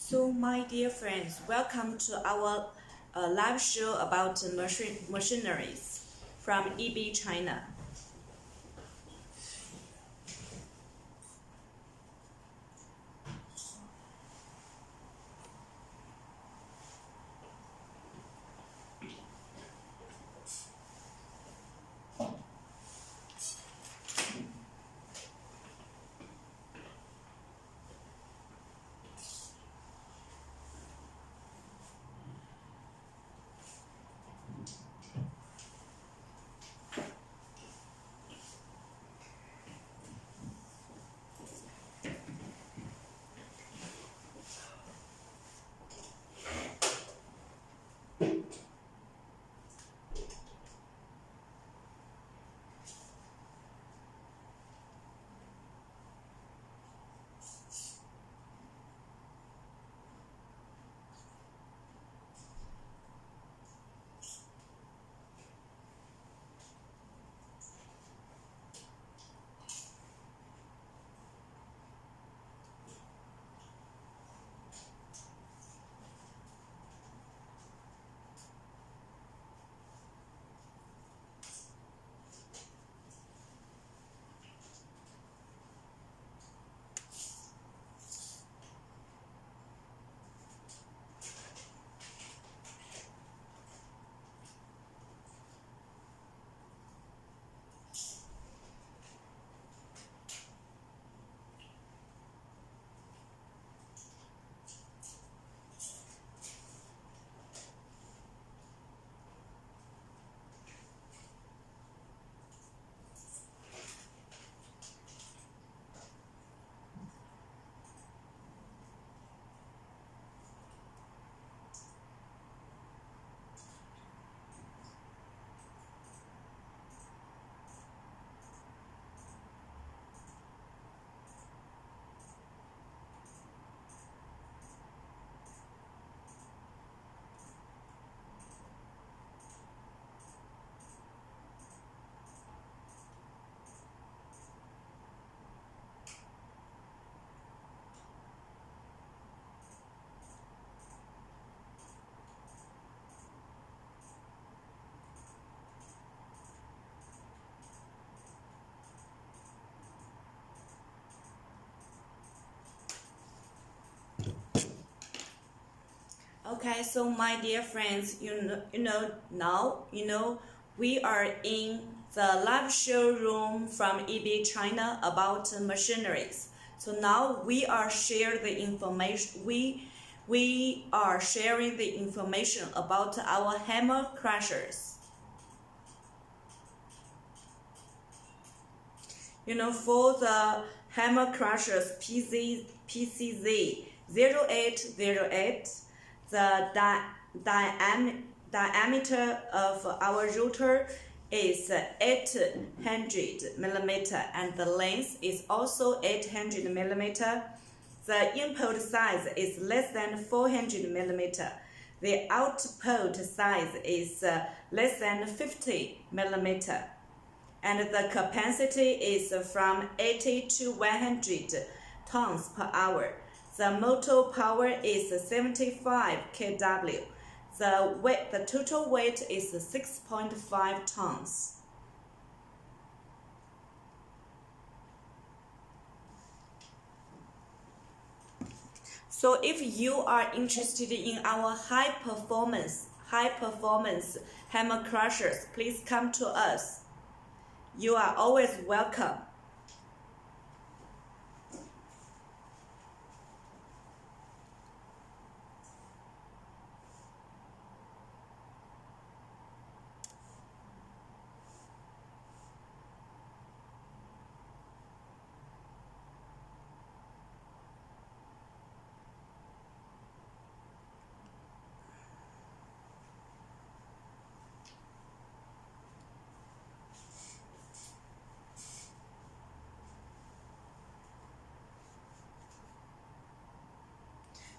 So, my dear friends, welcome to our live show about machineries from EB China. Okay, so my dear friends, now we are in the live showroom from EB China about machineries. So now we are sharing the information. We are sharing the information about our hammer crushers. For the hammer crushers PCZ 0808. The diameter of our router is 800 millimeter, and the length is also 800 millimeter. The input size is less than 400 millimeter. The output size is less than 50 millimeter, and the capacity is from 80 to 100 tons per hour. The motor power is 75 kW. The total weight is 6.5 tons. So if you are interested in our high performance hammer crushers, please come to us. You are always welcome.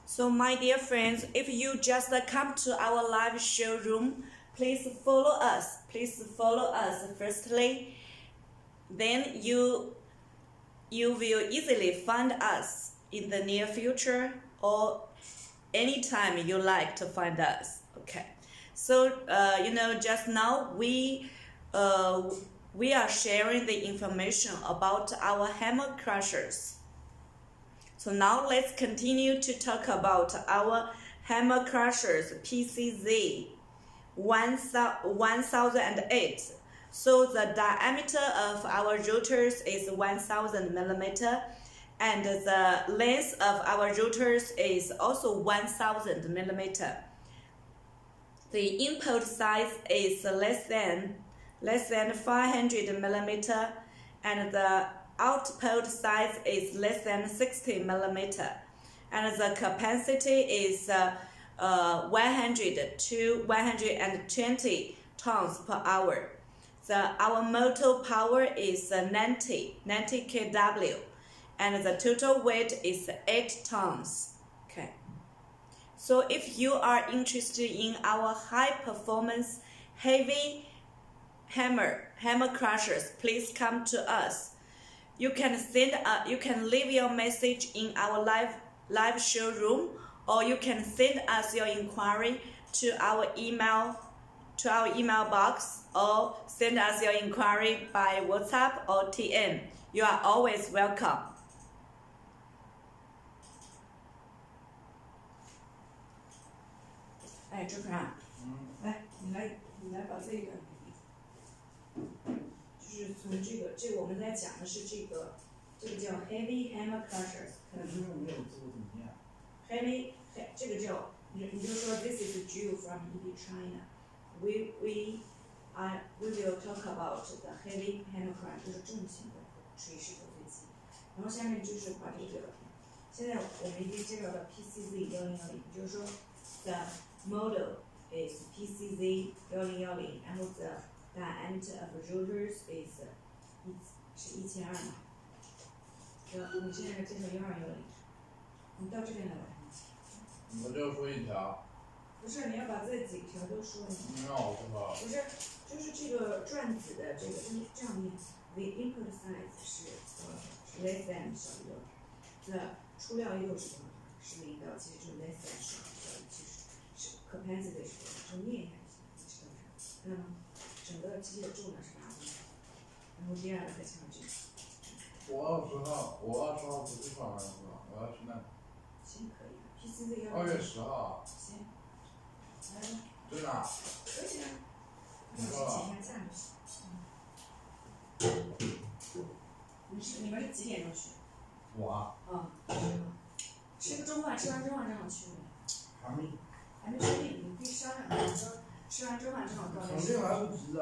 So my dear friends, if you just come to our live showroom, please follow us. Firstly, then you will easily find us in the near future, or anytime you like to find us. Okay. So just now we are sharing the information about our hammer crushers. So now let's continue to talk about our hammer crushers PCZ 1008. So the diameter of our rotors is 1000 millimeter, and the length of our rotors is also 1000 millimeter. The input size is less than 500 millimeter, and the output size is less than 60 millimeter, and the capacity is 100 to 120 tons per hour. Our motor power is 90 kW, and the total weight is 8 tons. Okay. So if you are interested in our high performance heavy hammer crushers, please come to us. You can leave your message in our live showroom, or you can send us your inquiry to our email box, or send us your inquiry by WhatsApp or TM. You are always welcome.哎，周坤啊，来，你来把这个，就是从这个我们在讲的是这个叫 heavy hammer crushers， 看到没有？没有字我怎么念 ？heavy 这个叫你就说 this is Jew from EB China， we will talk about the heavy hammer crush， 就是重型的锤石头飞机。然后下面就是把这个，现在我们已经介绍到 PCZ 1010，就是说 the model is PCZ 1010, and the diameter of rotors is 1200嘛。你现在介绍1210，你到这边来吧。我就说一条。不是，你要把这几条都说了。我知道。不是，就是这个转子的这个，这样念 ，the input size 是less than 小于多少？那出料又是多少？是0到，其实就是 less than 小于其实是 capacity 是多少？就念一下就行，知道吗？整个机器的重量是8公斤，然后第二个再强制。我20号不去上班是吧？我要去那。行，可以的。PCZ 2月10号。行。来吧。真的？可以啊。你说了。请一下假你们是几点钟去？我啊。吃个中饭，吃完中饭正好去。还没确定，你可以商量。你说吃完中饭正好到那。肯定来不及的。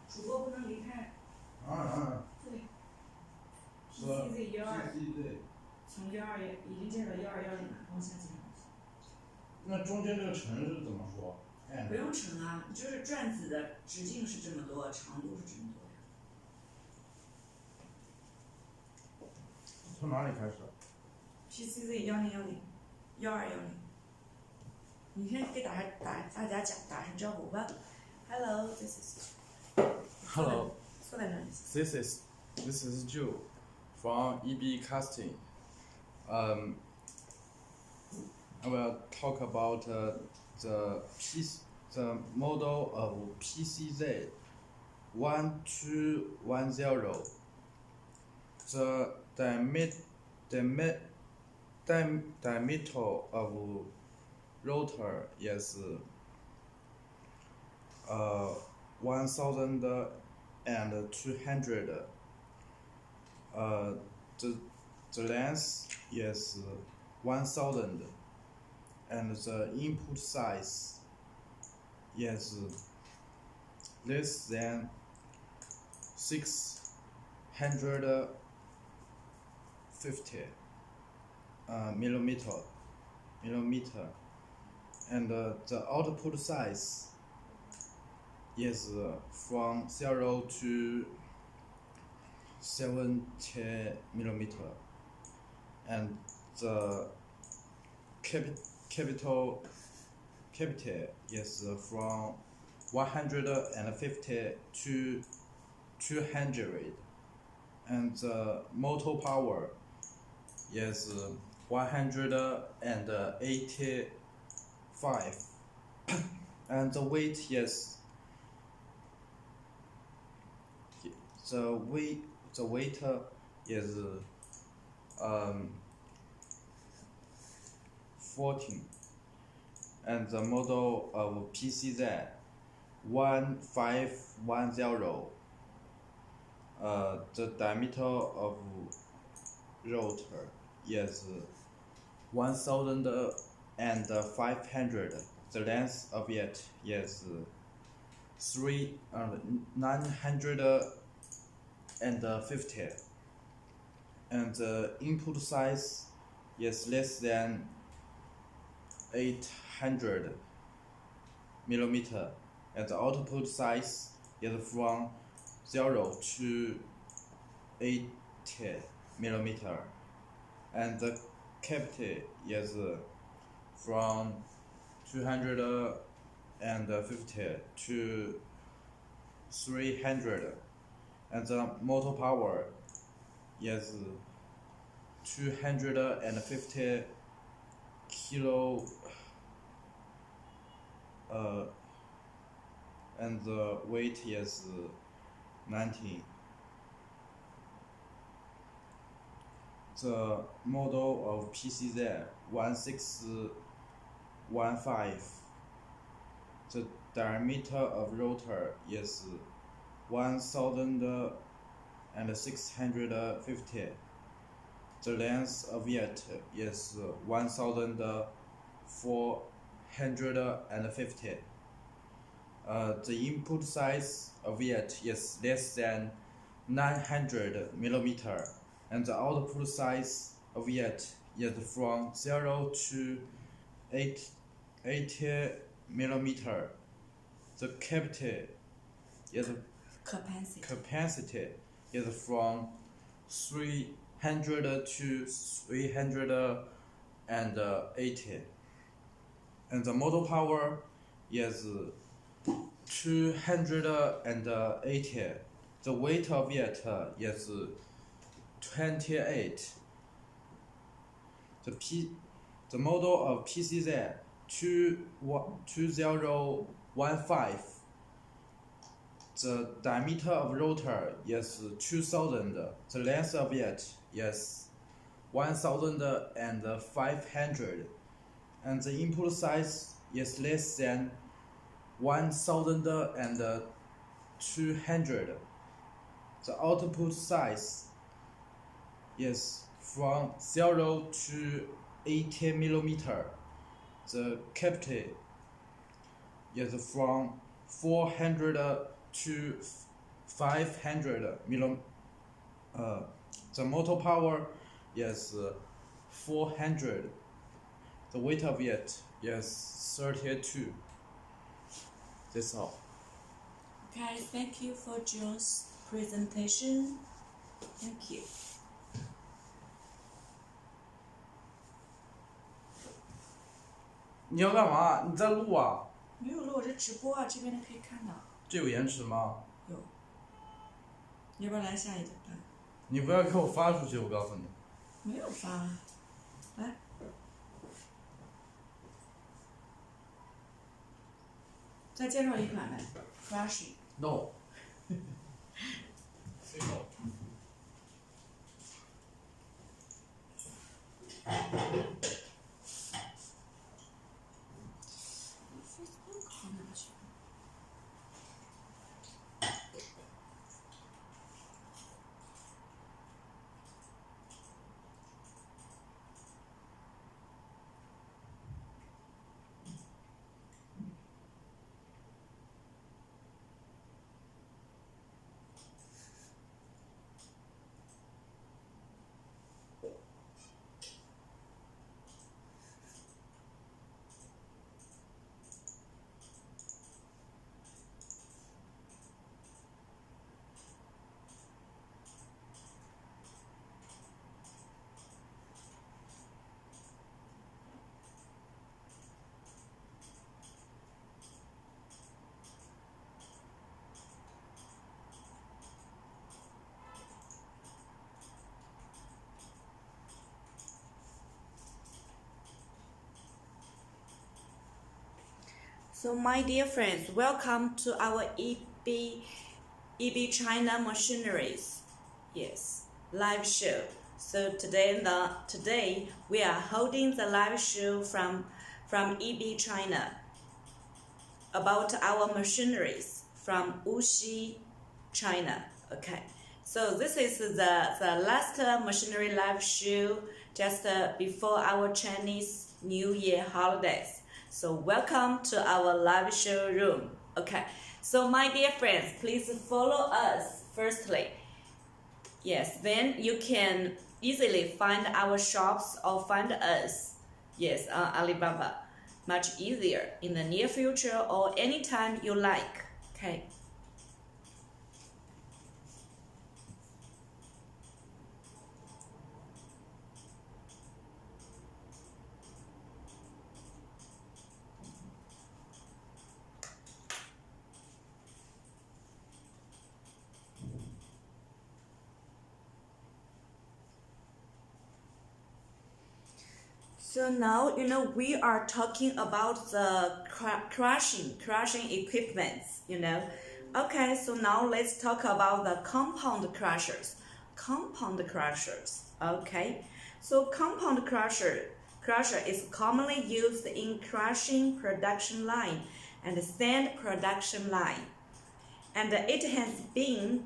主播不能离开。对。PCZ 12，从12已经介绍1210了，往下介绍。那中间这个乘是怎么说？不用乘啊，就是转子的直径是这么多，长度是这么多呀。从哪里开始 ？PCZ 1010，1210。你先给大家打声招呼吧。Hello, this is. Hello. 坐在那里。This is Joe from EB Casting. I will talk about the model of PCZ 1210. The diameter of rotor is 1200. The length is 1000, and the input size is less than 650 millimeter, and the output size is from 0 to 70 millimeter, and the capital is from 150 to 200, and the motor power is 185, and the weight is the weight is 14, and the model of PCZ 1510. The diameter of rotor is 1,500. The length of it is 950, and the input size is less than 800 millimeter, and the output size is from 0 to 80 millimeter, and the cavity is from 250 to 300, and the motor power is 250 kilo, and the weight is 90. The model of PCZ 1615. The diameter of rotor is 1,650. The length of it is 1,450. The input size of it is less than 900 millimeter, and the output size of it is from 0 to 80 millimeter. The capacity is from 300 to 380, and the motor power is 280. The weight of it is 28. The model of PCZ 2015. The diameter of rotor is 2000. The length of it is 1500, and the input size is less than 1200. The output size is from 0 to 80 millimeter. The capacity is from 400 to 500 millimeter. The motor power is 400. The weight of it is 32. That's all. Okay, thank you for John's presentation. Thank you. 你要干嘛？你在录啊？没有录，我这直播啊，这边的可以看到。这有延迟吗？有。你要不要来下一段？你不要给我发出去，我告诉你。没有发。来。再介绍一款来 ，Crushing。No。谁no？ So my dear friends, welcome to our EB China Machineries, yes, live show. So today we are holding the live show from EB China about our machineries from Wuxi, China. Okay, so this is the last machinery live show just before our Chinese New Year holidays. So welcome to our live showroom. Okay, so my dear friends, please follow us firstly. Yes, then you can easily find our shops or find us, yes, on Alibaba. Much easier in the near future or anytime you like. Okay. So now, we are talking about the crushing equipments, Okay, so now let's talk about the compound crushers. Compound crushers, okay. So compound crusher is commonly used in crushing production line and sand production line. And it has been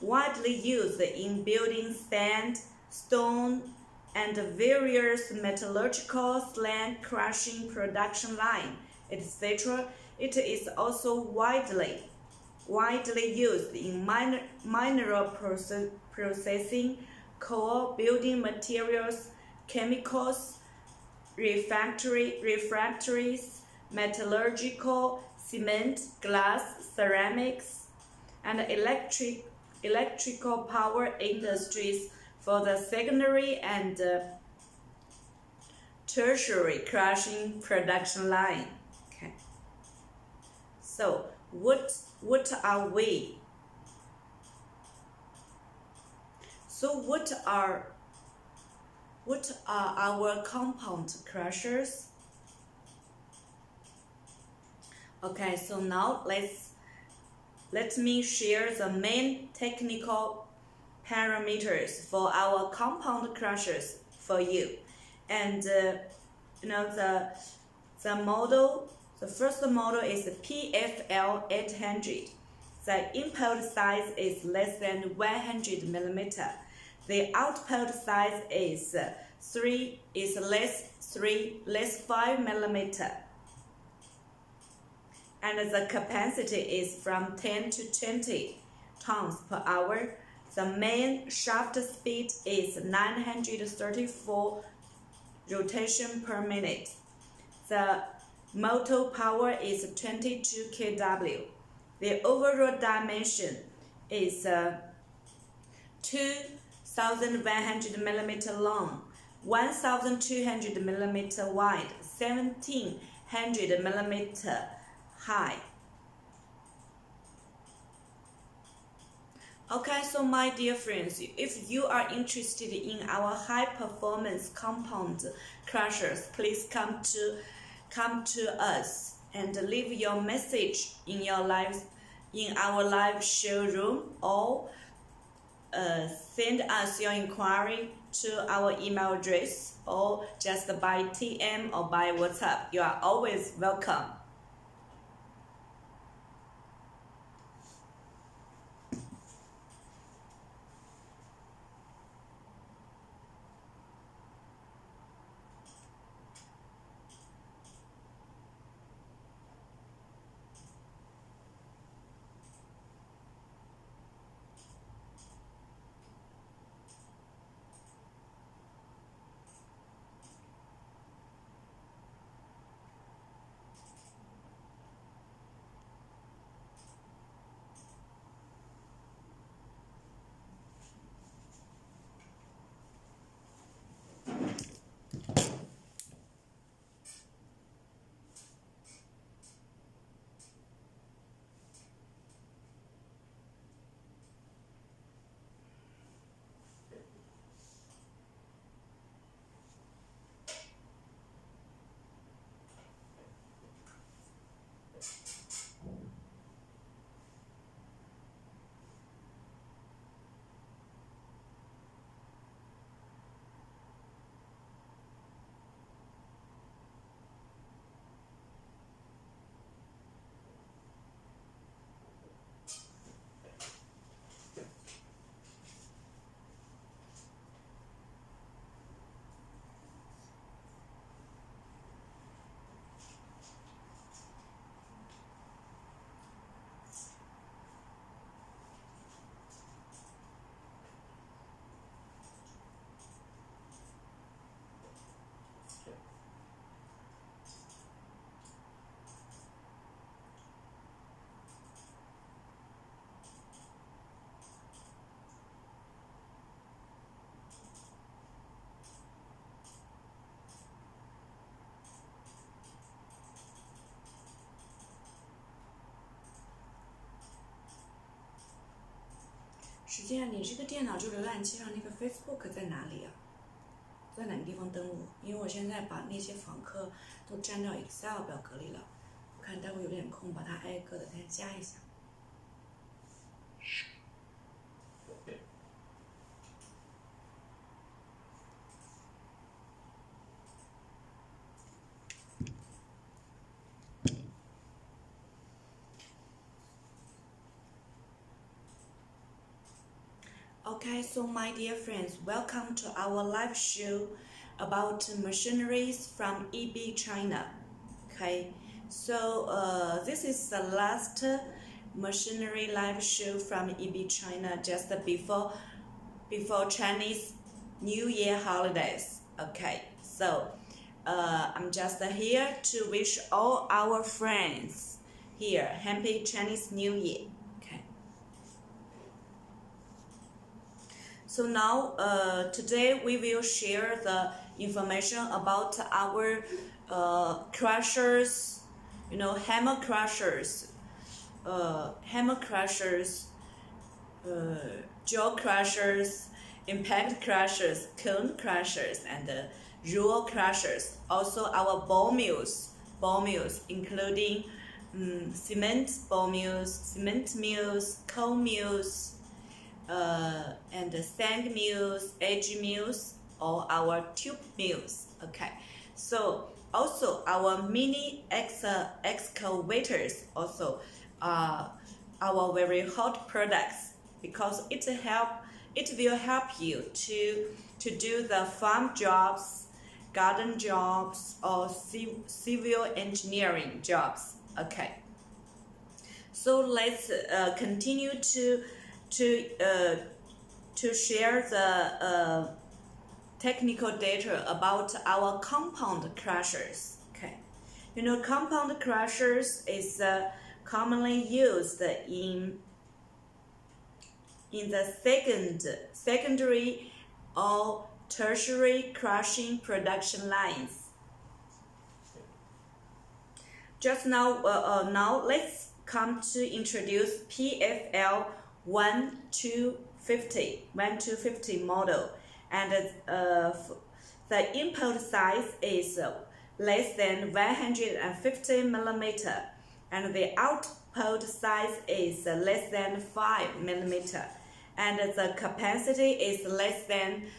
widely used in building sand, stone, and various metallurgical slag crushing production line, etc. It is also widely used in mineral processing, coal, building materials, chemicals, refractories, metallurgical, cement, glass, ceramics, and electrical power industries for the secondary and tertiary crushing production line. Okay. So what are we? So what are our compound crushers? Okay, so now let me share the main technical parameters for our compound crushers for you. And the first model is the Pfl 800. The input size is less than 100 millimeter. The output size is less 5 millimeter. And the capacity is from 10 to 20 tons per hour. The main shaft speed is 934 rotation per minute. The motor power is 22 kW. The overall dimension is 2,100 millimeter long, 1,200 millimeter wide, 1,700 millimeter high. Okay, so my dear friends, if you are interested in our high-performance compound crushers, please come to us and leave your message in our live showroom, or send us your inquiry to our email address, or just by TM or by WhatsApp. You are always welcome. 现在你这个电脑就浏览器上那个 Facebook 在哪里啊？在哪个地方登录？因为我现在把那些访客都粘到 Excel 表格里了，我看待会有点空，把它挨个的再加一下。Okay, so my dear friends, welcome to our live show about machineries from EB China. Okay, so this is the last machinery live show from EB China just before Chinese New Year holidays. Okay, so I'm just here to wish all our friends here happy Chinese New Year. So now, today we will share the information about our crushers, hammer crushers, jaw crushers, impact crushers, cone crushers, and roll crushers. Also our ball mills, including cement ball mills, cement mills, cone mills, and sand mills, edge mills, or our tube mills. Okay, so also our mini excavators also are our very hot products because it will help you to do the farm jobs, garden jobs, or civil engineering jobs. Okay, so let's continue to share the technical data about our compound crushers. Okay, compound crushers is commonly used in the secondary or tertiary crushing production lines. Just now, now let's come to introduce Pfl 1250 model, and the input size is less than 150 millimeter, and the output size is less than 5 millimeter, and the capacity is less than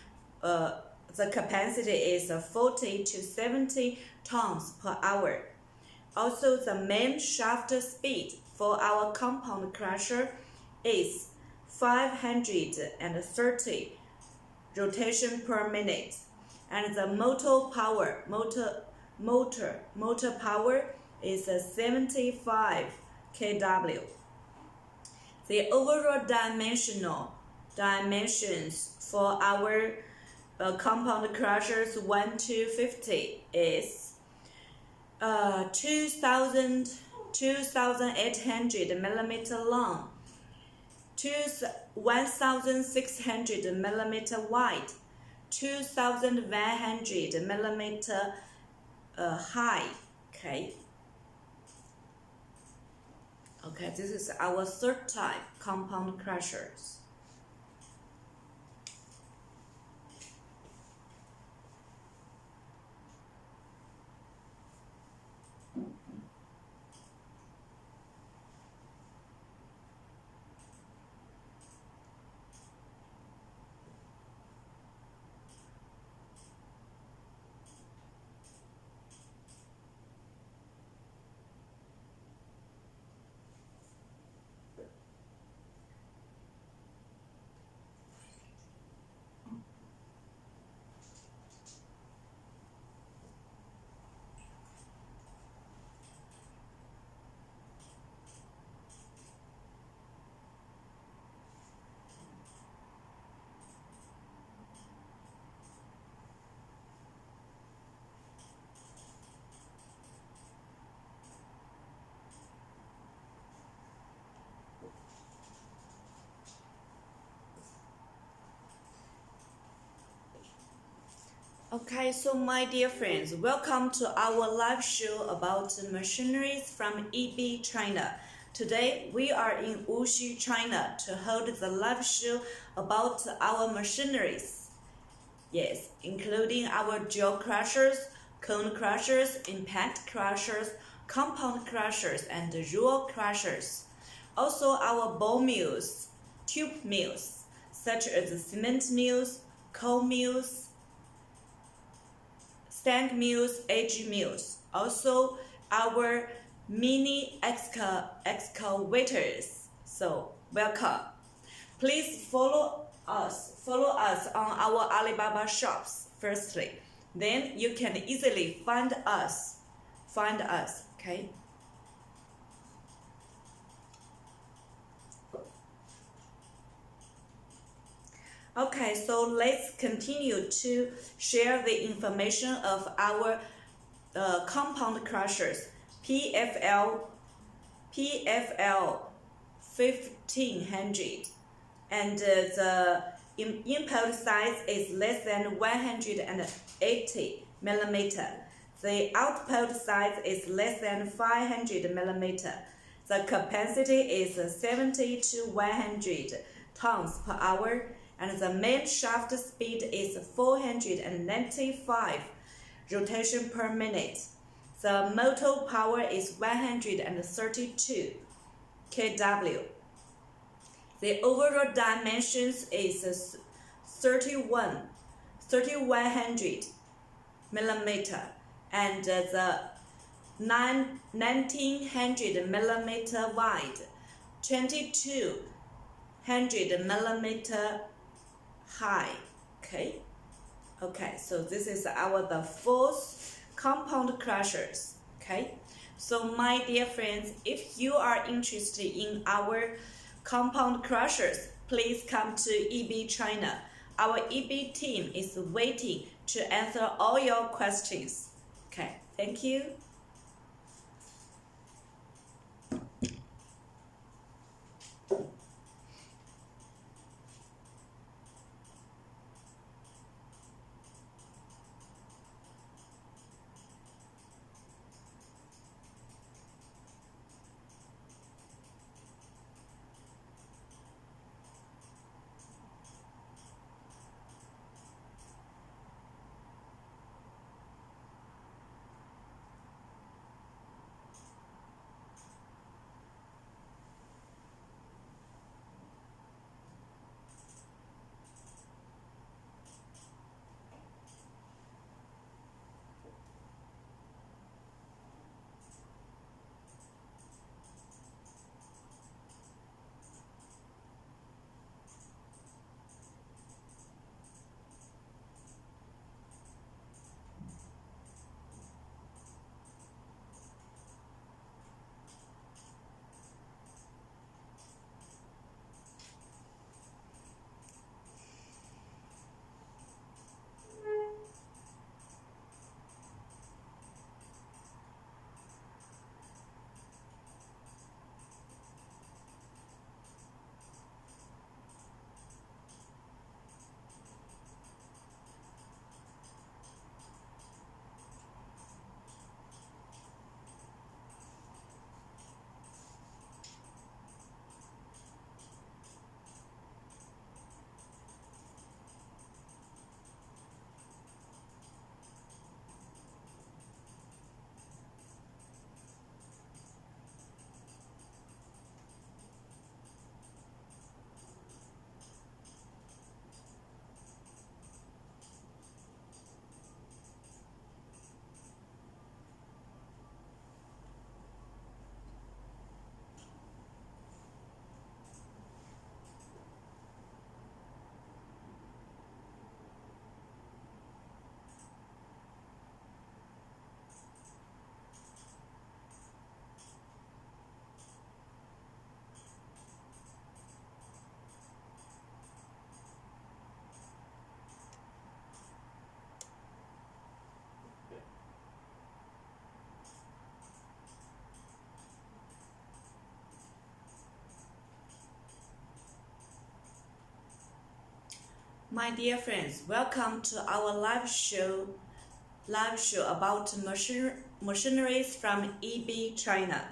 40 to 70 tons per hour. Also, the main shaft speed for our compound crusher is 530 rotation per minute, and the motor power is 75 kW. The overall dimensions for our compound crushers 1250 is 2,800 millimeter long, 1,600 millimeter wide, 2,100 millimeter high. Okay, this is our third type compound crushers. Okay, so my dear friends, welcome to our live show about machineries from EB China. Today we are in Wuxi, China to hold the live show about our machineries. Yes, including our jaw crushers, cone crushers, impact crushers, compound crushers, and roll crushers. Also our ball mills, tube mills, such as cement mills, coal mills, stank mills, edge mills. Also our mini excavators. So welcome. Please follow us on our Alibaba shops firstly. Then you can easily find us. Okay? Okay, so let's continue to share the information of our compound crushers. Pfl 1500, and the input size is less than 180 millimeter. The output size is less than 500 millimeter. The capacity is 70 to 100 tons per hour, and the main shaft speed is 495 rotation per minute. The motor power is 132 kW. The overall dimensions is 3100 millimeter, and the 1900 millimeter wide, 2200 millimeter high. Okay, so this is the fourth compound crushers. Okay, so my dear friends, if you are interested in our compound crushers, please come to EB China. Our EB team is waiting to answer all your questions. Okay, thank you. My dear friends, welcome to our live show about machineries from EB China.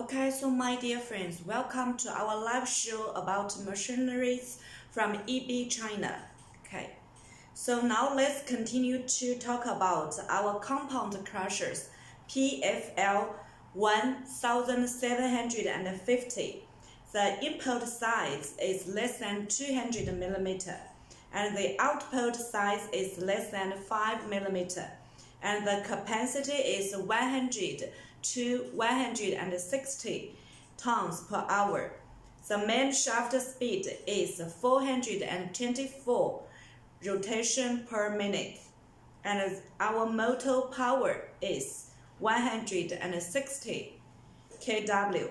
Okay, so my dear friends, welcome to our live show about machineries from EB China. Okay, so now let's continue to talk about our compound crushers, PFL 1750. The input size is less than 200 mm, and the output size is less than 5 mm, and the capacity is 100 to 160 tons per hour. The main shaft speed is 424 rotation per minute, and our motor power is 160 kW.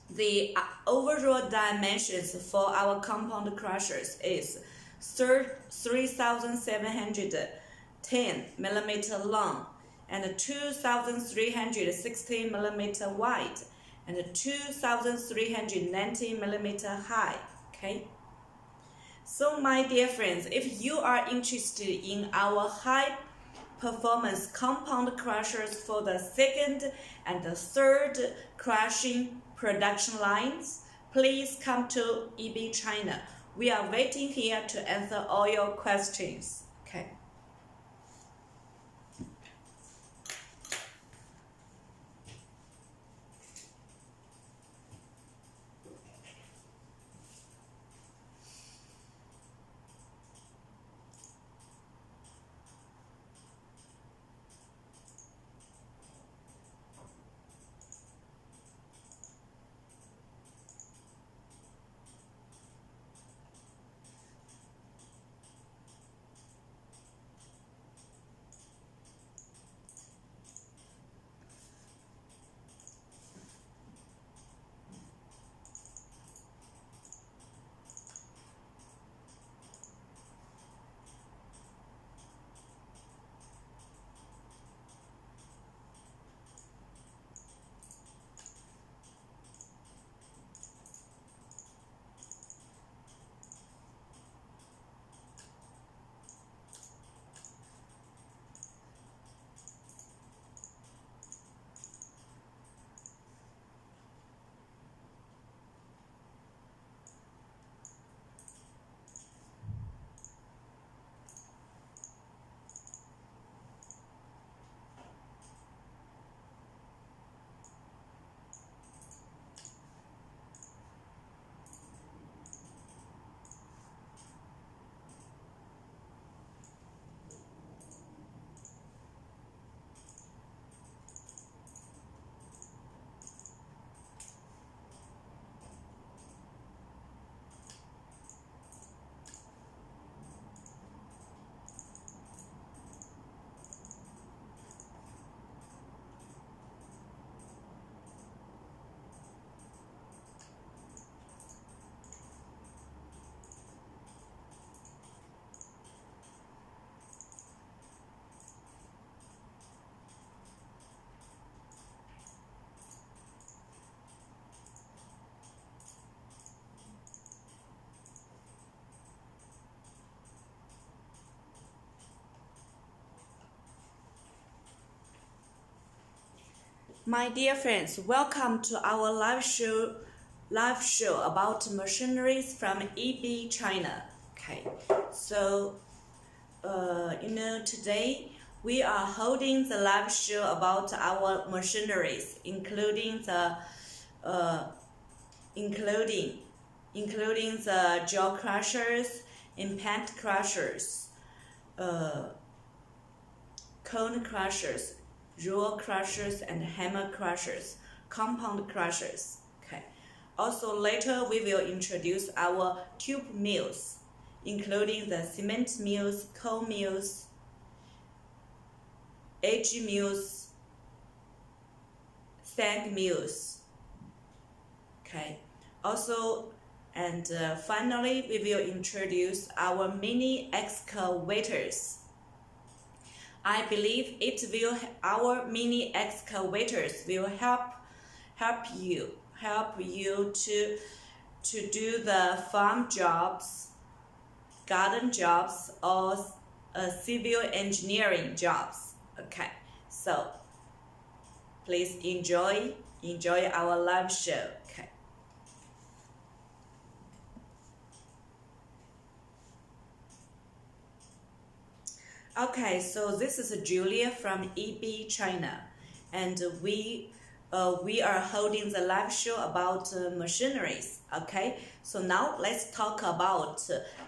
The overall dimensions for our compound crushers is 3,710 mm long and 2,360 mm wide and 2,390 mm high. Okay. So my dear friends, if you are interested in our high performance compound crushers for the second and the third crushing production lines, please come to EB China. We are waiting here to answer all your questions. Okay. My dear friends, welcome to our live show about machineries from EB China. Okay, so today we are holding the live show about our machineries, including the jaw crushers, impact crushers, cone crushers, roll crushers, and hammer crushers, compound crushers. Okay. Also later we will introduce our tube mills, including the cement mills, coal mills, edge mills, sag mills. Okay. Also, and finally we will introduce our mini excavators. I believe our mini excavators will help you to do the farm jobs, garden jobs, or civil engineering jobs. Okay, so please enjoy enjoy our live show. Okay. Okay, so this is Julia from EB China, and we are holding the live show about machineries. Okay, so now let's talk about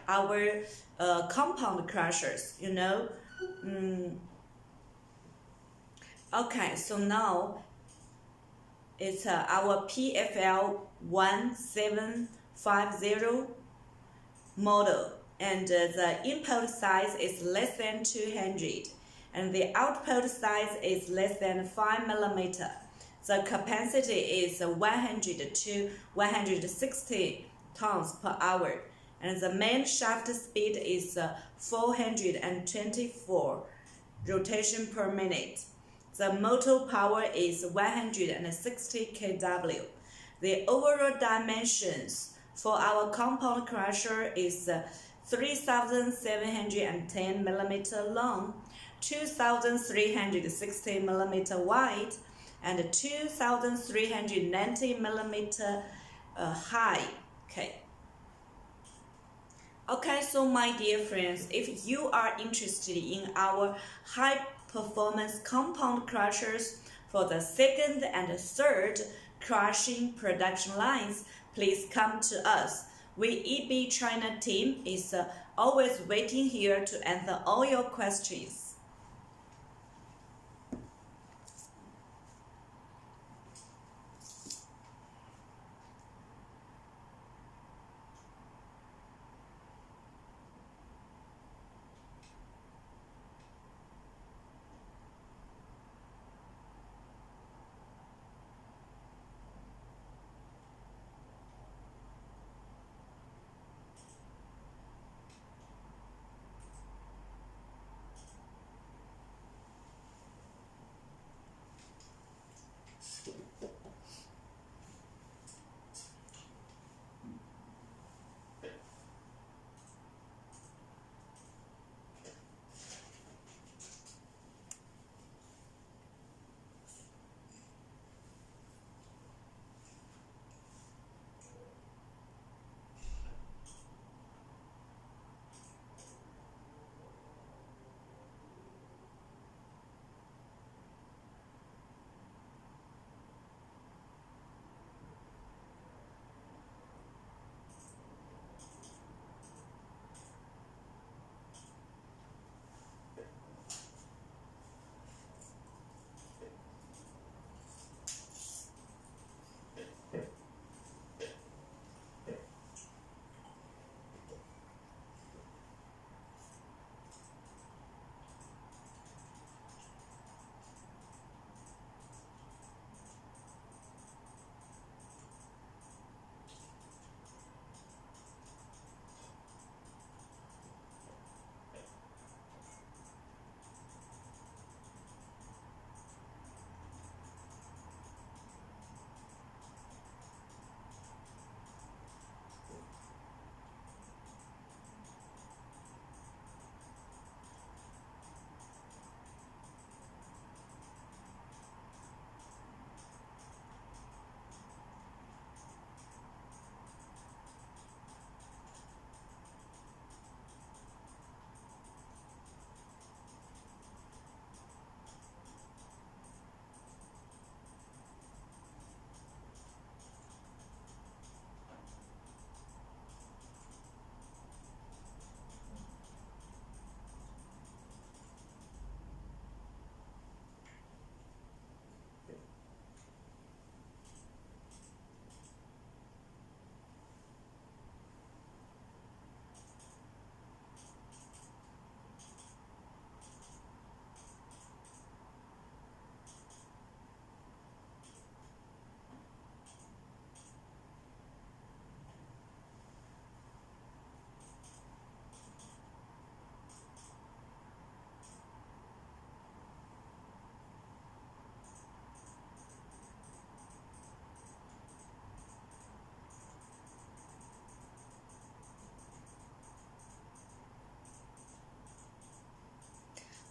our compound crushers. Okay, so now it's our PFL 1750 model, and the input size is less than 200, and the output size is less than 5 millimeter. The capacity is 100 to 160 tons per hour, and the main shaft speed is 424 rotation per minute. The motor power is 160 kW. The overall dimensions for our compound crusher is 3,710 millimeter long, 2,360 millimeter wide, and 2,390 millimeter high. Okay, so my dear friends, if you are interested in our high performance compound crushers for the second and third crushing production lines, please come to us. We EB China team is always waiting here to answer all your questions.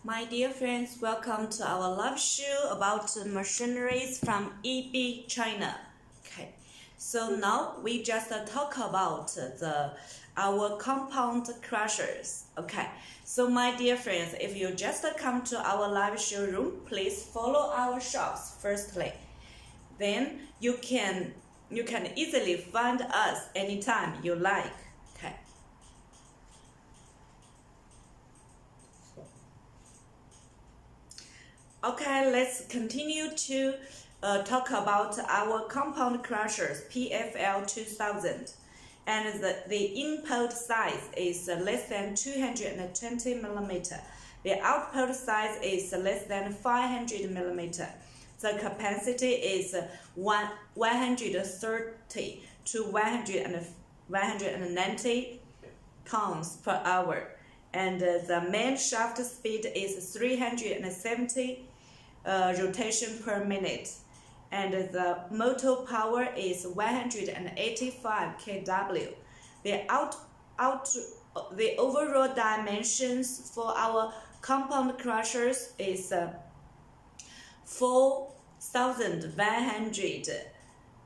My dear friends, welcome to our live show about machineries from EB China. Okay, so now we just talk about our compound crushers. Okay, so my dear friends, if you just come to our live showroom, please follow our shops firstly. Then you can easily find us anytime you like. Okay. Okay, let's continue to talk about our compound crushers PFL 2000. And the input size is less than 220 millimeter. The output size is less than 500 millimeter. The capacity is 130 to 190 tons per hour. And the main shaft speed is 370 rotation per minute. And the motor power is 185 kW. The overall dimensions for our compound crushers is 4,100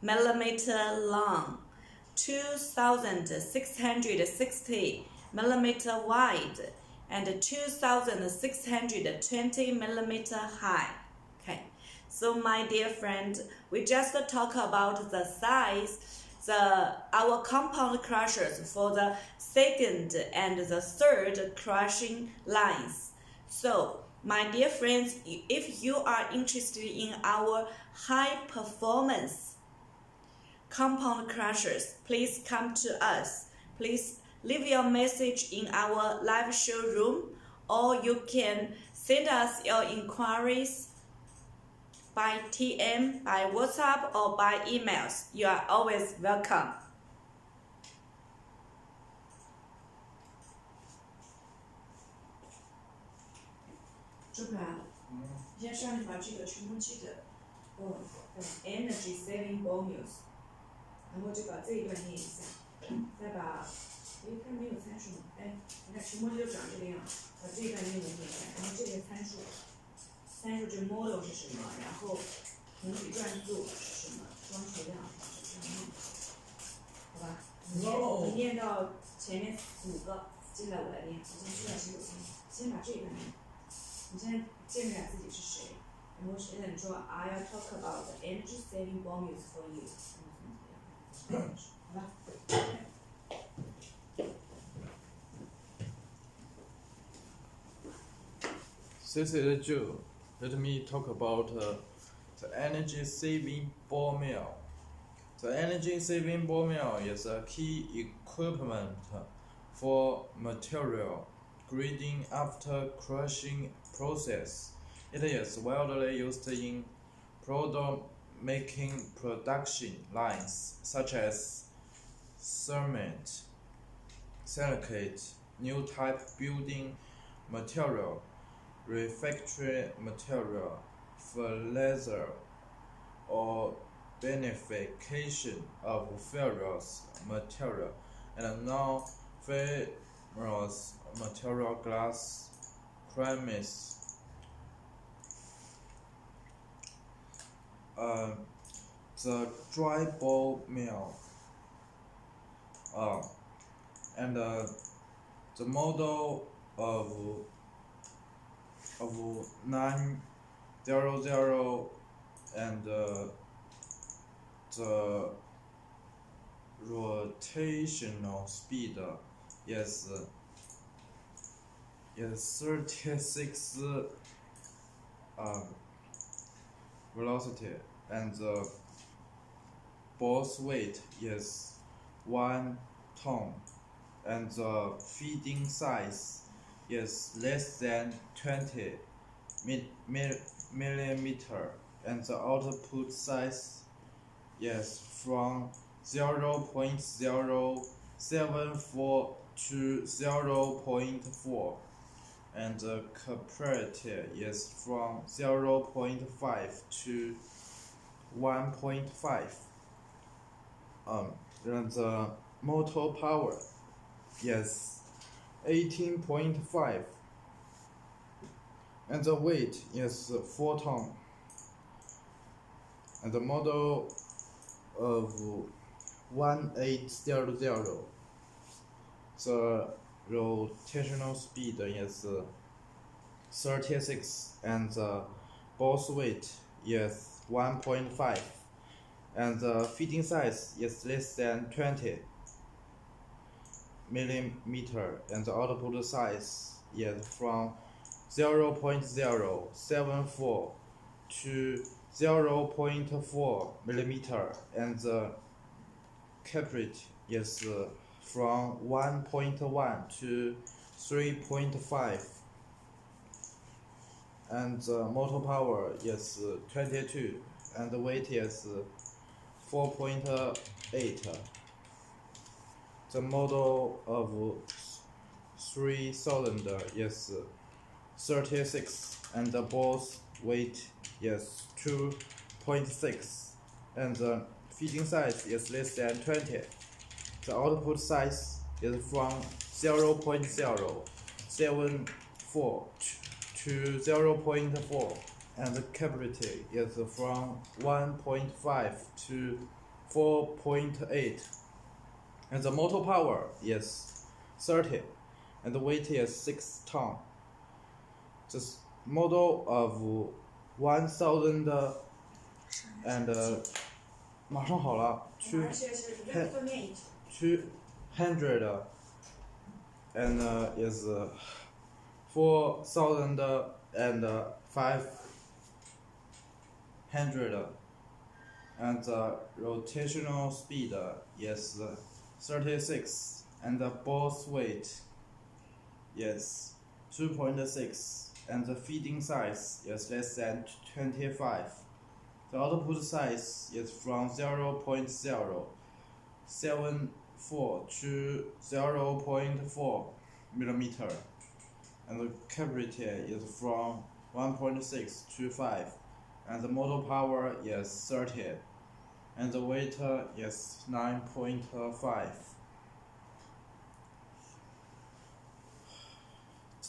millimeter long, 2,660 millimeter wide, and 2,620 millimeter high. Okay. So my dear friend, we just talk about the size, our compound crushers for the second and the third crushing lines. So my dear friends, if you are interested in our high performance compound crushers, please come to us. Please leave your message in our live showroom, or you can send us your inquiries by TM, by WhatsApp, or by emails. You are always welcome.先上一把这个吹风机的energy saving bonus， 然后就把这一段念一下，再把，它没有参数吗？你看吹风机就长这个样，把这一段英文念一下，然后这边参数这 model 是什么，然后同比转速是什么，装锤量是什么，好吧？你念到前面5个，接下来我来念，我先去掉洗手间，先把这一段念。你现在见识下自己是谁，然后现在你说 I'll talk about the energy saving bonus for you， 好吧This is Joe. Let me talk about the energy saving ball mill. The energy saving ball mill is a key equipment for material grading after crushing process. It is widely used in product making production lines such as cement, silicate, new type building material, refractory material, fertilizer, or beneficiation of ferrous material and non-ferrous material glass premise. The dry ball mill and the model of 900 and the rotational speed is 36 velocity, and the ball's weight is 1 ton, and the feeding size is less than 20 millimeter, and the output size is from 0.074 to 0.4, and the capacity is from 0.5 to 1.5. And the motor power is 18.5 and the weight is 4 tons. And the model of 1800. The rotational speed is 36, and the boss weight is 1.5, and the feeding size is less than 20 millimeter, and the output size is from 0.074 to 0.4 millimeter, and the capacity is from 1.1 to 3.5, and the motor power is 22, and the weight is 4.8. The model of 3,000 is 36, and the boss weight is 2.6, and the feeding size is less than 20. The output size is from 0.074 to 0.4, and the capacity is from 1.5 to 4.8, and the motor power is 30, and the weight is 6 tons. This model of 1,000 and 马上好了200 and is 4,500, and the rotational speed is 36, and the boss weight is 2.6, and the feeding size is less than 25. The output size is from 0.074 to 0.4 millimeter, and the capacity is from 1.6 to 5, and the motor power is 30, and the weight is 9.5.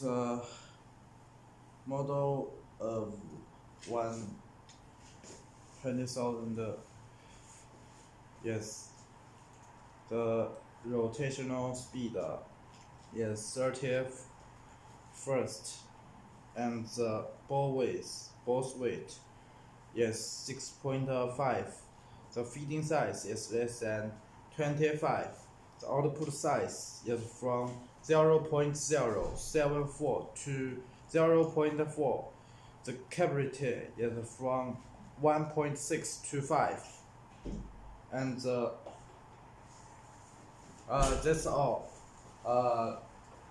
The model of 20,000 yes, the rotational speed is 30 first, and the boss weight is 6.5. The feeding size is less than 25. The output size is from 0.074 to 0.4. The capacity is from 1.6 to 5, and that's all.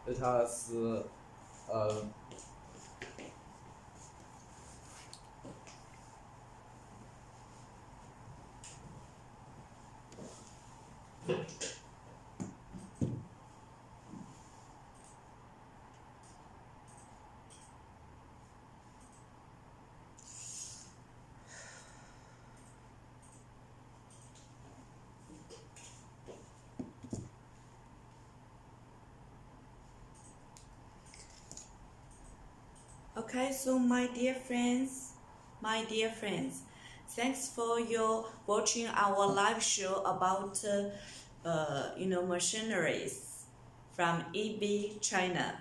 It has Okay, so my dear friends, thanks for your watching our live show about machineries from EB China.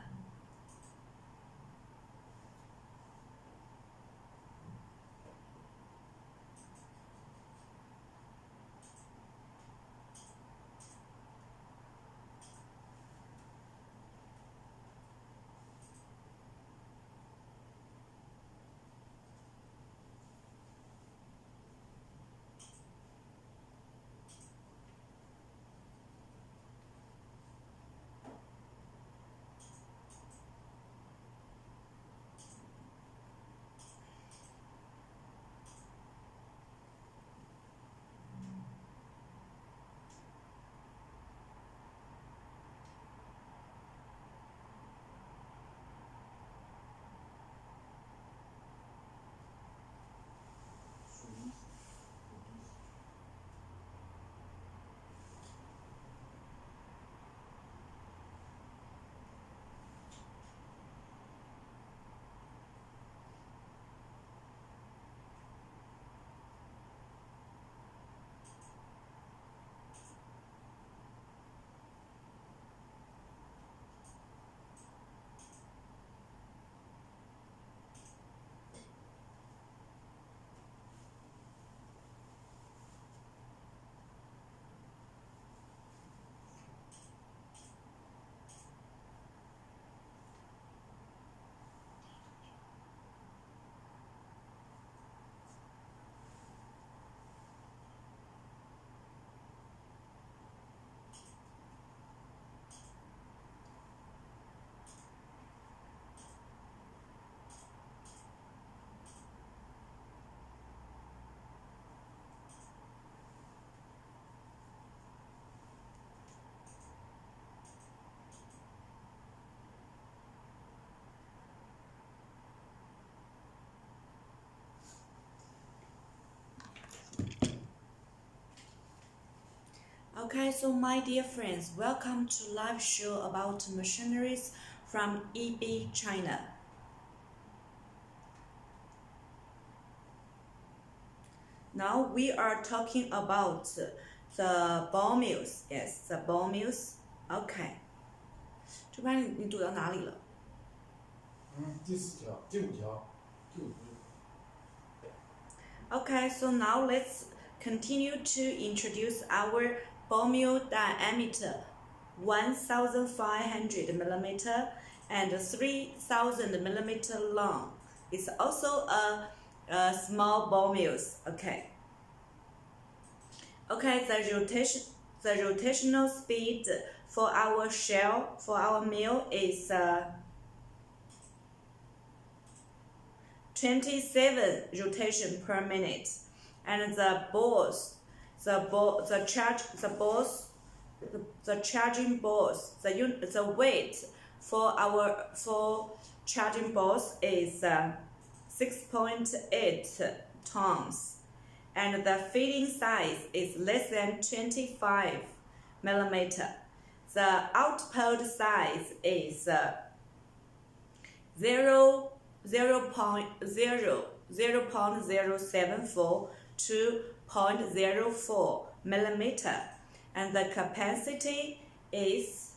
Okay, so my dear friends, welcome to live show about machineries from EB China. Now we are talking about the ball mills. Yes, the ball mills. Okay. 这边你读到哪里了？第4条，第5条，第5条。Okay, so now let's continue to introduce our ball mill diameter 1,500 millimeter and 3,000 millimeter long. It's also a small ball mills. Okay. Okay, the rotational speed for our mill is 27 rotation per minute, and the charging balls, the weight for charging balls is 6.8 tons, and the feeding size is less than 25 millimeter. The output size is 0.074 to 0.04 millimeter, and the capacity is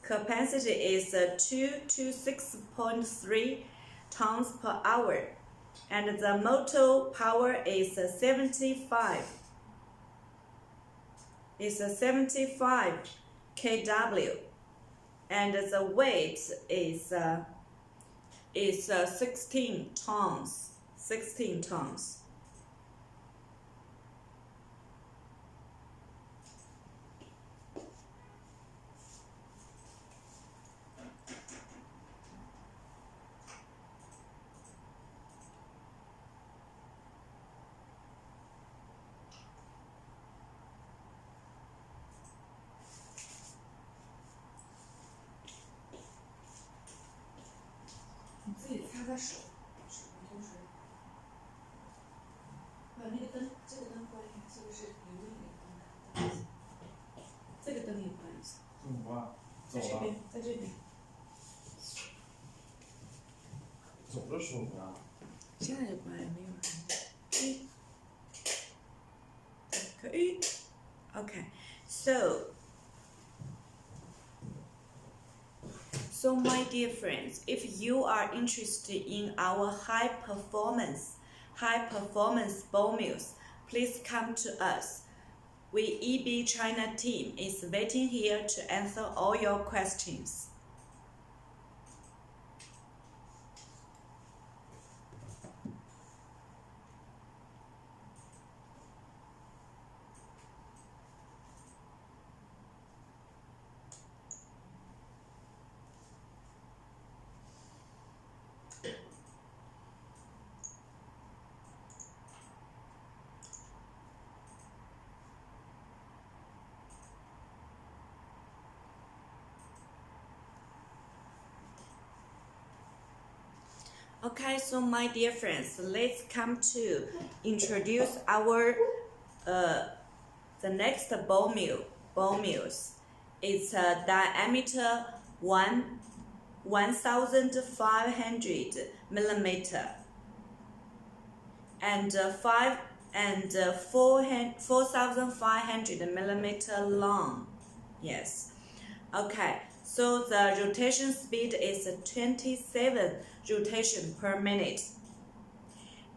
2 to 6.3 tons per hour, and the motor power is 75 kW, and the weight is 16 tons. 16 tons. Okay, so my dear friends, if you are interested in our high performance ball mills, please come to us. We EB China team is waiting here to answer all your questions. Okay, so my dear friends, let's come to introduce our the next ball mills. It's a diameter 1,500 millimeter and 4,500 millimeter long. Yes. Okay. So the rotation speed is 27 rotation per minute,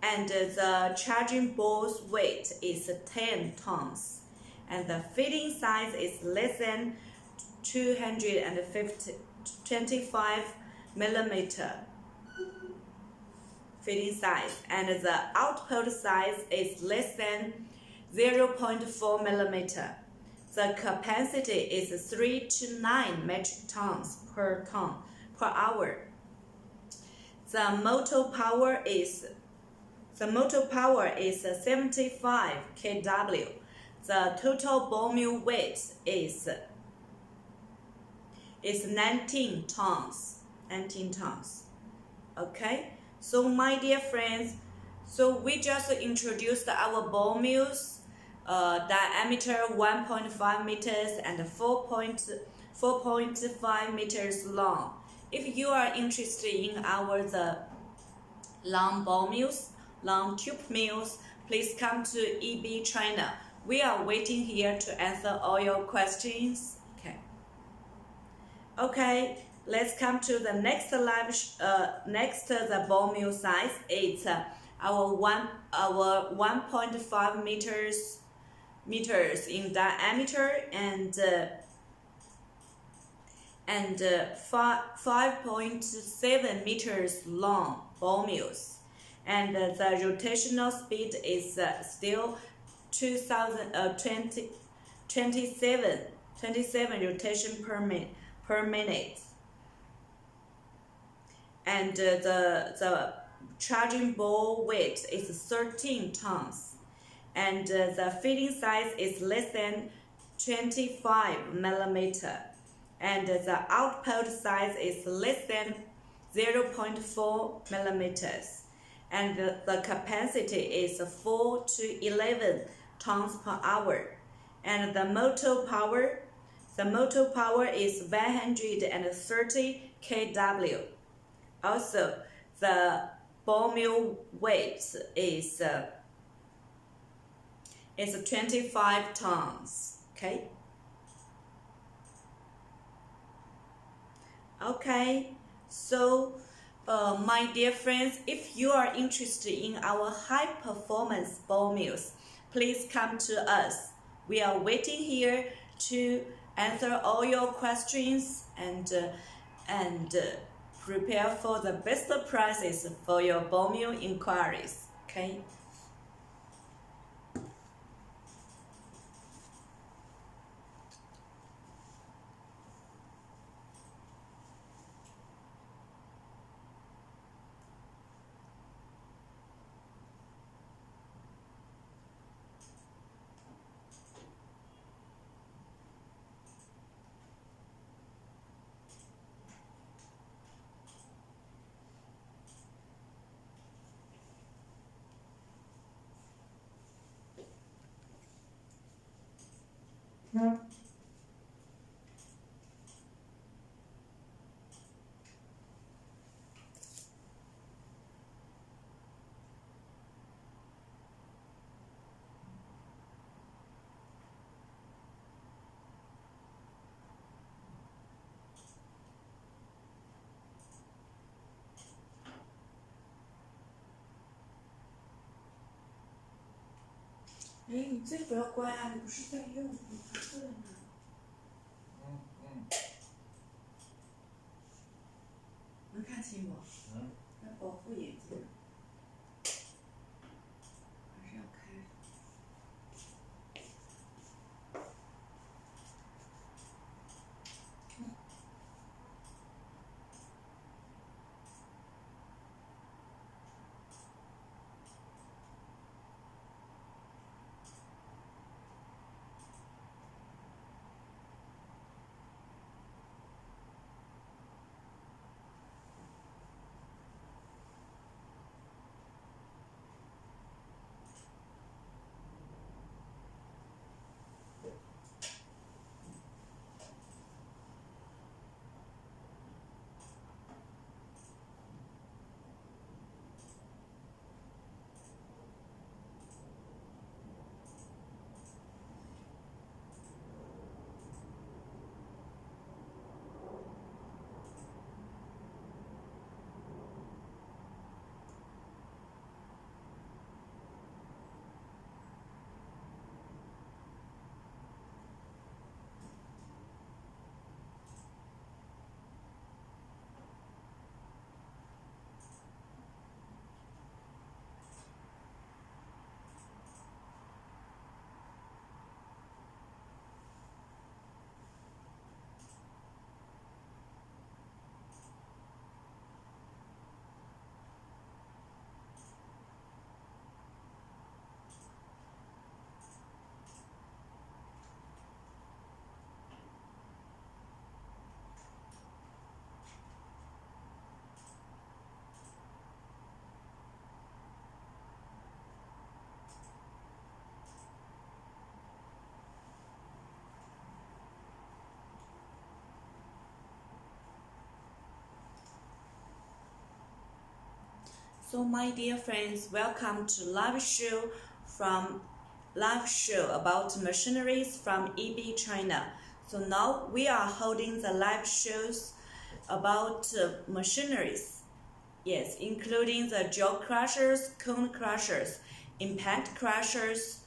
and the charging ball's weight is 10 tons, and the feeding size is less than 25 millimeter feeding size, and the output size is less than 0.4 millimeter. The capacity is 3 to 9 metric tons per hour. The motor power is 75 kW. The total ball mill weight is 19 tons. 19 tons. Okay. So my dear friends, so we just introduced our ball mills diameter 1.5 meters and 4.5 meters long. If you are interested in the long ball mills, long tube mills, please come to EB China. We are waiting here to answer all your questions. Okay, let's come to the next next the ball mill size. It's our 1.5 meters in diameter and 5.7 meters long ball mills, and the rotational speed is still 27 rotation per minute, and the charging ball weight is 13 tons, and the feeding size is less than 25 millimeter, and the output size is less than 0.4 millimeters, and the capacity is 4 to 11 tons per hour, and the motor power is 130 kW. Also, the ball mill weight is 25 tons. Okay, so my dear friends, if you are interested in our high performance ball mills, please come to us. We are waiting here to answer all your questions and prepare for the best prices for your ball mill inquiries. Okay.哎，你最不要关啊！你不是在用，你还坐在那。能看清不？要保护眼睛。还是要开。So my dear friends, welcome to live show about machineries from EB China. So now we are holding the live shows about machineries. Yes, including the jaw crushers, cone crushers, impact crushers,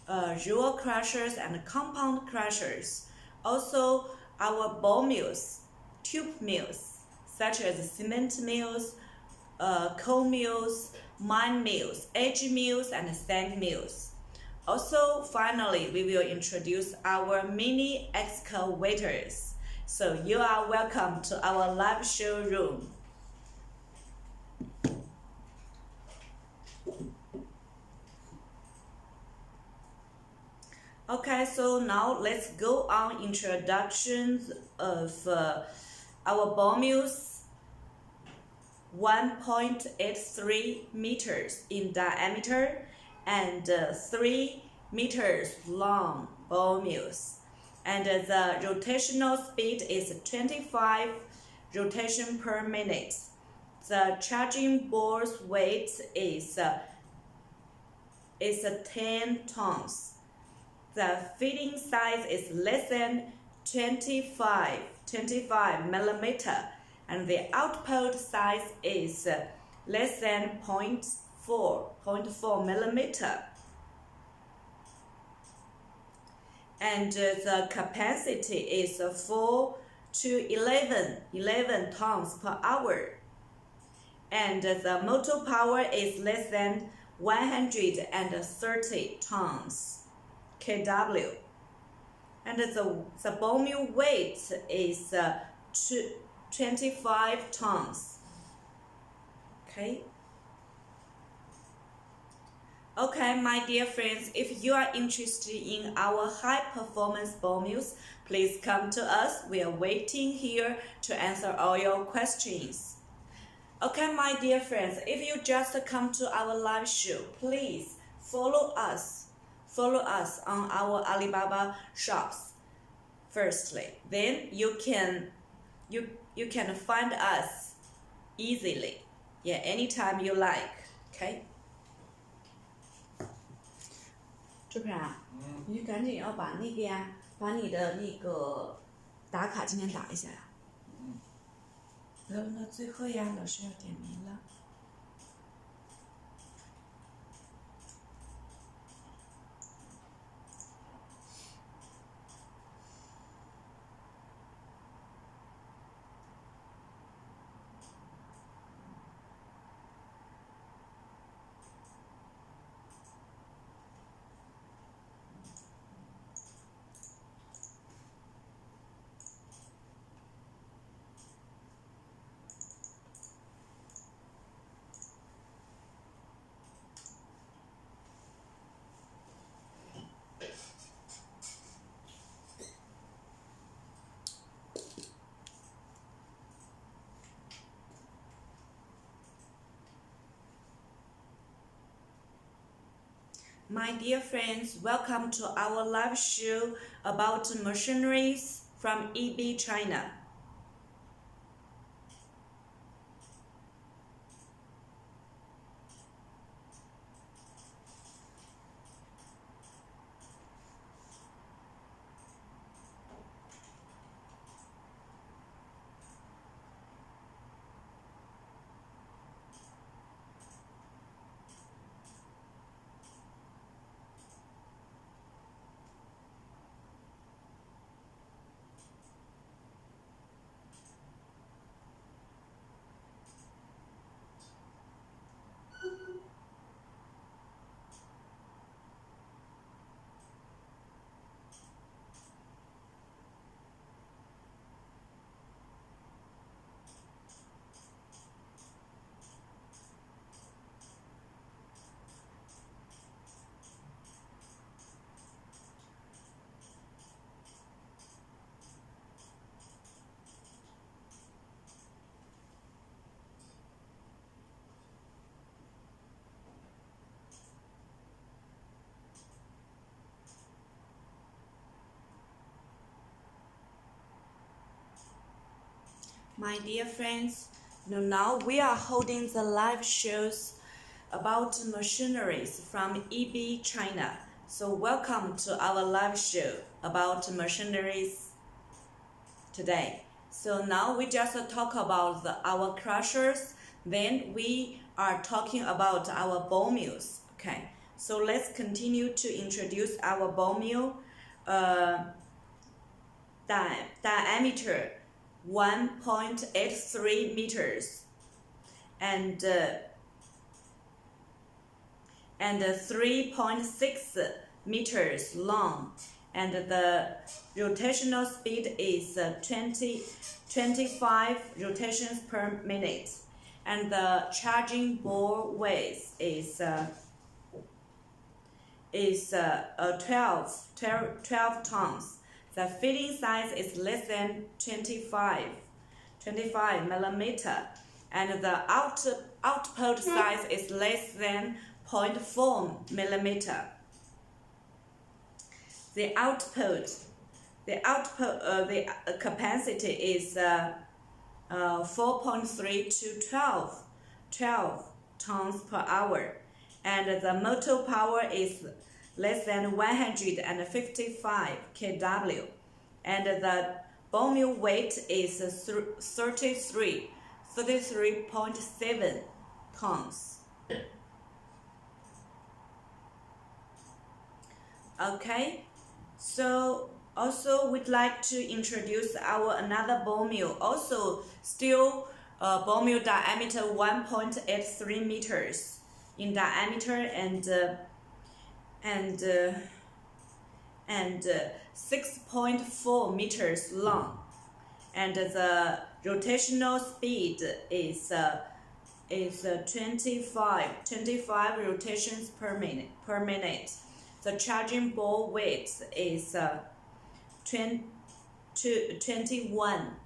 jaw crushers, and compound crushers. Also, our ball mills, tube mills, such as cement mills, coal mills, mine mills, edge mills, and sand mills. Also, finally, we will introduce our mini excavators. So you are welcome to our live showroom. Okay, so now let's go on introductions of our ball mills. 1.83 meters in diameter and 3 meters long ball mills. And the rotational speed is 25 rotation per minute. The charging ball's weight is 10 tons. The feeding size is less than 25 millimeter, and the output size is less than 0.4 millimeter. And the capacity is 4 to 11 tons per hour. And the motor power is less than 130 tons kW. And the ball mill weight is 25 tons. Okay, my dear friends, if you are interested in our high-performance ball mills, please come to us. We are waiting here to answer all your questions. Okay, my dear friends, if you just come to our live show, please follow us on our Alibaba shops firstly. Then you can find us easily, anytime you like. Okay. 这片啊，你就赶紧要把你的那个打卡今天打一下呀。那最后呀，老师要点名了。My dear friends, welcome to our live show about machineries from EB China. My dear friends, Now we are holding the live shows about machineries from EB China. So welcome to our live show about machineries today. So now we just talk about our crushers, then we are talking about our ball mills. Okay, so let's continue to introduce our ball mill. Diameter 1.83 meters and 3.6 meters long, and the rotational speed is 25 rotations per minute, and the charging ball weight is 12 tons. The feeding size is less than 25 millimeter, and the output size is less than 0.4 millimeter. The capacity is 4.3 to 12 tons per hour, and the motor power is less than 155 kW, and the ball mill weight is 33.7 tons. Okay, so also we'd like to introduce our another ball mill, also still ball mill diameter 1.83 meters in diameter and 6.4 meters long, and the rotational speed is 25 rotations per minute. The charging ball weight is 21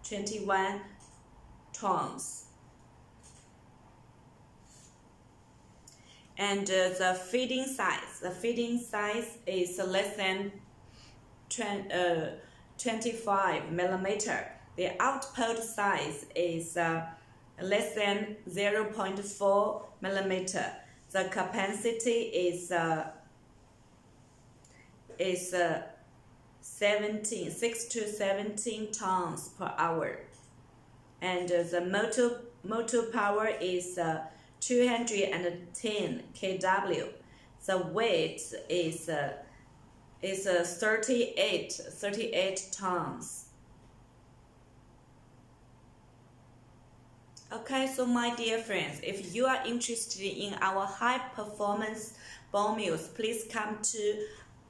tons. And the feeding size is less than 25 millimeter. The output size is less than 0.4 millimeter. The capacity is 6 to 17 tons per hour, and the motor power is 210 kW. The weight is 38 tons. Okay, so my dear friends, if you are interested in our high performance ball mills, please come to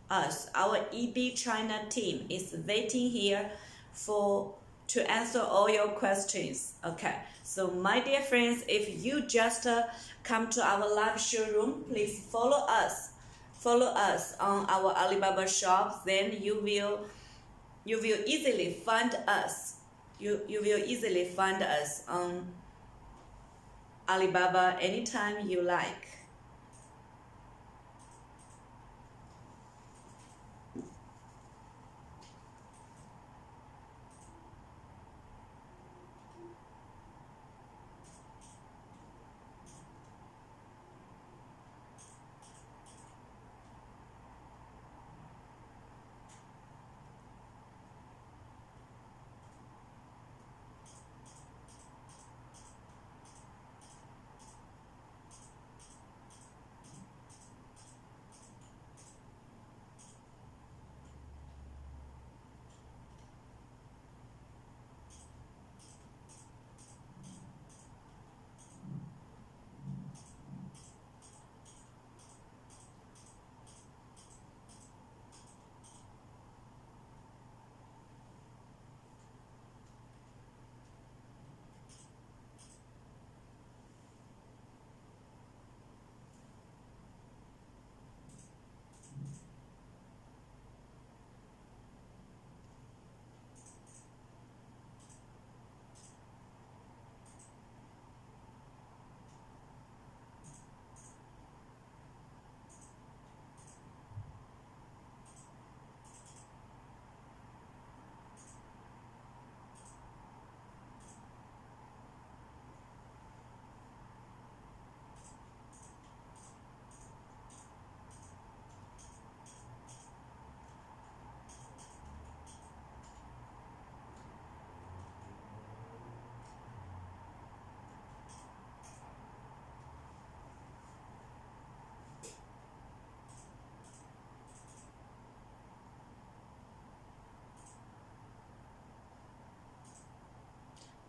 us. Our EB China team is waiting here to answer all your questions. Okay, so my dear friends, if you just come to our live showroom, please follow us on our Alibaba shop. Then you will easily find us. You will easily find us on Alibaba anytime you like.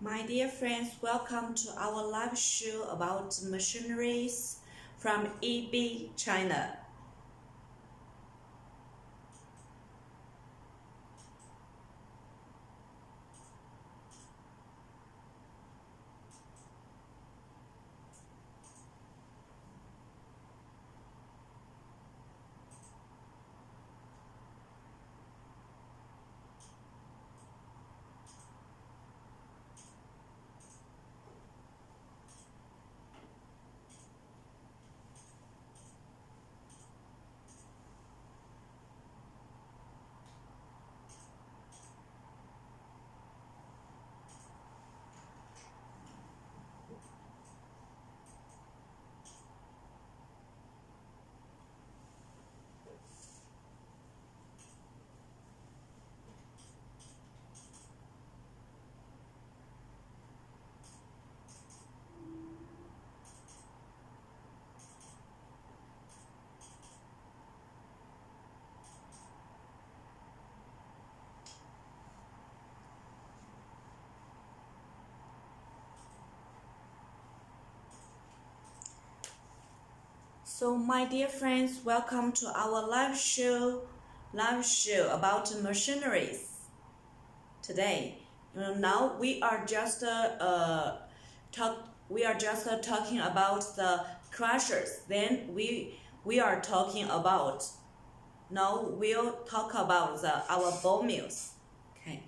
My dear friends, welcome to our live show about machineries from EB China. So my dear friends, welcome to our live show about machineries. Today, now we are just talking about the crushers. Then we are talking about now we'll talk about our ball mills. Okay.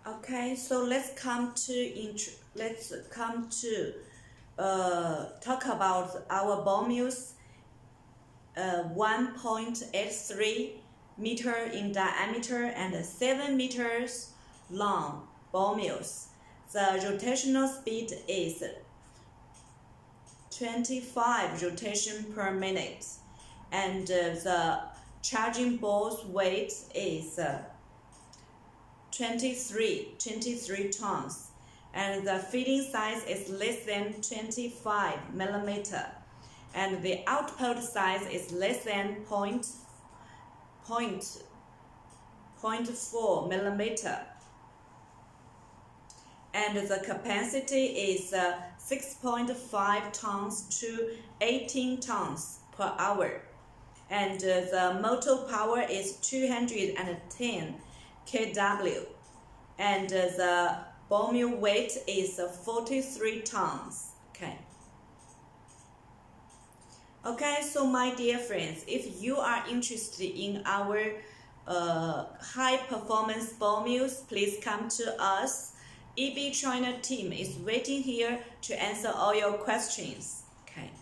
Okay, so let's come to talk about our ball mills. 1.83 meter in diameter and 7 meters long ball mills. The rotational speed is 25 rotation per minute, and the charging ball's weight is 23 tons, and the feeding size is less than 25 millimeter, and the output size is less than 0.4 millimeter, and the capacity is 6.5 tons to 18 tons per hour, and the motor power is 210 kW, and the ball mill weight is 43 tons. Okay, so my dear friends, if you are interested in our high performance ball mills, please come to us. EB China team is waiting here to answer all your questions. Okay.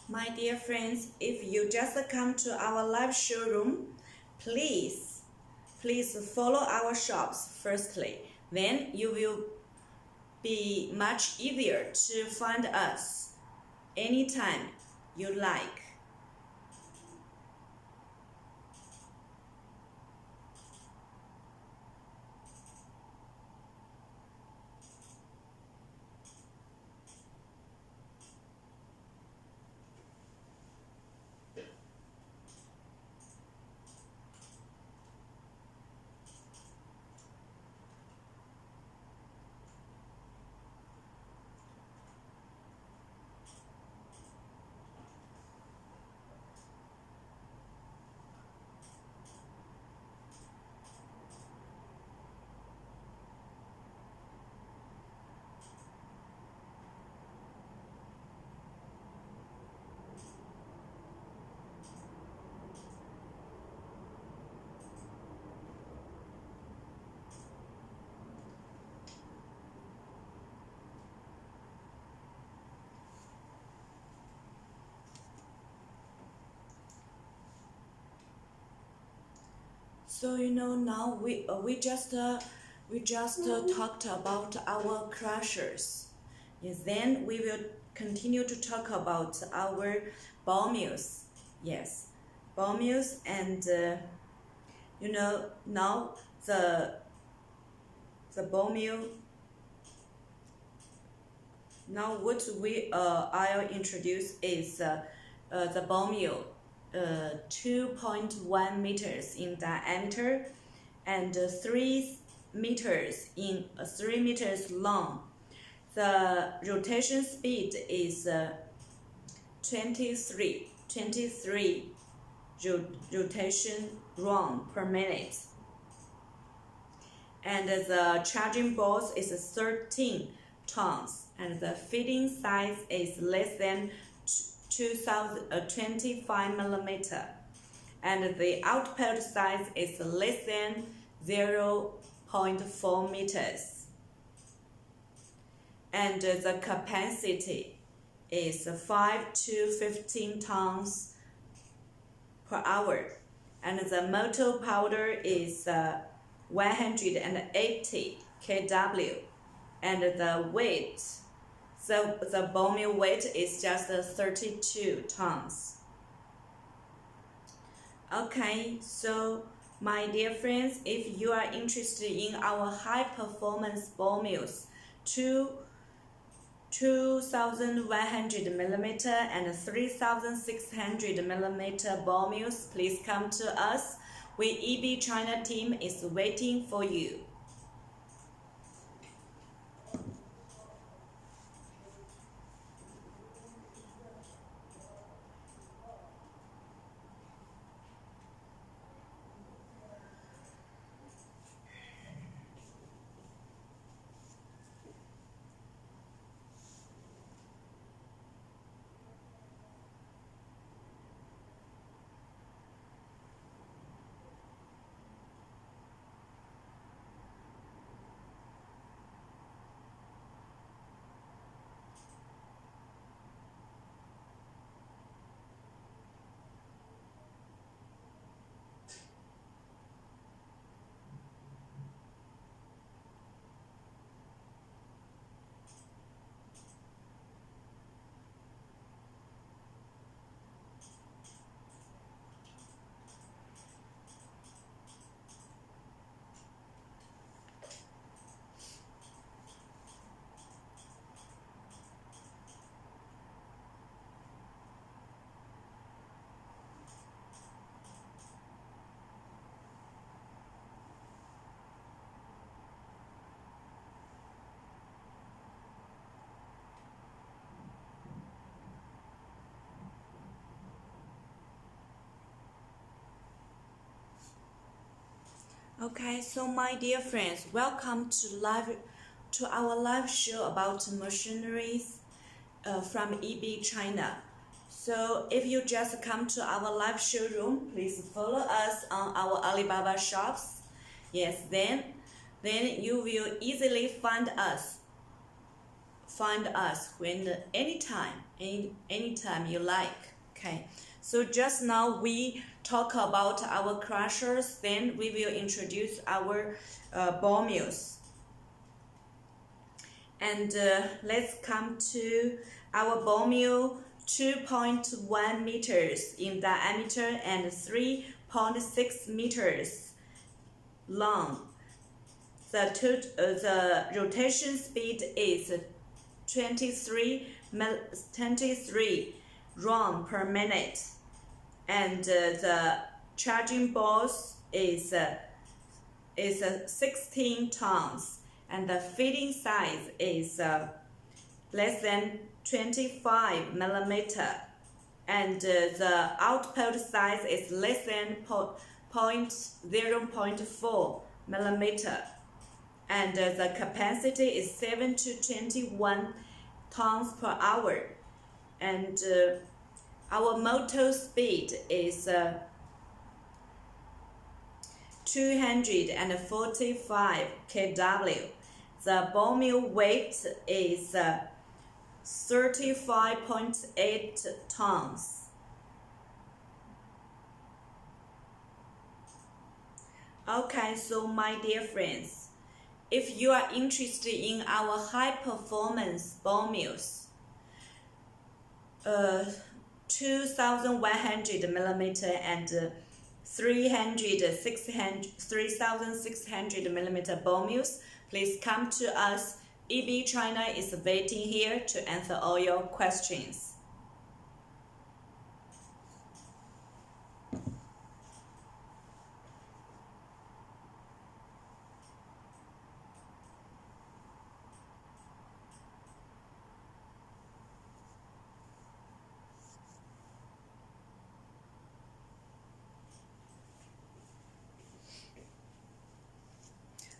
My dear friends, if you just come to our live showroom, please follow our shops firstly. Then you will be much easier to find us anytime you like. So now we just talked about our crushers. Yes, then we will continue to talk about our ball mills. Yes, ball mills, and now the ball mill. Now what I'll introduce is the ball mill. 2.1 meters in diameter and 3 meters long. The rotation speed is 23 rotation run per minute, and the charging balls is 13 tons, and the fitting size is less than 25 millimeter, and the output size is less than 0.4 meters, and the capacity is 5 to 15 tons per hour, and the motor power is 180 kW, and the weight. So the ball mill weight is just 32 tons. Okay, so my dear friends, if you are interested in our high performance ball mills, 2100 millimeter and 3600 millimeter ball mills, please come to us. We EB China team is waiting for you. Okay, so my dear friends, welcome to our live show about machineries from EB China. So if you just come to our live showroom, please follow us on our Alibaba shops. Yes, then you will easily find us find us when anytime you like. Okay, so just now we talk about our crushers, then we will introduce our ball mills. And let's come to our ball mill, 2.1 meters in diameter and 3.6 meters long. The rotation speed is 23 round per minute, and the charging balls is 16 tons, and the fitting size is less than 25 millimeter, and the output size is less than 0.4 millimeter, and the capacity is 7 to 21 tons per hour, and our motor speed is 245 kW. The ball mill weight is 35.8 tons. Okay, so my dear friends, if you are interested in our high performance ball mills, 2100 millimeter and 3600 millimeter ball mills, please come to us. EB China is waiting here to answer all your questions.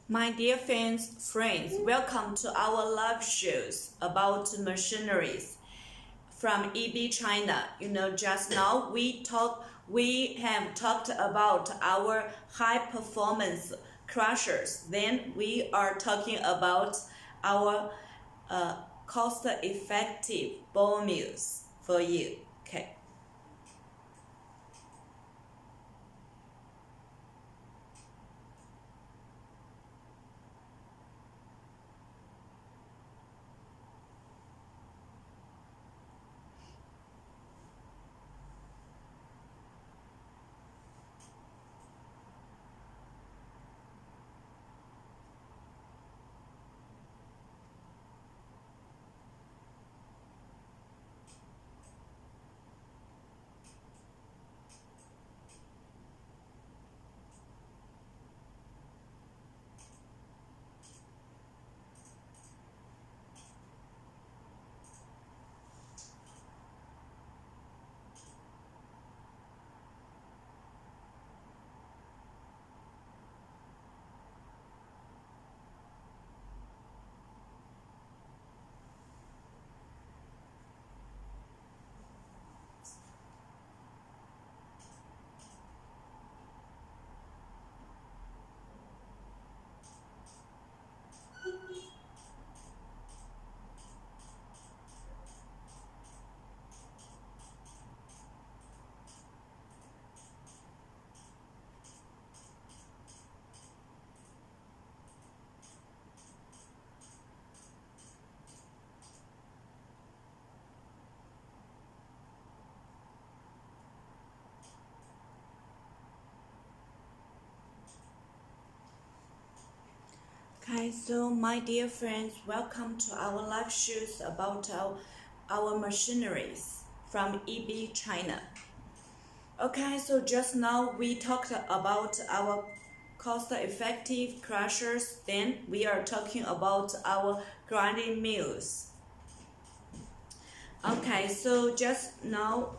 My dear friends, welcome to our live shows about machineries from EB China. You know, just now we have talked about our high performance crushers. Then we are talking about our cost effective ball mills for you. Okay. Okay, so my dear friends, welcome to our live shows about our machineries from EB China. Okay, so just now we talked about our cost-effective crushers, then we are talking about our grinding mills. Okay, so just now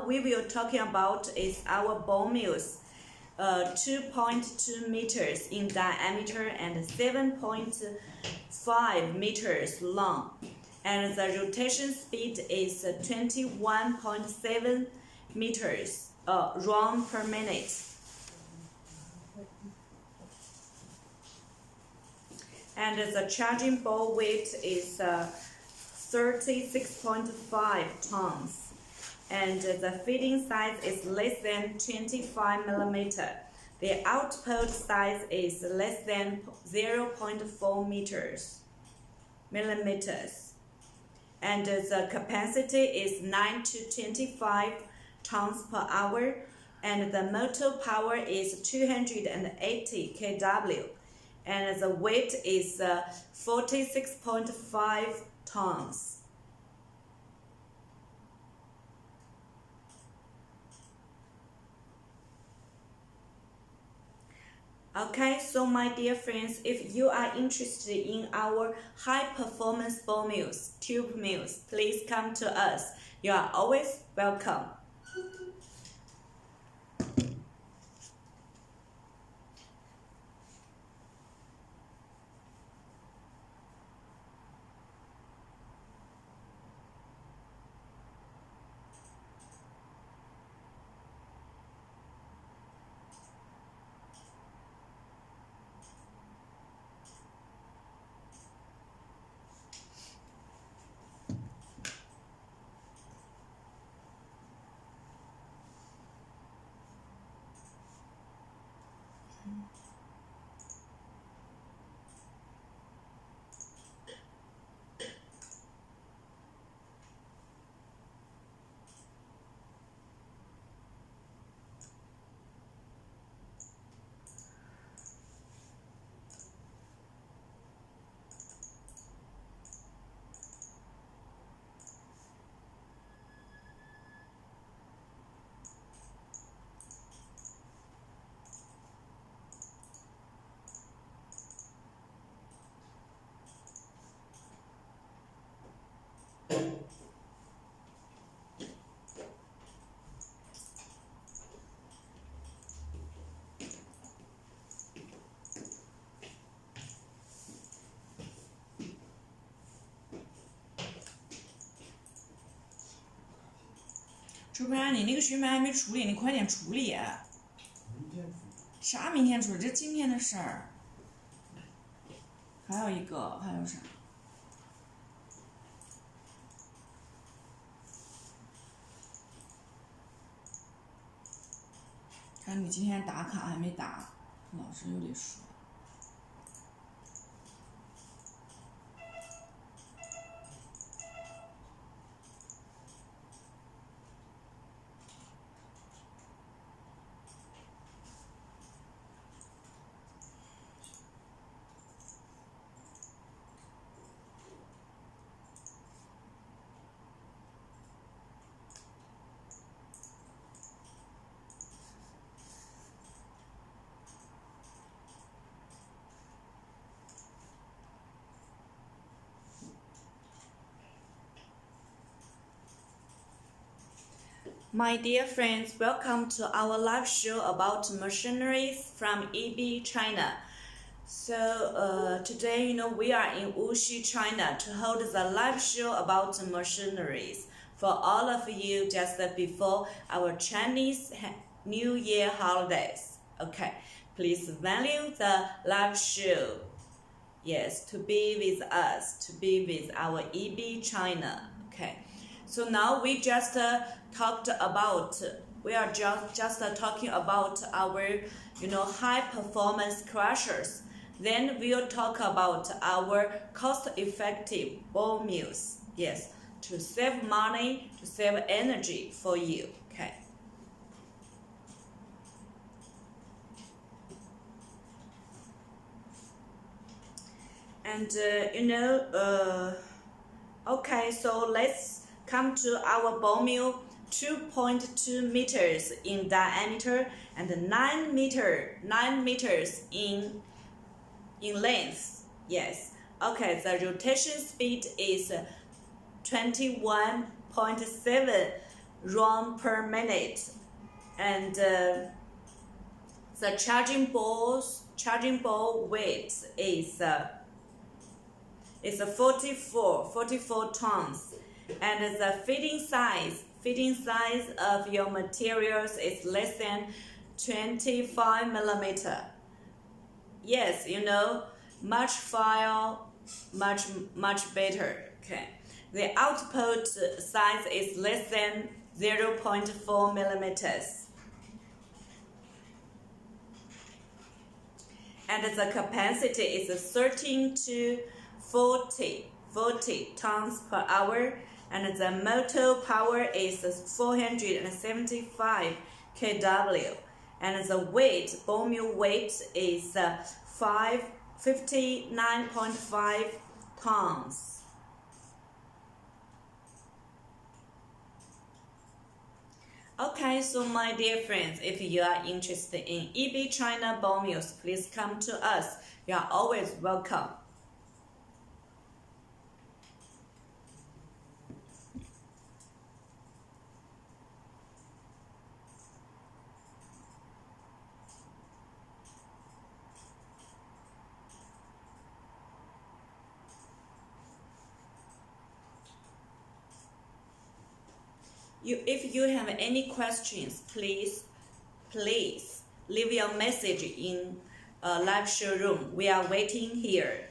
we will talking about is our ball mills. 2.2 meters in diameter and 7.5 meters long, and the rotation speed is 21.7 meters round per minute. And the charging ball weight is 36.5 tons, and the feeding size is less than 25 millimeter. The output size is less than 0.4 millimeters, and the capacity is 9 to 25 tons per hour, and the motor power is 280 kW, and the weight is 46.5 tons. Okay, so my dear friends, if you are interested in our high-performance ball mills, tube mills, please come to us. You are always welcome.主编，你那个学妹还没处理，你快点处理。明天处理。啥明天处理？这今天的事儿。还有一个，还有啥？看你今天打卡还没打，老师又得说。My dear friends, welcome to our live show about machineries from EB China. So today, we are in Wuxi, China to hold the live show about machineries for all of you just before our Chinese New Year holidays. Okay, please value the live show. Yes, to be with us, to be with our EB China. Okay. So now we just we are just talking about our, high performance crushers. Then we'll talk about our cost-effective ball mills. Yes, to save money, to save energy for you. Okay. And okay, so let's come to our ball mill, 2.2 meters in diameter and 9 meters in length. Yes. Okay, the rotation speed is 21.7 round per minute, and the charging ball weight is 44 tons. And the feeding size of your materials is less than 25 millimeter. Yes, much file, much better. Okay, The output size is less than 0.4 millimeters. And the capacity is 13 to 40 tons per hour, and the motor power is 475 kW, and the weight, ball mill weight is 59.5 tons. Okay, so my dear friends, if you are interested in EB China ball mills, please come to us. You are always welcome. If you have any questions, please leave your message in live showroom. We are waiting here.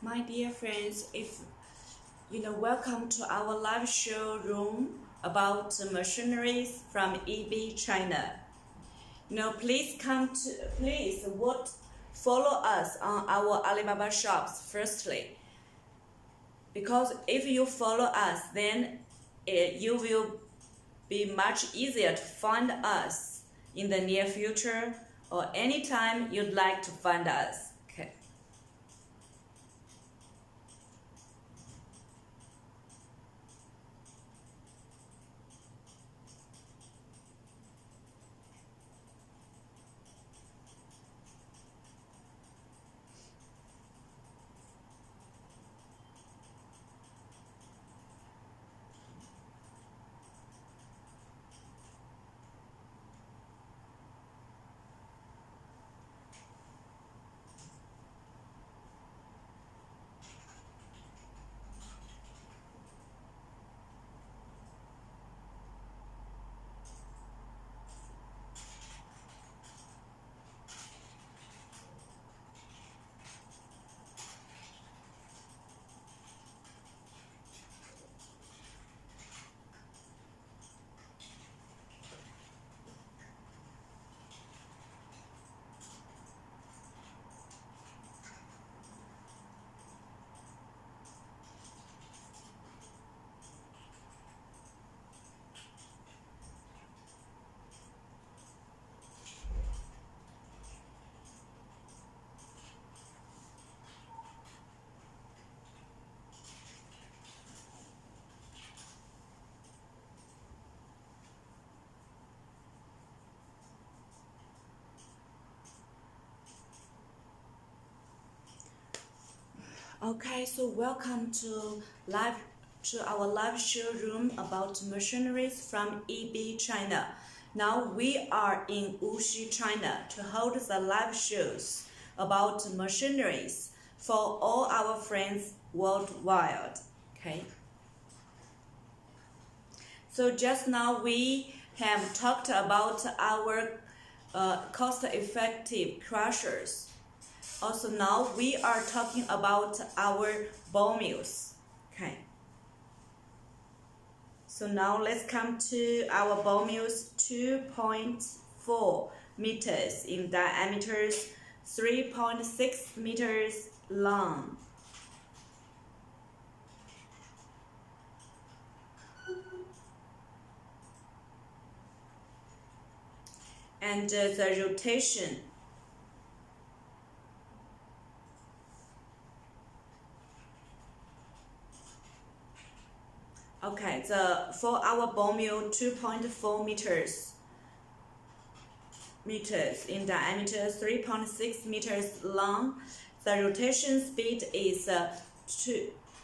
My dear friends, welcome to our live showroom about machineries from EB China. Please follow us on our Alibaba shops firstly, because if you follow us, then you will be much easier to find us in the near future or anytime you'd like to find us. Okay. Okay, so welcome to our live showroom about machineries from EB China. Now we are in Wuxi, China to hold the live shows about machineries for all our friends worldwide. Okay. So just now we have talked about our cost-effective crushers. Also now we are talking about our ball mills. Okay. So now let's come to our ball mills. 2.4 meters in diameter, 3.6 meters long. And the rotation. Okay, for our ball mill, 2.4 meters in diameter, 3.6 meters long. The rotation speed is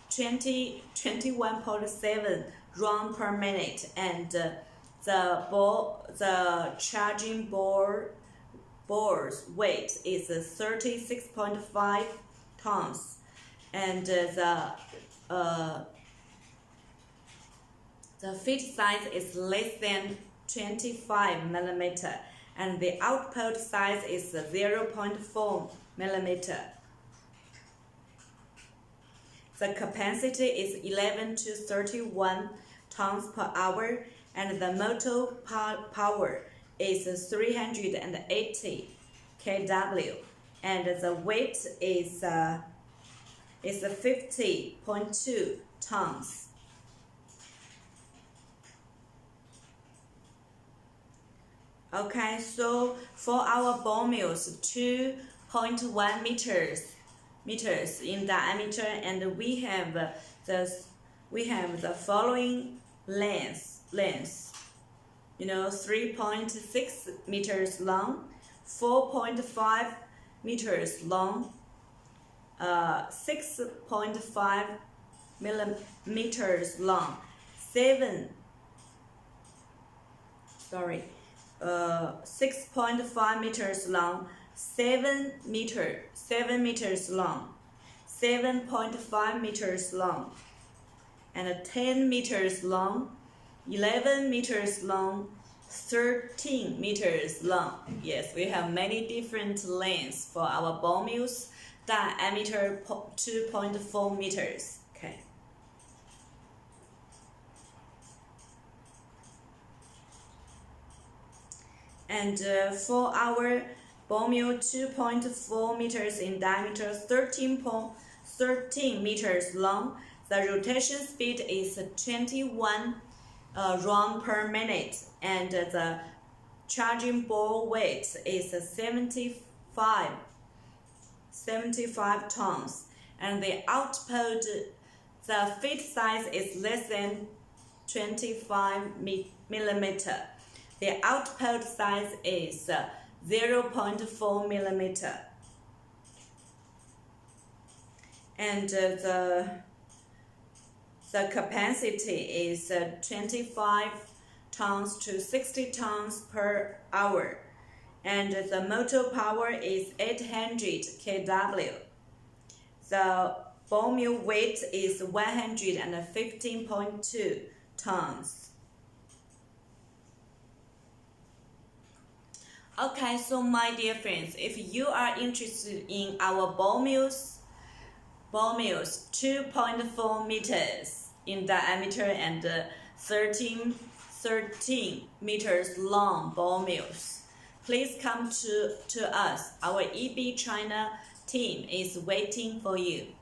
21.7 round per minute, and the charging ball's weight is 36.5 tons, and the feet size is less than 25 millimeter, and the output size is 0.4 millimeter. The capacity is 11 to 31 tons per hour, and the motor power is 380 kW, and the weight is 50.2 tons. Okay, so for our ball mills, 2.1 meters in diameter, and we have the following lengths. 3.6 meters long, 4.5 meters long, 6.5 millimeters long, 6.5 meters long, 7 meters long, 7.5 meters long, and 10 meters long, 11 meters long, 13 meters long. Yes, we have many different lengths for our ball mills. Diameter 2.4 meters. Okay. And for our ball mill, 2.4 meters in diameter, 13 meters long. The rotation speed is 21 round per minute, and the charging ball weight is 75 tons, and the output, the feet size is less than 25 millimeter. The output size is 0.4 millimeter, and the capacity is 25 tons to 60 tons per hour, and the motor power is 800 kW. The ball mill weight is 115.2 tons. Okay, so my dear friends, if you are interested in our ball mills, 2.4 meters in diameter and 13 meters long ball mills, please come to us. Our EB China team is waiting for you.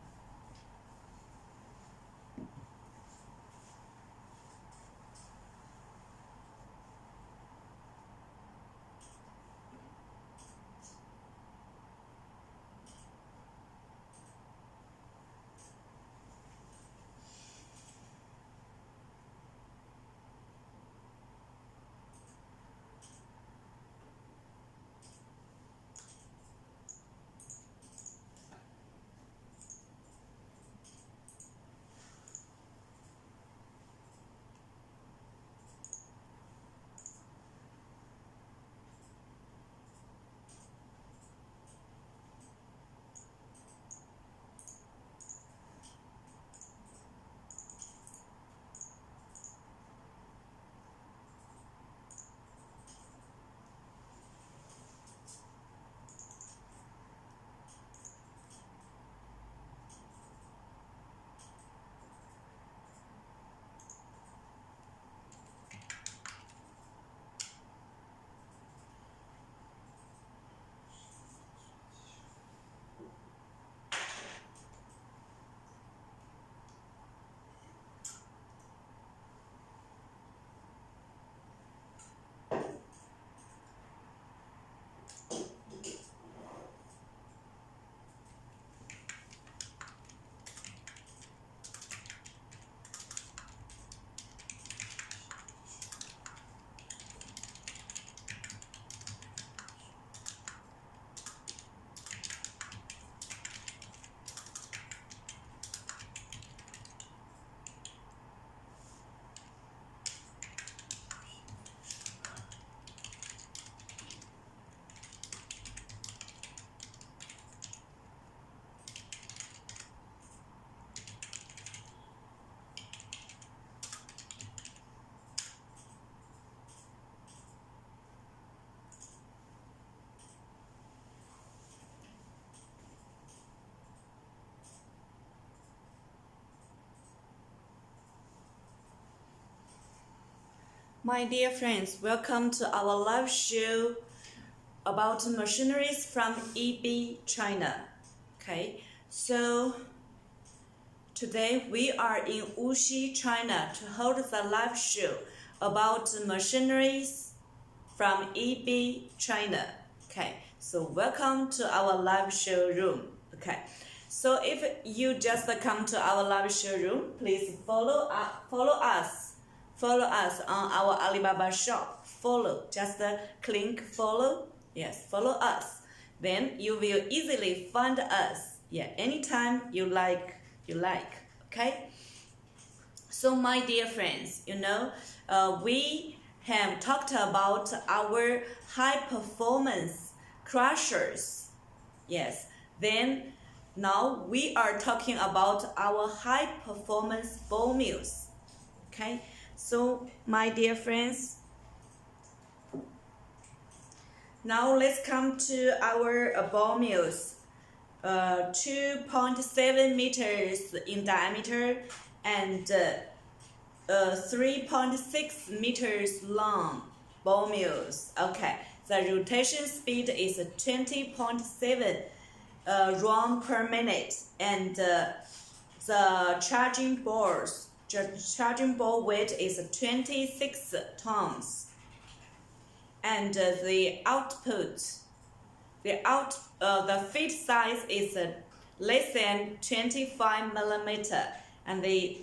My dear friends, welcome to our live show about machineries from EB China. Okay, so today we are in Wuxi, China to hold the live show about machineries from EB China. Okay, so welcome to our live showroom. Okay, so if you just come to our live showroom, please follow us on our Alibaba shop. Just click follow. Yes, follow us. Then you will easily find us. Yeah, anytime you like. Okay. So my dear friends, we have talked about our high performance crushers. Yes. Then now we are talking about our high performance ball mills. Okay. So my dear friends, now let's come to our ball mills. 2.7 meters in diameter and 3.6 meters long ball mills. Okay, the rotation speed is 20.7 round per minute, and the charging ball weight is 26 tons, and the feet size is less than 25 millimeter, and the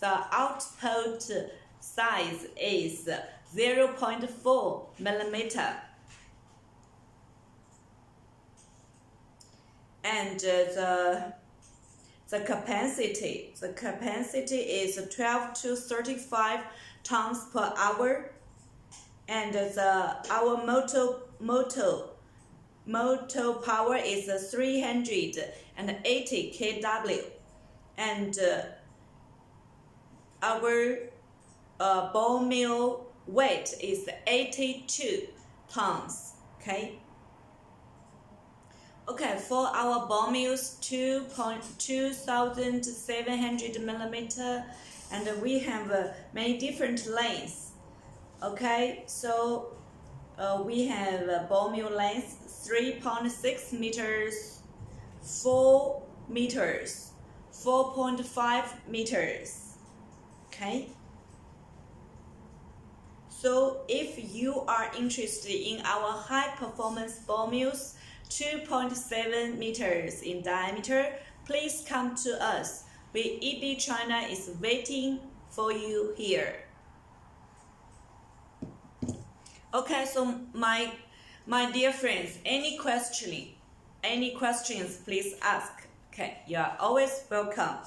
output size is 0.4 millimeter, and the capacity is 12 to 35 tons per hour, and our motor power is 380 kW, and our ball mill weight is 82 tons. Okay, for our ball mills, 2,700 millimeter, and we have many different lengths. Okay, so we have ball mill length 3.6 meters, 4 meters, 4.5 meters. Okay. So if you are interested in our high performance ball mills, 2.7 meters in diameter, please come to us. EB China is waiting for you here. Okay, so my dear friends, any questions, please ask. Okay, you are always welcome.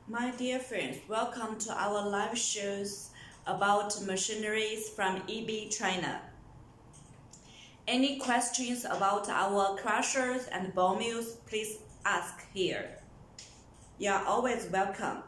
My dear friends, welcome to our live shows about machineries from EB China. Any questions about our crushers and ball mills, please ask here. You are always welcome.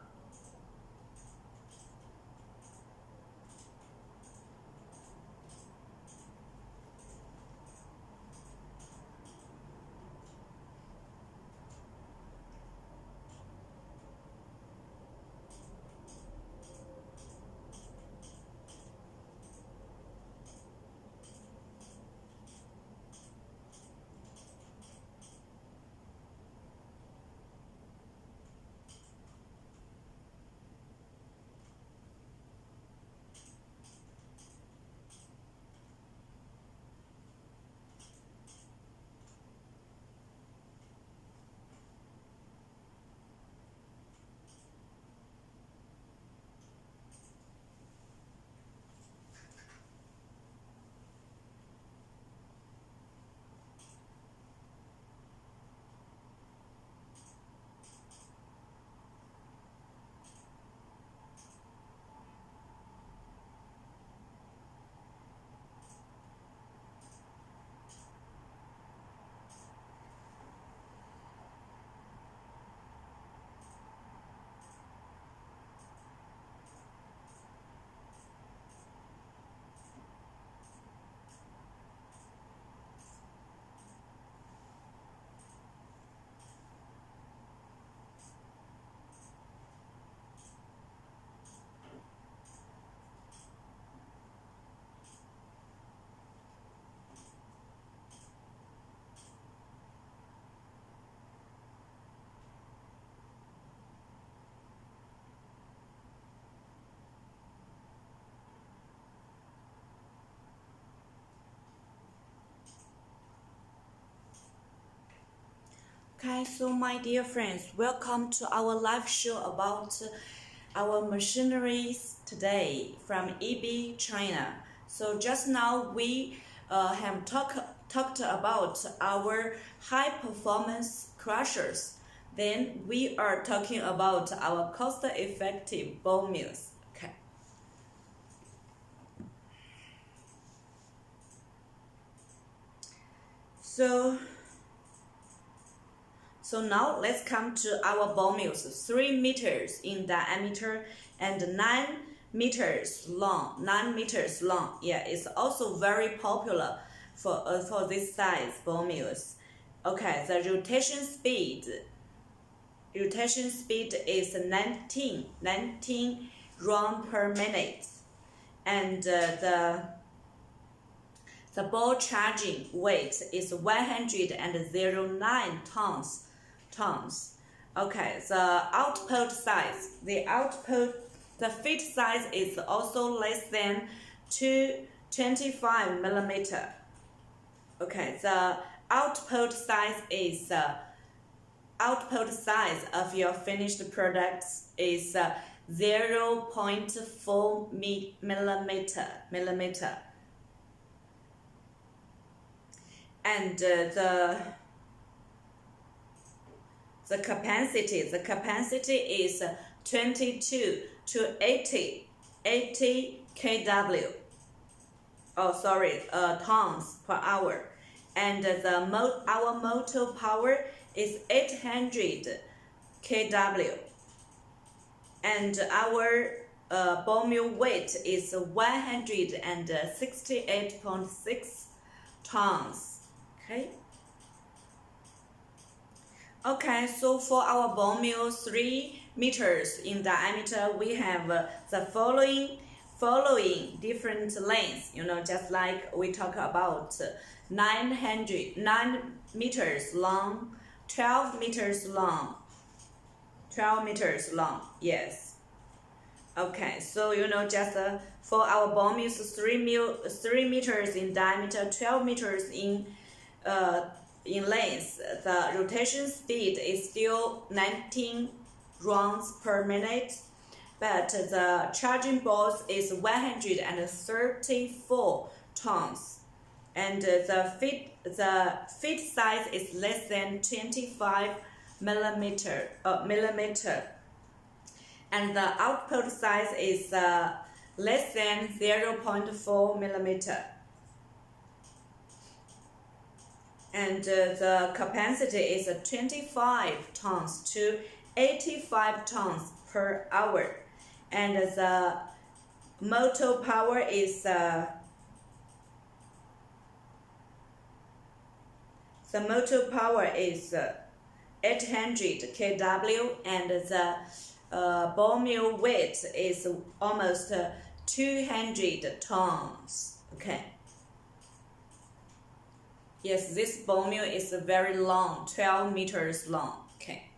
Okay, so my dear friends, welcome to our live show about our machineries today from EB China. So just now we have talked about our high performance crushers. Then we are talking about our cost effective ball mills. Okay. So now let's come to our ball mills. 3 meters in diameter and 9 meters long. 9 meters long. Yeah, it's also very popular for this size ball mills. Okay, the rotation speed is 19 round per minute, and the ball charging weight is 109 tons. Okay, the output size, the feet size is also less than 25 millimeter. Okay, the output size of your finished products is 0.4 millimeter. And the capacity is 22 to 80 kW. Tons per hour. And our motor power is 800 kW. And our ball mill weight is 168.6 tons. Okay, so for our ball mill 3 meters in diameter, we have the following different lengths, just like we talk about 9 meters long, 12 meters long, yes. Okay, so just for our ball mills 3 meters in diameter, 12 meters in length, the rotation speed is still 19 rounds per minute, but the charging balls is 134 tons, and the feet size is less than 25 millimeter, and the output size is less than 0.4 millimeter. And the capacity is 25 tons to 85 tons per hour, and the motor power is 800 kW, and the ball mill weight is almost 200 tons. Okay. Yes, this ball mill is very long, 12 meters long. Okay.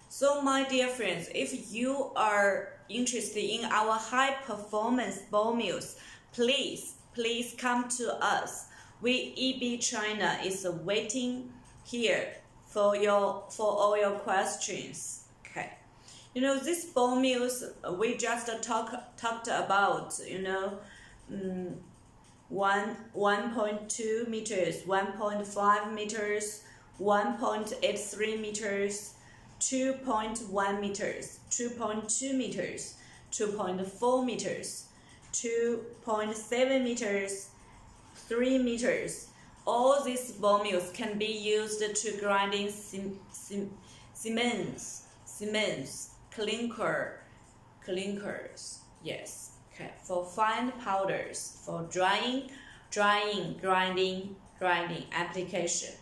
So my dear friends, if you are interested in our high performance ball mills, please come to us. We EB China is waiting here for all your questions. Okay. This ball mills we just talked about, 1.2 meters, 1.5 meters, 1.83 meters, 2.1 meters, 2.2 meters, 2.4 meters, 2.7 meters, 3 meters. All these ball mills can be used to grinding cements, clinkers, yes. Okay, for fine powders, for drying, grinding application.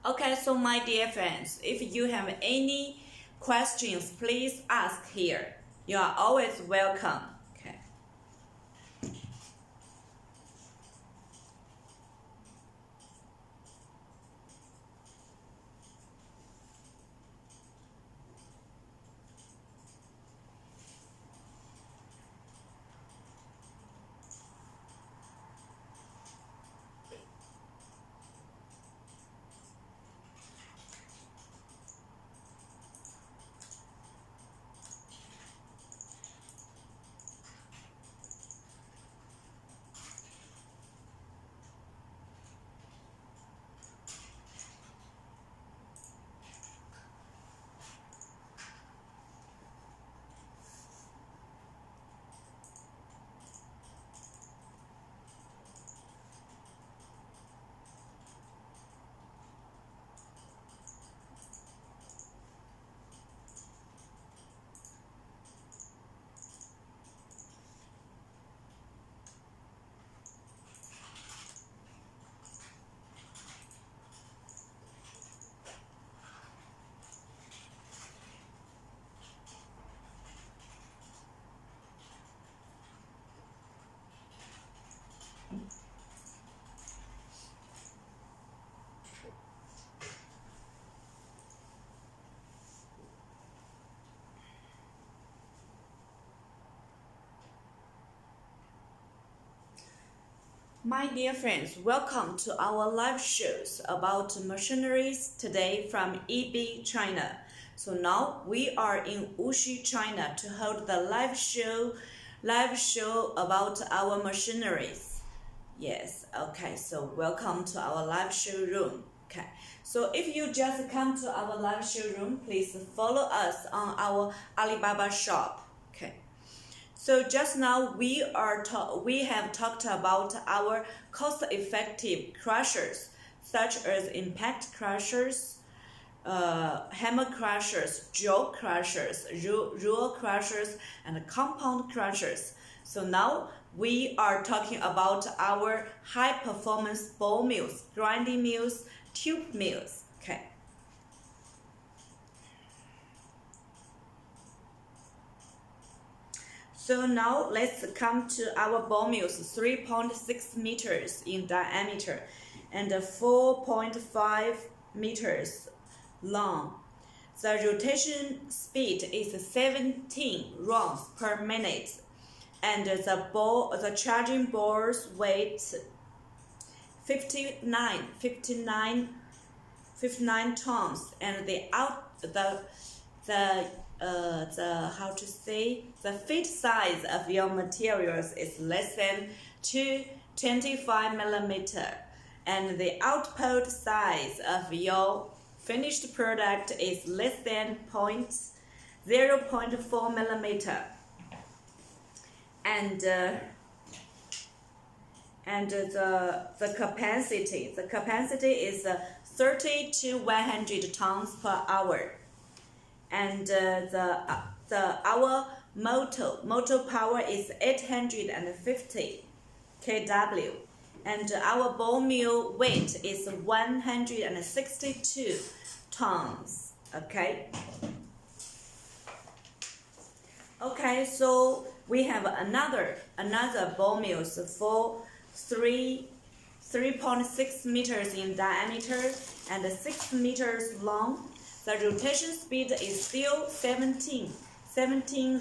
Okay, so my dear friends, if you have any questions, please ask here. You are always welcome. Okay. My dear friends, welcome to our live shows about machineries today from EB China. So now we are in Wuxi, China to hold the live show about our machineries. Yes, okay, so welcome to our live showroom. Okay, so if you just come to our live showroom, please follow us on our Alibaba shop. Okay. So just now we have talked about our cost-effective crushers, such as impact crushers, hammer crushers, jaw crushers, roll crushers, and compound crushers. So now we are talking about our high-performance ball mills, grinding mills, tube mills. Okay. So now let's come to our ball mills, 3.6 meters in diameter and 4.5 meters long. The rotation speed is 17 rounds per minute, and the charging balls weight 59 tons, and the feet size of your materials is less than 25 millimeter, and the output size of your finished product is less than 0.4 millimeter, and the capacity is 30 to 100 tons per hour. And our motor power is 850 kW, and our ball mill weight is 162 tons. Okay. Okay, so we have another ball mills for 3.6 meters in diameter and 6 meters long. The rotation speed is still 17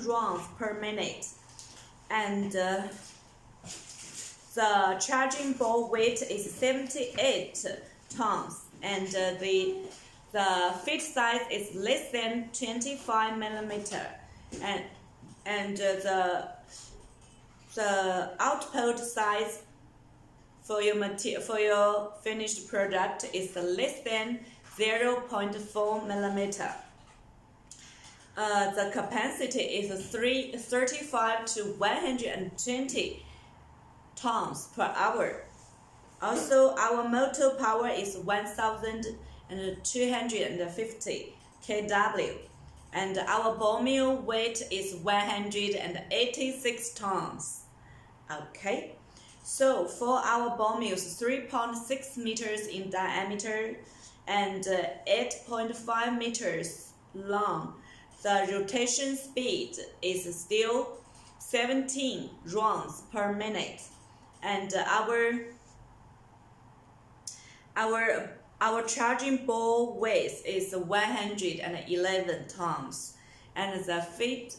rounds per minute, and the charging ball weight is 78 tons, and the feet size is less than 25 millimeter, and the output size for your finished product is less than 0.4 millimeter. The capacity is 35 to 120 tons per hour. Also, our motor power is 1,250 kW, and our ball mill weight is 186 tons. Okay. So for our ball mills, 3.6 meters in diameter and 8.5 meters long, the rotation speed is still 17 rounds per minute, and our charging ball weight is 111 tons, and the feet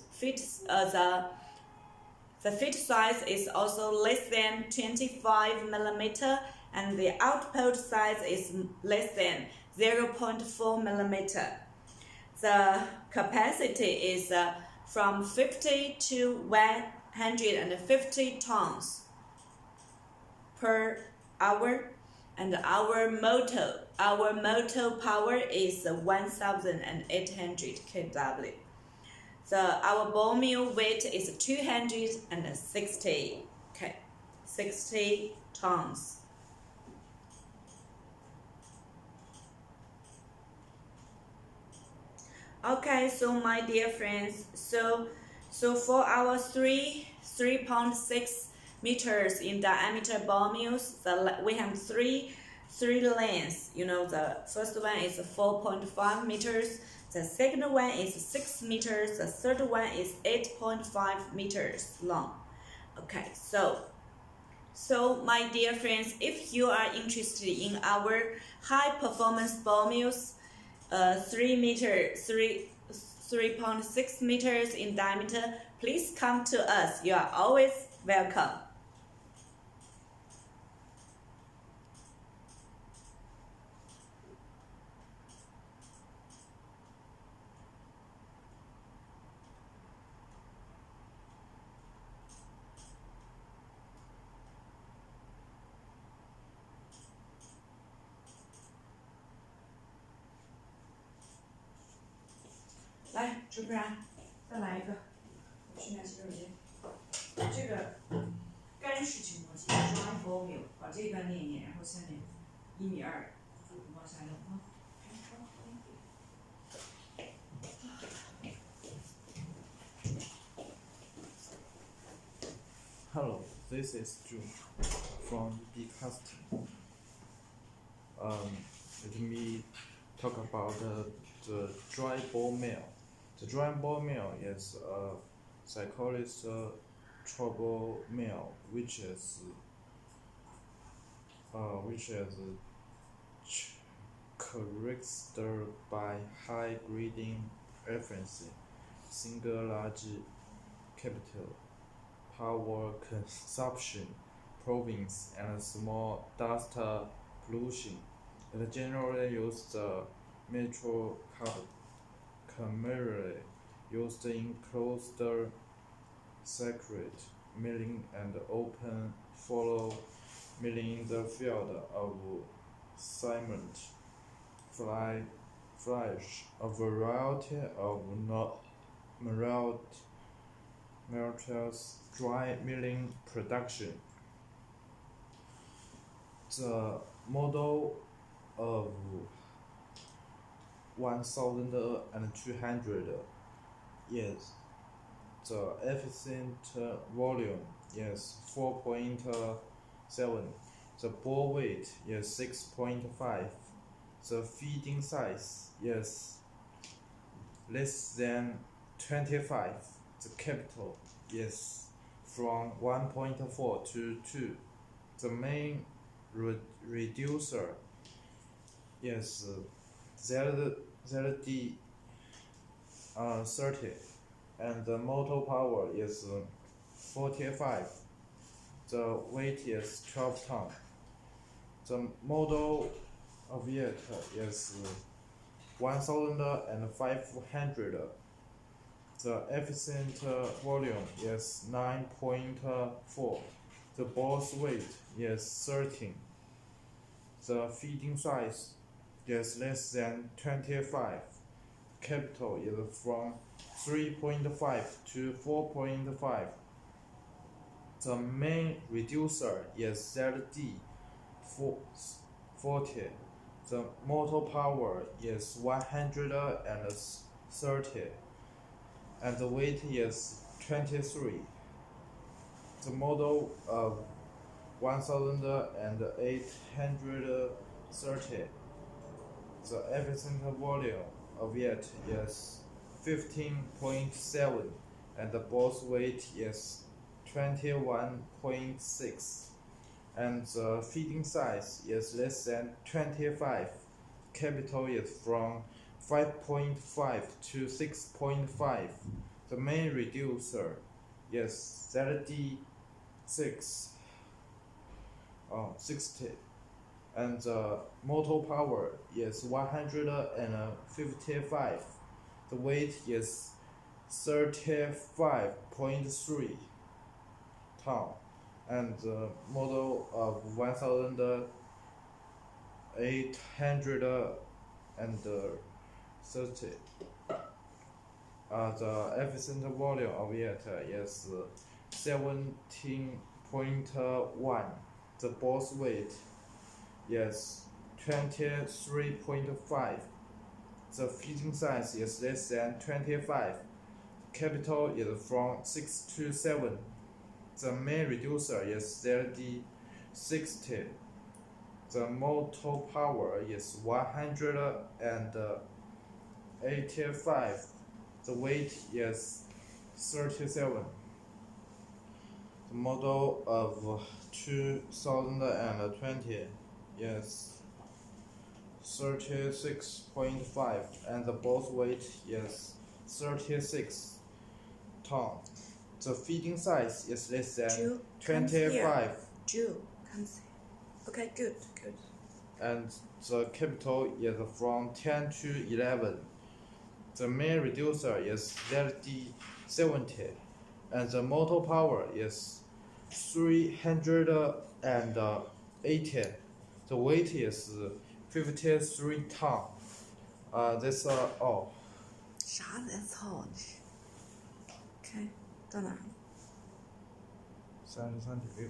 size is also less than 25 millimeter, and the output size is less than 0.4 millimeter. The capacity is from 50 to 150 tons per hour, and our motor power is 1,800 kW. Our ball mill weight is 260 tons. Okay, so my dear friends, so for our 3.6 meters in diameter ball mills, we have three lengths. You know, the first one is 4.5 meters. The second one is 6 meters. The third one is 8.5 meters long. Okay, so my dear friends, if you are interested in our high performance ball mills, 3.6 meters in diameter, please come to us. You are always welcome. 来，主持人，再来一个，训练肌肉节。这个干式筋膜肌 dry ball mill， 把这一段练一练，然后下面1.2米往下用啊。Hello, this is June from Casting. Let me talk about the dry ball mill. The dry ball mill is a cyclist trouble mill, which is characterized by high grading efficiency, single large capital power consumption, province, and small dust pollution. It generally used the metro primarily used in closed circuit milling and open follow milling in the field of cement, flash, a variety of melters dry milling production. The model of 1200 is the efficient volume is 4.7. The ball weight is 6.5. The feeding size is less than 25. The capital is from 1.4 to 2. The main reducer is ZD 30, and the motor power is 45. The weight is 12 tons. The model of it is 1500. The efficient volume is 9.4. The ball's weight is 13. The feeding size is less than 25. Capital is from 3.5 to 4.5. The main reducer is ZD 40. The motor power is 130, and the weight is 23. The model of 1830. The efficient volume of it is 15.7, and the ball's weight is 21.6, and the feeding size is less than 25. Capital is from 5.5 to 6.5. The main reducer is ZD 60, and the motor power is 155. The weight is 35.3 tons, and the model of 1830. The efficient volume of it is 17.1. The ball's weight is 23.5. The feeding size is less than 25. Capital is from 6 to 7. The main reducer is ZD 60. The motor power is 185. The weight is 37. The model of 2020 is 36.5, and the ball's weight is 36 tons. The feeding size is less than 25. Jew, come see. Okay, good. And the capital is from 10 to 11. The main reducer is ZD 70, and the motor power is 380. The weight is 53 tons. That's all. 啥在操你？看到哪儿33.6。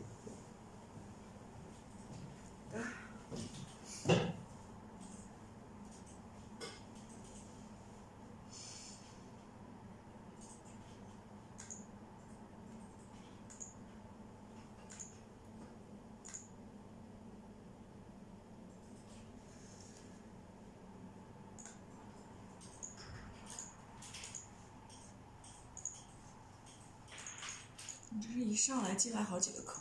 你这是一上来进来好几个客户。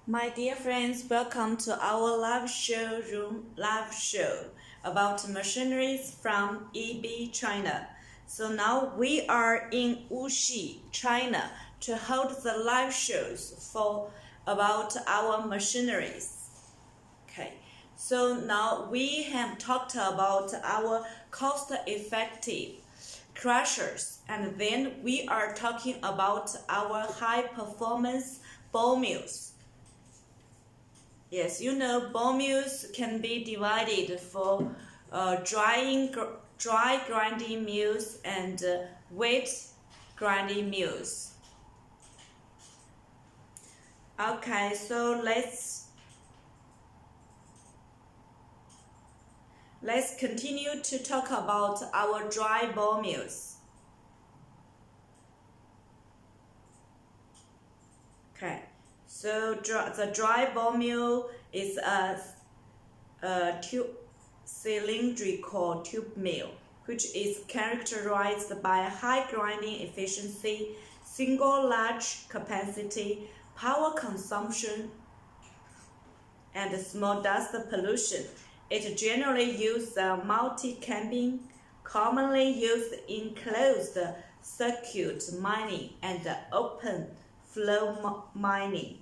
My dear friends, welcome to our live show about machineries from EB China. So now we are in Wuxi, China, to hold the live shows for about our machineries. Okay, so now we have talked about our cost-effective crushers, and then we are talking about our high-performance ball mills. Yes, you know, ball mills can be divided for dry grinding mills and wet grinding mills. Okay, so let's continue to talk about our dry ball mills. Okay. So the dry ball mill is a cylindrical tube mill, which is characterized by high grinding efficiency, single large capacity, power consumption, and small dust pollution. It generally uses multi-camping, commonly used in closed circuit mining and open flow mining.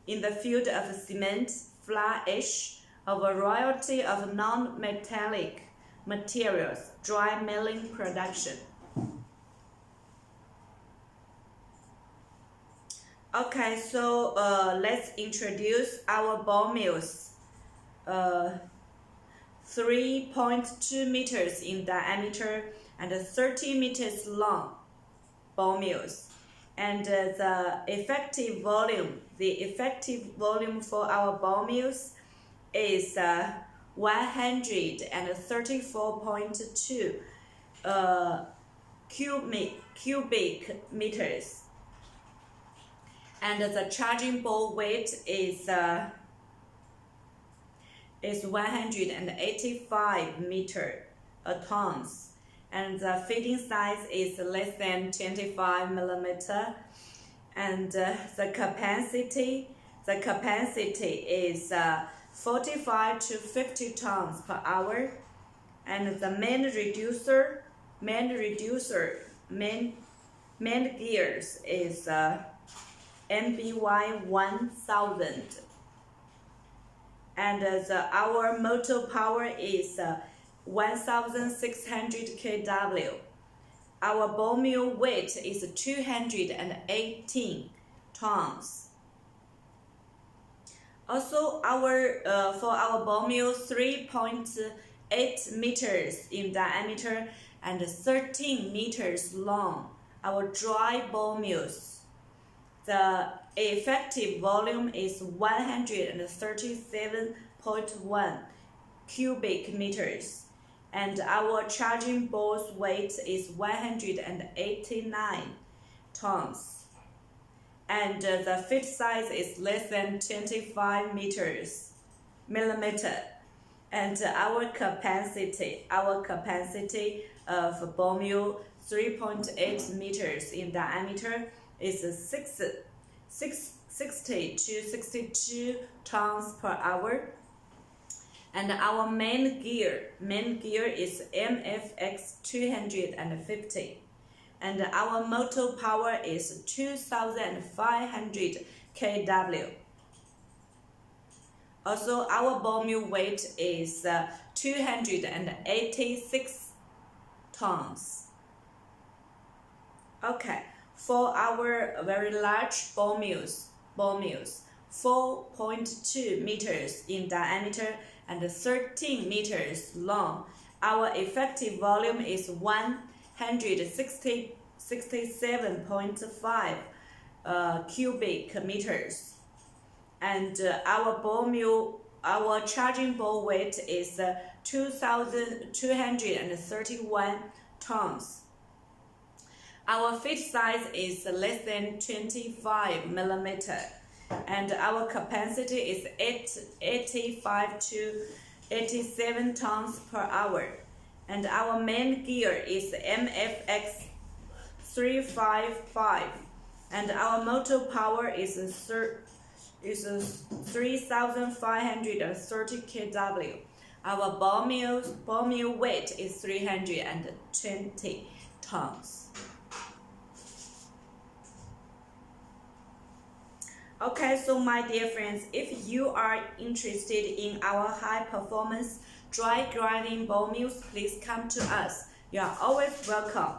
In the field of cement, fly ash, a variety of non-metallic materials, dry milling production. Okay, so let's introduce our ball mills. 3.2 meters in diameter and 30 meters long ball mills. And the effective volume for our ball mills is 134.2 cubic meters. And the charging ball weight is 185 tons. and the fitting size is less than 25 millimeter, and the capacity is 45 to 50 tons per hour, and the main gears is MBY 1000, and our motor power is 1600 kW. Our ball mill weight is 218 tons. Also, for our ball mill, 3.8 meters in diameter and 13 meters long. Our dry ball mills, the effective volume is 137.1 cubic meters, and our charging ball's weight is 189 tons, and the fit size is less than 25 millimeter, and our capacity of ball mill 3.8 meters in diameter is 60 to 62 tons per hour, and our main gear is MFX 250, and our motor power is 2500 kW. Also, our ball mill weight is 286 tons. Okay, for our very large ball mills, 4.2 meters in diameter and 13 meters long, our effective volume is 167.5 cubic meters, and our charging ball weight is 2231 tons. Our fit size is less than 25 millimeter, and our capacity is 85 to 87 tons per hour, and our main gear is MFX 355, and our motor power is 3530 kW. Our ball mill weight is 320 tons. Okay, so my dear friends, if you are interested in our high-performance dry grinding ball mills, please come to us. You are always welcome.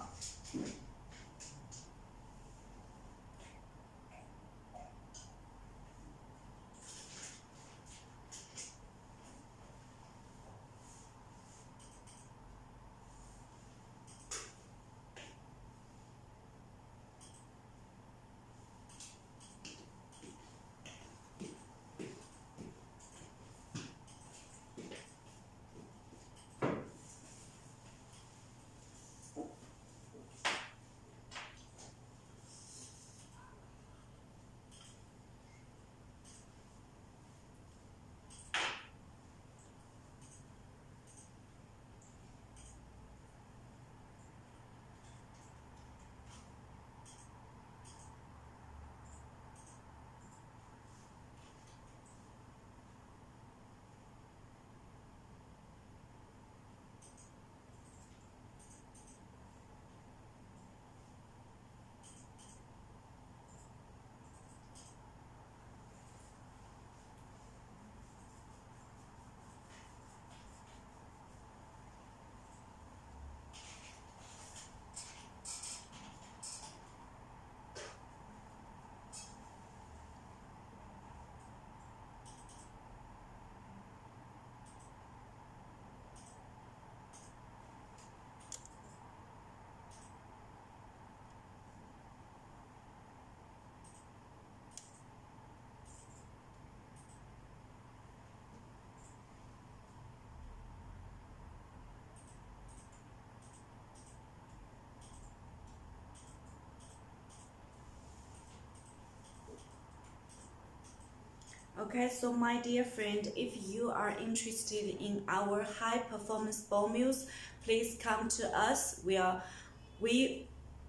Okay, so my dear friend, if you are interested in our high performance ball mills, please come to us. We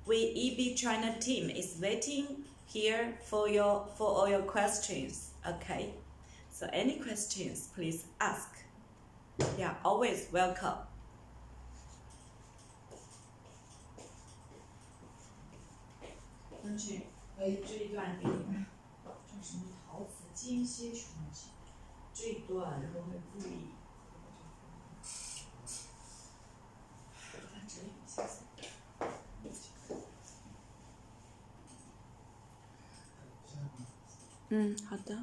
EB China team is waiting here for all your questions. Okay, so any questions, please ask. Yeah, always welcome. 根据这一段给你们，这是什么陶瓷间歇冲击，这一段然后会注意，把它整理一下。好的。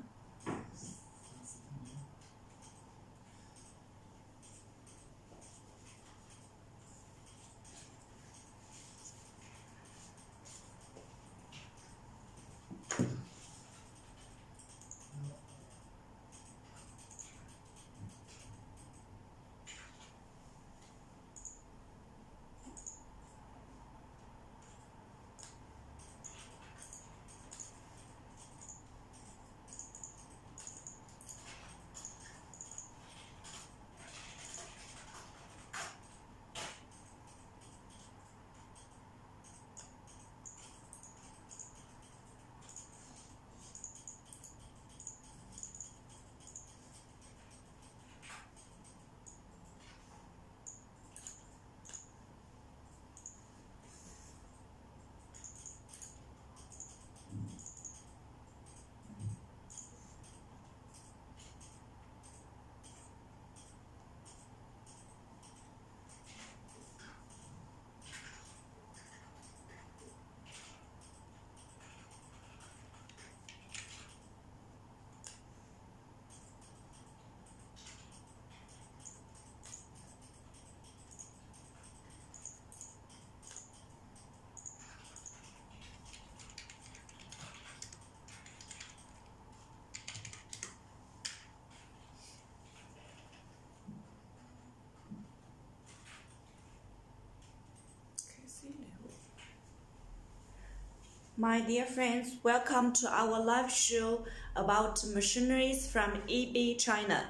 My dear friends, welcome to our live show about machineries from EB China.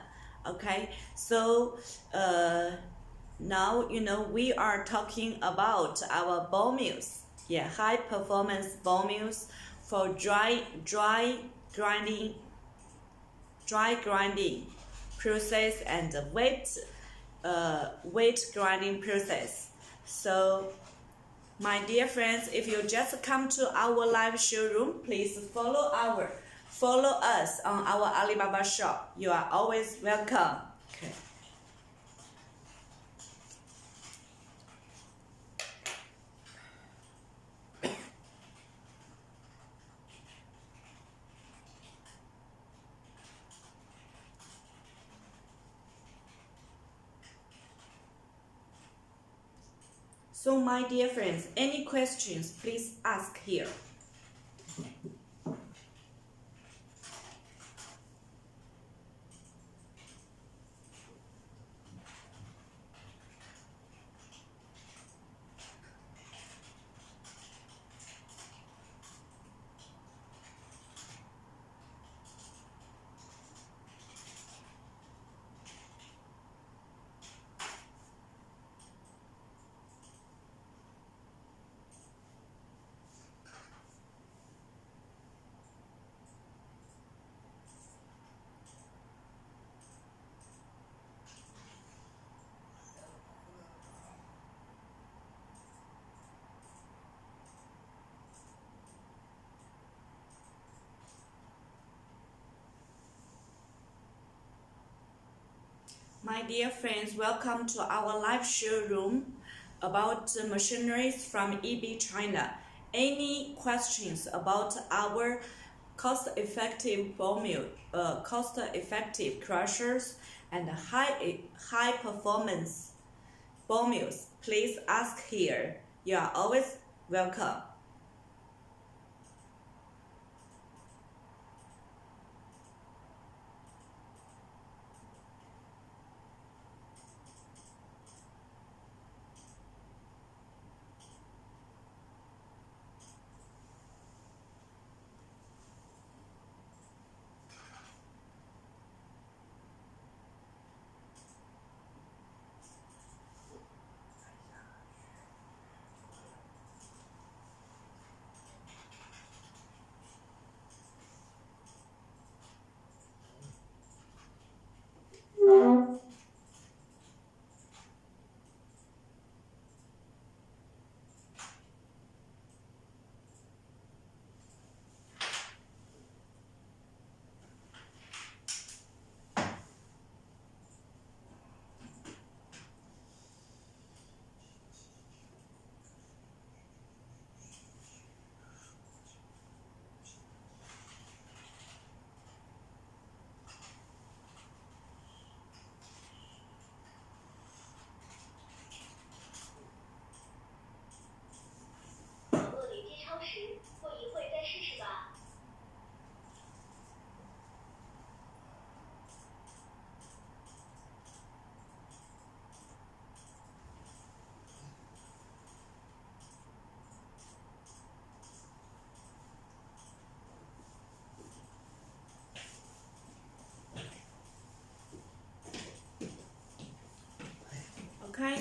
Okay, so now we are talking about our ball mills. Yeah, high performance ball mills for dry grinding process and weight grinding process. So my dear friends, if you just come to our live showroom, please follow us on our Alibaba shop. You are always welcome. Okay. So my dear friends, any questions, please ask here. My dear friends, welcome to our live showroom about machineries from EB China. Any questions about our cost-effective ball mill, cost-effective crushers, and high performance ball mills, please ask here. You are always welcome.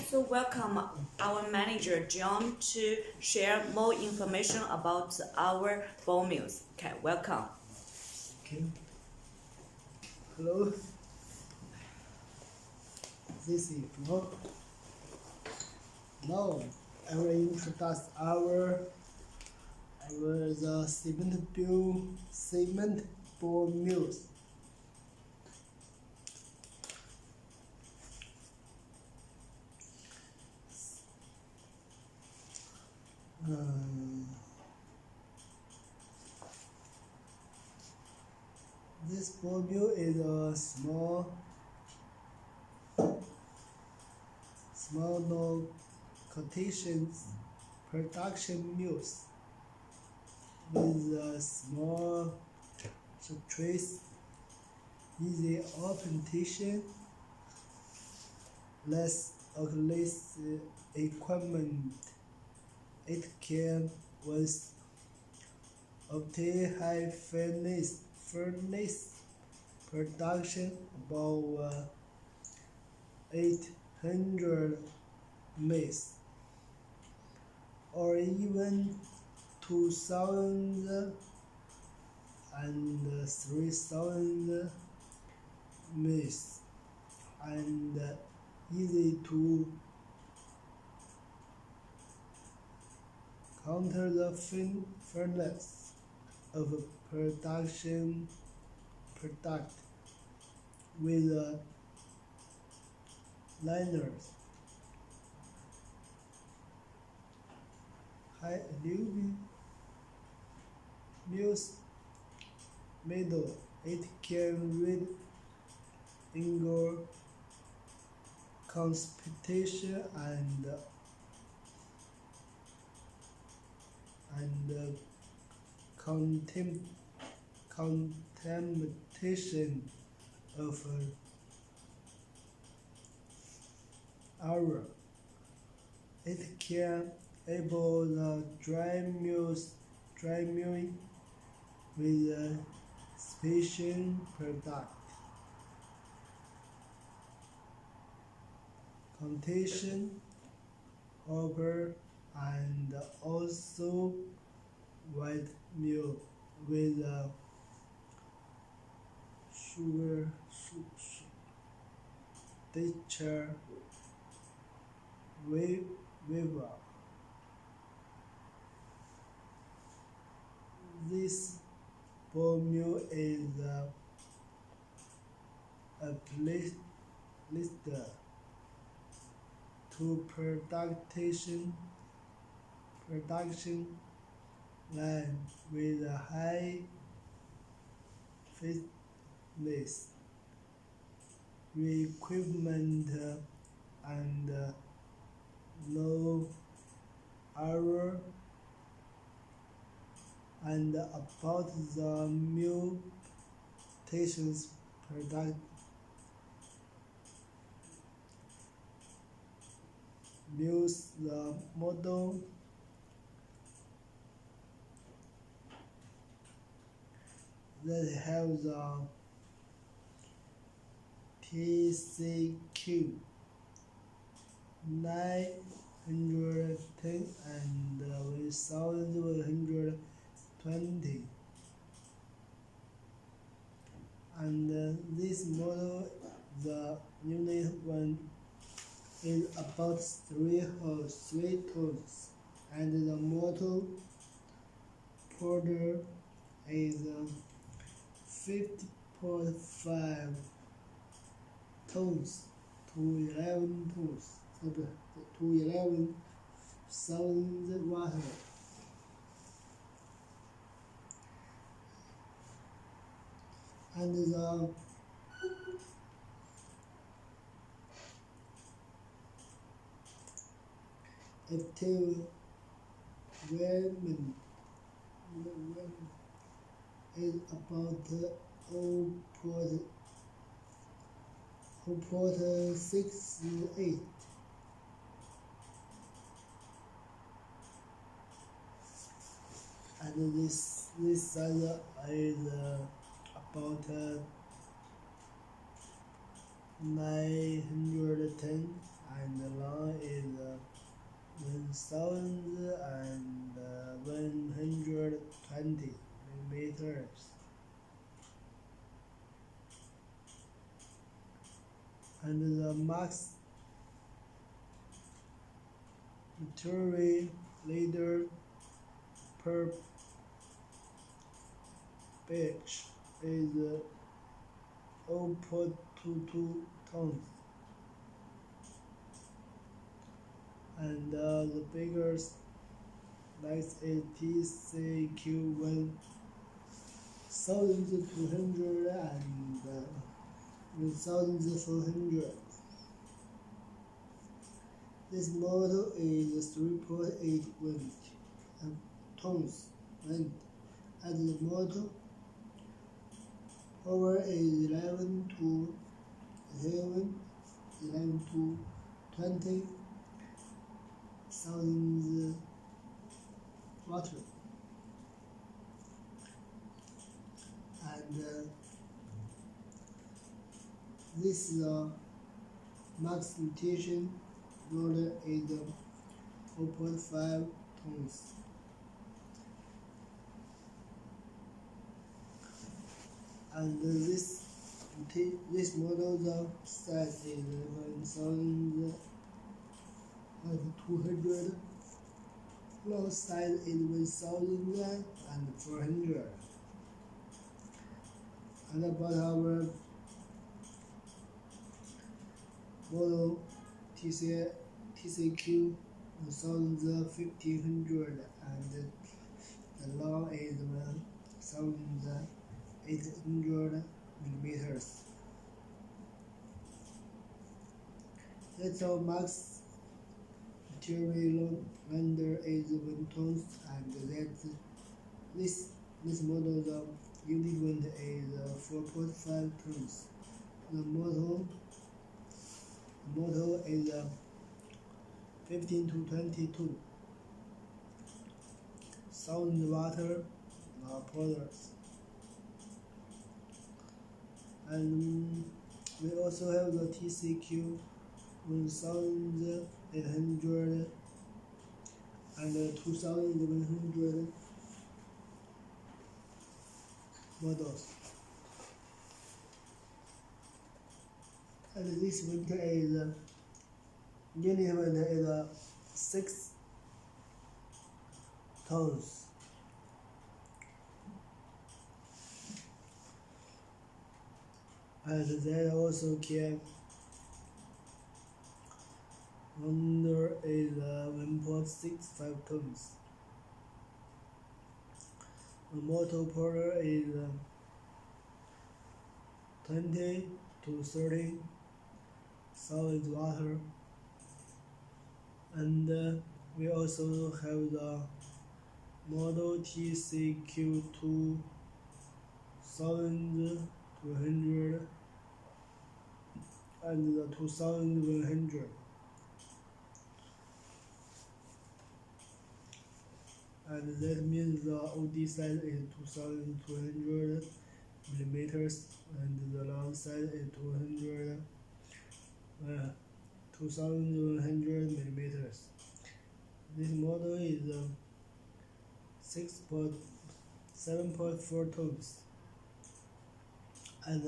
so welcome our manager John to share more information about our ball mills. Okay, welcome. Okay. Hello. This is Flo. Now I will introduce our the cement ball mills. This ball mill is a small production mills with a small surface, easy operation, less equipment. It can obtain high furnace production about 800 mils or even 2,000 and 3,000 mils, and easy to counter the furnace of a production product with liners. High aluminum mills metal. It can read angle competition and contamination of air. It can able the dry milling with a special product. Contation, hopper, and also white mill with a sugar texture weaver. This ball mill is a place to production line with a high fitness requirement and low error, and about the mutations product mills. The model that have the TCQ 910 and 1120, and this model, the unit one is about 3 tons, and the motor powder is 50.5 tons to 11 tons, to 11,000 watt. And the active weldment is about 0.68. And this size is about 910 and and the long is 1120 millimeters. And the max material leader per batch is 0.22 tons. And the biggest size is TCQ 1200 and 1400. This model is 3.8 tons weight, and the motor power is 11 to 20,000 watt. And this max limitation roller is 4.5 tons. And this model size is 1,200. Long size is 1,400. And about our model TCQ 1,500 and the long is 1,800 millimeters. That's our max material length is 1 ton, and this model unit weight is 4.5 tons. The motor is 15 to 22,000 watt powers. And we also have the TCQ 1,800 and 2,100 models. And this weight is unit weight is 6 tons. And that also can under is 1.65 tons. The motor power is 20 to 30,000 watt. And we also have the model TCQ 2,200 and the 2,100. And that means the OD size is 2,200 millimeters and the long size is 2,100 millimeters. This model is 7.4 tons, and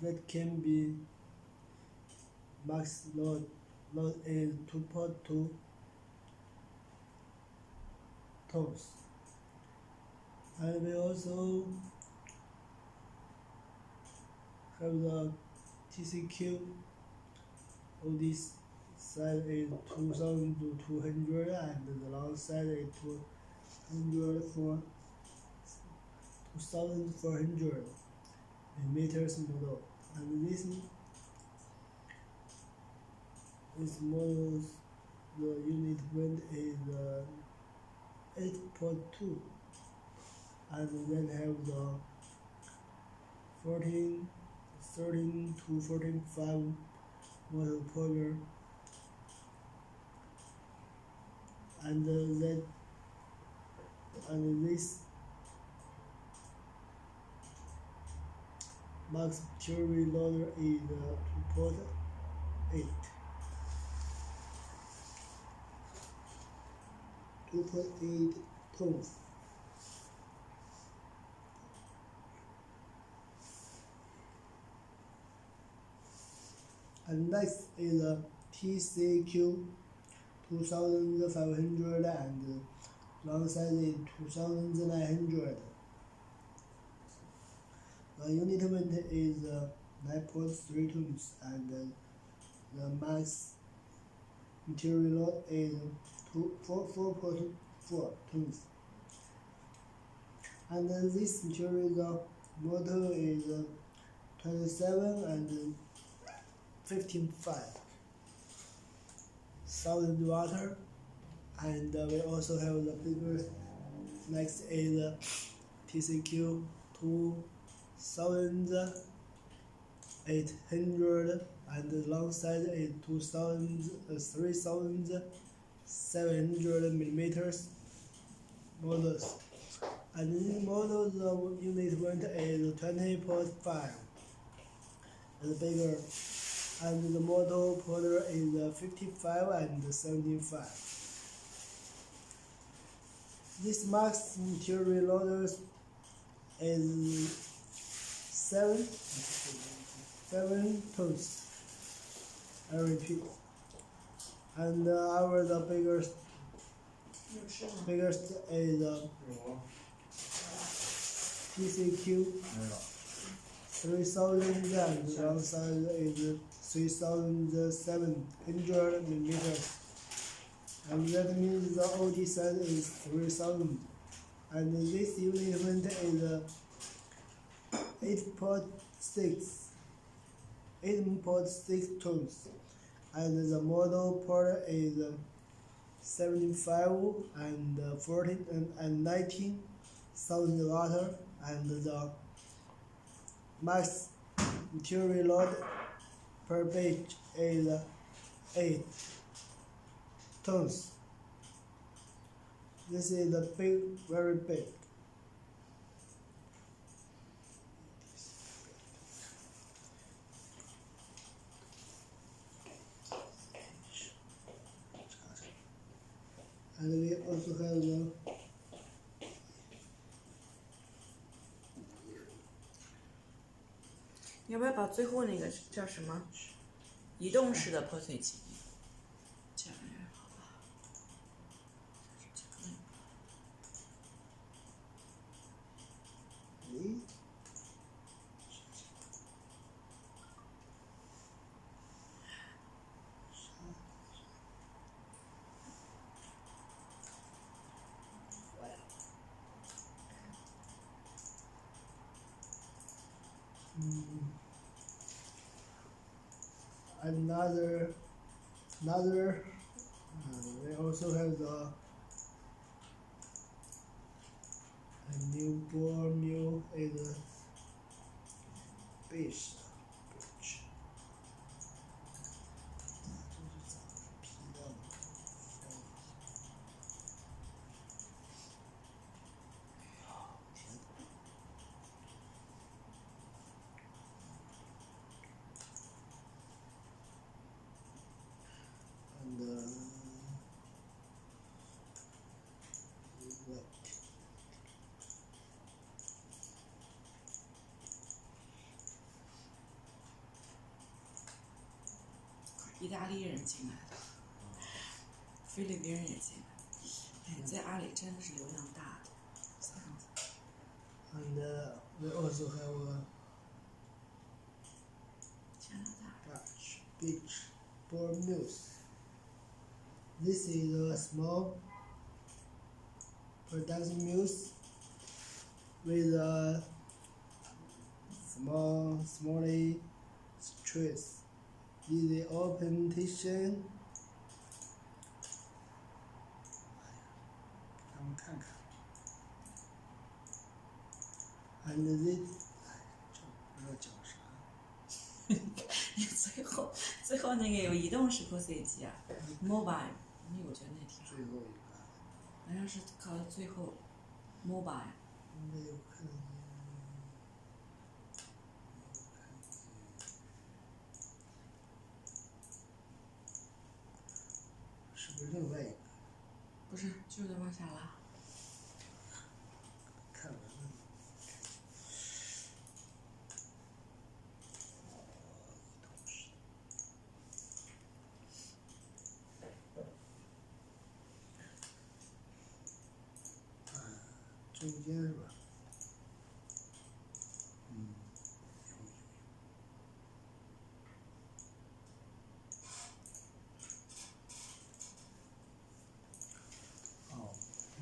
that can be max load is 2.2 tons. And we also have the TCQ. OD size is 2,200 and the long size is 2,400 millimeters model. And this model's the unit weight is 8.2, and then have the 13 to 45 motor power, and this max material loader is 2.8. 2.8 tons. And next is a TCQ 2500 and long size is 2900. The unit weight is 9.3 tons and the max material load is 4.4 tons. And this material motor is 27 and 15,000 watt, and we also have the bigger. Next is TCQ 2800 and the long size is 3,700 millimeters models. And this model the unit weight is 20.5 and bigger, and the model porter is 55 and 75. This max material loaders is 7 tons. I repeat. And our the biggest is TCQ 3000 and the long size is 3,700 millimeters. And that means the OD size is 3,000. And this unit weight is 8.6 tons. And the model part is 75 and 14 and 19,000 watt, and the max material load per page is 8 tons. This is the big, very big. And we also have the要不要把最后那个叫什么移动式的破碎机？这样好吧。Another we also have the new bore mill is a base.意大利人进来的，菲律宾人也进来。哎，在阿里真的是流量大的。And we also have Dutch beach bore mills. This is a small production mills with a small trees. Easy operation. 让我们看看。And this， 不知道讲啥。最后那个有移动式破碎机啊 ，mobile， 那我觉得那挺好。最后一个。好像是考到最后 ，mobile。没有看见。是不是另外一个？不是，就得往下拉。看完了。中间是吧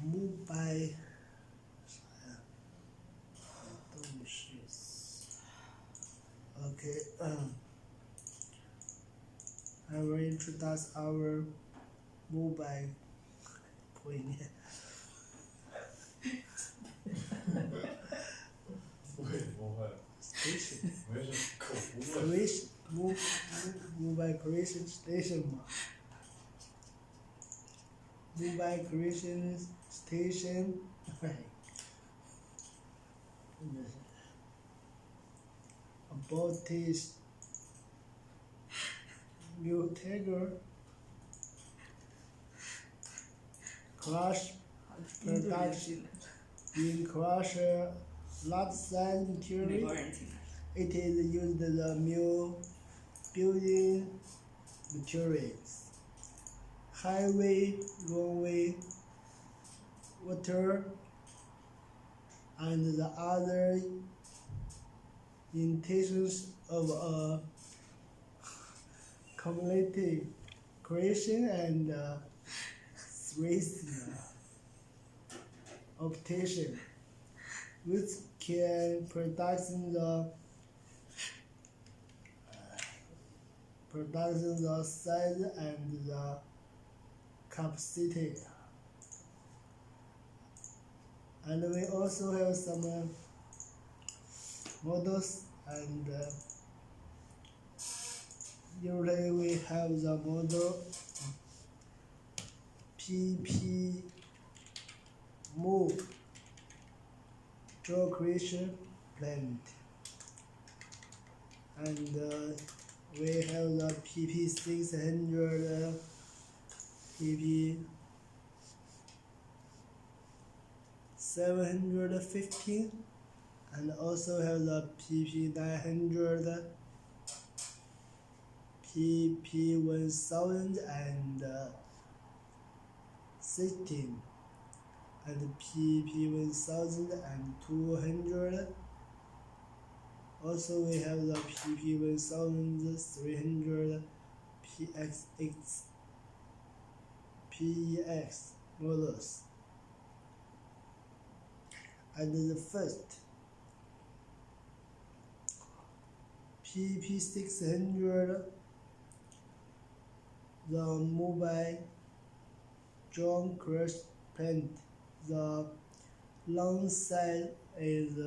？Mobile 啥呀？东西。Okay. I will introduce our mobile. 不会念。不会不会。Station. 没事，口不会。Mobile creation station 嘛。Mobile creation station. 真的是。About this new tiger crush production in crusher large size material. It is used the new building materials, highway, runway, water, and the other intentions of a community creation and optation, which can production the size and the capacity. And we also have some models, and usually we have the model PP Movable Jaw Crushers plant, and we have the PP 600, PP 715, and also have the PP 900, PP 1016, and PP 1200. Also we have the PP 1300 PEX models. And the first PP 600, the Mobile Jaw Crushers plant. The long side is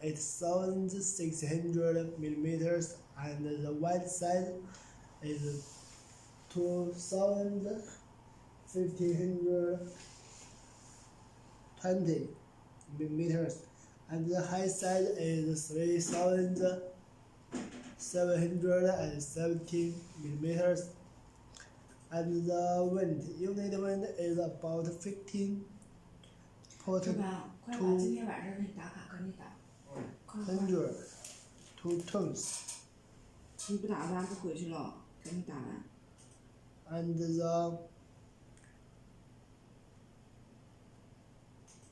8,600 millimeters, and the wide side is 2,1520 millimeters, and the high side is 3,717 millimeters, and the unit wind is about 15 100 2 tons. And the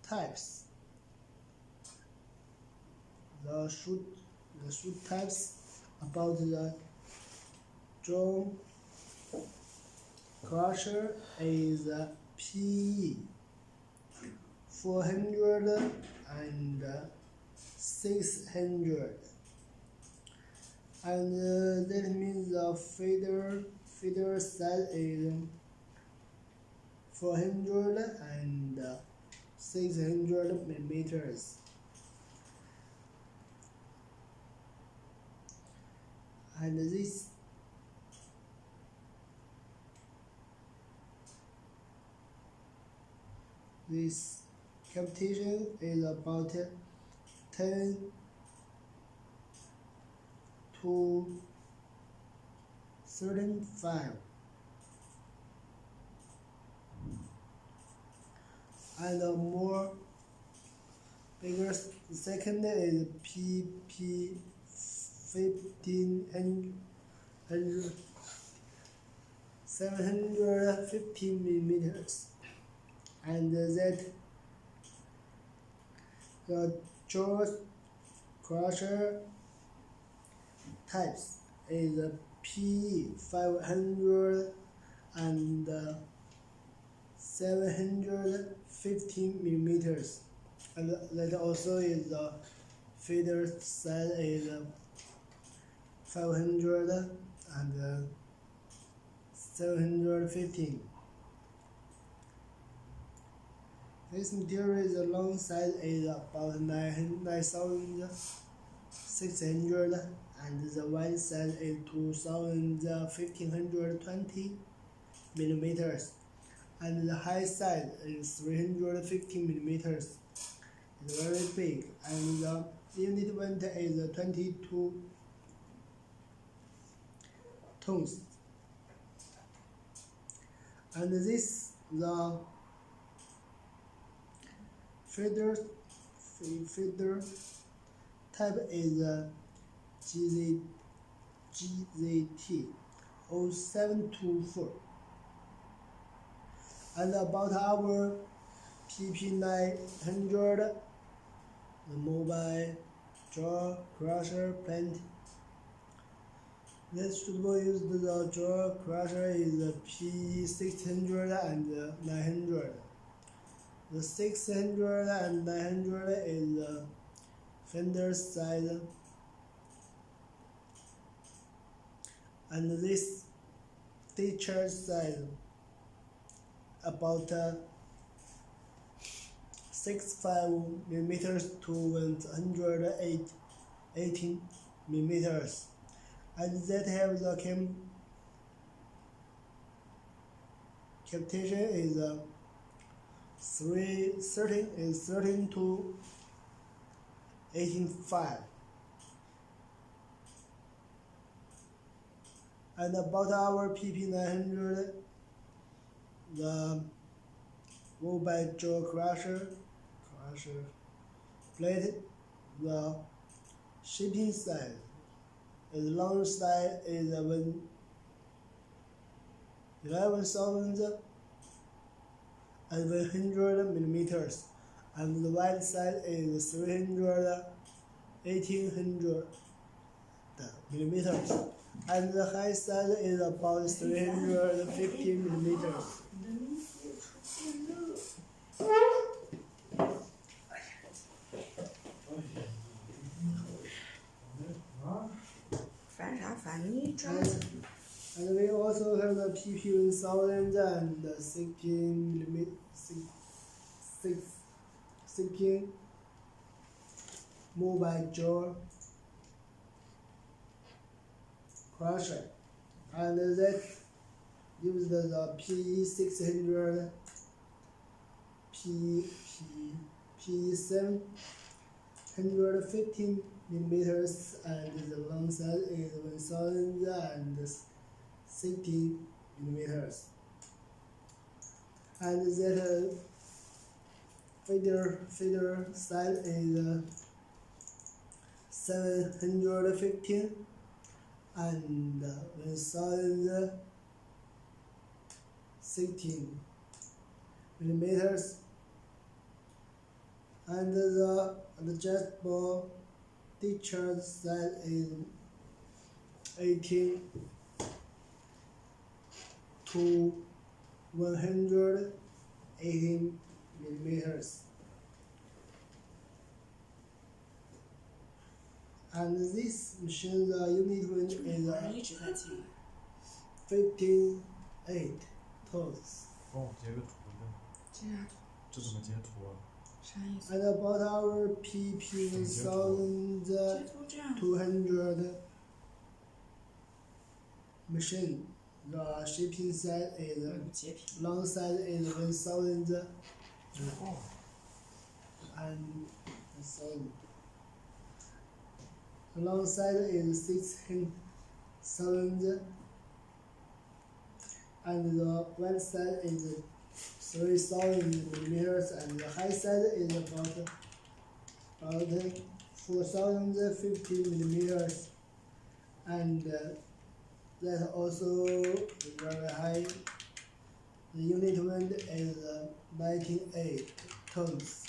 types, the shoot types about the jaw crusher is PE 400 and 600, and that means the feeder size is 400 and 600 millimeters. And this competition is about 10 to 35. and more bigger. The second is PP 750 millimeters, and that the jaw crusher types is PE 500 and 750 millimeters, and that also is the feeder size is 500 and 750. This material is the long size is about 9,600 and the wide size is 2,1520 millimeters, and the high size is 350 millimeters. It's very big, and the unit weight is 22 tons. And this the feeder type is GZT 0724. And about our PP900, the Mobile Jaw Crusher plant. Let's suitable use the jaw crusher is the P600 and 900. The 600 and 900 is the fender size, and this discharge size about 65 millimeters to 118 millimeters, and that have the capitation is 13 to 18.5. And about our PP900, the Mobile Jaw Crusher plate, the shipping size is long size is 11,000 and 100 millimeters, and the wide size is 1800 millimeters, and the high size is about 350 millimeters. And we also have the PP1000 and the 16 Mobile Jaw Crusher, and that uses the P600, P750 millimeters, and the long size is 1,060 millimeters, and that feeder size is 715 and 1,060 millimeters, and the adjustable discharge size is 18 to 118 millimeters. And this machine, the unit weight is 58 tons. And about our PP1200 machine, the shipping size is long size is 1,000 and 1,000. The long size is 6,000 and the wide size is 3,000 millimeters, and the high side is about 4,050 millimeters, and that also is very high. The unit weight is 98 tons.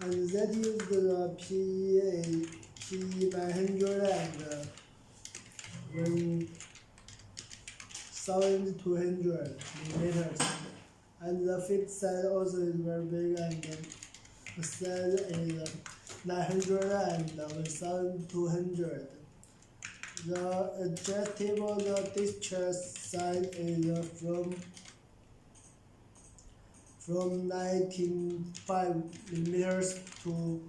And that is the PE 900 and 1,200 millimeters. And the fit side also is very big, and the size is 900 and 1,200. The adjustable discharge size is from 95 millimeters to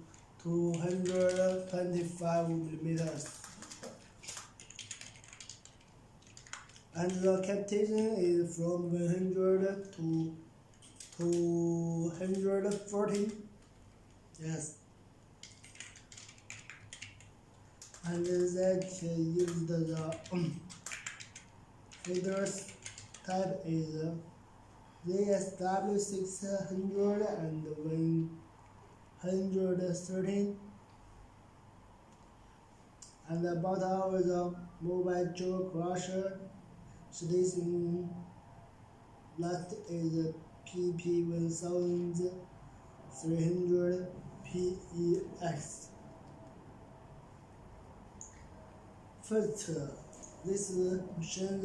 225 millimeters. And the capitation is from 100 to 240. Yes. And that is the feeders type is ZSW 600 and 113. And about our mobile jaw crusher, so this last is PP 1300 PEX. First, this machine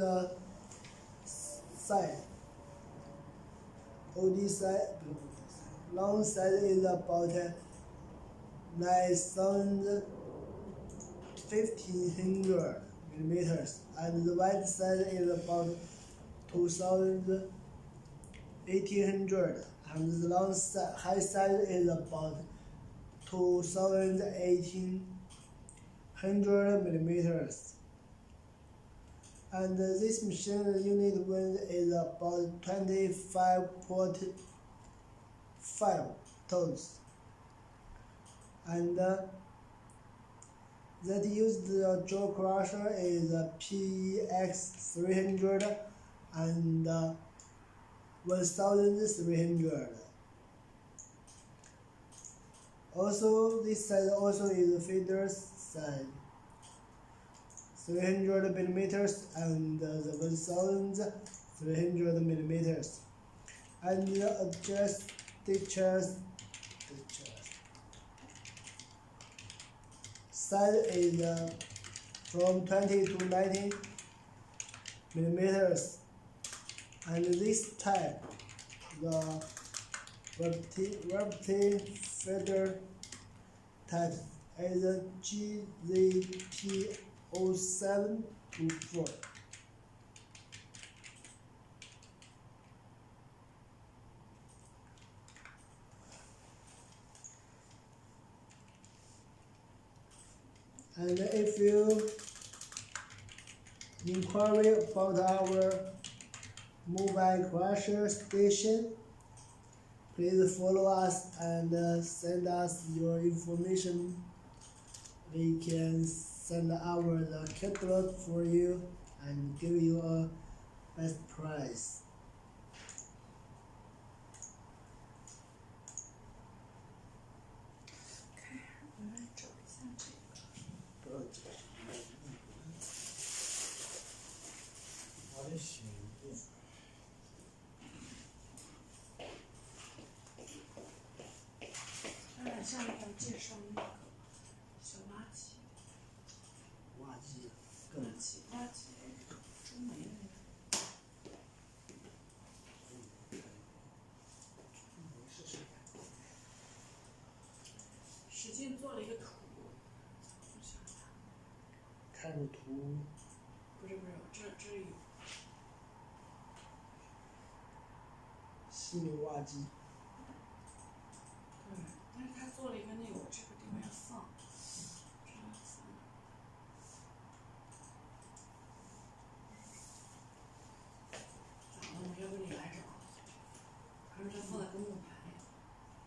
size. OD size, long size is about 9,1500 millimeters, and the wide size is about 2,1800, and the high size is about 2,1800 millimeters. And this machine unit weight is about 25.5 tons. And that used the jaw crusher is PEX 300 and 1,300. Also, this size also is the feeder size, 300 millimeters and the 1,300 millimeters. And the adjust discharge size is from 20 to 90 millimeters. And this type, the vertical feeder type, is a GZT0724. And if you inquire about our mobile crusher station, please follow us and send us your information. We can send the catalog for you and give you a best price.下面要介绍那个小垃圾，挖机更垃圾中煤的那个。使劲做了一个图，我想想，看着图。不是，这里有。细密挖机。对，但是他做了一个那个，我这个地方要放，找了，要不你来找？他说这放在公共牌，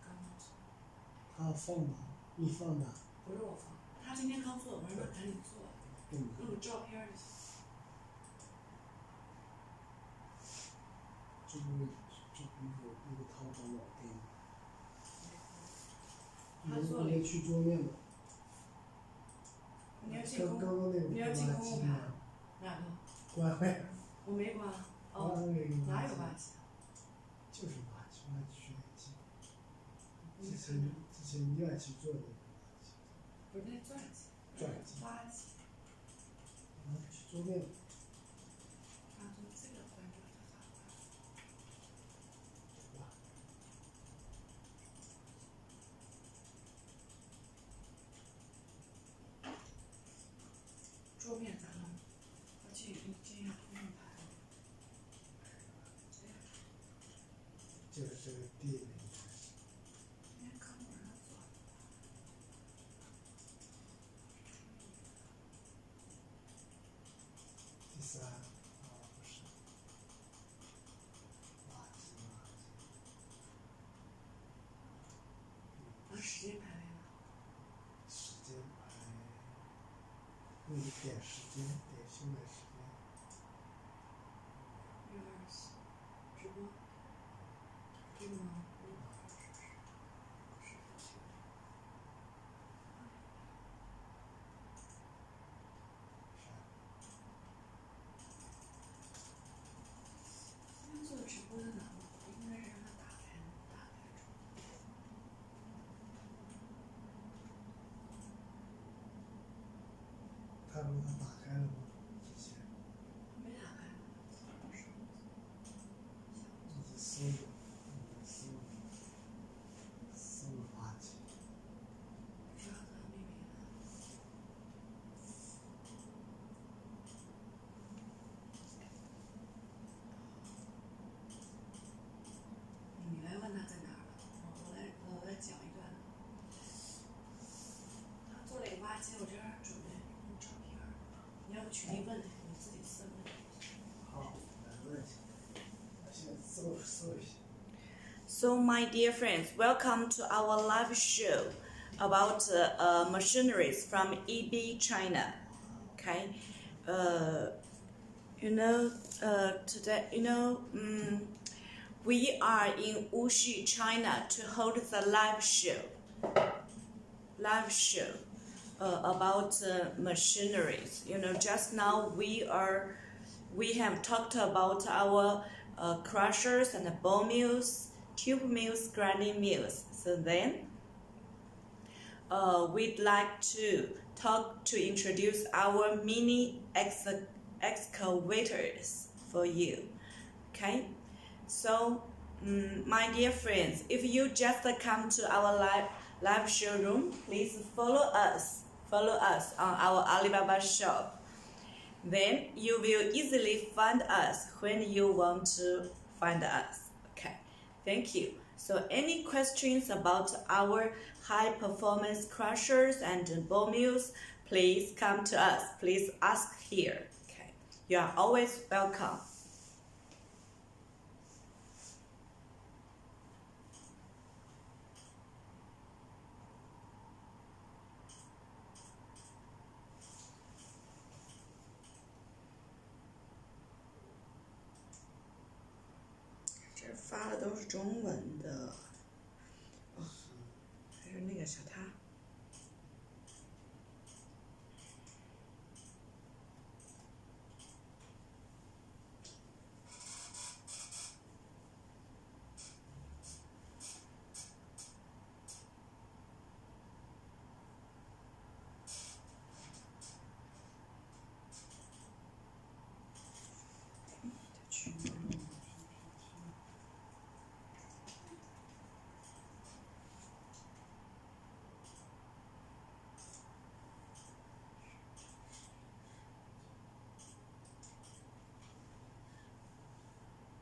刚他放的，你放的？不是我放，他今天刚做，我让他赶紧做，弄个照片就行。这个有那个淘宝网店，你要去桌面吗？你要进刚刚那个你要进公共卡，哪个？关会。我没关。哦，哪有关系？就是垃圾，我去之前你爱去做的。不是那钻机。钻机。垃圾。去桌面。啊，从这个关注桌面咋弄？我这样不用拍。就是第一名。第三，不是，垃圾。按时间排位吗？时间排，你点时间，点修改时间。624，直播。这个吗？做直播的难吗？应该是让他打开他不是打开了吗？之前。没打开。一直搜着，搜垃圾。不知道他妹妹呢。你来问他在哪儿了，我来讲一段。他做了一个挖机，我这儿准备用照片儿，你要不群里问他，你自己私问。好，来问一下，我先搜一下。So, my dear friends, welcome to our live show about machineries from EB China. Okay, today, we are in Wuxi, China, to hold the live show. About machineries. Just now we have talked about our crushers and ball mills, tube mills, grinding mills. So then, we'd like to introduce our mini excavators for you. Okay, so my dear friends, if you just come to our live showroom, please follow us on our Alibaba shop. Then you will easily find us when you want to find us. Okay, thank you. So any questions about our high performance crushers and ball mills, please come to us. Please ask here. Okay, you are always welcome.这发的都是中文的，还是那个小他。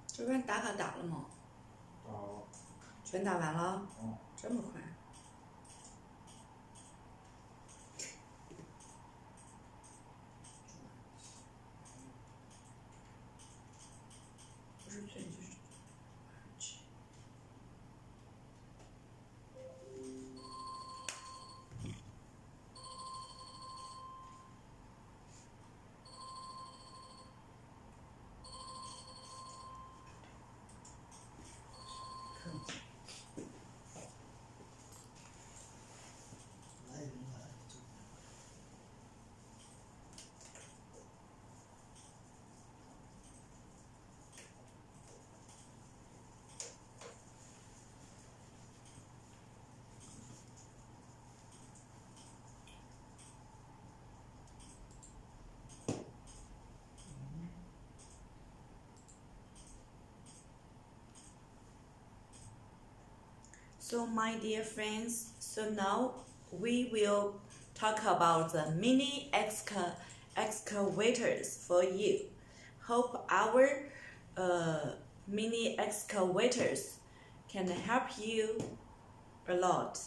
这边打卡打了吗？打了。全打完了？嗯。这么快？不是最就是。So my dear friends, so now we will talk about the mini excavators for you. Hope our mini excavators can help you a lot.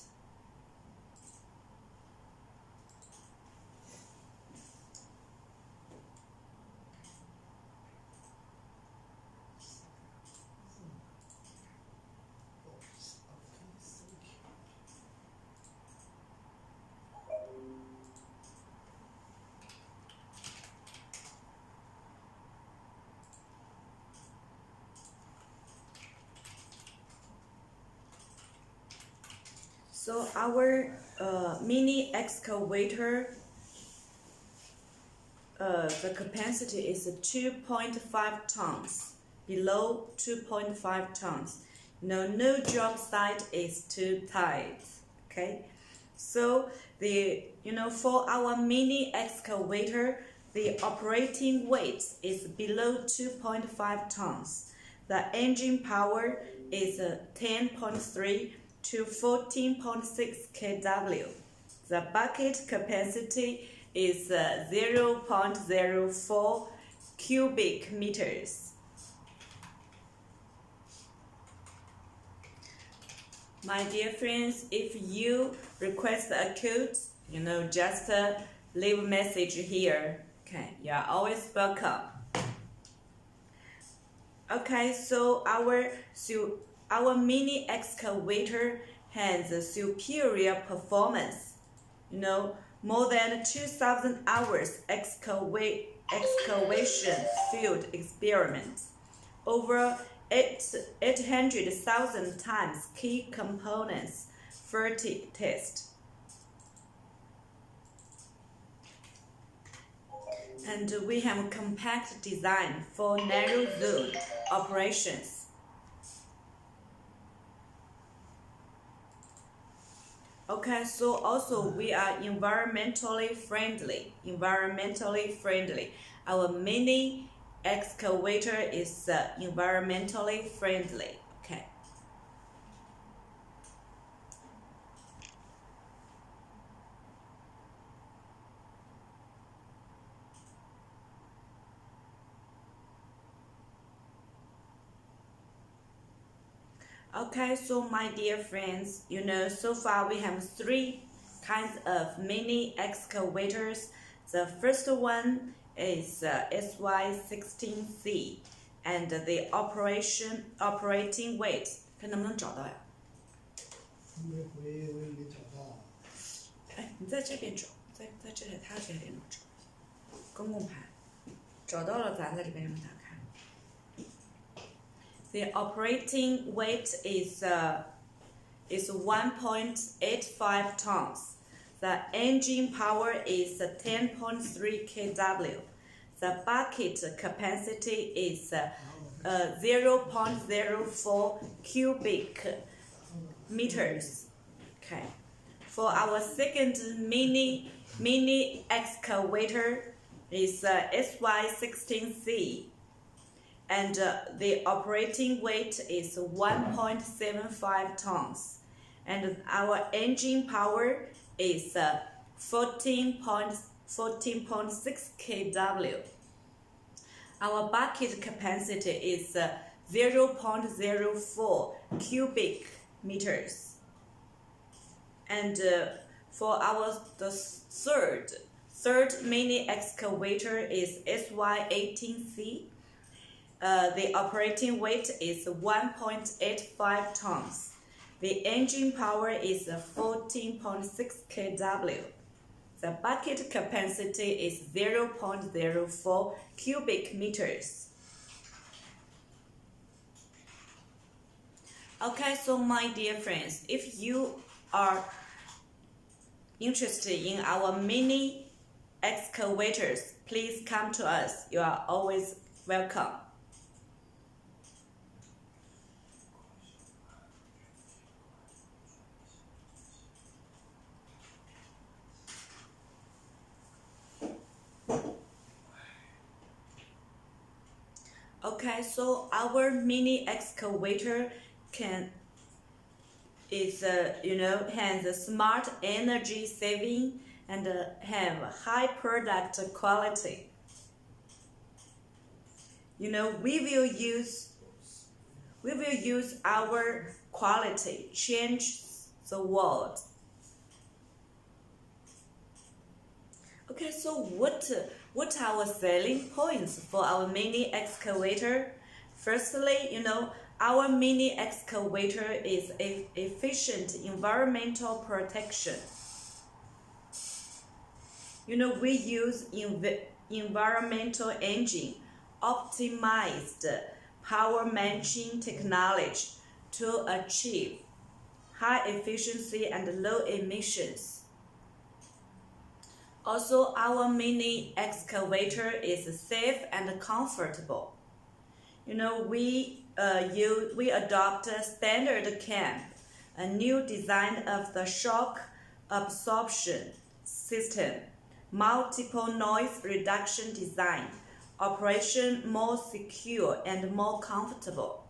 So our mini excavator, the capacity is 2.5 tons, below 2.5 tons. No job site is too tight. Okay, so for our mini excavator, the operating weight is below 2.5 tons. The engine power is 10.3 to 14.6 kW. The bucket capacity is 0.04 cubic meters. My dear friends, if you request a quote, just leave a message here. Okay, you are always welcome. Okay, so our mini excavator has a superior performance. More than 2,000 hours excavation field experiments, over 800,000 times key components fatigue test. And we have a compact design for narrow zone operations. Okay, so also we are environmentally friendly. Our mini excavator is environmentally friendly. Okay. Okay, so my dear friends, so far we have 3 kinds of mini excavators. The first one is SY16C, and the operating weight. 看能不能找到呀？没回我也没找到。哎，你在这边找，在这里他这里能找。公共牌，找到了，咱在这边让他看。The operating weight is 1.85 tons. The engine power is 10.3 kW. The bucket capacity is 0.04 cubic meters. Okay. For our second mini excavator is SY16C. And the operating weight is 1.75 tons, and our engine power is 14.6 kW. Our bucket capacity is 0.04 cubic meters. And for the third mini excavator is SY18C. The operating weight is 1.85 tons. The engine power is 14.6 kW. The bucket capacity is 0.04 cubic meters. Okay, so my dear friends, if you are interested in our mini excavators, please come to us. You are always welcome. Okay, so our mini excavator can is has a smart energy saving and have high product quality. We will use our quality change the world. Okay, so what are our selling points for our mini excavator? Firstly, our mini excavator is efficient environmental protection. We use environmental engine, optimized power matching technology to achieve high efficiency and low emissions. Also, our mini excavator is safe and comfortable. We adopt a standard cam, a new design of the shock absorption system, multiple noise reduction design, operation more secure and more comfortable.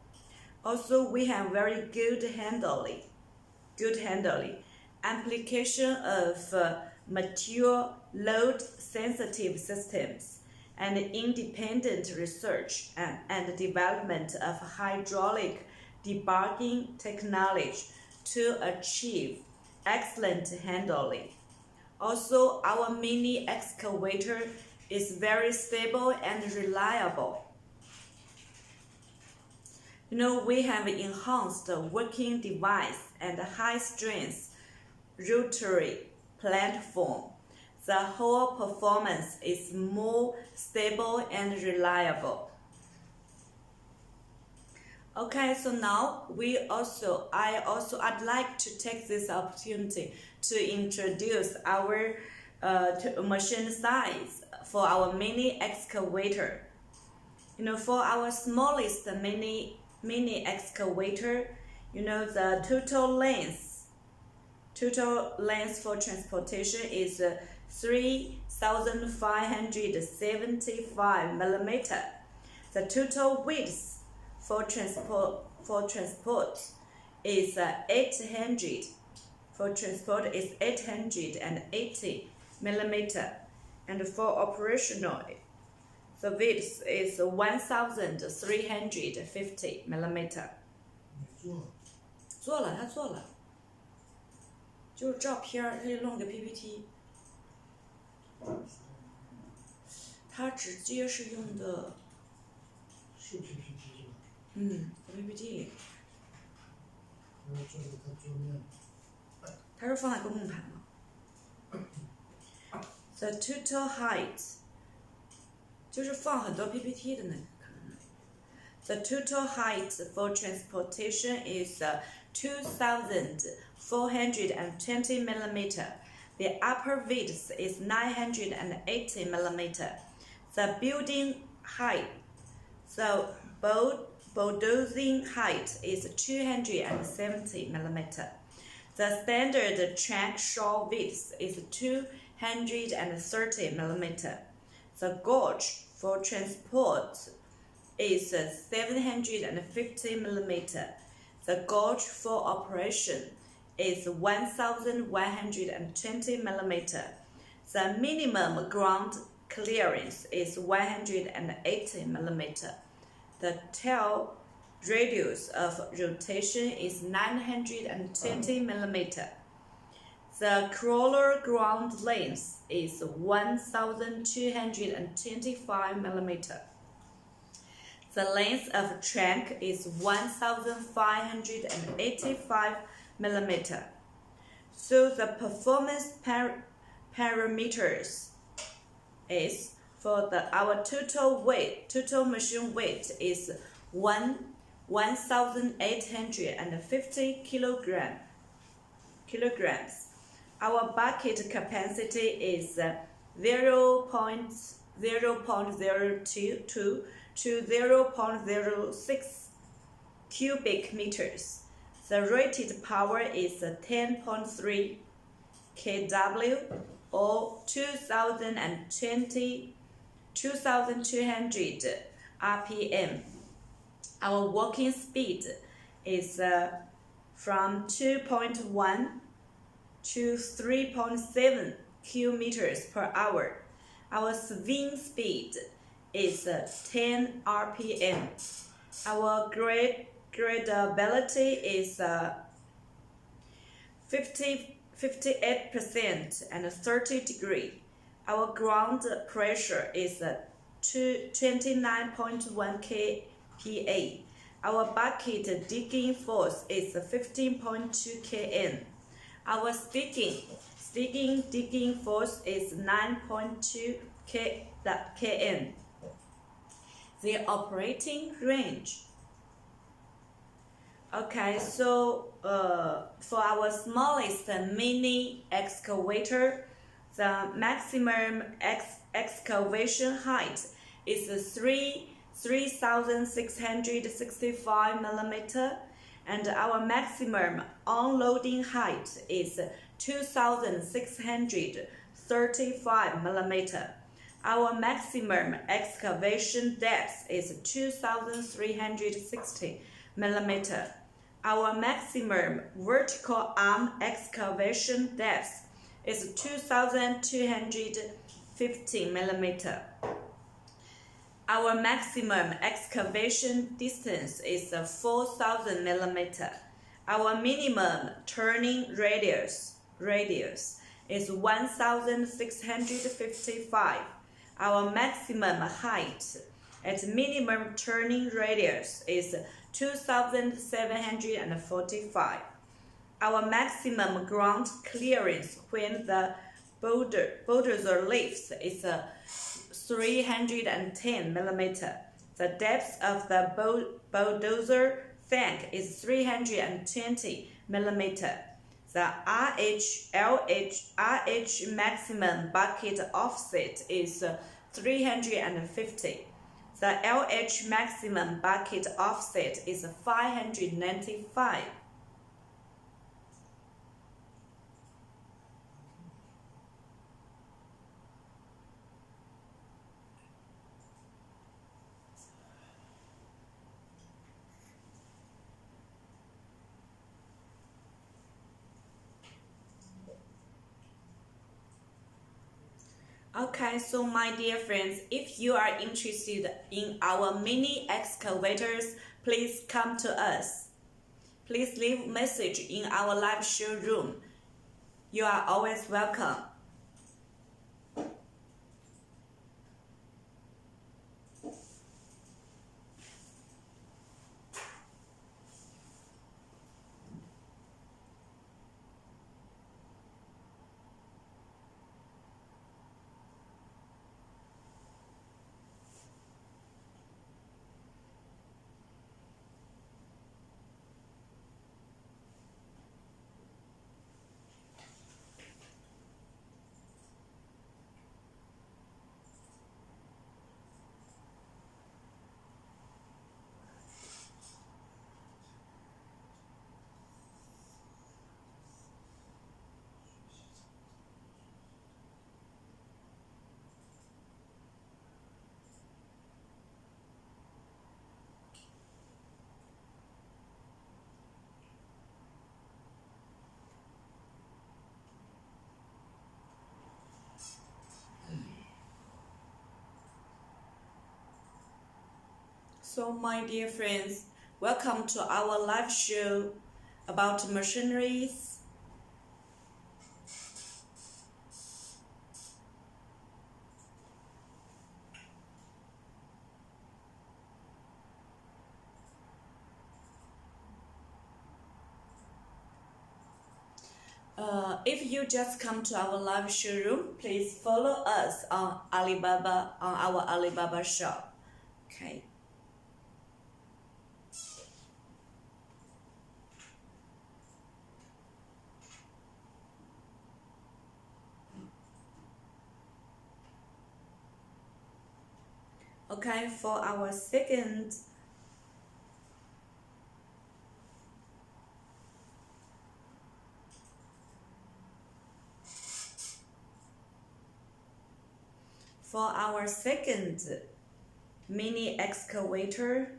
Also, we have very good handling, application of mature load-sensitive systems, and independent research and development of hydraulic debugging technology to achieve excellent handling. Also, our mini excavator is very stable and reliable. We have enhanced working device and high-strength rotary platform. The whole performance is more stable and reliable. Okay, so now I'd like to take this opportunity to introduce our machine size for our mini excavator. For our smallest mini excavator, the total length for transportation is 3,575 millimeter. The total width for transport is 880 millimeter, and for operational, the width is 1,350 millimeter. 做了，他做了，就是照片，他就弄个 PPT。他直接是用的。是 PPT 是吧？PPT。然后这是他桌面。他是放在公共台吗 ？The total height 就是放很多 PPT 的那个可能。The total height for transportation is 2,420 millimeter. The upper width is 980 millimeter. The building height, the bulldozing height is 270 millimeter. The standard track shore width is 230 millimeter. The gauge for transport is 750 millimeter. The gauge for operation is 1,120 millimeter. The minimum ground clearance is 180 millimeter. The tail radius of rotation is 920 millimeter. The crawler ground length is 1,225 millimeter. The length of track is 1,585 millimeter. So the performance parameters is for our total machine weight is 1,850 kilograms. Our bucket capacity is 0.02 to 0.06 cubic meters. The rated power is 10.3 kW or 2,200 RPM. Our working speed is from 2.1 to 3.7 kilometers per hour. Our swing speed is 10 RPM. Our gradability is 58% and 30 degree. Our ground pressure is 29.1 kPa. Our bucket digging force is 15.2 kN. Our digging force is 9.2 kN. The operating range. Okay, so for our smallest mini excavator, the maximum excavation height is 3,665 millimeter, and our maximum unloading height is 2,635 millimeter. Our maximum excavation depth is 2,360 millimeter. Our maximum vertical arm excavation depth is 2,250 millimeter. Our maximum excavation distance is 4,000 millimeter. Our minimum turning radius is 1,655. Our maximum height at minimum turning radius is 2,745. Our maximum ground clearance when the bulldozer lifts is 310 millimeter. The depth of the bulldozer tank is 320 millimeter. The RH maximum bucket offset is 350. The LH maximum bucket offset is 595. Okay, so my dear friends, if you are interested in our mini excavators, please come to us. Please leave a message in our live showroom. You are always welcome. So my dear friends, welcome to our live show about machineries. If you just come to our live showroom, please follow us on Alibaba, on our Alibaba shop. Okay. Okay, for our second mini excavator,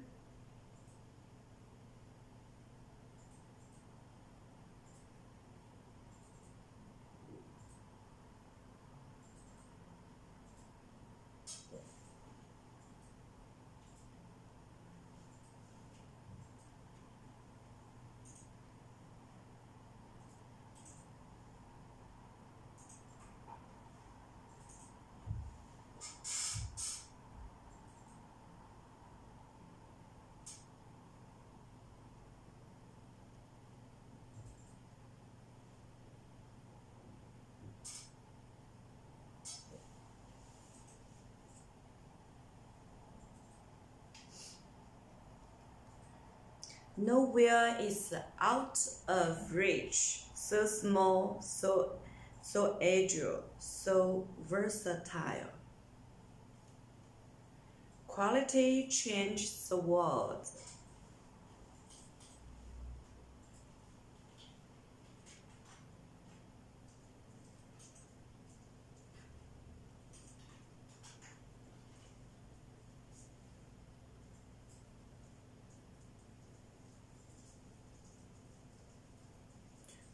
nowhere is out of reach. So small, so agile, so versatile. Quality changes the world.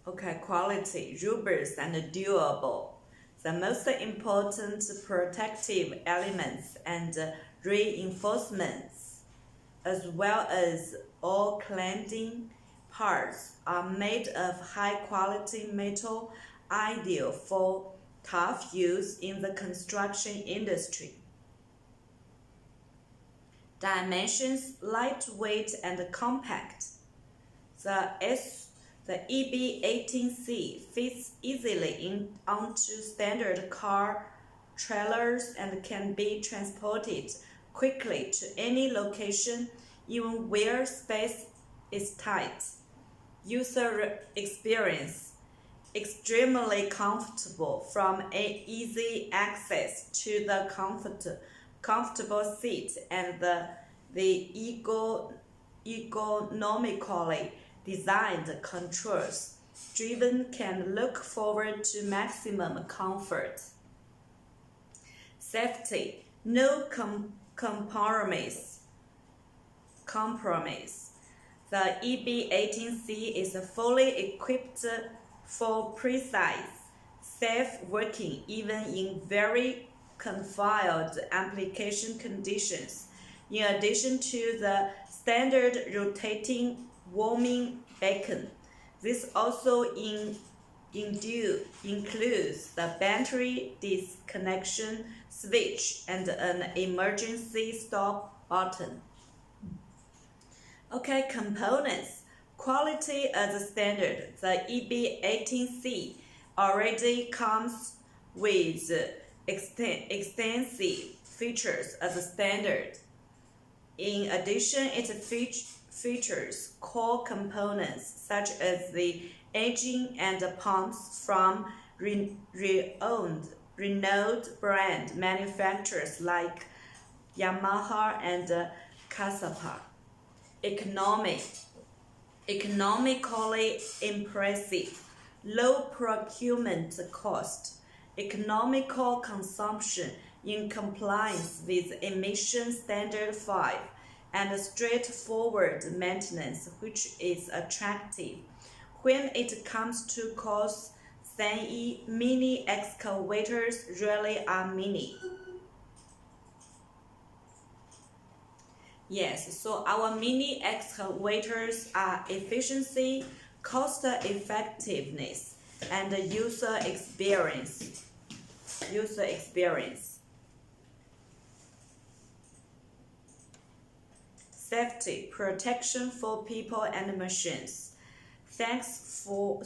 Okay, quality, robust and durable. The most important protective elements and reinforcements, as well as all cladding parts, are made of high-quality metal, ideal for tough use in the construction industry. Dimensions, lightweight and compact. The EB18C fits easily onto standard car trailers and can be transported quickly to any location, even where space is tight. User experience: extremely comfortable, from easy access to the comfortable seat and the ergonomically designed controls. Driven can look forward to maximum comfort. Safety: no compromise. The EB18C is fully equipped for precise, safe working even in very confined application conditions. In addition to the standard rotating warming beacon, this also includes the battery disconnection switch and an emergency stop button. Okay, components. Quality as a standard. The EB18C already comes with extensive features as a standard. In addition, it features core components such as the engine and pumps from renowned brand manufacturers like Yamaha and Caterpillar. Economically impressive, low procurement cost, economical consumption in compliance with emission standard 5, and straightforward maintenance, which is attractive. When it comes to cost, then mini excavators really are mini. Yes, so our mini excavators are efficiency, cost effectiveness, and user experience. Safety, protection for people and machines. Thanks to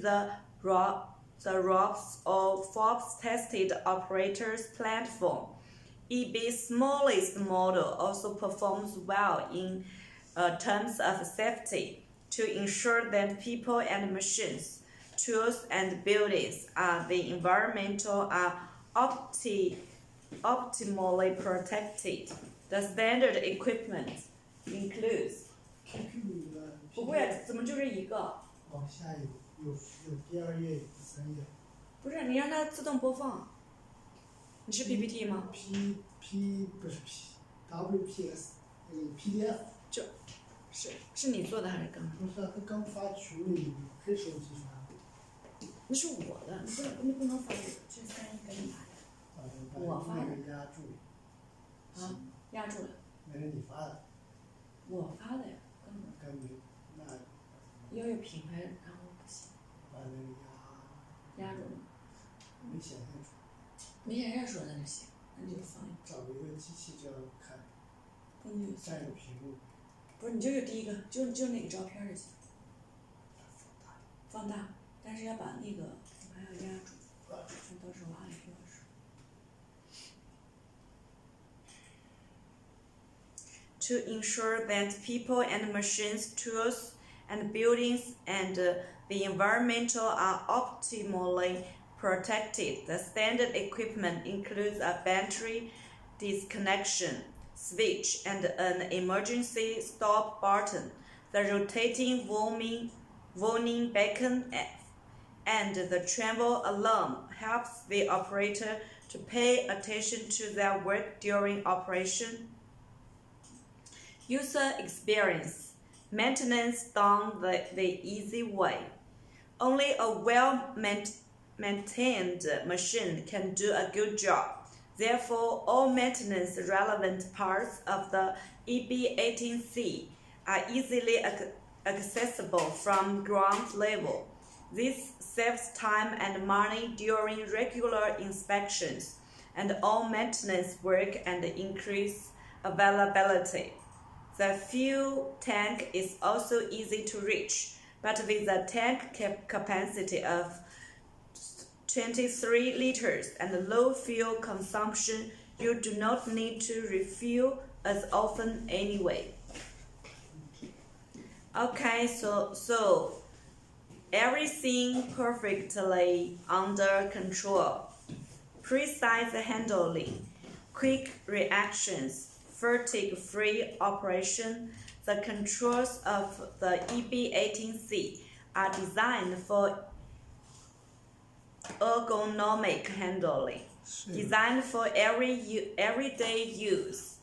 the ROPS or Forbes Tested Operators Platform, EB's smallest model also performs well in terms of safety to ensure that people and machines, tools and buildings the environmental are optimally protected. The standard equipment includes 不会，怎么就这一个？往下有第二页、第三页。不是，你让它自动播放。你是 PPT 吗 ？P 不是 P，WPS PDF。是你做的还是刚？不是，他刚发群里黑手机发的。那是我的，你不能发这个，这3应该你发的。我发的。压住了。啊，压住了。那是你发的。我发的呀，根本那。要有品牌，然后不行。把那个压住了。没显现出。没显现出来那就行，那你就放。找一个机器就要看。再有屏幕。不是，你就第一个，就那个照片就行。放大，但是要把那个品牌要压住，到时候按一个手。to ensure that people and machines, tools and buildings and the environmental are optimally protected. The standard equipment includes a battery disconnection switch and an emergency stop button, the rotating warning beacon, and the tremble alarm helps the operator to pay attention to their work during operation. User experience. Maintenance done the easy way. Only a well-maintained machine can do a good job. Therefore, all maintenance-relevant parts of the EB18C are easily accessible from ground level. This saves time and money during regular inspections and all maintenance work and increase availability. The fuel tank is also easy to reach, but with a tank capacity of 23 liters and low fuel consumption, you do not need to refuel as often anyway. Okay, so everything perfectly under control. Precise handling, quick reactions, fatigue-free operation. The controls of the EB18C are designed for ergonomic handling, designed for everyday use.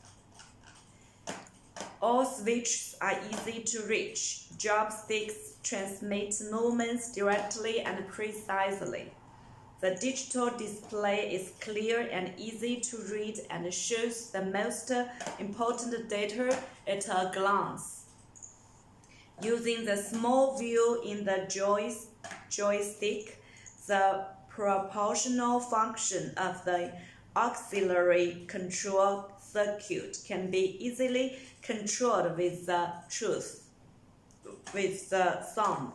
All switches are easy to reach. Joysticks transmit movements directly and precisely. The digital display is clear and easy to read and shows the most important data at a glance. Using the small view in the joystick, the proportional function of the auxiliary control circuit can be easily controlled with the thumb.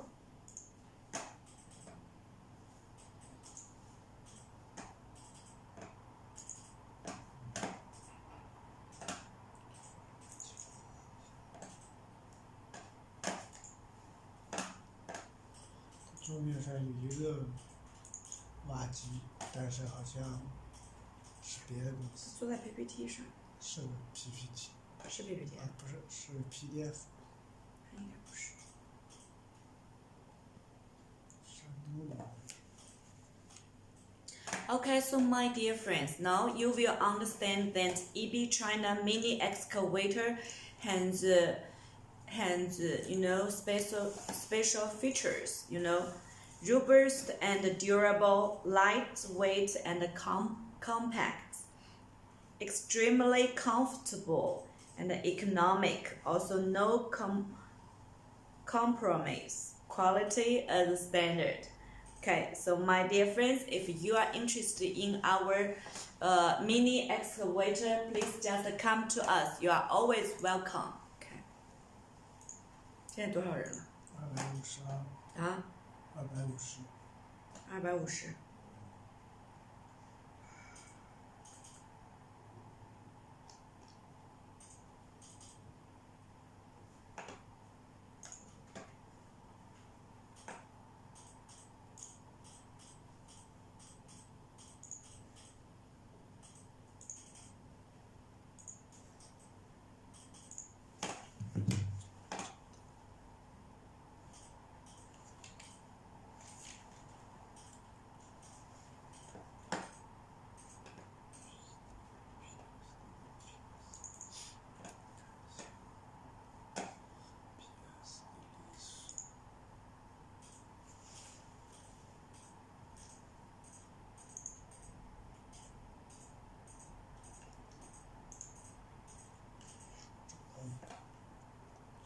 桌面上有一个挖机，但是好像是别的公司。做在 PPT 上。是的 PPT。是 PPT 啊，不是，是 PDF。应该不是。山东的。Okay, so my dear friends, now you will understand that EB China mini excavator has special features, robust and durable, lightweight and compact, extremely comfortable and economic, also no compromise, quality as standard. Okay, so my dear friends, if you are interested in our mini excavator, please just come to us. You are always welcome. Okay. 现在多少人了252。啊250。250。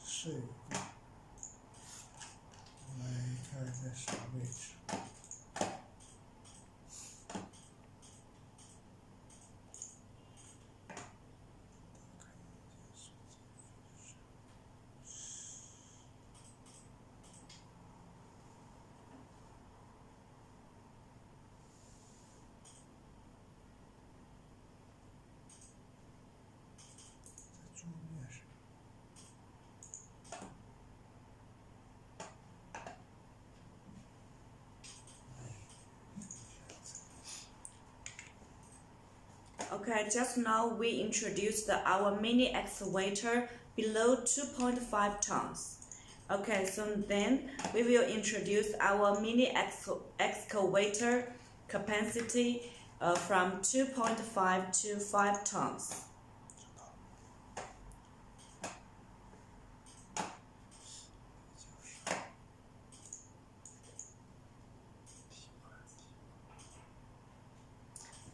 是有个，来看在啥位置。在桌面上。Okay, just now we introduced our mini excavator below 2.5 tons. Okay, so then we will introduce our mini excavator capacity from 2.5 to 5 tons.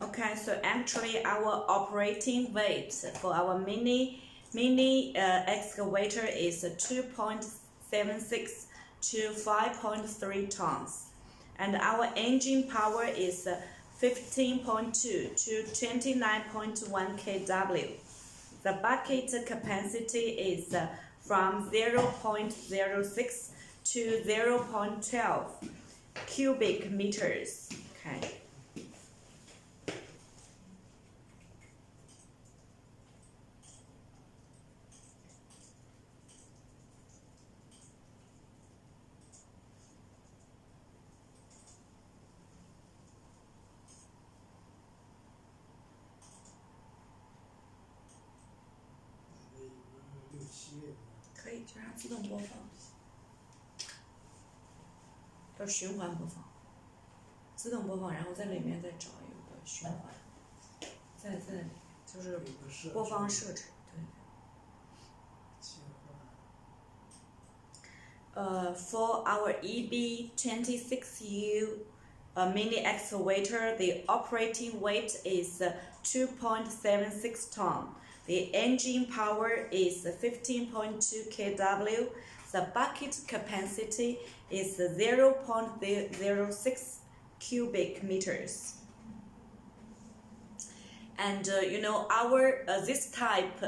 Okay, so actually our operating weight for our mini excavator is 2.76 to 5.3 tons, and our engine power is 15.2 to 29.1 kW. The bucket capacity is from 0.06 to 0.12 cubic meters. Okay.可以就让它自动播放，要循环播放，自动播放，然后在里面再找一个循环，在就是播放设置，对。For our EB26U mini excavator, the operating weight is 2.76 tons. The engine power is 15.2 kW. The bucket capacity is 0.06 cubic meters. And our this type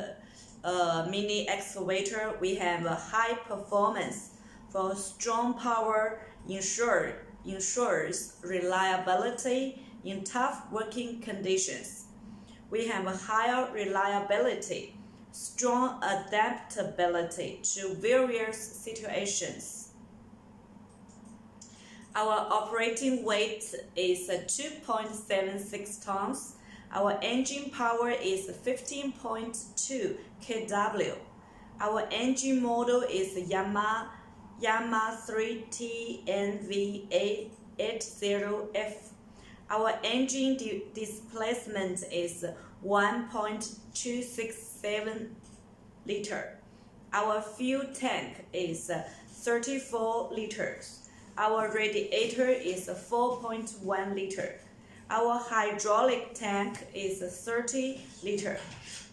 mini excavator, we have a high performance for strong power, ensures reliability in tough working conditions. We have a higher reliability, strong adaptability to various situations. Our operating weight is 2.76 tons. Our engine power is 15.2 kW. Our engine model is Yamaha 3TNV80F. Our engine displacement is 1.267 liter. Our fuel tank is 34 liters. Our radiator is 4.1 liter. Our hydraulic tank is 30 liter.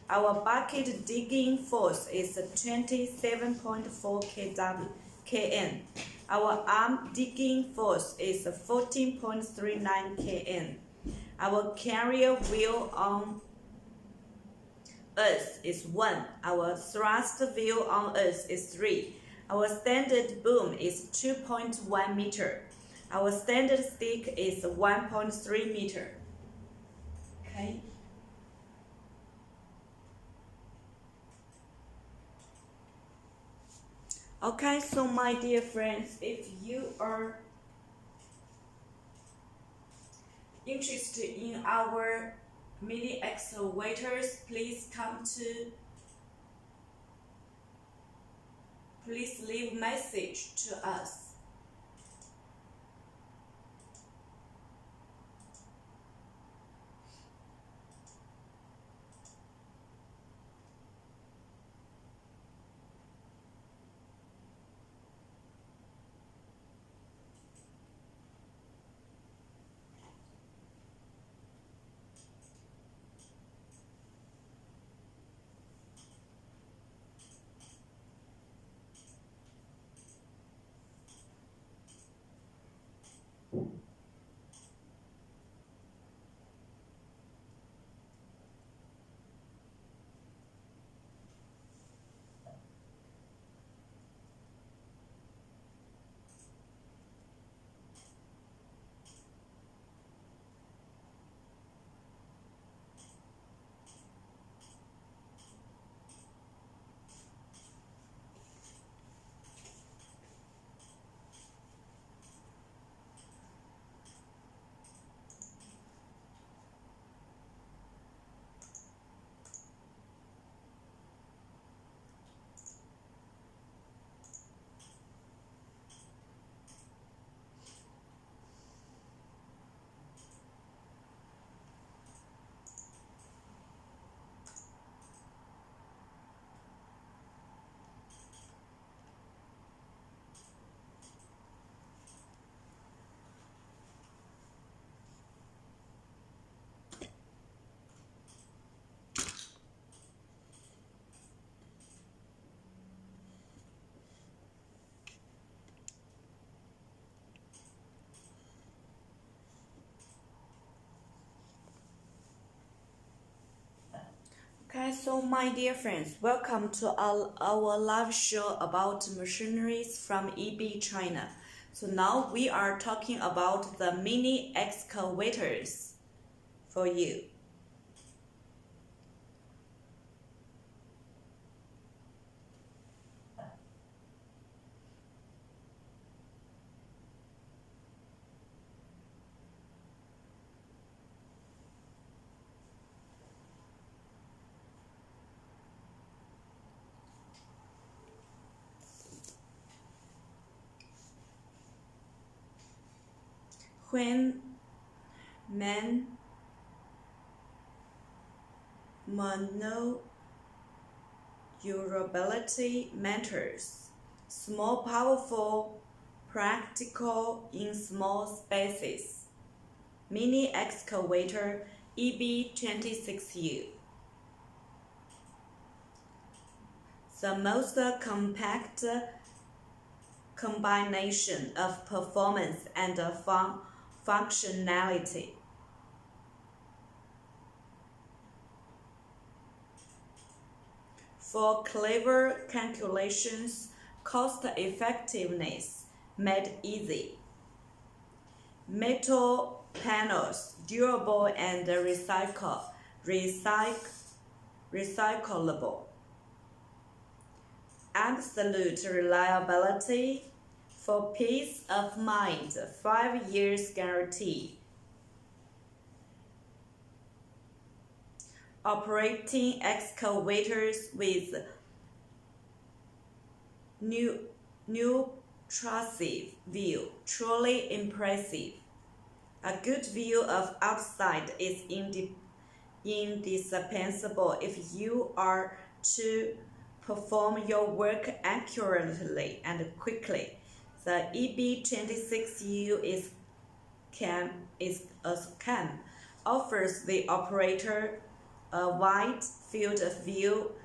Our bucket digging force is 27.4 kN. Our arm digging force is 14.39 kN. Our carrier wheel on earth is 1. Our thrust wheel on earth is 3. Our standard boom is 2.1 meter. Our standard stick is 1.3 meter. Okay. Okay, so my dear friends, if you are interested in our mini excavators, please leave message to us. so my dear friends, welcome to our live show about machineries from EB China. So now we are talking about the mini excavators for you. When maneuverability matters, small, powerful, practical in small spaces. Mini excavator EB26U. The most compact combination of performance and functionality. For clever calculations, cost effectiveness made easy. Metal panels, durable and recyclable. Absolute reliability. For peace of mind, 5 years guarantee. Operating excavators with intrusive view, truly impressive. A good view of outside is indispensable if you are to perform your work accurately and quickly. The EB26U offers the operator a wide field of view,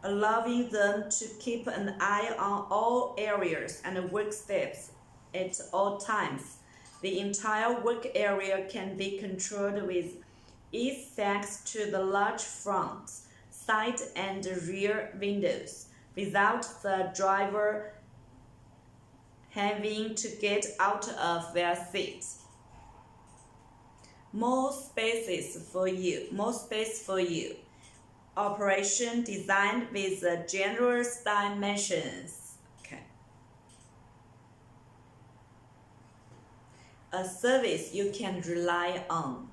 allowing them to keep an eye on all areas and work steps at all times. The entire work area can be controlled with ease thanks to the large front, side and rear windows, without the driver having to get out of their seat. More space for you. Operation designed with generous dimensions. Okay. A service you can rely on.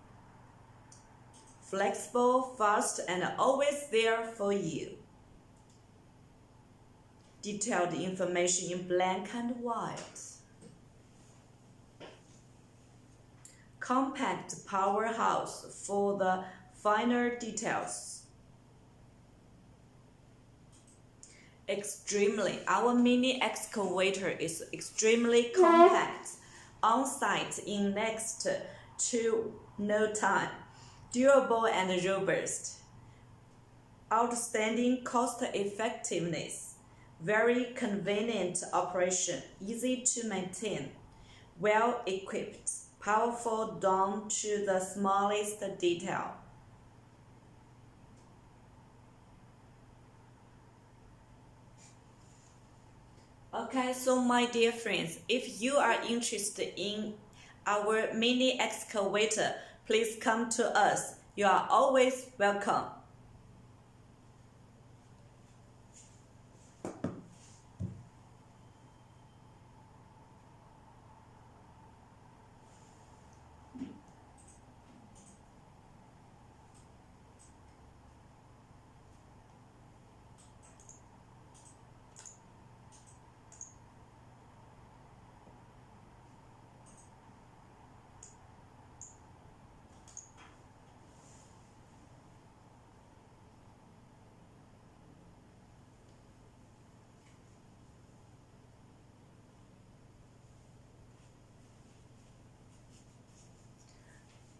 Flexible, fast, and always there for you. Detailed information in black and white. Compact powerhouse for the finer details. Our mini excavator is extremely compact. On site in next to no time. Durable and robust. Outstanding cost effectiveness. Very convenient operation, easy to maintain, well equipped, powerful down to the smallest detail. Okay, so my dear friends, if you are interested in our mini excavator, please come to us. You are always welcome.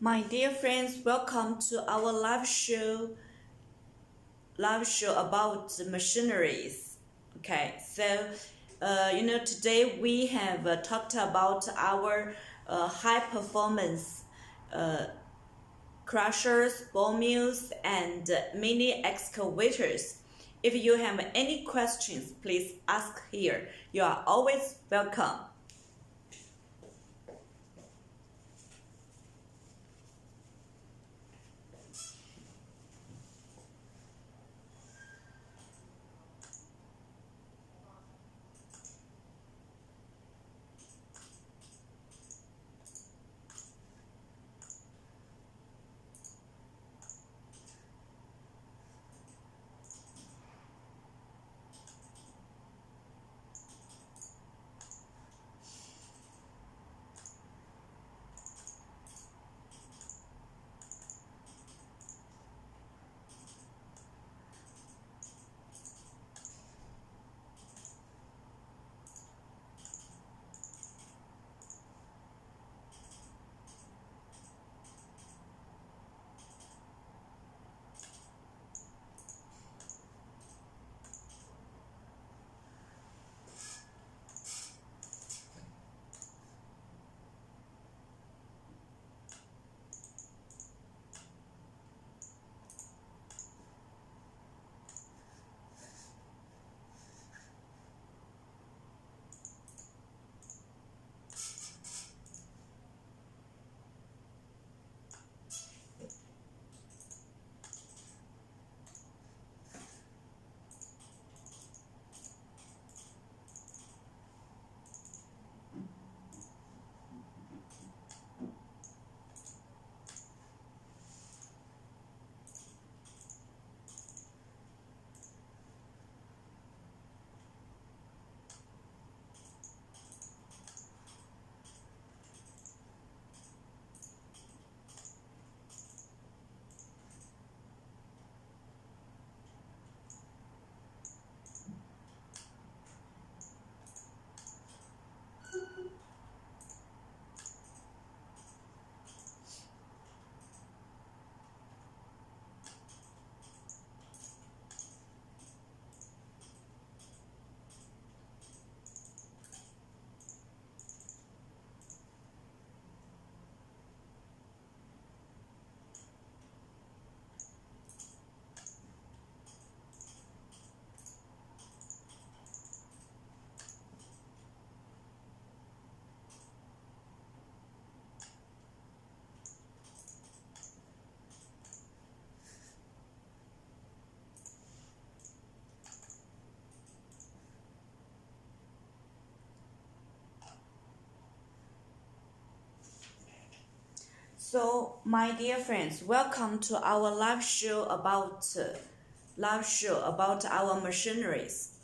My dear friends, welcome to our live show about machineries. Okay, so today we have talked about our high performance crushers, ball mills, and mini excavators. If you have any questions, please ask here. You are always welcome. So, my dear friends, welcome to our live show about our machineries.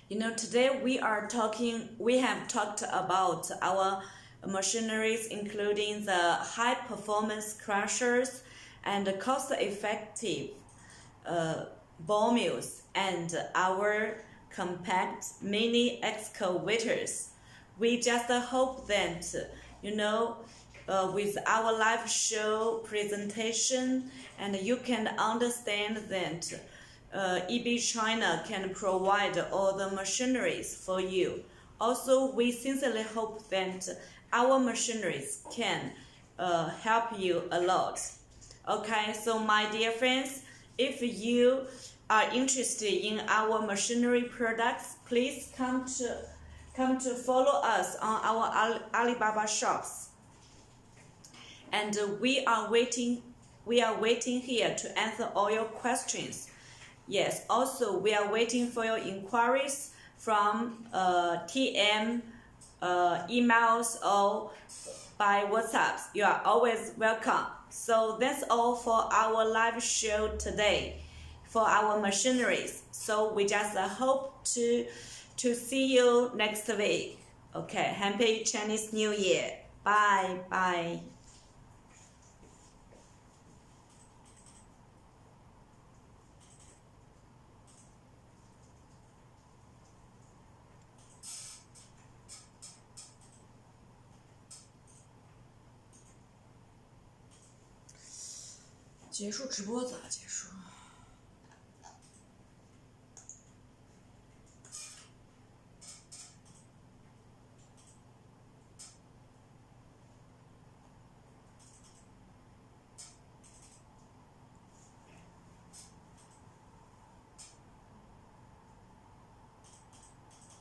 You know, today we have talked about our machineries, including the high performance crushers and the cost-effective ball mills and our compact mini excavators. We just hope that, with our live show presentation, and you can understand that EB China can provide all the machineries for you. Also, we sincerely hope that our machineries can help you a lot. Okay, so my dear friends, if you are interested in our machinery products, please come to follow us on our Alibaba shops. And we are waiting here to answer all your questions. Yes, also we are waiting for your inquiries from TM, emails, or by WhatsApp. You are always welcome. So that's all for our live show today for our machineries. So we just hope to see you next week. Okay, Happy Chinese New Year. Bye bye.结束直播咋结束？